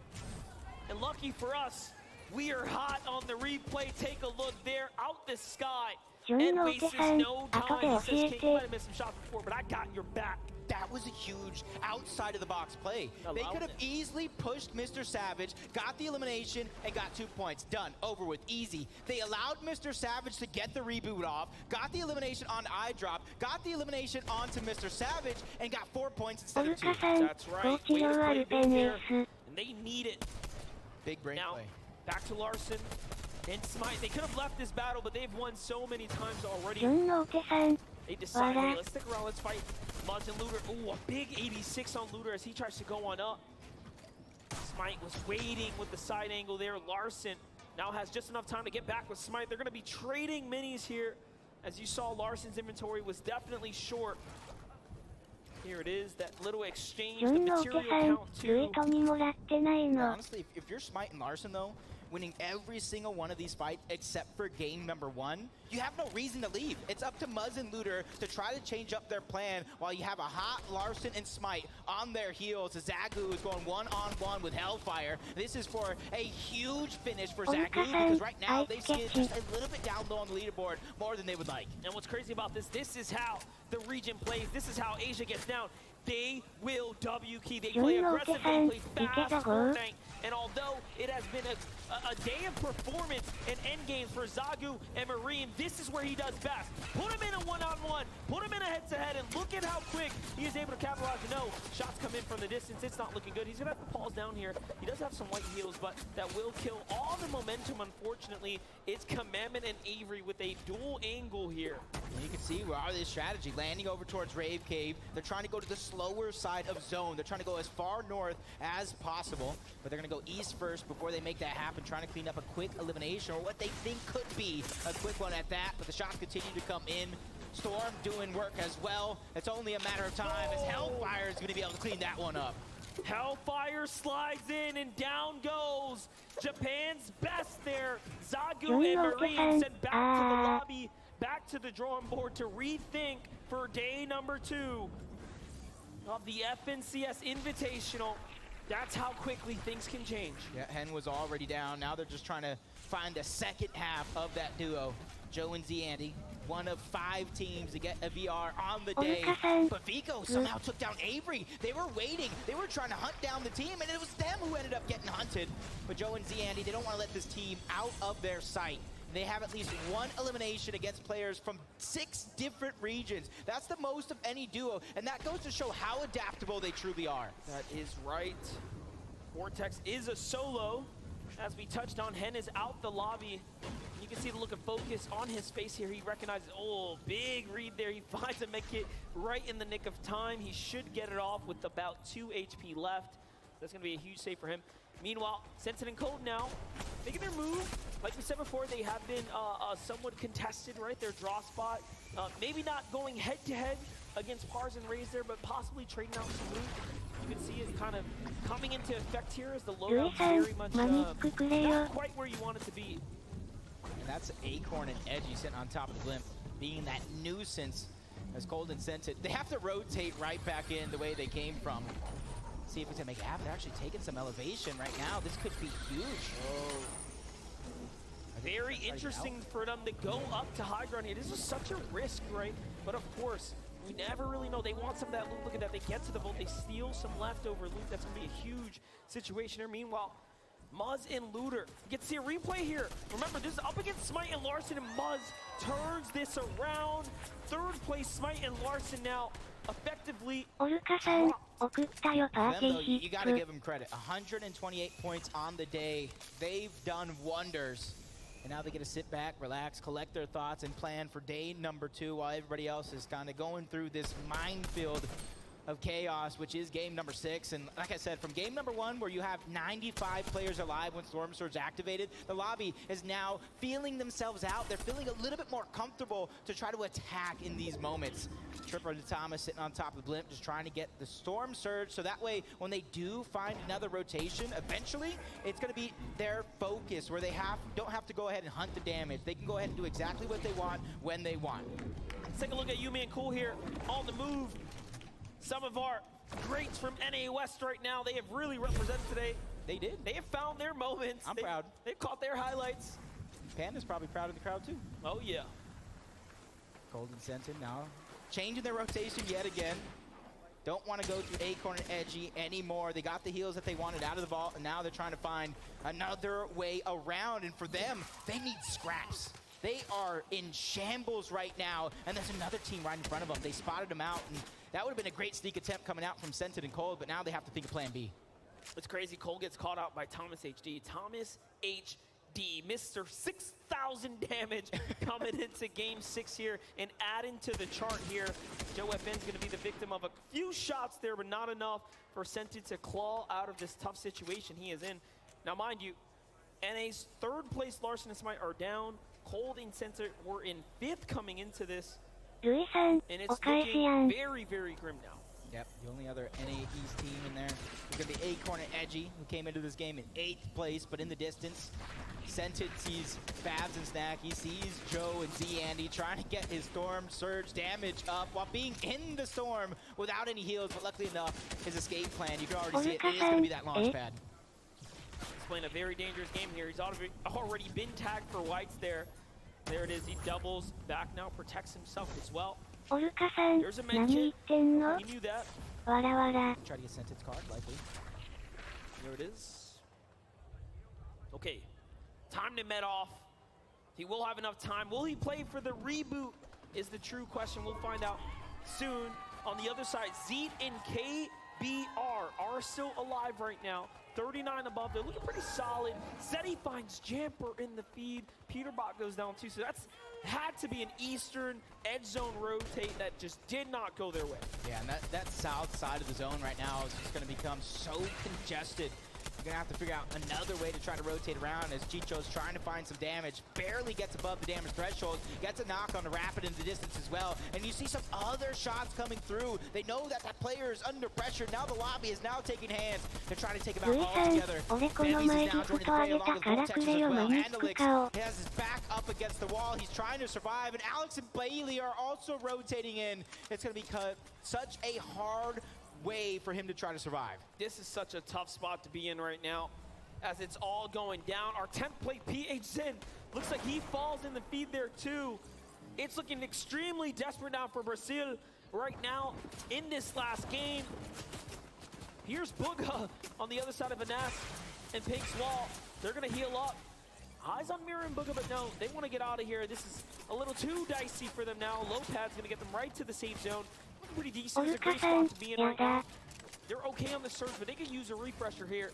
And lucky for us, we are hot on the replay. Take a look there, out the sky. And wastes no time. He says, King, you might have missed some shots before, but I got your back. That was a huge outside-of-the-box play. They could have easily pushed Mr. Savage, got the elimination, and got 2 points. Done. Over with. Easy. They allowed Mr. Savage to get the reboot off, got the elimination on iDrop, got the elimination onto Mr. Savage, and got 4 points instead of 2. That's right. Way to play big there. And they need it. Big brain play. Back to Larson and Smite. They could have left this battle, but they've won so many times already. They decide, hey, let's stick around, let's fight Mudds and Looter. Ooh, a big 86 on Looter as he tries to go on up. Smite was waiting with the side angle there. Larson now has just enough time to get back with Smite. They're going to be trading minis here. As you saw, Larson's inventory was definitely short. Here it is, that little exchange, the material count too. Honestly, if you're Smite and Larson though, winning every single one of these fights except for game number 1, you have no reason to leave. It's up to Muzz and Looter to try to change up their plan while you have a hot Larson and Smite on their heels. Zagu is going one-on-one with Hellfire. This is for a huge finish for Zagu, because right now they see it just a little bit down low on the leaderboard, more than they would like. And what's crazy about this is how the region plays. This is how Asia gets down. they will W key. They play aggressive, they play fast Fortnite. And although it has been a day of performance and end games for Zagu and Marine, this is where he does best. Put him in a one-on-one, put him in a head-to-head, and look at how quick he is able to capitalize. No, shots come in from the distance. It's not looking good. He's going to have to pause down here. He does have some white heals, but that will kill all the momentum, unfortunately. It's Commandment and Avery with a dual angle here. And you can see where are this strategy, landing over towards Rave Cave. They're trying to go to the slower side of zone. They're trying to go as far north as possible, but they're going to go east first before they make that happen, trying to clean up a quick elimination, or what they think could be a quick one at that, but the shots continue to come in. Storm doing work as well. It's only a matter of time as Hellfire is going to be able to clean that one up. Hellfire slides in and down goes Japan's best there. Zagu and Marine sent back to the lobby, back to the drawing board to rethink for day number 2 of the FNCS Invitational. That's how quickly things can change. Yeah, Hen was already down. Now they're just trying to find the second half of that duo. Joe and Zandy, one of 5 teams to get a VR on the day. But Vico somehow took down Avery. They were waiting. They were trying to hunt down the team, and it was them who ended up getting hunted. But Joe and Zandy, they don't want to let this team out of their sight. They have at least 1 elimination against players from 6 different regions. That's the most of any duo, and that goes to show how adaptable they truly are. That is right. Vortex is a solo. As we touched on, Hen is out the lobby. You can see the look of focus on his face here. He recognizes, oh, big read there. He finds a med kit right in the nick of time. He should get it off with about 2 HP left. That's going to be a huge save for him. Meanwhile, Sensen and Cold now making their move. Like we said before, they have been somewhat contested, right? Their draw spot. Maybe not going head-to-head against Pars and Raze there, but possibly trading out some loot. You can see it kind of coming into effect here as the loadout very much not quite where you want it to be. And that's Acorn and Edgy sitting on top of the blimp, being that nuisance as Cold and Sensen. They have to rotate right back in the way they came from. See if we can make it happen. They're actually taking some elevation right now. This could be huge. Oh. Very interesting for them to go up to high ground here. This is such a risk, right? But of course, we never really know. They want some of that loot. Look at that. They get to the vault. They steal some leftover loot. That's going to be a huge situation here. Meanwhile, Muzz and Looter. You get to see a replay here. Remember, this is up against Smite and Larson, and Muzz turns this around. 3rd place, Smite and Larson now effectively. You got to give them credit. 128 points on the day. They've done wonders. And now they get to sit back, relax, collect their thoughts, and plan for day number 2 while everybody else is kind of going through this minefield of chaos, which is game number 6. And like I said, from game number 1, where you have 95 players alive when Storm Surge activated, the lobby is now feeling themselves out. They're feeling a little bit more comfortable to try to attack in these moments. Tripper and Thomas sitting on top of the blimp, just trying to get the Storm Surge, so that way, when they do find another rotation, eventually, it's going to be their focus, where they don't have to go ahead and hunt the damage. They can go ahead and do exactly what they want, when they want. Let's take a look at Yumi and Cool here, on the move. Some of our greats from NA West right now, they have really represented today. They did. They have found their moments. I'm proud. They've caught their highlights. Panda's probably proud of the crowd, too. Oh, yeah. Cold and Sensen now changing their rotation yet again. Don't want to go through Acorn and Edgy anymore. They got the heals that they wanted out of the vault, and now they're trying to find another way around. And for them, they need scraps. They are in shambles right now, and there's another team right in front of them. They spotted them out, and that would have been a great sneak attempt coming out from Sensen and Cold, but now they have to think of plan B. It's crazy. Cole gets caught out by Thomas HD. Thomas HD, Mr. 6,000 damage coming into game 6 here and adding to the chart here. Joe FN's going to be the victim of a few shots there, but not enough for Sensen to claw out of this tough situation he is in. Now, mind you, NA's 3rd place Larson and Smite are down. Cold and Sensen were in 5th coming into this. And it's looking very, very grim now. Yep, the only other NA East team in there is going to be Acorn and Edgy, who came into this game in 8th place, but in the distance. Sensen sees Fabs and Snack. He sees Joe and Z Andy trying to get his Storm Surge damage up while being in the storm without any heals, but luckily enough, his escape plan, you can already see it, it is going to be that launch pad. He's playing a very dangerous game here. He's already been tagged for whites there. There it is, he doubles back now, protects himself as well. There's a med kit. He knew that. わらわら。 Try to get sent its card, likely. There it is. Okay, time to met off. He will have enough time. Will he play for the reboot is the true question. We'll find out soon. On the other side, Zeet and KBR are still alive right now. 39 above, they're looking pretty solid. Zeddy finds Jamper in the feed. Peterbot goes down too, so that's had to be an Eastern edge zone rotate that just did not go their way. Yeah, and that south side of the zone right now is just going to become so congested. You're going to have to figure out another way to try to rotate around as Chicho's trying to find some damage. Barely gets above the damage threshold. Gets a knock on the Rapid in the distance as well. And you see some other shots coming through. They know that that player is under pressure. Now the lobby is now taking hands. They're trying to take him out all together. Bambies is now joining the fray along with Vortex as well. Andalix has his back up against the wall. He's trying to survive. And Alex and Bailey are also rotating in. It's going to be such a hard way for him to try to survive. This is such a tough spot to be in right now as it's all going down. Our 10th plate PH Zin looks like he falls in the feed there too. It's looking extremely desperate now for Brazil right now in this last game. Here's Booga on the other side of Anas and Pink's wall. They're gonna heal up. Eyes on Mirror and Booga, but no, they want to get out of here. This is a little too dicey for them now. Lopez gonna get them right to the safe zone. Pretty decent. It's a great spot to be in right now. They're okay on the surge, but they could use a refresher here.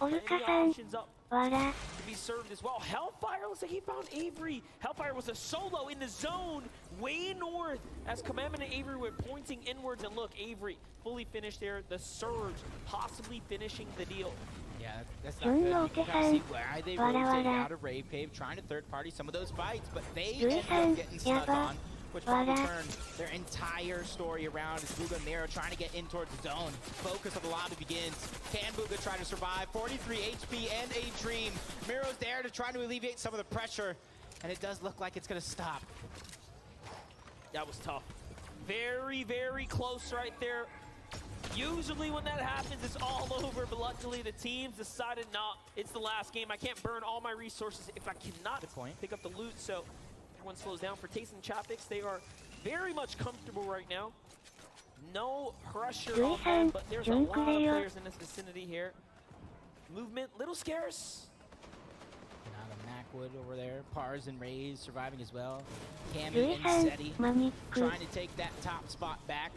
Any options up to be served as well. Hellfire looks like he found Avery. Hellfire was a solo in the zone way north as Commandment and Avery were pointing inwards. And look, Avery fully finished there. The surge possibly finishing the deal. Yeah, that's not good. You can see why they rotate out of Rave Cave, trying to third party some of those fights, but they end up getting stuck on, which probably turned their entire story around as Booga and Miro trying to get in towards the zone. Focus of the lobby begins. Can Booga try to survive? 43 HP and a dream. Miro's there to try to alleviate some of the pressure, and it does look like it's going to stop. That was tough. Very, very close right there. Usually when that happens, it's all over, but luckily the teams decided, nah, it's the last game. I can't burn all my resources if I cannot pick up the loot, so everyone slows down. For Taste and Chapix, they are very much comfortable right now. No pressure on them, but there's a lot of players in this vicinity here. Movement, little scarce. Now the Macwood over there, Pars and Rays surviving as well. Cammy and Zeddy trying to take that top spot back.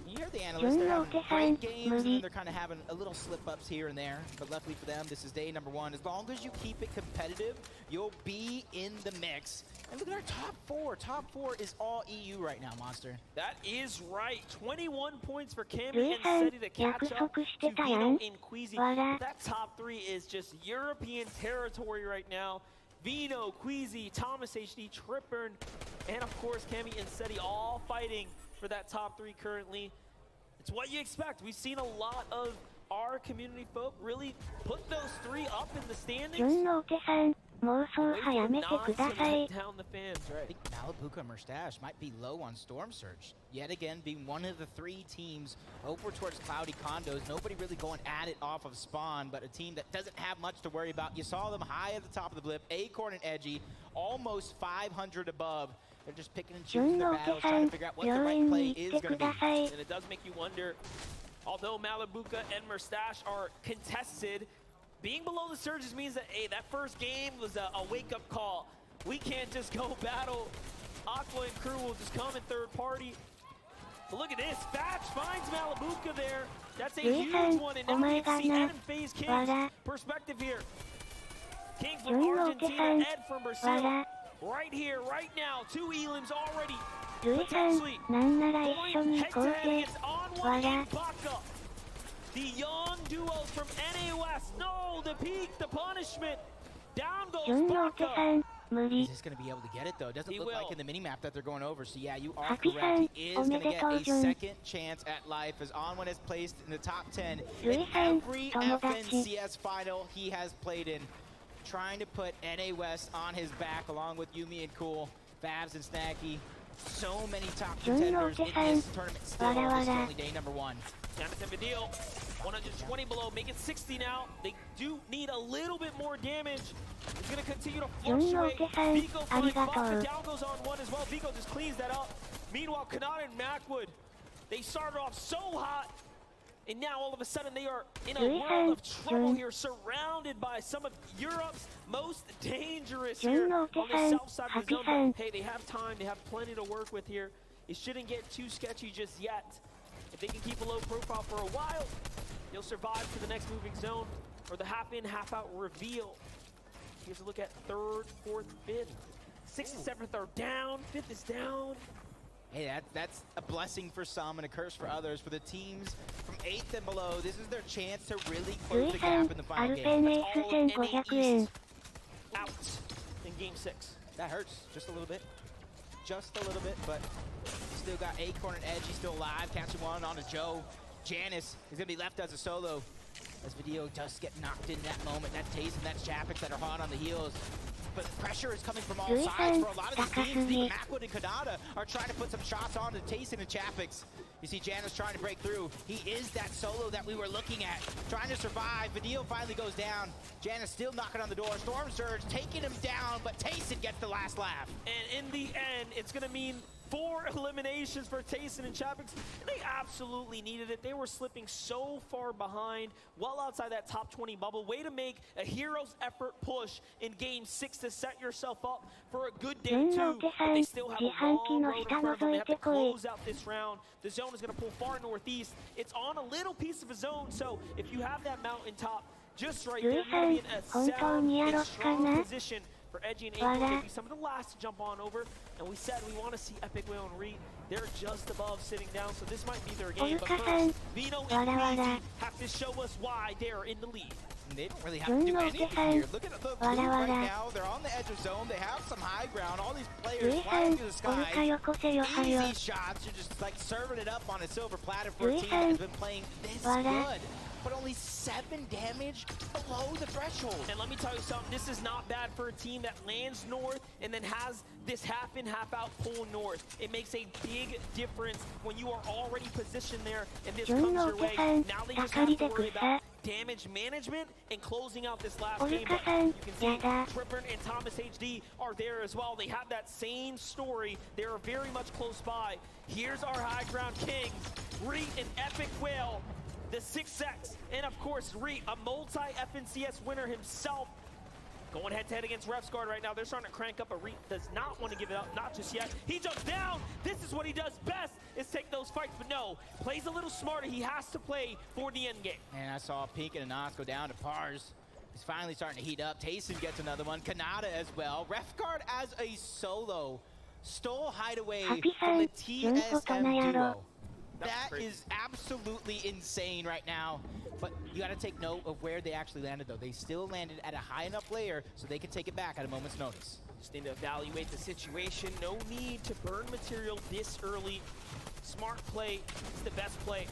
You hear the analysts, they're having great games, and then they're kind of having a little slip-ups here and there. But luckily for them, this is day number one. As long as you keep it competitive, you'll be in the mix. And look at our top four. Top four is all EU right now, Monster. That is right. 21 points for Cammy and Zeddy to catch up to Vino and Queasy. That top three is just European territory right now. Vino, Queasy, Thomas HD, Trippern, and of course Cammy and Zeddy all fighting for that top three currently. It's what you expect. We've seen a lot of our community folk really put those three up in the standings. Down the fans, right? I think Malabuka and Mustache might be low on Storm Surge. Yet again, being one of the three teams over towards Cloudy Condos. Nobody really going at it off of spawn, but a team that doesn't have much to worry about. You saw them high at the top of the blip. Acorn and Edgy, almost 500 above. They're just picking and choosing their battles, trying to figure out what the right play is going to be. And it does make you wonder, although Malabuka and Mustache are contested, being below the surges means that, hey, that first game was a wake-up call. We can't just go battle. Aqua and crew will just come in third party. But look at this. Fatch finds Malabuka there. That's a huge one. And now we can see Ed and FaZe King's perspective here. King from Argentina, Ed from Brazil. Right here, right now, two elims already potentially going head-to-head against On1 and Baka. The young duos from NA West. No, the peak, the punishment. Down goes Baka. He's just going to be able to get it, though. It doesn't look like in the minimap that they're going over. So, yeah, you are correct. He is going to get a second chance at life as On1 is placed in the top 10 in every FNCS final he has played in. Trying to put NA West on his back along with Yumi and Cool, Fabs and Snacky. So many top contenders in this tournament still. This is only day number one. Down to Tempadillo, 120 below, make it 60 now. They do need a little bit more damage. It's going to continue to fluctuate. Vico flying Baka, down goes On1 as well. Vico just cleans that up. Meanwhile, Kanata and Macwood, They started off so hot, and now all of a sudden they are in a world of trouble here, surrounded by some of Europe's most dangerous here on the south side of the zone. But hey, they have time, they have plenty to work with here. It shouldn't get too sketchy just yet. If they can keep a low profile for a while, they'll survive to the next moving zone, or the half-in, half-out reveal. Here's a look at 3rd, 4th, 5th. 6th and 7th are down, 5th is down. Hey, that's a blessing for some and a curse for others. For the teams from 8th and below, this is their chance to really close the gap in the final game. That's all of NA East out in Game 6. That hurts just a little bit. Just a little bit, but still got Acorn and Edgy still alive. Catching one on to Joe. Janice is going to be left as a solo. As Video just get knocked in that moment. That's Taze and that's Chapix that are hot on the heels. But pressure is coming from all sides for a lot of these teams. Even Macwood and Kanata are trying to put some shots on to Tayson and Chapix. You see Janice trying to break through. He is that solo that we were looking at, trying to survive. Video finally goes down. Janice still knocking on the door. Storm Surge taking him down, but Tayson gets the last laugh. And in the end, it's going to mean 4 eliminations for Tayson and Chapix. They absolutely needed it. They were slipping so far behind, well outside that top 20 bubble. Way to make a hero's effort push in Game 6 to set yourself up for a good day 2. But they still have a long road in front of them. They have to close out this round. The zone is going to pull far northeast. It's on a little piece of a zone, so if you have that mountaintop just right there, you're going to be in a sound and strong position for Edgy and Acorn to be some of the last to jump on over. And we said we want to see Epic Whale and Reed. They're just above sitting down, so this might be their game. But first, Vino and Queasy have to show us why they're in the lead. And they don't really have to do anything here. Look at the blue right now. They're on the edge of zone. They have some high ground. All these players flying through the sky. Easy shots. You're just like serving it up on a silver platter for a team that has been playing this good. But only 7 damage below the threshold. And let me tell you something, this is not bad for a team that lands north and then has this half-in, half-out pull north. It makes a big difference when you are already positioned there and this comes your way. Now they just have to worry about damage management and closing out this last game. But you can see Tripper and Thomas HD are there as well. They have that same story. They are very much close by. Here's our high ground kings, Reet and Epic Whale. The 6X, and of course, Reet, a multi-FNCS winner himself, going head-to-head against Refsguard right now. They're starting to crank up, but Reet does not want to give it up, not just yet. He jumps down. This is what he does best, is take those fights, but no, plays a little smarter. He has to play for the end game. And I saw Pink and Anas go down to Pars. He's finally starting to heat up. Tayson gets another one. Kanata as well. Refsguard as a solo stole Hideaway from the TSM duo. That is absolutely insane right now, but you got to take note of where they actually landed, though. They still landed at a high enough layer so they can take it back at a moment's notice. Just need to evaluate the situation. No need to burn material this early. Smart play is the best play.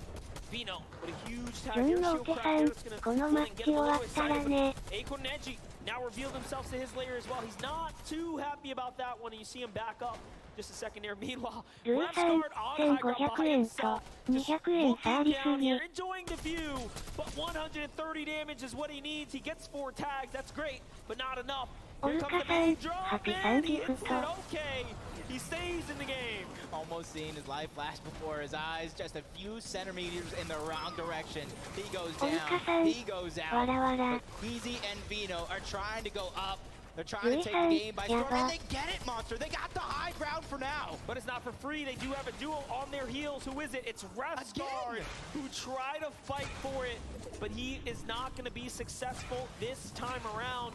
Vino with a huge tag here. Shield crack there. It's going to get a little excited. But Acorn and Edgy now revealed themselves to his layer as well. He's not too happy about that one. You see him back up. Just a second there. Meanwhile, Refsguard on high ground by himself, just looking down here, enjoying the view. But 130 damage is what he needs. He gets 4 tags. That's great, but not enough. Here comes the main drop, and he hits it. Okay, he stays in the game. Almost seeing his life flash before his eyes. Just a few centimeters in the wrong direction. He goes down. He goes out. But Queasy and Vino are trying to go up. They're trying to take the game by storm, and they get it, Monster. They got the high ground for now. But it's not for free. They do have a duo on their heels. Who is it? It's Refsguard, who tried to fight for it, but he is not going to be successful this time around.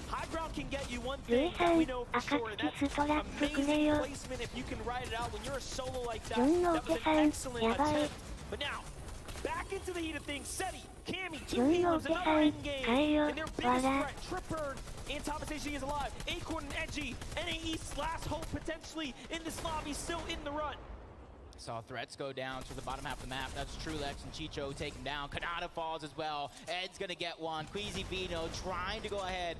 High ground can get you one thing that we know for sure, and that's amazing placement if you can ride it out when you're a solo like that. That was an excellent attempt. But now, back into the heat of things. Seti, Cammy, 2 healers, another in-game, and their biggest threat, Tripper and Thomas HD is alive. Acorn and Edgy, NA East's last hope potentially in this lobby, still in the run. Saw threats go down to the bottom half of the map. That's Trulex and Chicho taken down. Kanata falls as well. Ed's gonna get one. Queasy Vino trying to go ahead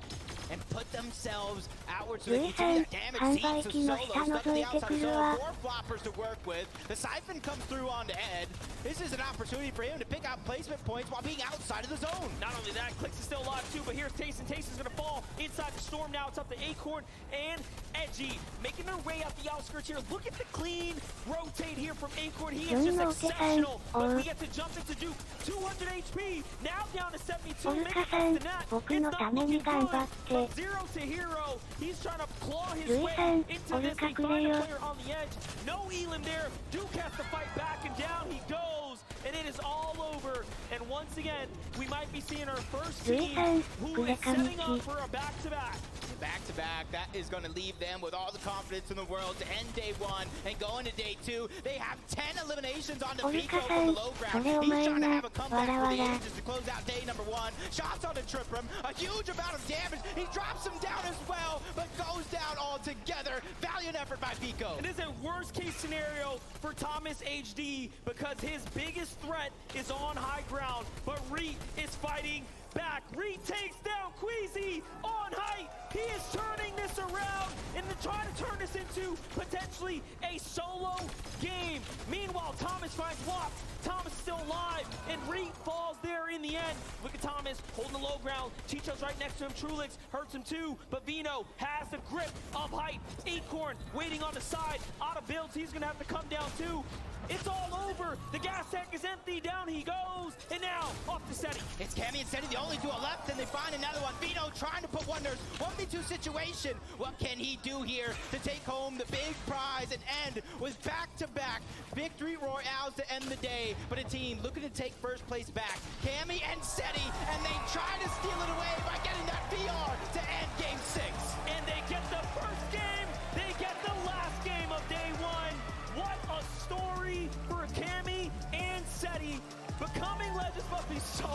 and put themselves outwards so they can do that damage. Seeds of solo stuck to the outside of zone. 4 floppers to work with. The Siphon comes through onto Ed. This is an opportunity for him to pick out placement points while being outside of the zone. Not only that, Clicks is still alive too, but here's Tayson. Tayson's gonna fall inside the storm now. It's up to Acorn and Edgy, making their way out the outskirts here. Look at the clean rotate here here from Acorn. He is just exceptional. But we get to jump into Duke. 200 HP. Now down to 72. Make it less than that. It's not looking good. From 0 to hero. He's trying to claw his way into this. He find a player on the edge. No Elam there. Duke has to fight back, and down he goes. And it is all over. And once again, we might be seeing our first team who is setting up for a back-to-back. Back-to-back, that is going to leave them with all the confidence in the world to end day one and go into day two. They have 10 eliminations on the Pico from the low ground. He's trying to have a comeback for the ages to close out day number one. Shots on the trip rim, a huge amount of damage. He drops him down as well, but goes down altogether. Valiant effort by Pico. It is a worst-case scenario for Thomas HD because his biggest threat is on high ground, but Reet is fighting back. Reet takes down Queasy on height. He is turning this around and trying to turn this into potentially a solo game. Meanwhile, Thomas finds Wop. Thomas is still alive, and Reet falls there in the end. Look at Thomas holding the low ground. Chicho's right next to him. Trulix hurts him too, but Vino has the grip of height. Acorn waiting on the side. Out of builds, he's gonna have to come down too. It's all over. The gas tank is empty. Down he goes. And now, off to Seti. It's Cammy and Seti, the only duo left, and they find another one. Vino trying to put wonders. 1v2 situation. What can he do here to take home the big prize and end with back-to-back victory royales to end the day? But a team looking to take first place back. Cammy and Seti, and they try to steal it away by getting that VR to end game 6. And they get the first game. They get the last game of day one. What a story for Cammy and Seti. Becoming legends must be so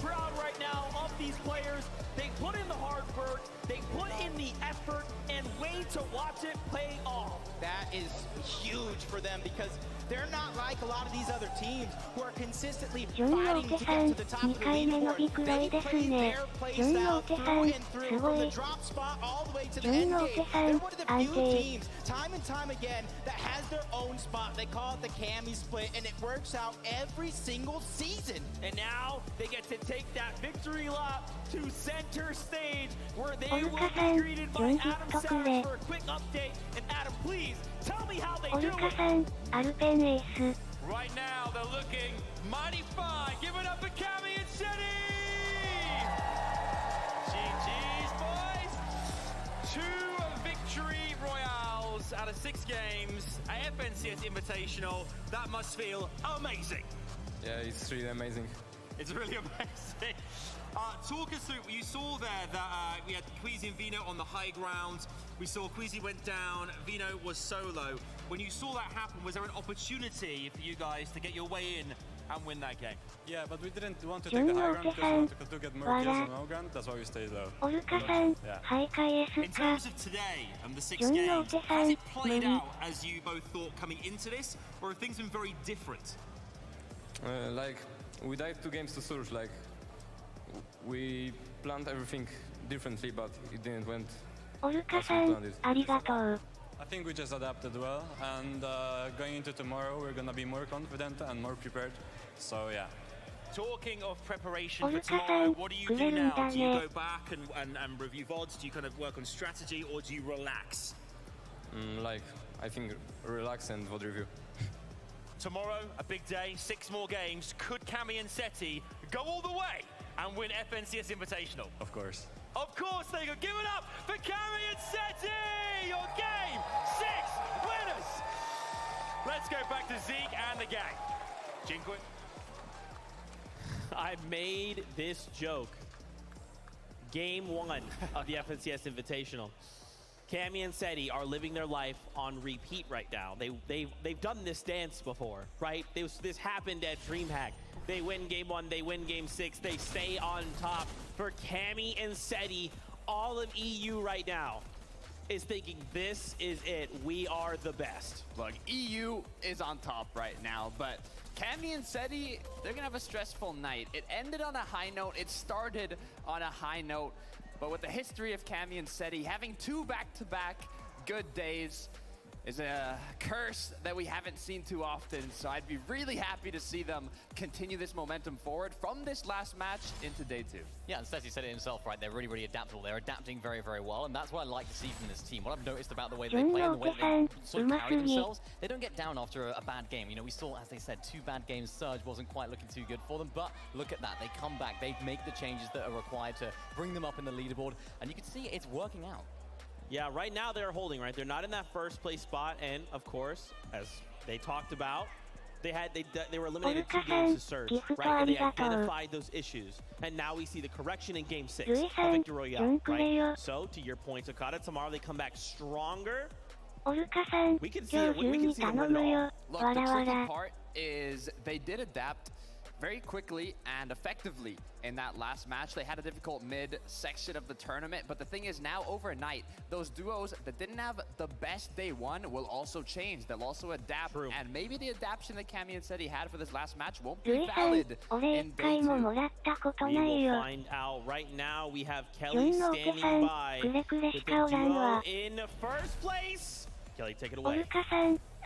proud right now of these players. They put in the hard work, they put in the effort, and wait to watch it pay off. That is huge for them because they're not like a lot of these other teams who are consistently fighting to get to the top of the leaderboard. They play their play style through and through, from the drop spot all the way to the end game. They're one of the few teams, time and time again, that has their own spot. They call it the Cammy split, and it works out every single season. And now they get to take that victory lap to center stage, where they will be greeted by Adam Savage for a quick update. And Adam, please tell me how they do it. Right now, they're looking mighty fine. Give it up for Cammy and Seti! GG's, boys! 2 victory royales out of 6 games at FNCS Invitational. That must feel amazing. Yeah, it's really amazing. It's really amazing. Talk us through, you saw there that we had Queasy and Vino on the high ground. We saw Queasy went down, Vino was solo. When you saw that happen, was there an opportunity for you guys to get your way in and win that game? Yeah, but we didn't want to take the high ground because we wanted to get more kills on the low ground. That's why we stayed low. Yeah. In terms of today and the 6 games, has it played out as you both thought coming into this, or have things been very different? Like, we died 2 games to Surge, like, we planned everything differently, but it didn't went as we planned it. I think we just adapted well, and going into tomorrow, we're gonna be more confident and more prepared, so yeah. Talking of preparation for tomorrow, what do you do now? Do you go back and review VODs? Do you kind of work on strategy, or do you relax? Like, I think relax and VOD review. Tomorrow, a big day, 6 more games. Could Cammy and Seti go all the way and win FNCS Invitational? Of course. Of course they could. Give it up for Cammy and Seti! Your game 6 winners! Let's go back to Zeke and the gang. Jinquit. I made this joke. Game 1 of the FNCS Invitational. Cammy and Seti are living their life on repeat right now. They've done this dance before, right? This happened at DreamHack. They win game 1, they win game 6, they stay on top. For Cammy and Seti, all of EU right now is thinking this is it. We are the best. Look, EU is on top right now, but Cammy and Seti, they're gonna have a stressful night. It ended on a high note, it started on a high note, but with the history of Cammy and Seti having 2 back-to-back good days, is a curse that we haven't seen too often. So I'd be really happy to see them continue this momentum forward from this last match into day 2. Yeah, and Stacey said it himself, right? They're really, really adaptable. They're adapting very, very well, and that's what I like to see from this team. What I've noticed about the way they play and the way they sort of carry themselves, they don't get down after a bad game. You know, we saw, as they said, 2 bad games. Surge wasn't quite looking too good for them, but look at that. They come back. They make the changes that are required to bring them up in the leaderboard, and you can see it's working out. Yeah, right now they're holding, right? They're not in that first place spot, and of course, as they talked about, they were eliminated 2 games to Surge, right? And they identified those issues. And now we see the correction in Game 6 of Victor Royale, right? So, to your point, Okada, tomorrow they come back stronger. We can see them win it all. Look, the tricky part is they did adapt very quickly and effectively in that last match. They had a difficult mid-section of the tournament, but the thing is now overnight, those duos that didn't have the best day 1 will also change. They'll also adapt, and maybe the adaptation that Camion said he had for this last match won't be valid in day 2. We will find out. Right now, we have Kelly standing by with the duo in first place. Kelly, take it away.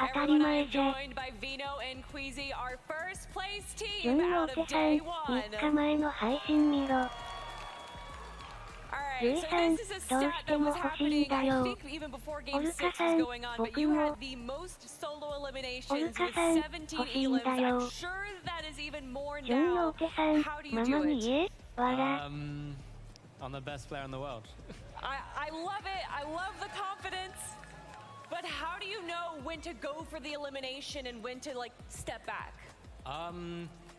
Everyone, I am joined by Vino and Queasy, our first place team out of day 1. Alright, so this is a stat that was happening, I think, even before Game 6 was going on, but you had the most solo eliminations with 17 elims. I'm sure that is even more now. How do you do it? I'm the best player in the world. I love it. I love the confidence. But how do you know when to go for the elimination and when to, like, step back?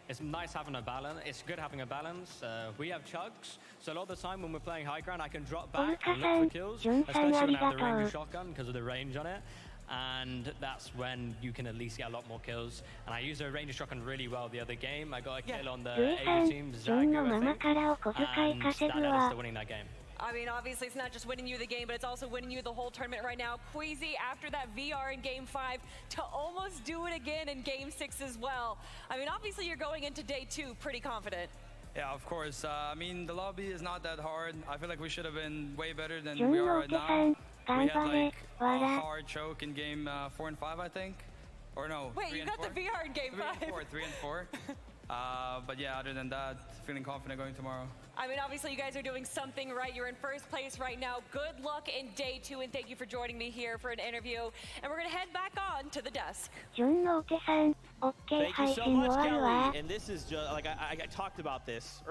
It's nice having a balance. It's good having a balance. We have chugs, so a lot of the time when we're playing high ground, I can drop back and look for kills, especially when I have the range of shotgun because of the range on it. And that's when you can at least get a lot more kills. And I used a range of shotgun really well the other game. I got a kill on the AU team, Zagu, I think, and that led us to winning that game. I mean, obviously, it's not just winning you the game, but it's also winning you the whole tournament right now. Queasy, after that VR in Game 5, to almost do it again in Game 6 as well. I mean, obviously, you're going into day 2 pretty confident. Yeah, of course. I mean, the lobby is not that hard. I feel like we should have been way better than we are right now. We had like a hard choke in Game 4 and 5, I think. Or no, wait, you got the VR in Game 5. 3 and 4. But yeah, other than that, feeling confident going tomorrow. I mean, obviously, you guys are doing something right. You're in first place right now. Good luck in day 2, and thank you for joining me here for an interview. And we're going to head back on to the desk. Thank you so much, Kelly. And this is just, like, I talked about this earlier.